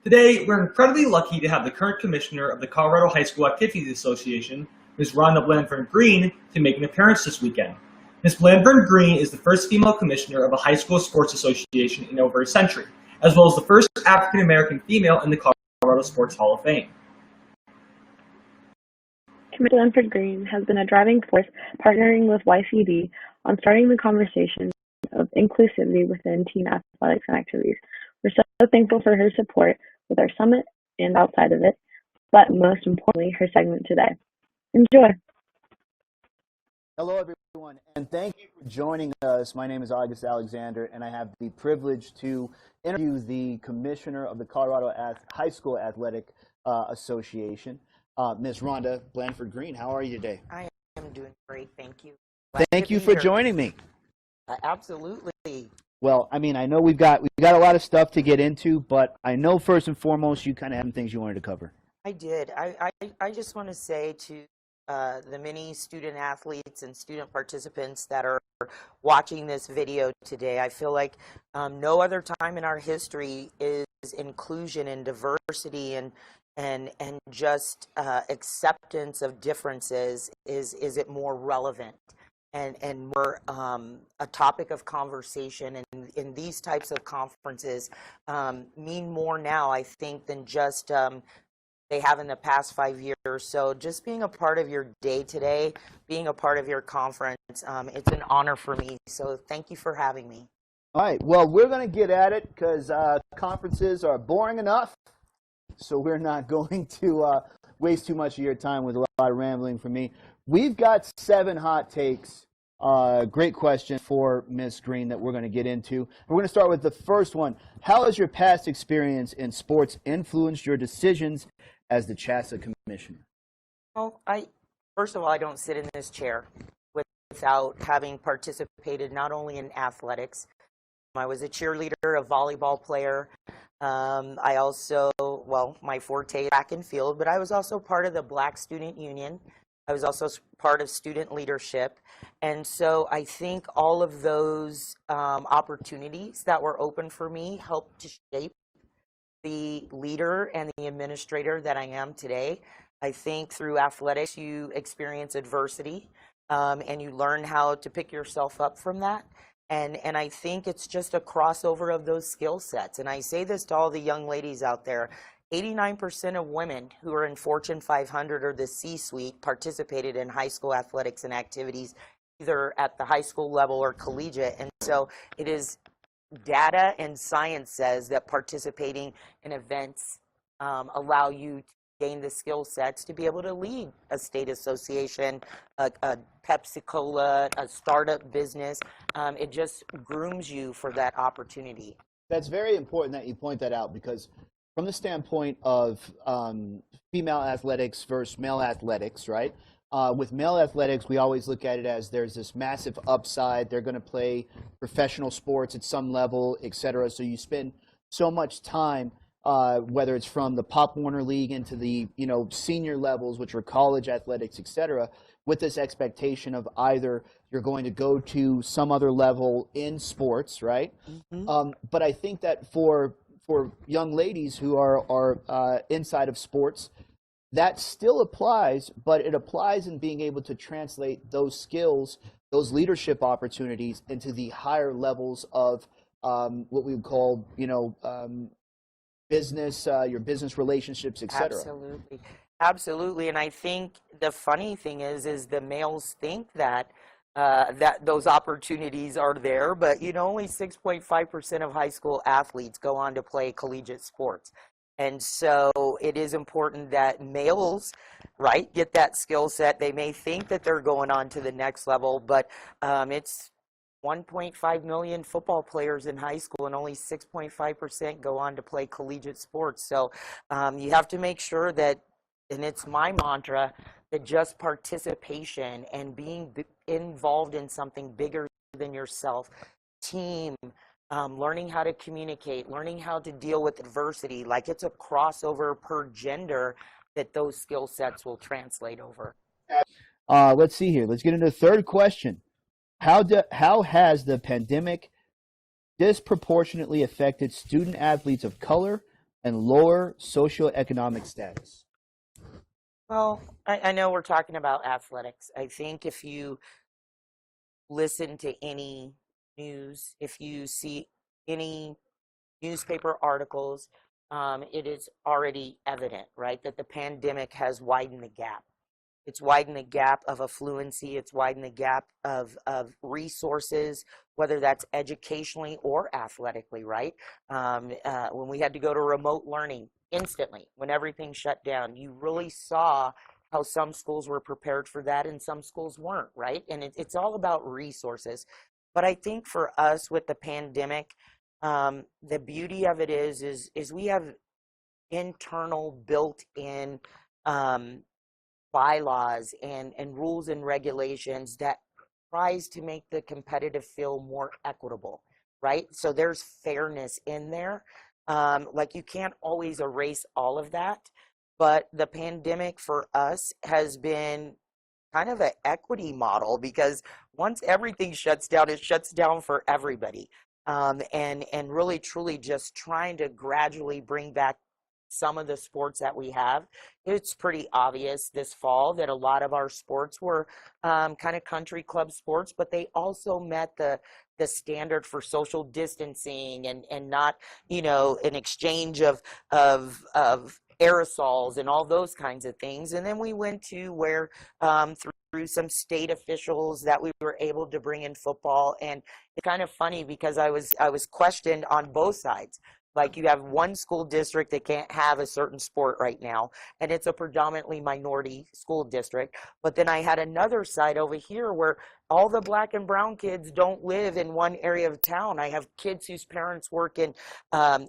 Today, we're incredibly lucky to have the current commissioner of the Colorado High School Activities Association, Ms. Rhonda Blandford Green, to make an appearance this weekend. Ms. Blandford Green is the first female commissioner of a high school sports association in over a century, as well as the first African-American female in the Colorado Sports Hall of Fame. Commissioner Blandford Green has been a driving force partnering with YCD on starting the conversation of inclusivity within teen athletics and activities. We're so thankful for her support with our summit and outside of it, but most importantly, her segment today. Enjoy. Hello, everyone, and thank you for joining us. My name is August Alexander, and I have the privilege to interview the commissioner of the Colorado High School Athletic Association, Ms. Rhonda Blandford Green. How are you today? I am doing great, thank you. Thank you for joining me. Absolutely. Well, I mean, I know we've got a lot of stuff to get into, but I know first and foremost you kind of have some things you wanted to cover. I did. I just want to say to the many student athletes and student participants that are watching this video today. I feel like no other time in our history is inclusion and diversity and just acceptance of differences is it more relevant and more a topic of conversation, and in these types of conferences mean more now, I think, than just they have in the past 5 years. So just being a part of your day today, being a part of your conference, it's an honor for me. So thank you for having me. All right, well, we're going to get at it because conferences are boring enough. So we're not going to waste too much of your time with a lot of rambling from me. We've got 7 hot takes. Great question for Ms. Green that we're going to get into. We're going to start with the first one. How has your past experience in sports influenced your decisions as the CHASA commissioner? Well, first of all, I don't sit in this chair without having participated not only in athletics. I was a cheerleader, a volleyball player. I also, well, my forte is track and field, but I was also part of the Black Student Union. I was also part of student leadership. And so I think all of those opportunities that were open for me helped to shape the leader and the administrator that I am today. I think through athletics, you experience adversity and you learn how to pick yourself up from that. And I think it's just a crossover of those skill sets. And I say this to all the young ladies out there. 89% of women who are in Fortune 500 or the C-suite participated in high school athletics and activities, either at the high school level or collegiate. And so it is data and science says that participating in events allow you to gain the skill sets to be able to lead a state association, a Pepsi-Cola, a startup business. It just grooms you for that opportunity. That's very important that you point that out, because from the standpoint of female athletics versus male athletics, right? With male athletics, we always look at it as there's this massive upside. They're going to play professional sports at some level, et cetera. So you spend so much time, whether it's from the Pop Warner League into the senior levels, which are college athletics, et cetera, with this expectation of either you're going to go to some other level in sports, right? Mm-hmm. But I think that for young ladies who are inside of sports, that still applies, but it applies in being able to translate those skills, those leadership opportunities into the higher levels of what we would call, business, your business relationships, et cetera. Absolutely. Absolutely. And I think the funny thing is the males think that that those opportunities are there, but only 6.5% of high school athletes go on to play collegiate sports. And so it is important that males, right, get that skill set. They may think that they're going on to the next level, but it's 1.5 million football players in high school, and only 6.5% go on to play collegiate sports. So you have to make sure that, and it's my mantra, that just participation and being involved in something bigger than yourself, team, learning how to communicate, learning how to deal with adversity, like it's a crossover per gender that those skill sets will translate over. Let's see here. Let's get into the third question. How has the pandemic disproportionately affected student athletes of color and lower socioeconomic status? Well, I know we're talking about athletics. I think if you listen to any news, if you see any newspaper articles, it is already evident, right, that the pandemic has widened the gap. It's widened the gap of affluency. It's widened the gap of resources, whether that's educationally or athletically, right? When we had to go to remote learning instantly, when everything shut down, you really saw how some schools were prepared for that and some schools weren't, right? And it's all about resources. But I think for us with the pandemic, the beauty of it is we have internal built-in bylaws and rules and regulations that tries to make the competitive field more equitable, right? So there's fairness in there. Like you can't always erase all of that, but the pandemic for us has been kind of an equity model, because once everything shuts down, it shuts down for everybody. And really truly just trying to gradually bring back some of the sports that we have. It's pretty obvious this fall that a lot of our sports were kind of country club sports, but they also met the standard for social distancing and not, you know, an exchange of aerosols and all those kinds of things. And then we went to where through some state officials that we were able to bring in football. And it's kind of funny because I was questioned on both sides. Like, you have one school district that can't have a certain sport right now, and it's a predominantly minority school district. But then I had another side over here where all the black and brown kids don't live in one area of town. I have kids whose parents work in,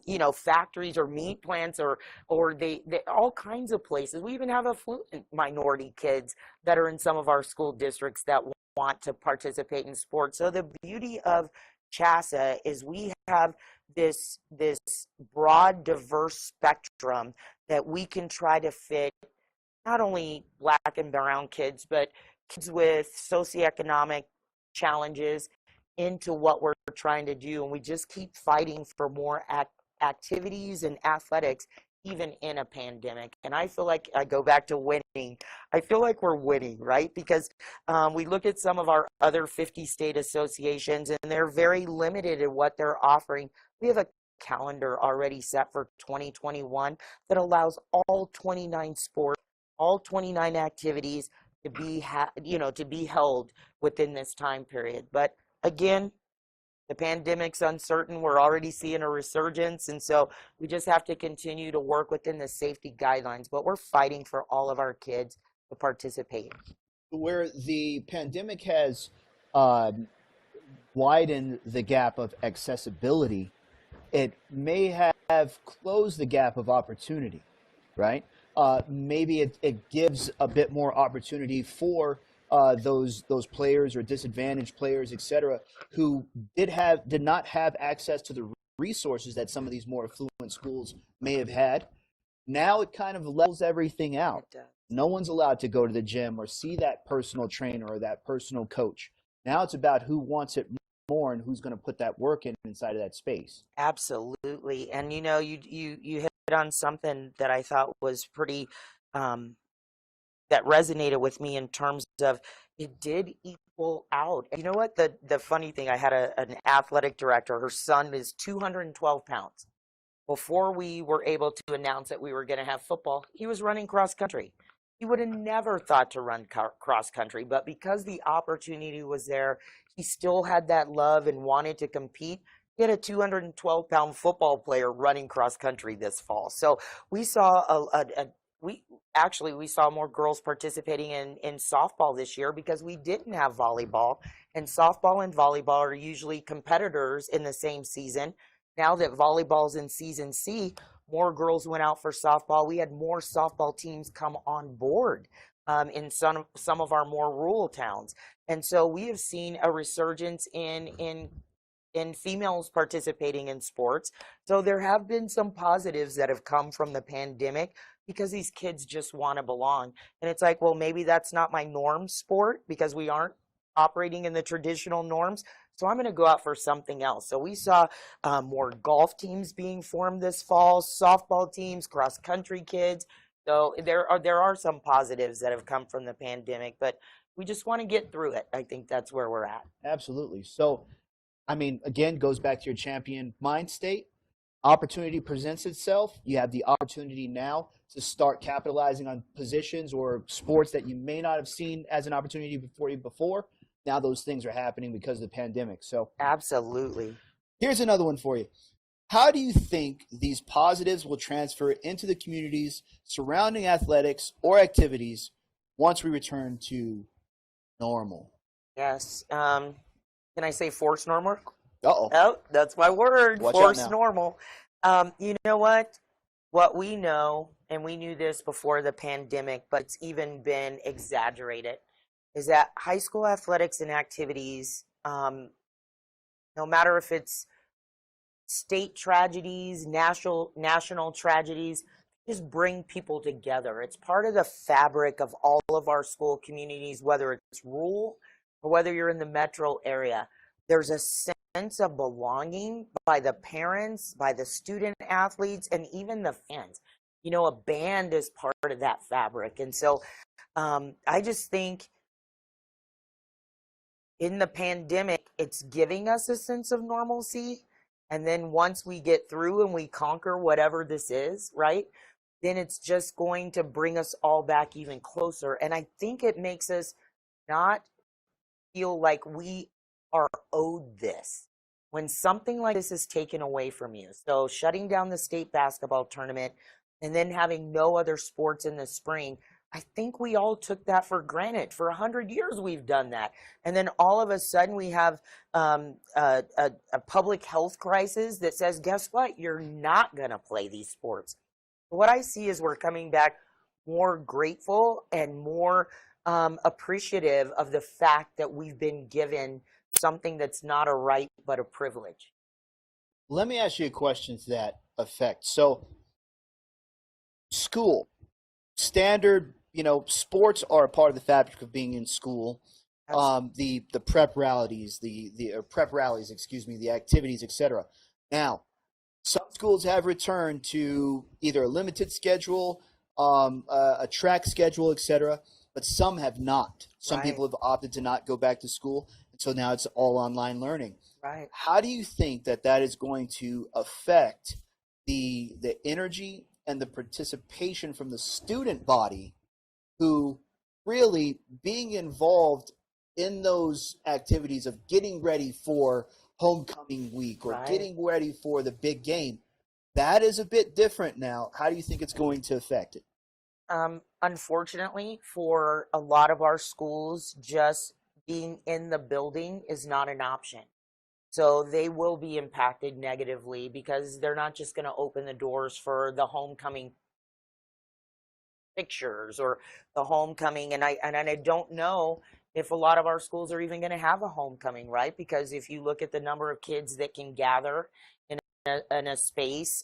you know, factories or meat plants or they all kinds of places. We even have affluent minority kids that are in some of our school districts that want to participate in sports. So the beauty of CHASA is we have this broad, diverse spectrum that we can try to fit not only black and brown kids, but kids with socioeconomic challenges into what we're trying to do. And we just keep fighting for more activities and athletics, even in a pandemic. And I feel like, I go back to winning, I feel like we're winning, right? Because we look at some of our other 50 state associations and they're very limited in what they're offering. We have a calendar already set for 2021 that allows all 29 sports, all 29 activities to be, to be held within this time period. But again, the pandemic's uncertain. We're already seeing a resurgence, and so we just have to continue to work within the safety guidelines. But we're fighting for all of our kids to participate. Where the pandemic has widened the gap of accessibility, it may have closed the gap of opportunity, right? Maybe it gives a bit more opportunity for those players or disadvantaged players, etc., who did not have access to the resources that some of these more affluent schools may have had. Now it kind of levels everything out. No one's allowed to go to the gym or see that personal trainer or that personal coach. Now it's about who wants it more and who's going to put that work in inside of that space. Absolutely. And you know, you hit on something that I thought was pretty that resonated with me in terms of it did equal out. You know what? The funny thing, I had an athletic director. Her son is 212 pounds. Before we were able to announce that we were going to have football, he was running cross country. He would have never thought to run cross country, but because the opportunity was there, he still had that love and wanted to compete. He had a 212-pound football player running cross country this fall. So we saw we saw more girls participating in softball this year because we didn't have volleyball, and softball and volleyball are usually competitors in the same season. Now that volleyball's in season C, more girls went out for softball. We had more softball teams come on board in some of our more rural towns. And so we have seen a resurgence in females participating in sports. So there have been some positives that have come from the pandemic because these kids just want to belong. And it's like, well, maybe that's not my norm sport because we aren't operating in the traditional norms. So I'm going to go out for something else. So we saw more golf teams being formed this fall, softball teams, cross country kids. So there are some positives that have come from the pandemic, but we just want to get through it. I think that's where we're at. Absolutely. So, I mean, again, goes back to your champion mind state. Opportunity presents itself. You have the opportunity now to start capitalizing on positions or sports that you may not have seen as an opportunity before. Now those things are happening because of the pandemic. So absolutely. Here's another one for you. How do you think these positives will transfer into the communities surrounding athletics or activities once we return to normal? Yes. Can I say forced normal? Uh-oh. Oh, that's my word. Watch forced normal. You know what? What we know, and we knew this before the pandemic, but it's even been exaggerated, is that high school athletics and activities, no matter if it's state tragedies, national tragedies, just bring people together. It's part of the fabric of all of our school communities, whether it's rural or whether you're in the metro area. There's a sense of belonging by the parents, by the student athletes, and even the fans. You know, a band is part of that fabric. And so I just think in the pandemic, it's giving us a sense of normalcy. And then once we get through and we conquer whatever this is, right, then it's just going to bring us all back even closer. And I think it makes us not feel like we are owed this when something like this is taken away from you. So shutting down the state basketball tournament and then having no other sports in the spring, I think we all took that for granted. For 100 years, we've done that. And then all of a sudden we have a public health crisis that says, guess what? You're not going to play these sports. What I see is we're coming back more grateful and more appreciative of the fact that we've been given something that's not a right, but a privilege. Let me ask you a question to that effect. So, school, standard, you know, sports are a part of the fabric of being in school. The prep rallies, the prep rallies, excuse me, the activities, etc. Now, some schools have returned to either a limited schedule, a track schedule, etc., but some have not. Some people have opted to not go back to school, and so now it's all online learning. Right. How do you think that that is going to affect the energy and the participation from the student body, who really being involved in those activities of getting ready for homecoming week or getting ready for the big game? That is a bit different now. How do you think it's going to affect it? Unfortunately, for a lot of our schools, just being in the building is not an option. So they will be impacted negatively because they're not just going to open the doors for the homecoming pictures or the homecoming. And I don't know if a lot of our schools are even going to have a homecoming, right? Because if you look at the number of kids that can gather in a space,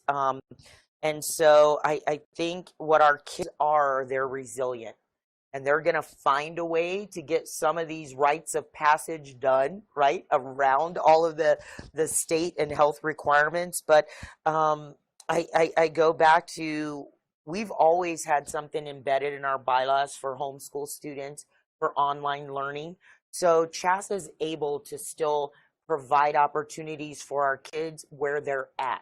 and so I think what our kids are, they're resilient. And they're going to find a way to get some of these rites of passage done, right, around all of the state and health requirements. But I go back to, we've always had something embedded in our bylaws for homeschool students for online learning. So CHASA is able to still provide opportunities for our kids where they're at.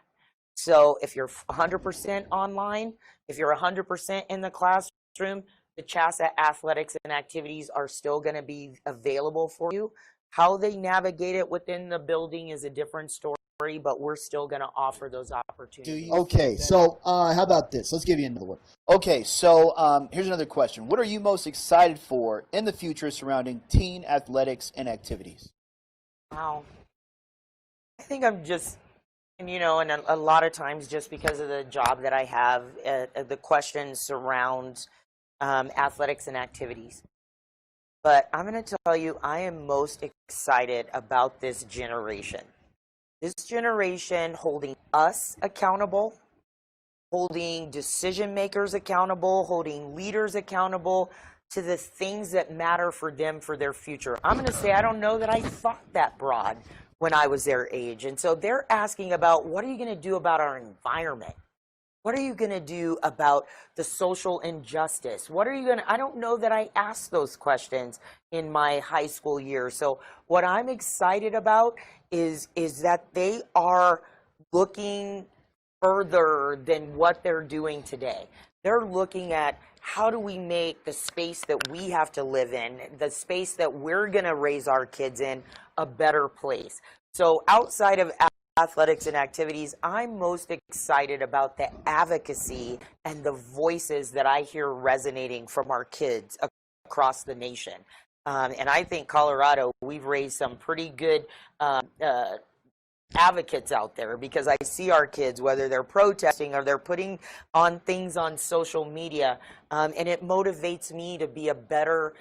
So if you're 100% online, if you're 100% in the classroom, the CHASA athletics and activities are still going to be available for you. How they navigate it within the building is a different story, but we're still going to offer those opportunities. Okay, so how about this? Let's give you another one. Okay, so here's another question. What are you most excited for in the future surrounding teen athletics and activities? Wow. I think I'm just, you know, and a lot of times just because of the job that I have, the questions surround athletics and activities. But I'm going to tell you, I am most excited about this generation. This generation holding us accountable, holding decision makers accountable, holding leaders accountable to the things that matter for them for their future. I'm going to say I don't know that I thought that broad when I was their age. And so they're asking about, what are you going to do about our environment? What are you going to do about the social injustice? What are you going to, I don't know that I asked those questions in my high school years. So what I'm excited about is that they are looking further than what they're doing today. They're looking at, how do we make the space that we have to live in, the space that we're going to raise our kids in, a better place. So outside of athletics and activities, I'm most excited about the advocacy and the voices that I hear resonating from our kids across the nation. And I think Colorado, we've raised some pretty good advocates out there, because I see our kids, whether they're protesting or they're putting on things on social media, and it motivates me to be a better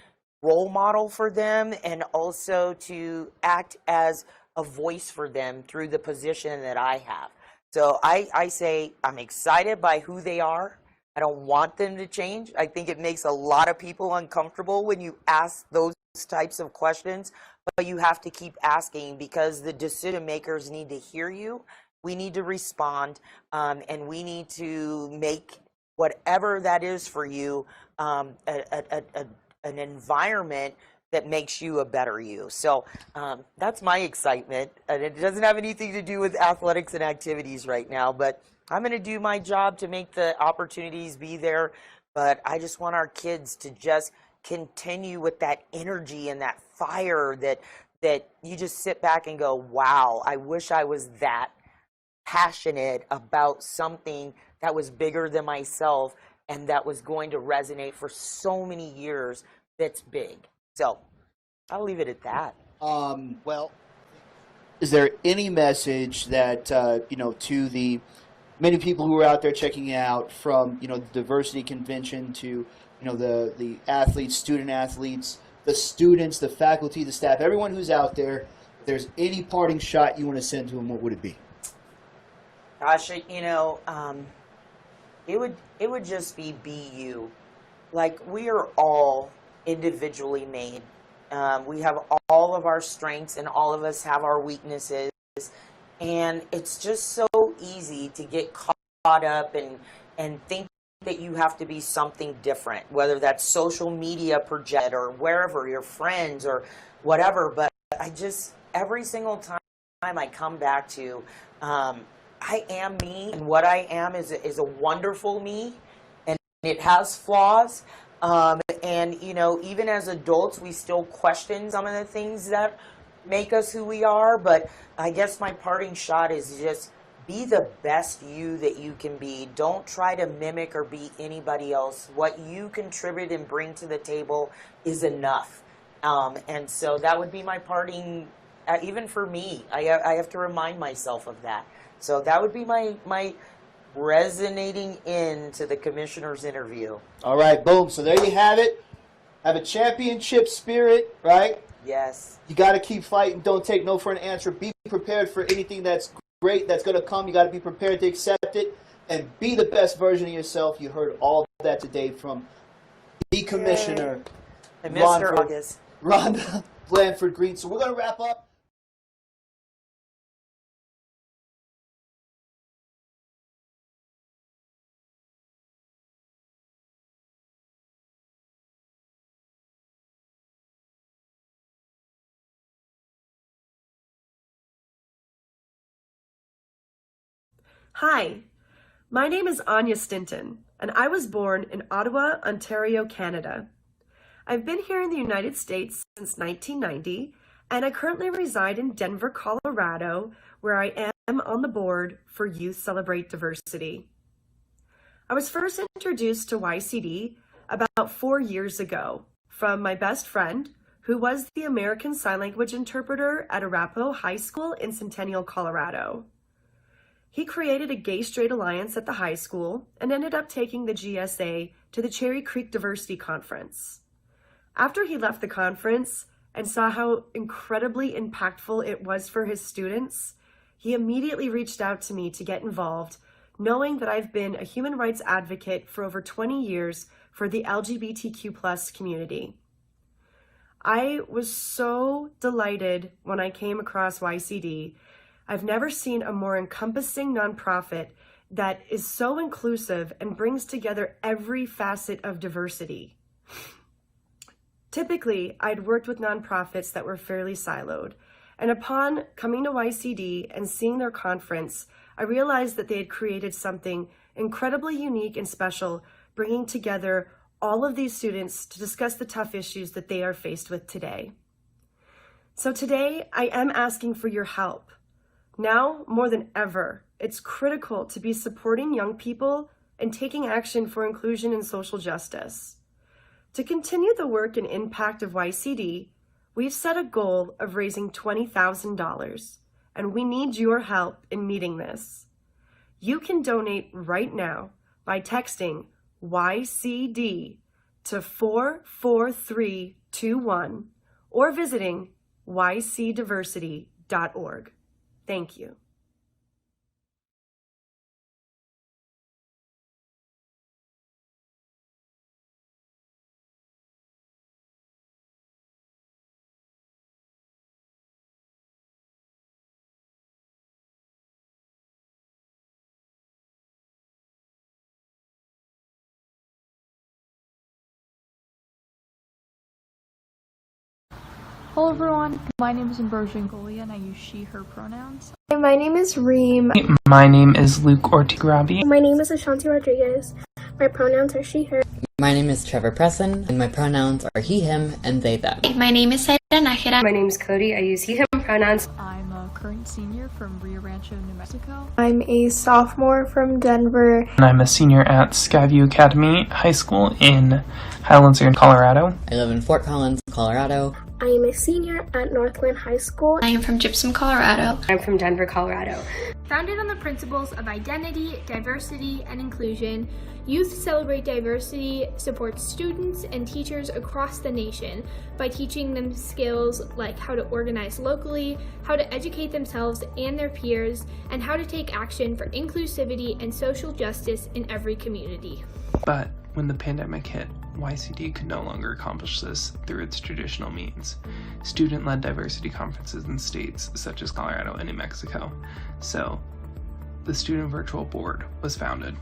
role model for them and also to act as a voice for them through the position that I have. So I say I'm excited by who they are. I don't want them to change. I think it makes a lot of people uncomfortable when you ask those types of questions, but you have to keep asking because the decision makers need to hear you. We need to respond, and we need to make whatever that is for you an environment that makes you a better you. So that's my excitement, and it doesn't have anything to do with athletics and activities right now, but I'm going to do my job to make the opportunities be there. But I just want our kids to just continue with that energy and that fire that you just sit back and go, wow, I wish I was that passionate about something that was bigger than myself and that was going to resonate for so many years. That's big. So I'll leave it at that. Well, is there any message that, to the many people who are out there checking out, from, the diversity convention to, the athletes, student athletes, the students, the faculty, the staff, everyone who's out there, if there's any parting shot you want to send to them, what would it be? Gosh, it would just be you. Like, we are all individually made. We have all of our strengths and all of us have our weaknesses. And it's just so easy to get caught up and think that you have to be something different, whether that's social media project or wherever, your friends or whatever. But I just, every single time I come back to, I am me, and what I am is a wonderful me, and it has flaws. And, even as adults, we still question some of the things that make us who we are. But I guess my parting shot is just be the best you that you can be. Don't try to mimic or be anybody else. What you contribute and bring to the table is enough. And so that would be my parting, even for me. I have to remind myself of that. So that would be my resonating into the commissioner's interview. All right, boom. So there you have it. Have a championship spirit, right? Yes. You got to keep fighting. Don't take no for an answer. Be prepared for anything that's great that's going to come. You got to be prepared to accept it and be the best version of yourself. You heard all that today from the commissioner, and Mr. August. Rhonda Blanford Green. So we're going to wrap up. Hi, my name is Anya Stinton, and I was born in Ottawa, Ontario, Canada. I've been here in the United States since 1990, and I currently reside in Denver, Colorado, where I am on the board for Youth Celebrate Diversity. I was first introduced to YCD about 4 years ago from my best friend, who was the American Sign Language interpreter at Arapahoe High School in Centennial, Colorado. He created a gay-straight alliance at the high school and ended up taking the GSA to the Cherry Creek Diversity Conference. After he left the conference and saw how incredibly impactful it was for his students, he immediately reached out to me to get involved, knowing that I've been a human rights advocate for over 20 years for the LGBTQ+ community. I was so delighted when I came across YCD. I've never seen a more encompassing nonprofit that is so inclusive and brings together every facet of diversity. Typically, I'd worked with nonprofits that were fairly siloed, and upon coming to YCD and seeing their conference, I realized that they had created something incredibly unique and special, bringing together all of these students to discuss the tough issues that they are faced with today. So today, I am asking for your help. Now, more than ever, it's critical to be supporting young people and taking action for inclusion and social justice. To continue the work and impact of YCD, we've set a goal of raising $20,000, and we need your help in meeting this. You can donate right now by texting YCD to 44321 or visiting ycdiversity.org. Thank you. Hello everyone, my name is Ambrosia Ngolia and I use she, her pronouns. Hi, my name is Reem. My name is Luke Ortigrabi. My name is Ashanti Rodriguez. My pronouns are she, her. My name is Trevor Presson, and my pronouns are he, him, and they, them. My name is Saira Nájera. My name is Cody. I use he, him pronouns. I'm a current senior from Rio Rancho, New Mexico. I'm a sophomore from Denver. And I'm a senior at Skyview Academy High School in Highlands, Colorado. I live in Fort Collins, Colorado. I am a senior at Northland High School. I am from Gypsum, Colorado. I'm from Denver, Colorado. Founded on the principles of identity, diversity, and inclusion, Youth Celebrate Diversity supports students and teachers across the nation by teaching them skills like how to organize locally, how to educate themselves and their peers, and how to take action for inclusivity and social justice in every community. But when the pandemic hit, YCD could no longer accomplish this through its traditional means. Student-led diversity conferences in states such as Colorado and New Mexico. So, the Student Virtual Board was founded.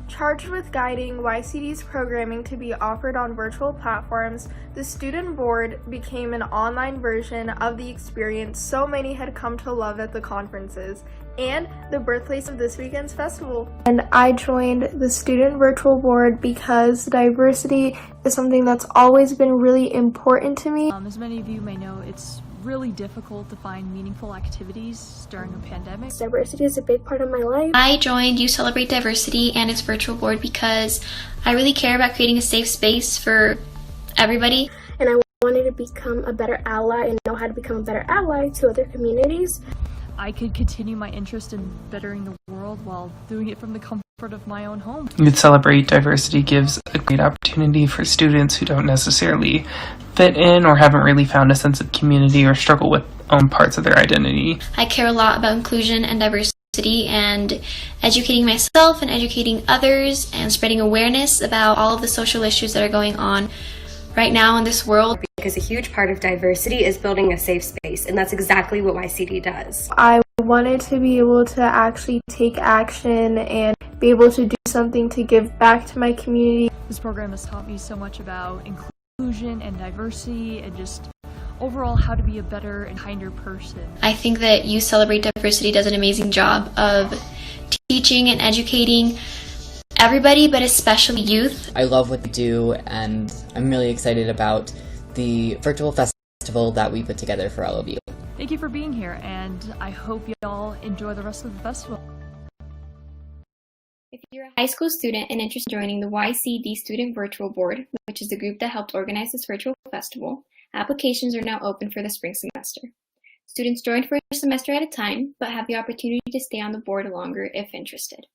Charged with guiding YCD's programming to be offered on virtual platforms, the Student Board became an online version of the experience so many had come to love at the conferences, and the birthplace of this weekend's festival. And I joined the Student Virtual Board because diversity is something that's always been really important to me. As many of you may know, it's really difficult to find meaningful activities during a pandemic. Diversity is a big part of my life. I joined You Celebrate Diversity and its virtual board because I really care about creating a safe space for everybody. And I wanted to become a better ally and know how to become a better ally to other communities. I could continue my interest in bettering the world while doing it from the comfort of my own home. Youth Celebrate Diversity gives a great opportunity for students who don't necessarily fit in or haven't really found a sense of community or struggle with parts of their identity. I care a lot about inclusion and diversity and educating myself and educating others and spreading awareness about all of the social issues that are going on right now in this world. Because a huge part of diversity is building a safe space, and that's exactly what YCD does. I wanted to be able to actually take action and be able to do something to give back to my community. This program has taught me so much about inclusion and diversity and just overall how to be a better and kinder person. I think that You Celebrate Diversity does an amazing job of teaching and educating everybody, but especially youth. I love what they do, and I'm really excited about the virtual festival that we put together for all of you. Thank you for being here, and I hope you all enjoy the rest of the festival. If you're a high school student and interested in joining the YCD Student Virtual Board, which is the group that helped organize this virtual festival, applications are now open for the spring semester. Students join for a semester at a time, but have the opportunity to stay on the board longer if interested.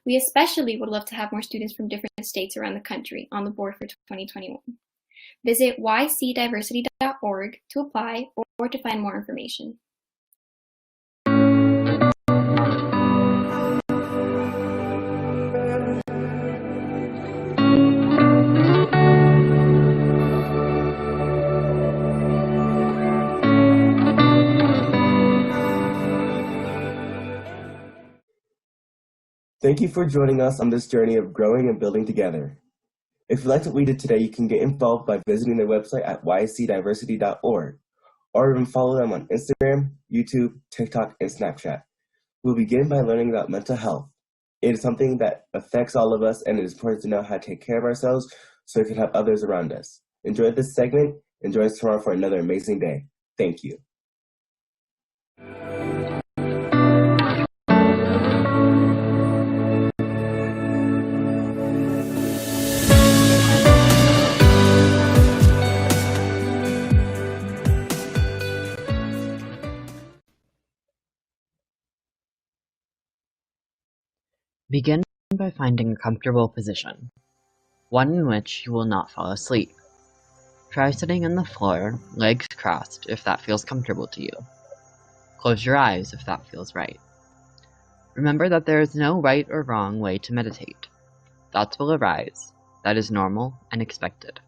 We especially would love to have more students from different states around the country on the board for 2021. Visit ycdiversity.org to apply or to find more information. Thank you for joining us on this journey of growing and building together. If you liked what we did today, you can get involved by visiting their website at ycdiversity.org, or even follow them on Instagram, YouTube, TikTok, and Snapchat. We'll begin by learning about mental health. It is something that affects all of us, and it is important to know how to take care of ourselves so we can help others around us. Enjoy this segment, and join us tomorrow for another amazing day. Thank you. Begin by finding a comfortable position, one in which you will not fall asleep. Try sitting on the floor, legs crossed if that feels comfortable to you. Close your eyes if that feels right. Remember that there is no right or wrong way to meditate. Thoughts will arise. That is normal and expected.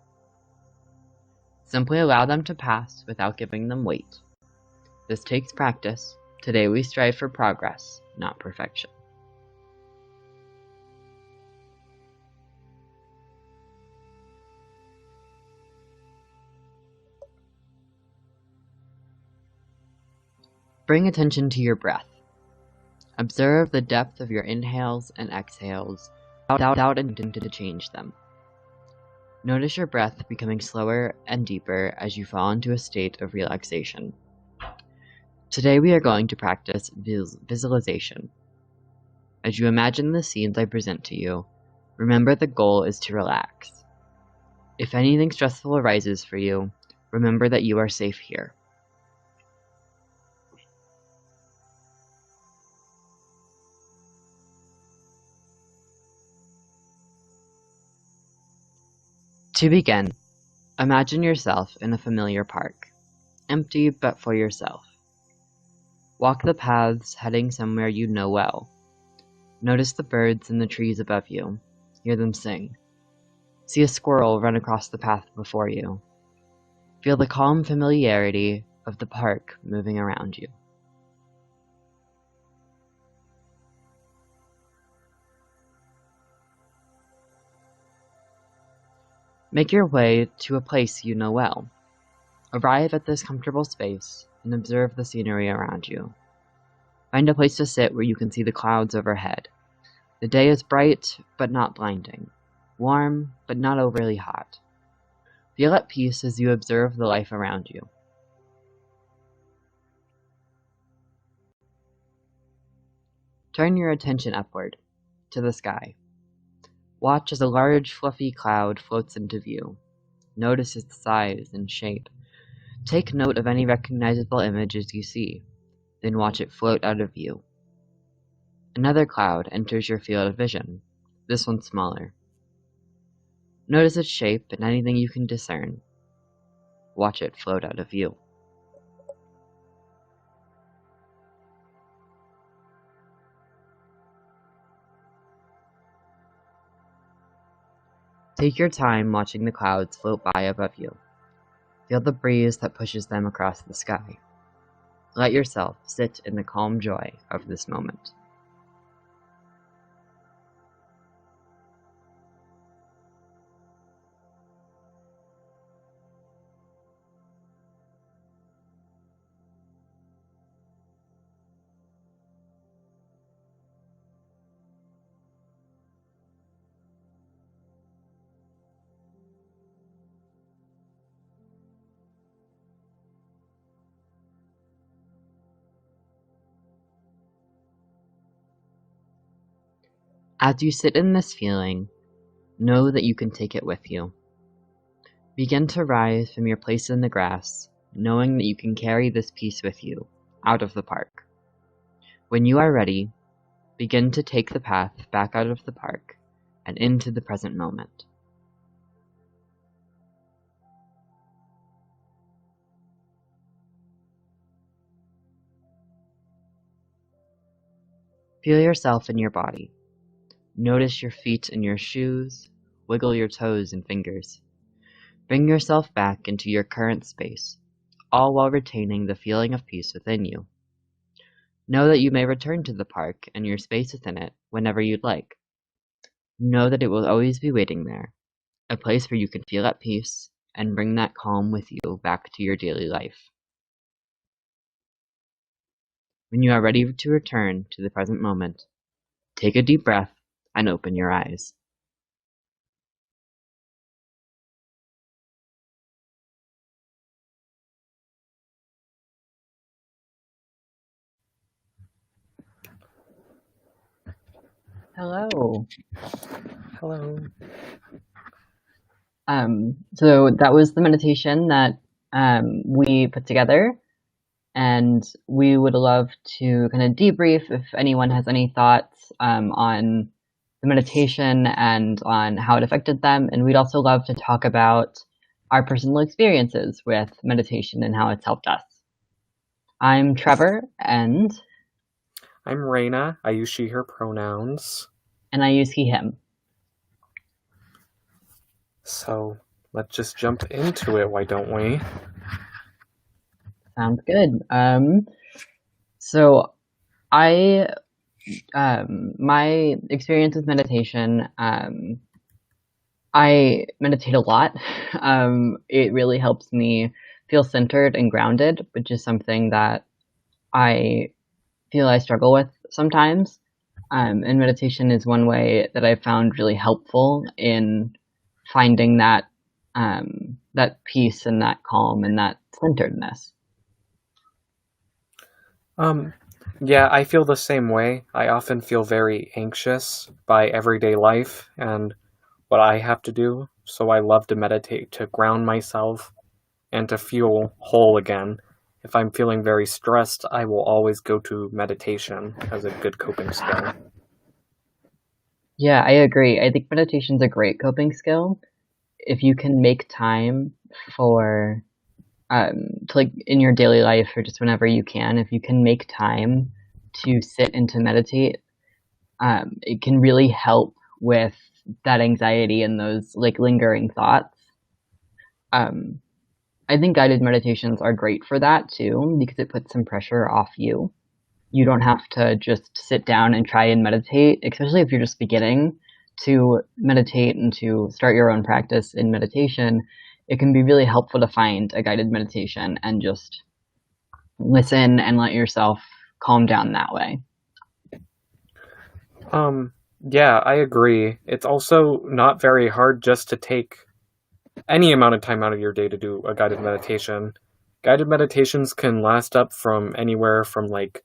Simply allow them to pass without giving them weight. This takes practice. Today we strive for progress, not perfection. Bring attention to your breath. Observe the depth of your inhales and exhales without intending to change them. Notice your breath becoming slower and deeper as you fall into a state of relaxation. Today we are going to practice visualization. As you imagine the scenes I present to you, remember the goal is to relax. If anything stressful arises for you, remember that you are safe here. To begin, imagine yourself in a familiar park, empty but for yourself. Walk the paths heading somewhere you know well. Notice the birds in the trees above you. Hear them sing. See a squirrel run across the path before you. Feel the calm familiarity of the park moving around you. Make your way to a place you know well. Arrive at this comfortable space and observe the scenery around you. Find a place to sit where you can see the clouds overhead. The day is bright but not blinding, warm but not overly hot. Feel at peace as you observe the life around you. Turn your attention upward, to the sky. Watch as a large, fluffy cloud floats into view. Notice its size and shape. Take note of any recognizable images you see, then watch it float out of view. Another cloud enters your field of vision, this one smaller. Notice its shape and anything you can discern. Watch it float out of view. Take your time watching the clouds float by above you. Feel the breeze that pushes them across the sky. Let yourself sit in the calm joy of this moment. As you sit in this feeling, know that you can take it with you. Begin to rise from your place in the grass, knowing that you can carry this peace with you, out of the park. When you are ready, begin to take the path back out of the park and into the present moment. Feel yourself in your body. Notice your feet in your shoes, wiggle your toes and fingers. Bring yourself back into your current space, all while retaining the feeling of peace within you. Know that you may return to the park and your space within it whenever you'd like. Know that it will always be waiting there, a place where you can feel at peace and bring that calm with you back to your daily life. When you are ready to return to the present moment, take a deep breath and open your eyes. Hello. Hello. So that was the meditation that we put together, and we would love to kind of debrief if anyone has any thoughts on the meditation and on how it affected them. And we'd also love to talk about our personal experiences with meditation and how it's helped us. I'm Trevor, and I'm Raina. I use she, her pronouns. And I use he, him. So let's just jump into it, why don't we? Sounds good. So I, my experience with meditation, I meditate a lot. It really helps me feel centered and grounded, which is something that I feel I struggle with sometimes. And meditation is one way that I found really helpful in finding that that peace and that calm and that centeredness. Yeah, I feel the same way. I often feel very anxious by everyday life and what I have to do. So I love to meditate to ground myself and to feel whole again. If I'm feeling very stressed, I will always go to meditation as a good coping skill. Yeah, I agree. I think meditation's a great coping skill. If you can make time for to like in your daily life or just whenever you can, if you can make time to sit and to meditate, it can really help with that anxiety and those like lingering thoughts. I think guided meditations are great for that too, because it puts some pressure off you. You don't have to just sit down and try and meditate, especially if you're just beginning to meditate and to start your own practice in meditation. It can be really helpful to find a guided meditation and just listen and let yourself calm down that way. Yeah, I agree. It's also not very hard just to take any amount of time out of your day to do a guided meditation. Guided meditations can last up from anywhere from like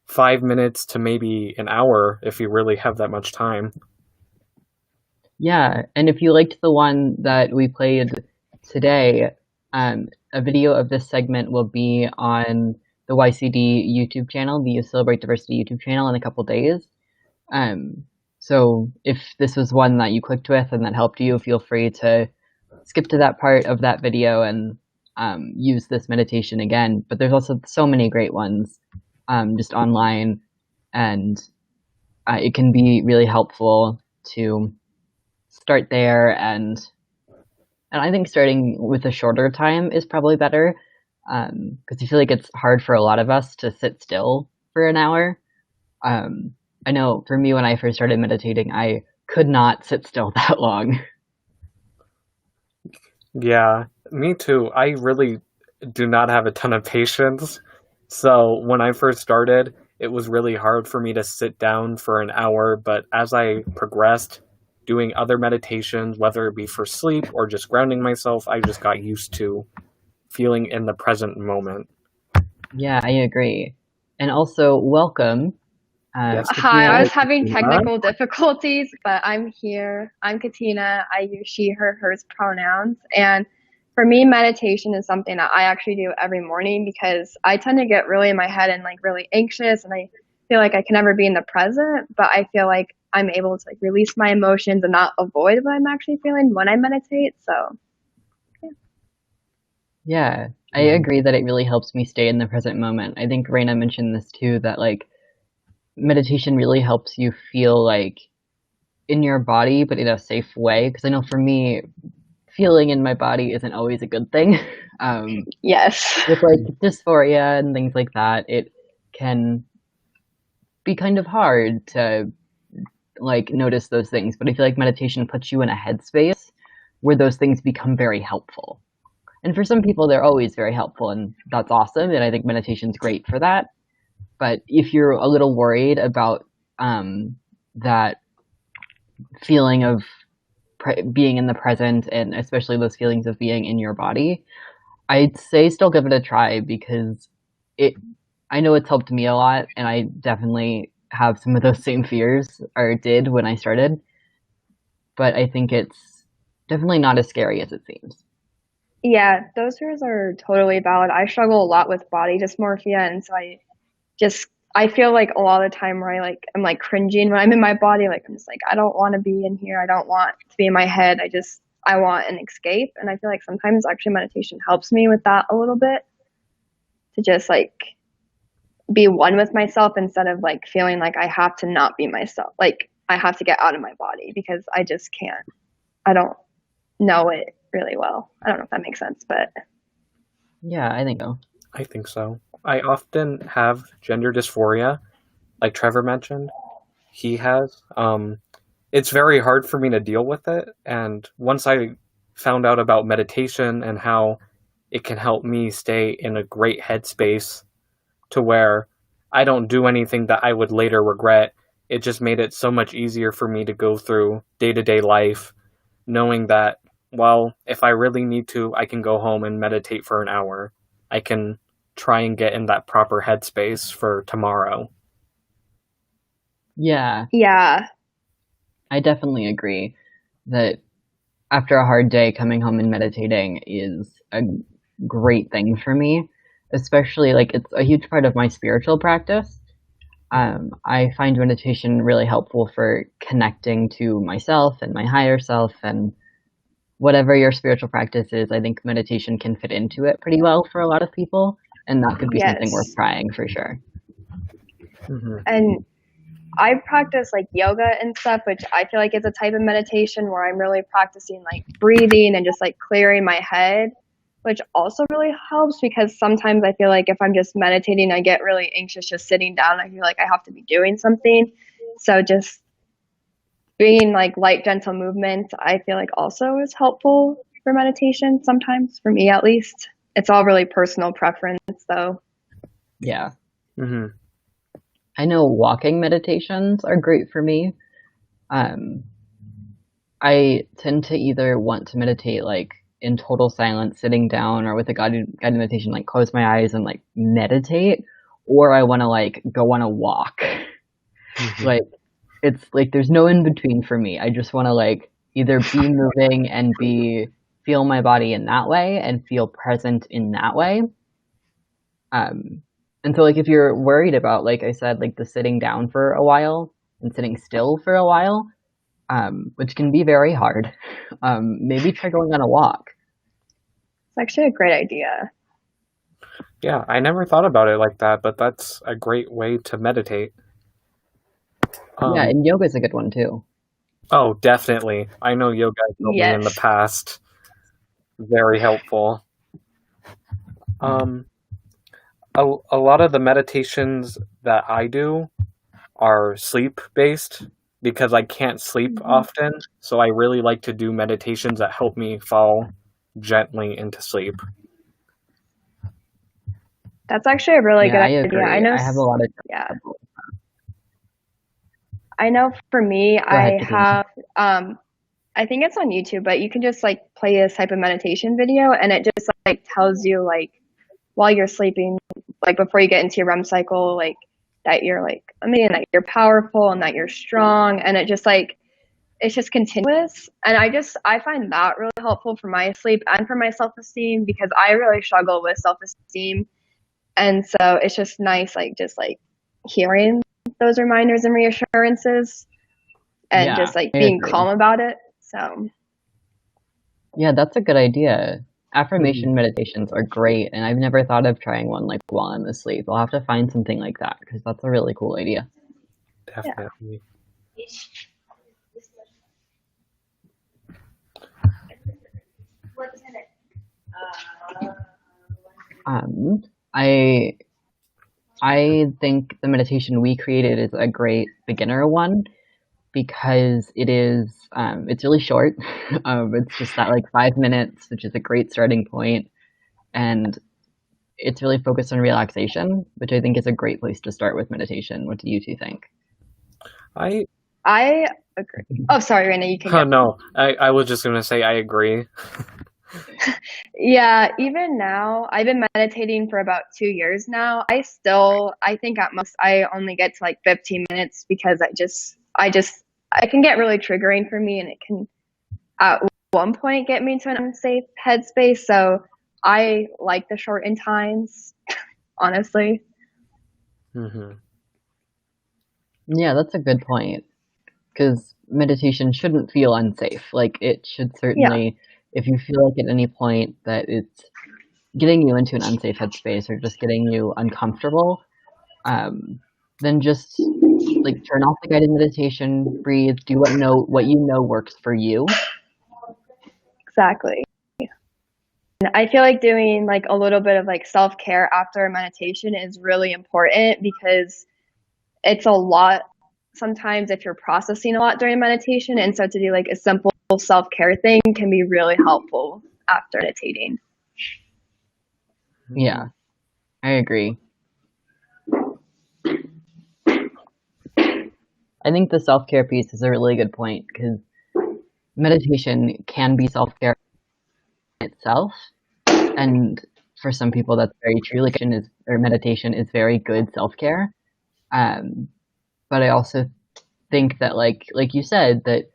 5 minutes to maybe an hour if you really have that much time. Yeah, and if you liked the one that we played today, a video of this segment will be on the YCD YouTube channel, the Celebrate Diversity YouTube channel, in a couple days. So if this was one that you clicked with and that helped you, feel free to skip to that part of that video and use this meditation again. But there's also so many great ones just online, and it can be really helpful to start there. And I think starting with a shorter time is probably better, because I feel like it's hard for a lot of us to sit still for an hour. I know for me, when I first started meditating, I could not sit still that long. Yeah, me too. I really do not have a ton of patience. So when I first started, it was really hard for me to sit down for an hour. But as I progressed, doing other meditations, whether it be for sleep or just grounding myself, I just got used to feeling in the present moment. Yeah, I agree. And also, welcome. Hi, I was having technical difficulties, but I'm here. I'm Katina. I use she, her, hers pronouns. And for me, meditation is something that I actually do every morning because I tend to get really in my head and like really anxious, and I feel like I can never be in the present, but I feel like I'm able to like release my emotions and not avoid what I'm actually feeling when I meditate. So yeah, I agree that it really helps me stay in the present moment. I think Raina mentioned this too, that like meditation really helps you feel like in your body, but in a safe way. Because I know for me, feeling in my body isn't always a good thing. Yes. With like dysphoria and things like that, it can be kind of hard to like notice those things. But I feel like meditation puts you in a headspace where those things become very helpful. And for some people, they're always very helpful, and that's awesome. And I think meditation's great for that. But if you're a little worried about that feeling of being in the present, and especially those feelings of being in your body, I'd say still give it a try, because I know it's helped me a lot, and I definitely have some of those same fears, or did when I started. But I think it's definitely not as scary as it seems. yeah, those fears are totally valid. I struggle a lot with body dysmorphia, and so I feel like a lot of the time where I'm like cringing when I'm in my body, like I'm just like, I don't want to be in here. I don't want to be in my head. I want an escape. And I feel like sometimes actually meditation helps me with that a little bit, to just like be one with myself instead of like feeling like I have to not be myself. Like I have to get out of my body because I just can't. I don't know it really well. I don't know if that makes sense, but yeah, I think so. I think so. I often have gender dysphoria, like Trevor mentioned. He has. It's very hard for me to deal with it. And once I found out about meditation and how it can help me stay in a great headspace to where I don't do anything that I would later regret. It just made it so much easier for me to go through day-to-day life, knowing that, well, if I really need to, I can go home and meditate for an hour. I can try and get in that proper headspace for tomorrow. Yeah, Yeah. I definitely agree that after a hard day, coming home and meditating is a great thing for me, especially like it's a huge part of my spiritual practice. I find meditation really helpful for connecting to myself and my higher self, and whatever your spiritual practice is, I think meditation can fit into it pretty well for a lot of people, and that could be something worth Yes. trying for sure. And I practice like yoga and stuff, which I feel like is a type of meditation where I'm really practicing like breathing and just like clearing my head, which also really helps because sometimes I feel like if I'm just meditating, I get really anxious just sitting down. I feel like I have to be doing something. So just being like light, gentle movements, I feel like also is helpful for meditation sometimes, for me at least. It's all really personal preference though. Yeah. Mm-hmm. I know walking meditations are great for me. I tend to either want to meditate like in total silence, sitting down, or with a guided meditation, like close my eyes and like meditate, or I want to like go on a walk. Like it's like there's no in between for me. I just want to like either be moving and feel my body in that way and feel present in that way. And so like if you're worried about, like I said, like the sitting down for a while and sitting still for a while, which can be very hard, maybe try going on a walk. It's actually a great idea. Yeah, I never thought about it like that, but that's a great way to meditate. Yeah, and yoga is a good one too. Oh, definitely. I know yoga has helped me in the past. Very helpful. A lot of the meditations that I do are sleep-based because I can't sleep often, so I really like to do meditations that help me fall gently into sleep. That's actually a really good idea. Agree. I know. I have a lot of I know for me, Go ahead, I have, I think it's on YouTube, but you can just like play this type of meditation video and it just like tells you like while you're sleeping, like before you get into your REM cycle, like that you're like, I mean, that you're powerful and that you're strong. And it just like, it's just continuous. And I find that really helpful for my sleep and for my self-esteem because I really struggle with self-esteem. And so it's just nice, like just like hearing those reminders and reassurances and just like being calm about it. So yeah, that's a good idea. Affirmation meditations are great, and I've never thought of trying one like while I'm asleep. I'll have to find something like that because that's a really cool idea. Definitely. I think the meditation we created is a great beginner one because it's really short. It's just that like 5 minutes, which is a great starting point, and it's really focused on relaxation, which I think is a great place to start with meditation. What do you two think? I agree. Oh, sorry, Raina, you can go. No, I was just going to say I agree. Yeah, even now, I've been meditating for about 2 years now. I think at most I only get to like 15 minutes because I can get really triggering for me and it can at one point get me to an unsafe headspace. So I like the shortened times, honestly. Yeah, that's a good point because meditation shouldn't feel unsafe. Like it should certainly, if you feel like at any point that it's getting you into an unsafe headspace or just getting you uncomfortable, then just like turn off the guided meditation, breathe, do what you know works for you. Exactly. And I feel like doing like a little bit of like self-care after a meditation is really important because it's a lot sometimes if you're processing a lot during meditation, and so to do like a simple self-care thing can be really helpful after meditating. Yeah, I agree. I think the self-care piece is a really good point because meditation can be self-care itself, and for some people that's very true. Like meditation is very good self-care. But I also think that like you said that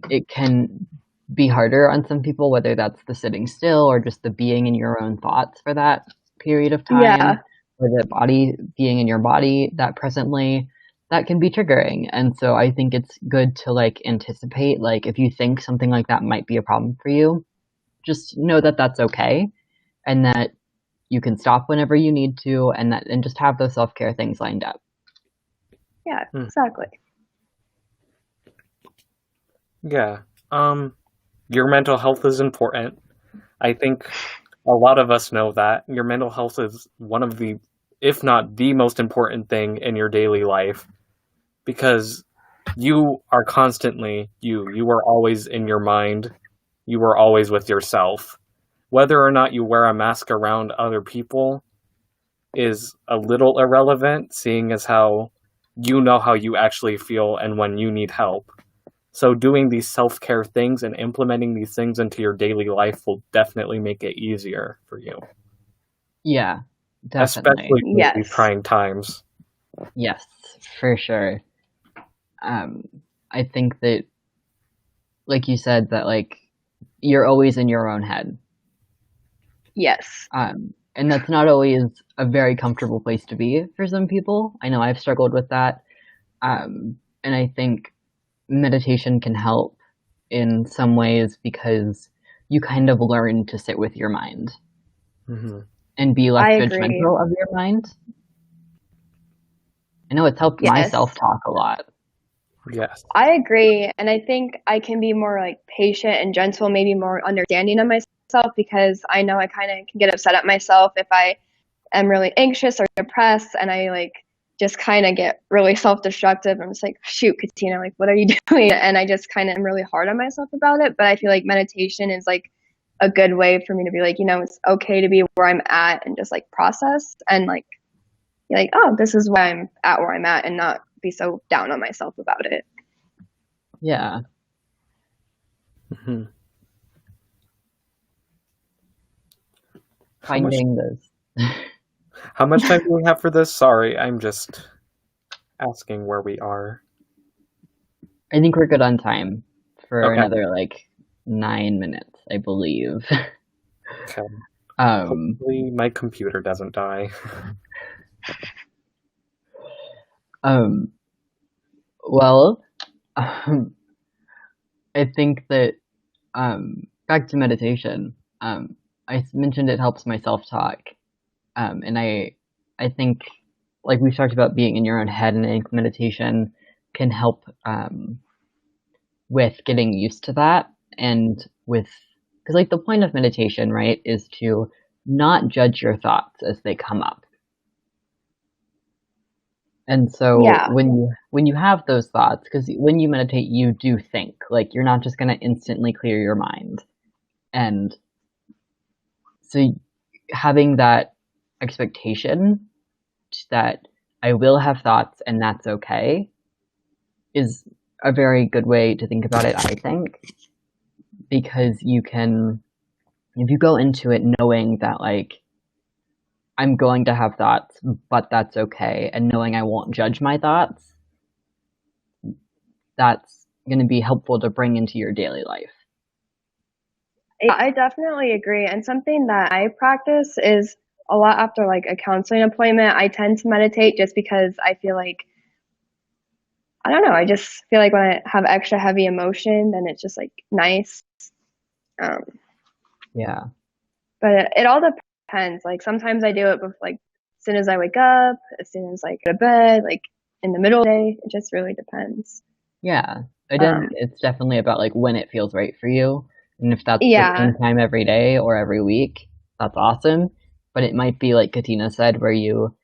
it can be harder on some people, whether that's the sitting still or just the being in your own thoughts for that period of time, Yeah. or the body being in your body that presently, that can be triggering. And so I think it's good to like anticipate, like if you think something like that might be a problem for you, just know that that's okay, and that you can stop whenever you need to, and just have those self-care things lined up. Yeah, exactly. Yeah. Your mental health is important. I think a lot of us know that. Your mental health is one of the, if not the most important thing in your daily life, because you are constantly you. You are always in your mind. You are always with yourself. Whether or not you wear a mask around other people is a little irrelevant, seeing as how you know how you actually feel and when you need help. So doing these self-care things and implementing these things into your daily life will definitely make it easier for you. Yeah, definitely. Especially in these trying times. Yes, for sure. I think that, like you said, that like you're always in your own head. Yes. And that's not always a very comfortable place to be for some people. I know I've struggled with that. And I think meditation can help in some ways because you kind of learn to sit with your mind and be less judgmental of your mind. I know it's helped my self-talk a lot. Yes. I agree. And I think I can be more like patient and gentle, maybe more understanding of myself, because I know I kind of can get upset at myself if I am really anxious or depressed, and I like just kind of get really self-destructive. I'm just like, shoot, Katina, like, what are you doing? And I just kind of am really hard on myself about it. But I feel like meditation is like a good way for me to be like, you know, it's okay to be where I'm at and just like process and like, be like, oh, this is why I'm at where I'm at, and not be so down on myself about it. Yeah. Finding this. How much time do we have for this? Sorry, I'm just asking where we are. I think we're good on time for another like 9 minutes, I believe. Okay. Hopefully my computer doesn't die. Well, I think that back to meditation, I mentioned it helps my self-talk, and I think, like we talked about being in your own head, and I think meditation can help with getting used to that, and because like the point of meditation, right, is to not judge your thoughts as they come up. And so when you have those thoughts, because when you meditate, you do think, like you're not just going to instantly clear your mind. And so having that expectation that I will have thoughts and that's okay is a very good way to think about it, I think, because you can, if you go into it knowing that like, I'm going to have thoughts, but that's okay, and knowing I won't judge my thoughts, that's going to be helpful to bring into your daily life. I definitely agree. And something that I practice is a lot after like a counseling appointment, I tend to meditate just because I feel like, I don't know, I just feel like when I have extra heavy emotion, then it's just like nice. Yeah. But it all depends. Like sometimes I do it with like as soon as I wake up, as soon as I go to bed, like in the middle of the day. It just really depends. Yeah. It's definitely about like when it feels right for you. And if that's the same time every day or every week, that's awesome. But it might be like Katina said, where you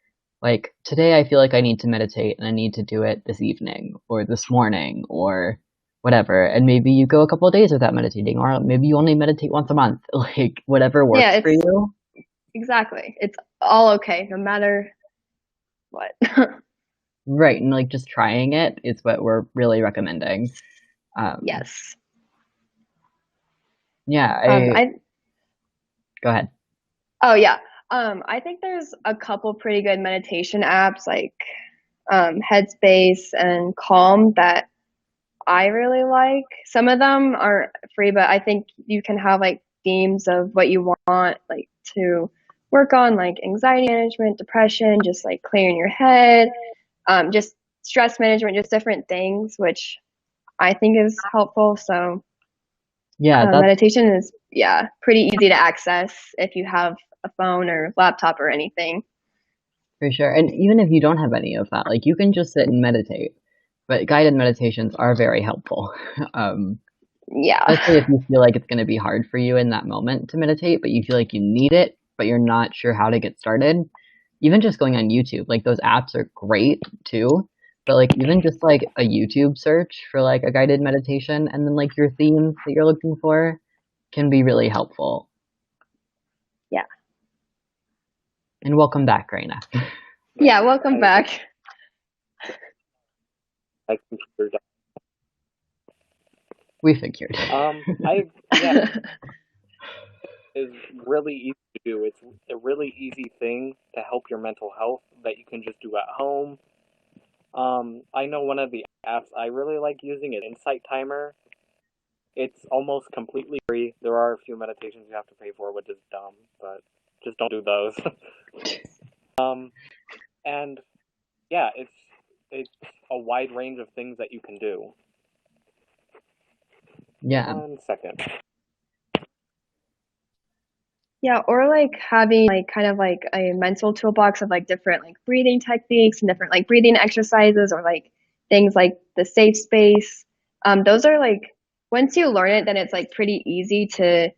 like, today I feel like I need to meditate and I need to do it this evening or this morning or whatever. And maybe you go a couple of days without meditating, or maybe you only meditate once a month, like whatever works for you. Exactly. It's all okay, no matter what. Right, and like just trying it is what we're really recommending. Yes. Yeah, go ahead. Oh yeah. I think there's a couple pretty good meditation apps like Headspace and Calm that I really like. Some of them are free, but I think you can have like themes of what you want like to work on, like anxiety management, depression, just like clearing your head, just stress management, just different things, which I think is helpful. So Yeah, meditation is pretty easy to access if you have a phone or laptop or anything. for sure. And even if you don't have any of that, like you can just sit and meditate. But guided meditations are very helpful. Especially if you feel like it's going to be hard for you in that moment to meditate, but you feel like you need it, but you're not sure how to get started. Even just going on YouTube, like those apps are great too. But like even just like a YouTube search for like a guided meditation and then like your theme that you're looking for can be really helpful. Yeah. And welcome back, Raina. Yeah, welcome back. We figured. Is really easy to do. It's a really easy thing to help your mental health that you can just do at home. I know one of the apps I really like using is Insight Timer. It's almost completely free. There are a few meditations you have to pay for, which is dumb, but just don't do those. And yeah, it's a wide range of things that you can do. Yeah. 1 second. Yeah, or like having like kind of like a mental toolbox of like different like breathing techniques and different like breathing exercises or like things like the safe space. Those are like once you learn it, then it's like pretty easy to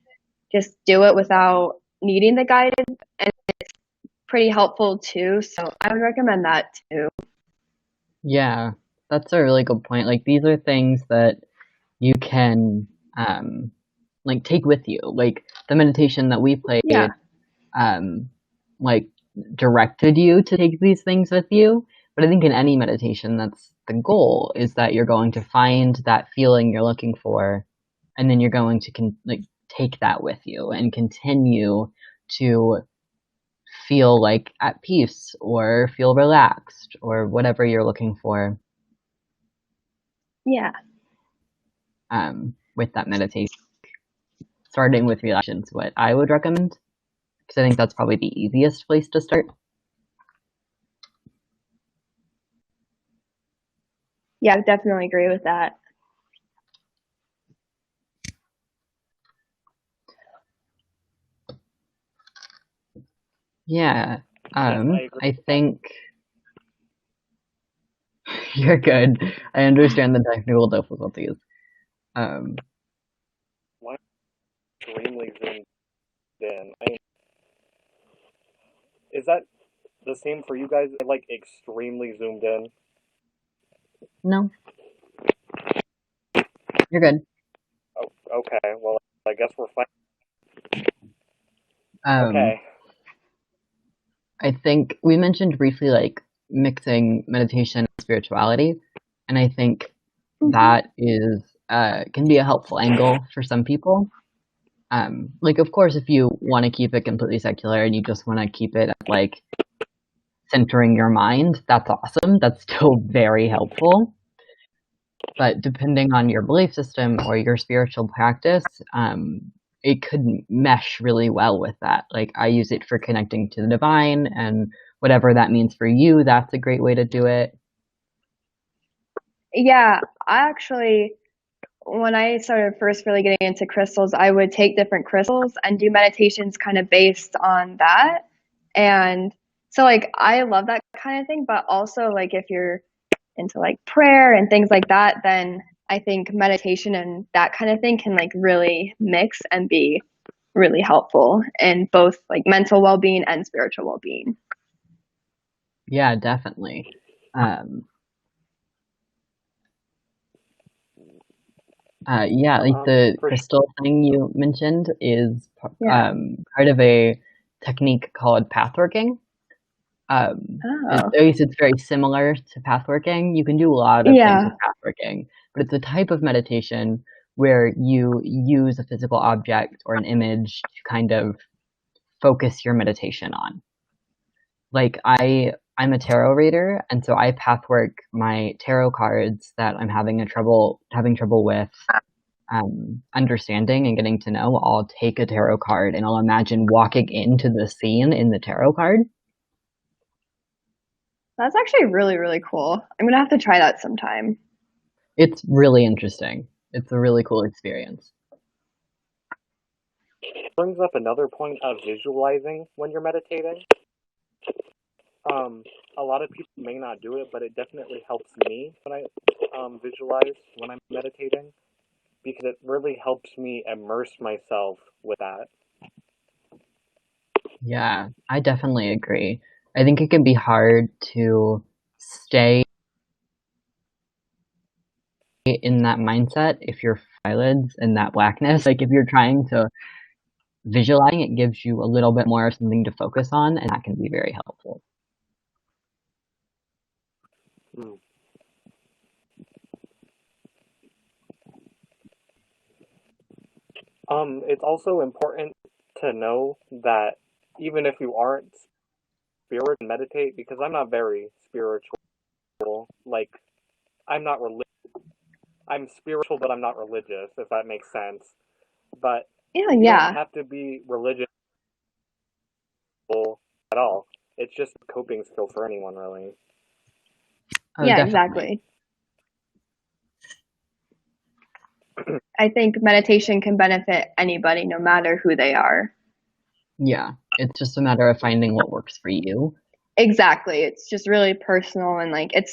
just do it without needing the guidance, and it's pretty helpful too. So I would recommend that too. Yeah, that's a really good point. Like these are things that you can like take with you. Like the meditation that we played like directed you to take these things with you. But I think in any meditation, that's the goal, is that you're going to find that feeling you're looking for, and then you're going to like take that with you and continue to feel like at peace or feel relaxed or whatever you're looking for. Yeah. With that meditation, starting with relaxation is what I would recommend, because I think that's probably the easiest place to start. Yeah, I definitely agree with that. Yeah, I think you're good. I understand the technical difficulties. Why extremely zoomed in? Is that the same for you guys? Like extremely zoomed in? No. You're good. Oh, okay. Well, I guess we're fine. Okay. I think we mentioned briefly like mixing meditation and spirituality, and I think that is can be a helpful angle for some people. Like of course, if you want to keep it completely secular and you just want to keep it like centering your mind, that's awesome. That's still very helpful. But depending on your belief system or your spiritual practice, it could mesh really well with that. Like I use it for connecting to the divine, and whatever that means for you, that's a great way to do it. Yeah, I actually, when I started first really getting into crystals, I would take different crystals and do meditations kind of based on that. And so like I love that kind of thing, but also like if you're into like prayer and things like that, then I think meditation and that kind of thing can like really mix and be really helpful in both like mental well-being and spiritual well-being. Yeah, definitely. Yeah, like the crystal thing you mentioned is part of a technique called pathworking. At least it's very similar to pathworking. You can do a lot of things with pathworking, but it's a type of meditation where you use a physical object or an image to kind of focus your meditation on. Like I'm a tarot reader, and so I pathwork my tarot cards that I'm having trouble with understanding and getting to know. I'll take a tarot card and I'll imagine walking into the scene in the tarot card. That's actually really, really cool. I'm gonna have to try that sometime. It's really interesting. It's a really cool experience. Brings up another point of visualizing when you're meditating. A lot of people may not do it, but it definitely helps me when I visualize when I'm meditating, because it really helps me immerse myself with that. Yeah, I definitely agree. I think it can be hard to stay in that mindset if you're eyelids and that blackness. Like if you're trying to visualizing, it gives you a little bit more of something to focus on, and that can be very helpful. It's also important to know that even if you aren't spiritual, meditate, because I'm not very spiritual. Like, I'm not religious. I'm spiritual, but I'm not religious, if that makes sense. But you don't have to be religious at all. It's just a coping skill for anyone, really. Yeah, exactly. I think meditation can benefit anybody, no matter who they are. Yeah, it's just a matter of finding what works for you. Exactly. It's just really personal, and like it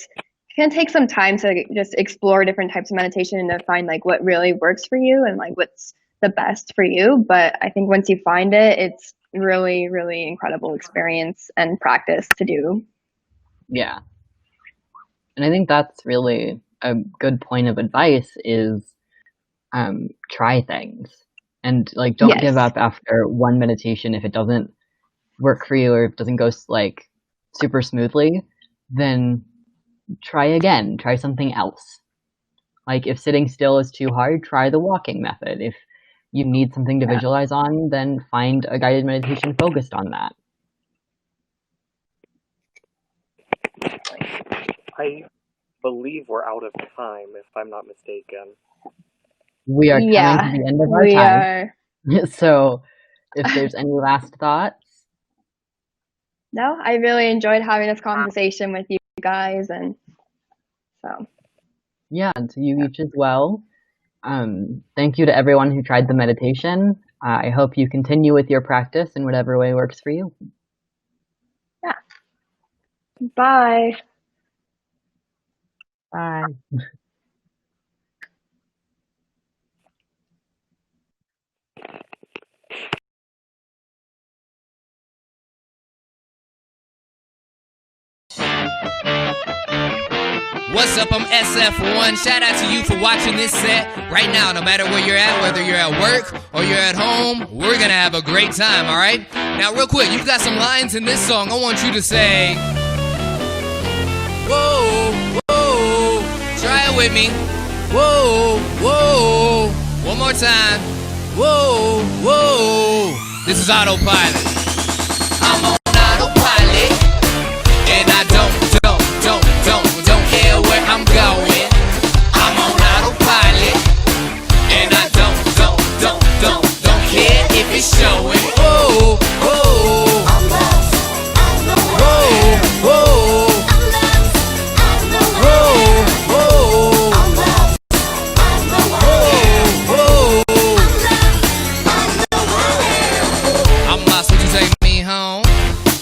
can take some time to just explore different types of meditation and to find like what really works for you and like what's the best for you. But I think once you find it, it's really, really incredible experience and practice to do. Yeah. And I think that's really a good point of advice is try things. And like don't give up after one meditation if it doesn't work for you or if it doesn't go like super smoothly, then try again, try something else. Like if sitting still is too hard, try the walking method. If you need something to visualize on, then find a guided meditation focused on that. I believe we're out of time, if I'm not mistaken. We are coming to the end of our time. So if there's any last thoughts? No, I really enjoyed having this conversation with you guys, and so. Yeah, and to you each as well. Thank you to everyone who tried the meditation. I hope you continue with your practice in whatever way works for you. Yeah. Bye. Bye. What's up? I'm SF1. Shout out to you for watching this set. Right now, no matter where you're at, whether you're at work or you're at home, we're gonna have a great time, alright? Now, real quick, you've got some lines in this song. I want you to say, whoa, whoa, try it with me. Whoa, whoa, one more time. Whoa, whoa, this is autopilot. I'm on autopilot, and I don't care where I'm going. I'm on autopilot, and I don't care if it's showing. Whoa, whoa, whoa, whoa, I'm lost, would you take me home?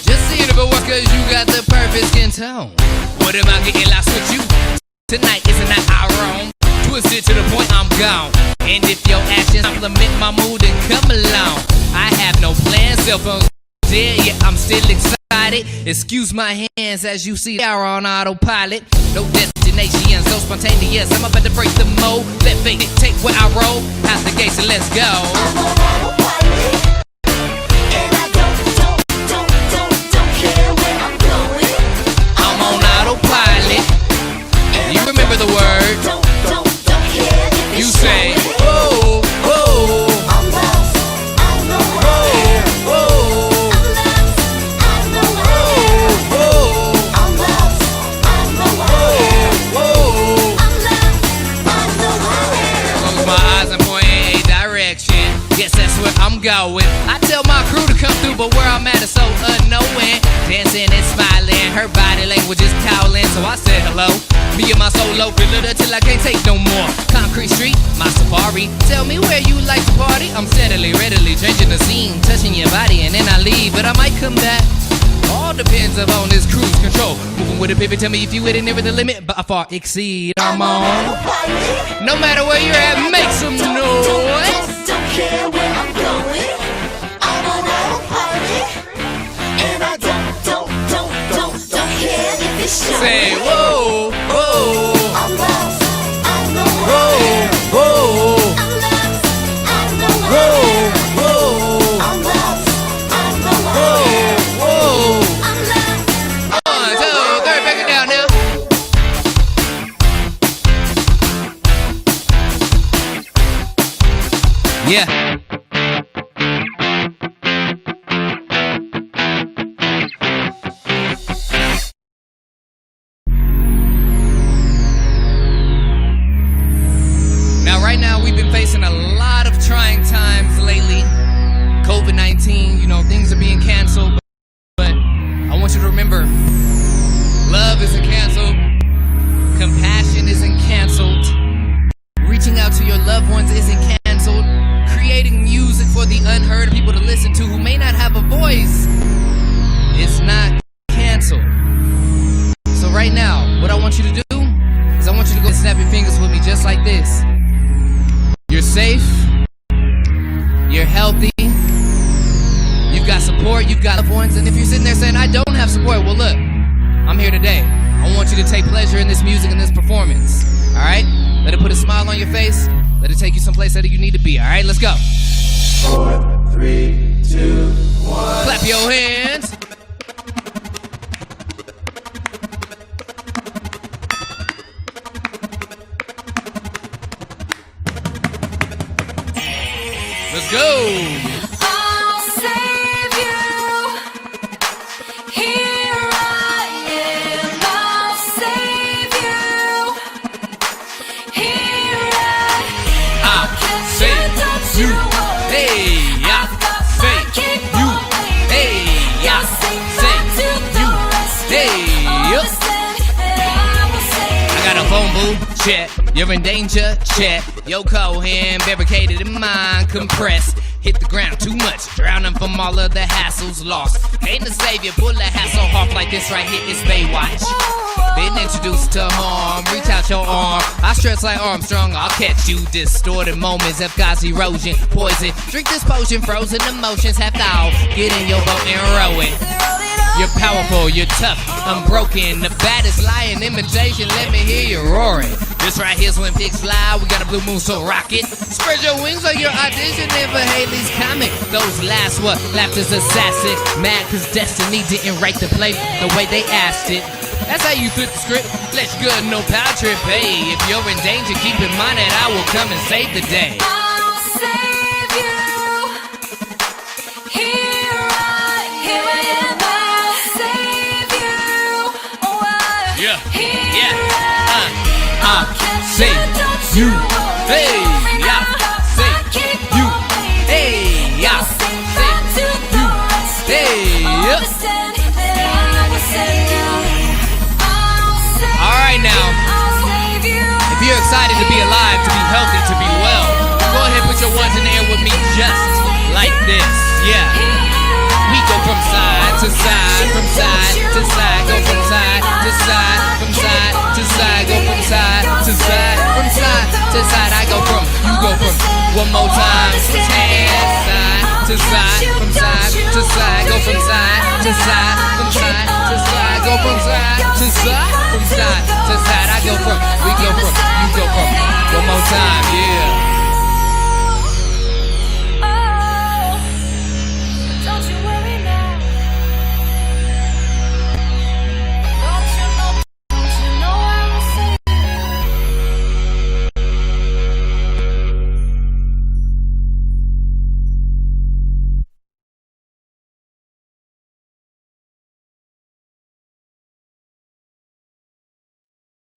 Just seeing if it works, cause you got the perfect skin tone. What am I getting lost with you? Tonight isn't that our own? Twisted to the point I'm gone. And if your actions compliment my mood, then come along. I have no plans, cell phones dead, yeah, I'm still excited. Excuse my hands as you see they are on autopilot. No destination, so spontaneous. I'm about to break the mold. Let fate take where I roll. Out the gates and let's go. I'm on autopilot, and I don't care where I'm going. going. I tell my crew to come through, but where I'm at is so unknowing. Dancing and smiling, her body language is cowling. So I said hello. Me and my solo feel it till I can't take no more. Concrete street, my safari. Tell me where you like to party. I'm steadily, readily changing the scene, touching your body, and then I leave, but I might come back. All depends upon this cruise control. Moving with a pivot, tell me if you with it, never the limit, but I far exceed. I'm on. No matter where you're at, make some noise. Don't care where I'm going. I'm on a party, and I don't care if it's shiny. Say whoa, whoa. I'm lost. I'm no whoa, whoa. I'm lost. I'm no whoa, whoa. I'm lost. I'm no whoa, whoa. I'm lost. 1, 2, 3, break it down now. Yeah. Right now, we've been facing a lot of trying times lately. COVID-19, you know, things are being canceled. But I want you to remember, love isn't canceled. Compassion isn't canceled. Reaching out to your loved ones isn't canceled. Creating music for the unheard, people to listen to who may not have a voice, is not canceled. So right now, what I want you to do is I want you to go and snap your fingers with me just like this. You're safe, you're healthy, you've got support, you've got loved ones, and if you're sitting there saying, I don't have support, well look, I'm here today. I want you to take pleasure in this music and this performance, alright? Let it put a smile on your face, let it take you someplace that you need to be, alright? Let's go. 4, 3, 2, 1. Clap your hands. Let's go! I'll save you. Here I am. I'll save you. Here I'll save you. Hey, I'll save you. Hey, I'll save you. Hey, I got a phone booth, check. You're in danger, check. Yo, Cohen, barricaded in mind, compressed. Hit the ground too much, drowning from all of the hassles lost. Ain't the savior, pull a hassle off like this right here is Baywatch. Been introduced to harm, reach out your arm. I stretch like Armstrong, I'll catch you. Distorted moments, F-God's erosion, poison. Drink this potion, frozen emotions have thawed. Get in your boat and row it. You're powerful, you're tough, unbroken. The baddest lying imitation, let me hear you roaring. This right here's when pigs fly, we got a blue moon, so rock it. Spread your wings like you're auditioning for Haley's Comet. Those last what? Laughter's assassin. Mad cause destiny didn't write the play the way they asked it. That's how you flip the script. Let your good, no power trip. Hey, if you're in danger, keep in mind that I will come and save the day. I'll save you. Here I am. I'll save you. Oh, yeah. Save you. Hey, yeah. Save you. Hey, yeah. Save you. Hey, yeah. All right now. If you're excited to be alive, to be healthy, to be well, go ahead and put your ones in the air with me just like this. Yeah. We go from side to side, from side to side, go from side to side, from side to side, go from side to side, from side to side. I go from, you go from. One more time, hand side to side, from side to side, go from side to side, from side to side, go from side to side, from side to side. I go from, we go from, you go from. One more time, yeah.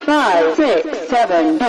Five, 6, 7, 8.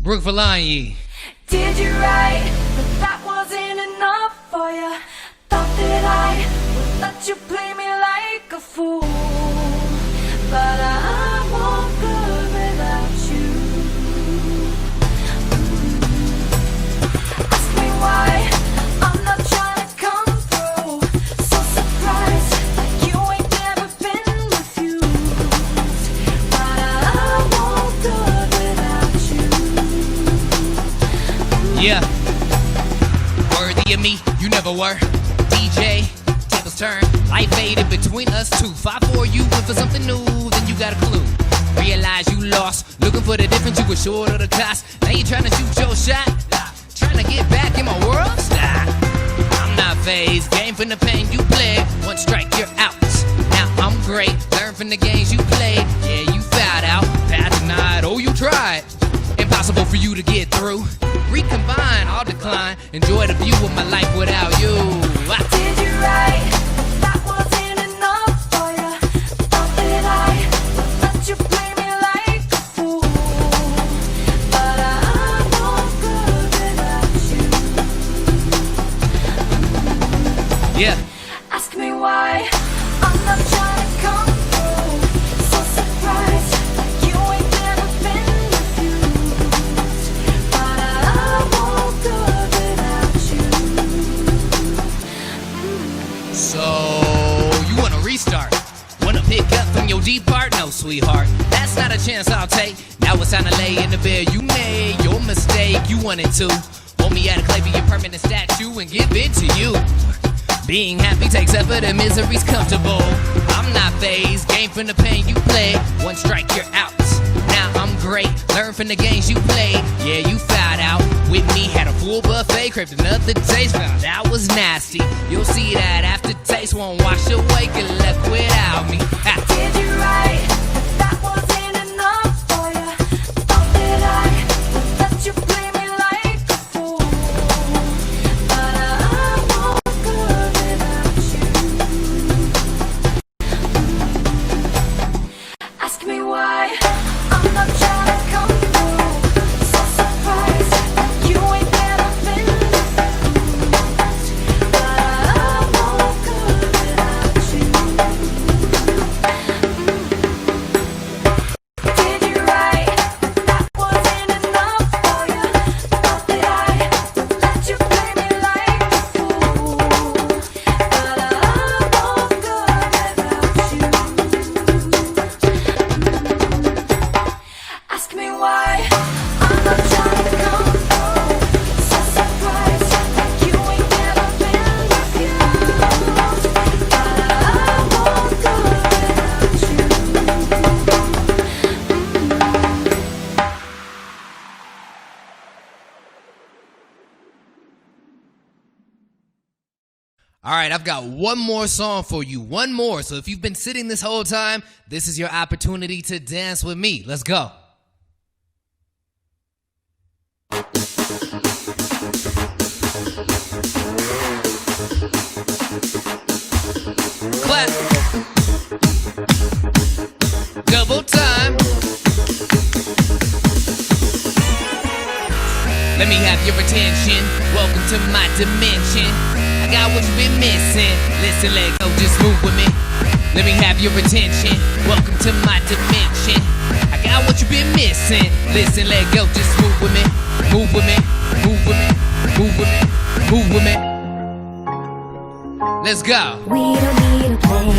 Brooke Valani. Did you write that that wasn't enough for you? Thought that I would let you play me like a fool, but I won't good without you. Ask me why I'm not trying to come through. So surprised like you ain't never been refused, but I won't good without you. Yeah. Worthy of me, you never were. DJ, tables turn. Life faded between us two. 5-4, you went for something new, then you got a clue. Realize you lost, looking for the difference, you were short of the cost. Now you trying to shoot your shot, trying to get back in my world. Stop. I'm not phased, game from the pain you played. One strike, you're out. Now I'm great, learn from the games you played. Yeah, you fouled out, path denied, oh you tried. Impossible for you to get through. Recombine, I'll decline. Enjoy the view of my life without you. Did you write that wasn't enough for you? Thought that I would let you play me like a fool, but I won't good without you. Yeah. Ask me why I'm not trying to come through. So surprised like you ain't never been refused, but I won't good without you. So, you wanna restart? Wanna pick up from your deep part? No, sweetheart, that's not a chance I'll take. Now it's time to lay in the bed. You made your mistake, you wanted to hold me out of clay, be your permanent statue and give it to you. Being happy takes effort and misery's comfortable. I'm not phased, game from the pain you played. One strike, you're out. Now I'm great, learn from the games you played. Yeah, you fouled out with me, had a full buffet, craved another taste, found out was nasty. You'll see that aftertaste won't wash away, get left without me. Ha. Did you write that wasn't enough for you? Thought that I would let you play me like a fool, but I won't good without you. Ask me why I'm not trying to come through. So surprised like you ain't never been refused, but I won't good without you. Did you write that wasn't enough for you? Thought that I would let you play me like a fool, but I won't good without you. Ask me why I'm not trying to come through. So surprised like you ain't never been refused, but I won't good without you. All right, I've got one more song for you. One more. So if you've been sitting this whole time, this is your opportunity to dance with me. Let's go. Clap. Double time. Let me have your attention. Welcome to my dimension. I got what you've been missing. Listen, let go, just move with me. Let me have your attention. Welcome to my dimension. I got what you've been missing. Listen, let go, just move with me. Move with me. Move with me. Move with me. Move with me. Let's go. We don't need a plan.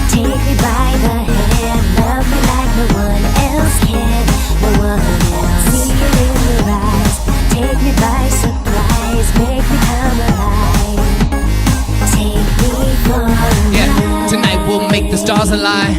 Take me by the hand. Love me like no one else can. No one else. See it in your eyes. Take me by surprise. Make me come alive. Take me for a ride. Tonight we'll make the stars align.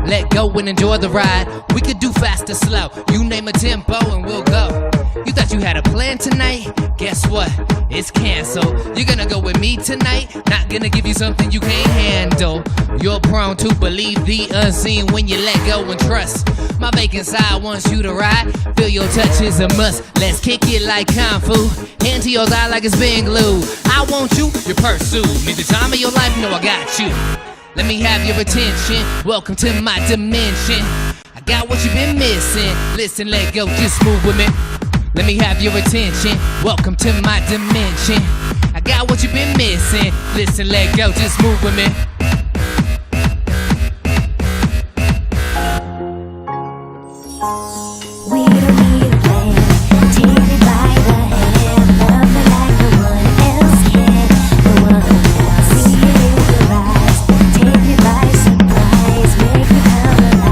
Let go and enjoy the ride. We could do fast or slow. You name a tempo and we'll go. You thought you had a plan tonight? Guess what? It's canceled. You're gonna go with me tonight? Not gonna give you something you can't handle. You're prone to believe the unseen when you let go and trust. My vacant side wants you to ride. Feel your touch is a must. Let's kick it like Kung Fu. Hand to your thigh like it's been glued. I want you, your pursuit. Need the time of your life, no, I got you. Let me have your attention. Welcome to my dimension. I got what you've been missing. Listen, let go, just move with me. Let me have your attention. Welcome to my dimension. I got what you've been missing. Listen, let go, just move with me. We don't need a plan. Take me by the hand. Love me like no one else can. No one else. See it in your eyes. Take me by surprise. Make me come alive.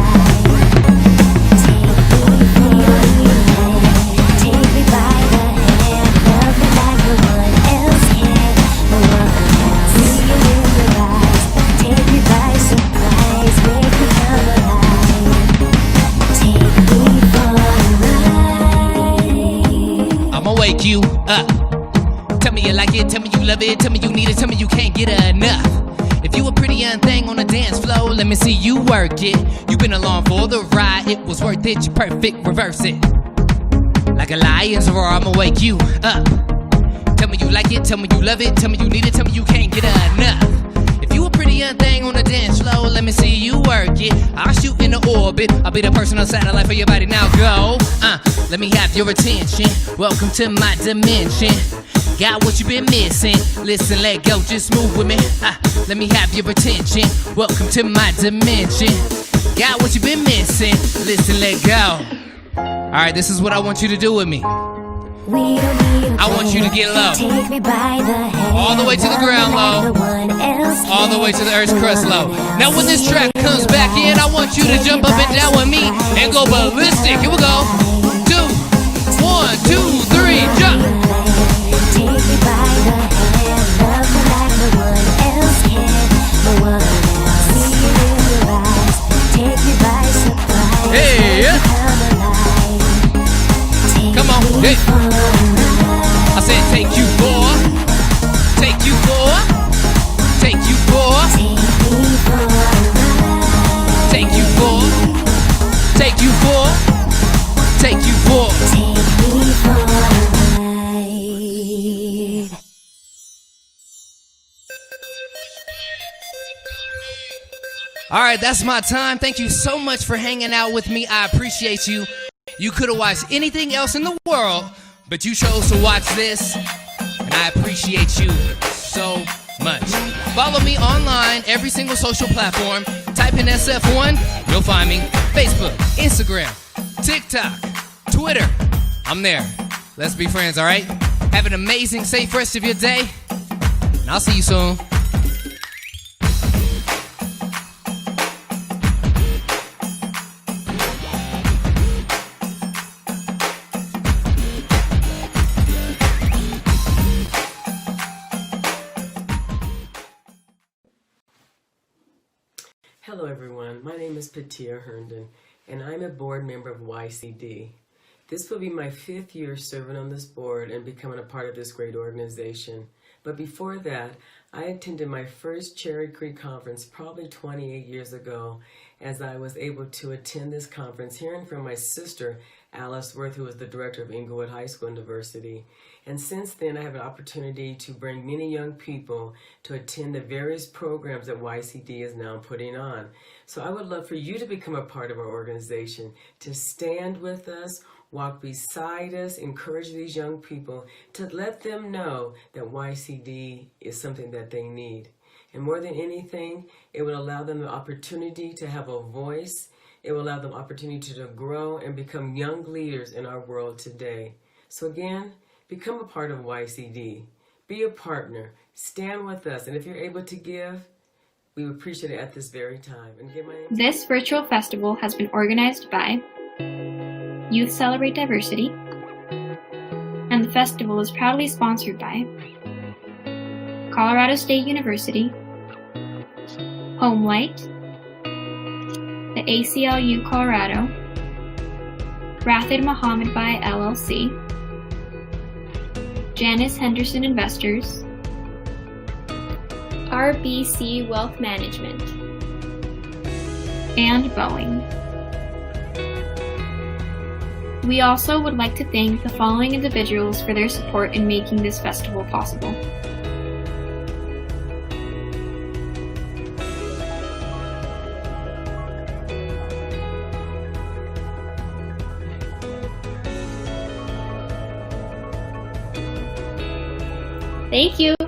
Take me by the hand. Love me like no one else can. No one else. See it in your eyes. Take me by surprise. Make me come alive. Take me for a ride. I'ma wake you up. Tell me you like it, tell me you love it, tell me you need it, tell me you can't get enough. If you a pretty young thing on the dance floor, let me see you work it. You been along for the ride, it was worth it, you perfect, reverse it. Like a lion's roar, I'ma wake you up. Tell me you like it, tell me you love it, tell me you need it, tell me you can't get enough. If you a pretty young thing on the dance floor, let me see you work it. I'll shoot in the orbit, I'll be the personal satellite for your body, now go. Let me have your attention, welcome to my dimension. Got what you've been missing, listen, let go, just move with me. Let me have your attention, welcome to my dimension. Got what you've been missing, listen, let go. Alright, this is what I want you to do with me. I want you to get low. All the way to the ground low. All the way to the earth's crust low. Now when this track comes back in, I want you to jump up and down with me and go ballistic. Here we go. 2, 1, 2, 3, jump. Take me by the hand, love me like no one else can. No one else. See it in your eyes. Take me by surprise. Hey, yeah. Come on, hey. I said take you for, take you for, take you for, take you for, take you for, take you for. All right, that's my time. Thank you so much for hanging out with me. I appreciate you. You could have watched anything else in the world, but you chose to watch this, and I appreciate you so much. Follow me online, every single social platform. Type in SF1, you'll find me. Facebook, Instagram, TikTok, Twitter. I'm there. Let's be friends, all right? Have an amazing, safe rest of your day, and I'll see you soon. Hello everyone, my name is Patia Herndon and I'm a board member of YCD. This will be my 5th year serving on this board and becoming a part of this great organization. But before that, I attended my first Cherry Creek conference probably 28 years ago, as I was able to attend this conference hearing from my sister Alice Worth, who was the director of Inglewood High School and Diversity. And since then, I have an opportunity to bring many young people to attend the various programs that YCD is now putting on. So I would love for you to become a part of our organization, to stand with us, walk beside us, encourage these young people, to let them know that YCD is something that they need. And more than anything, it would allow them the opportunity to have a voice. It will allow them opportunity to grow and become young leaders in our world today. So again, become a part of YCD. Be a partner. Stand with us. And if you're able to give, we would appreciate it at this very time. And give my This virtual festival has been organized by Youth Celebrate Diversity, and the festival is proudly sponsored by Colorado State University, Homelight, the ACLU Colorado, Rathid Mohammed Bai LLC, Janice Henderson Investors, RBC Wealth Management, and Boeing. We also would like to thank the following individuals for their support in making this festival possible. Thank you.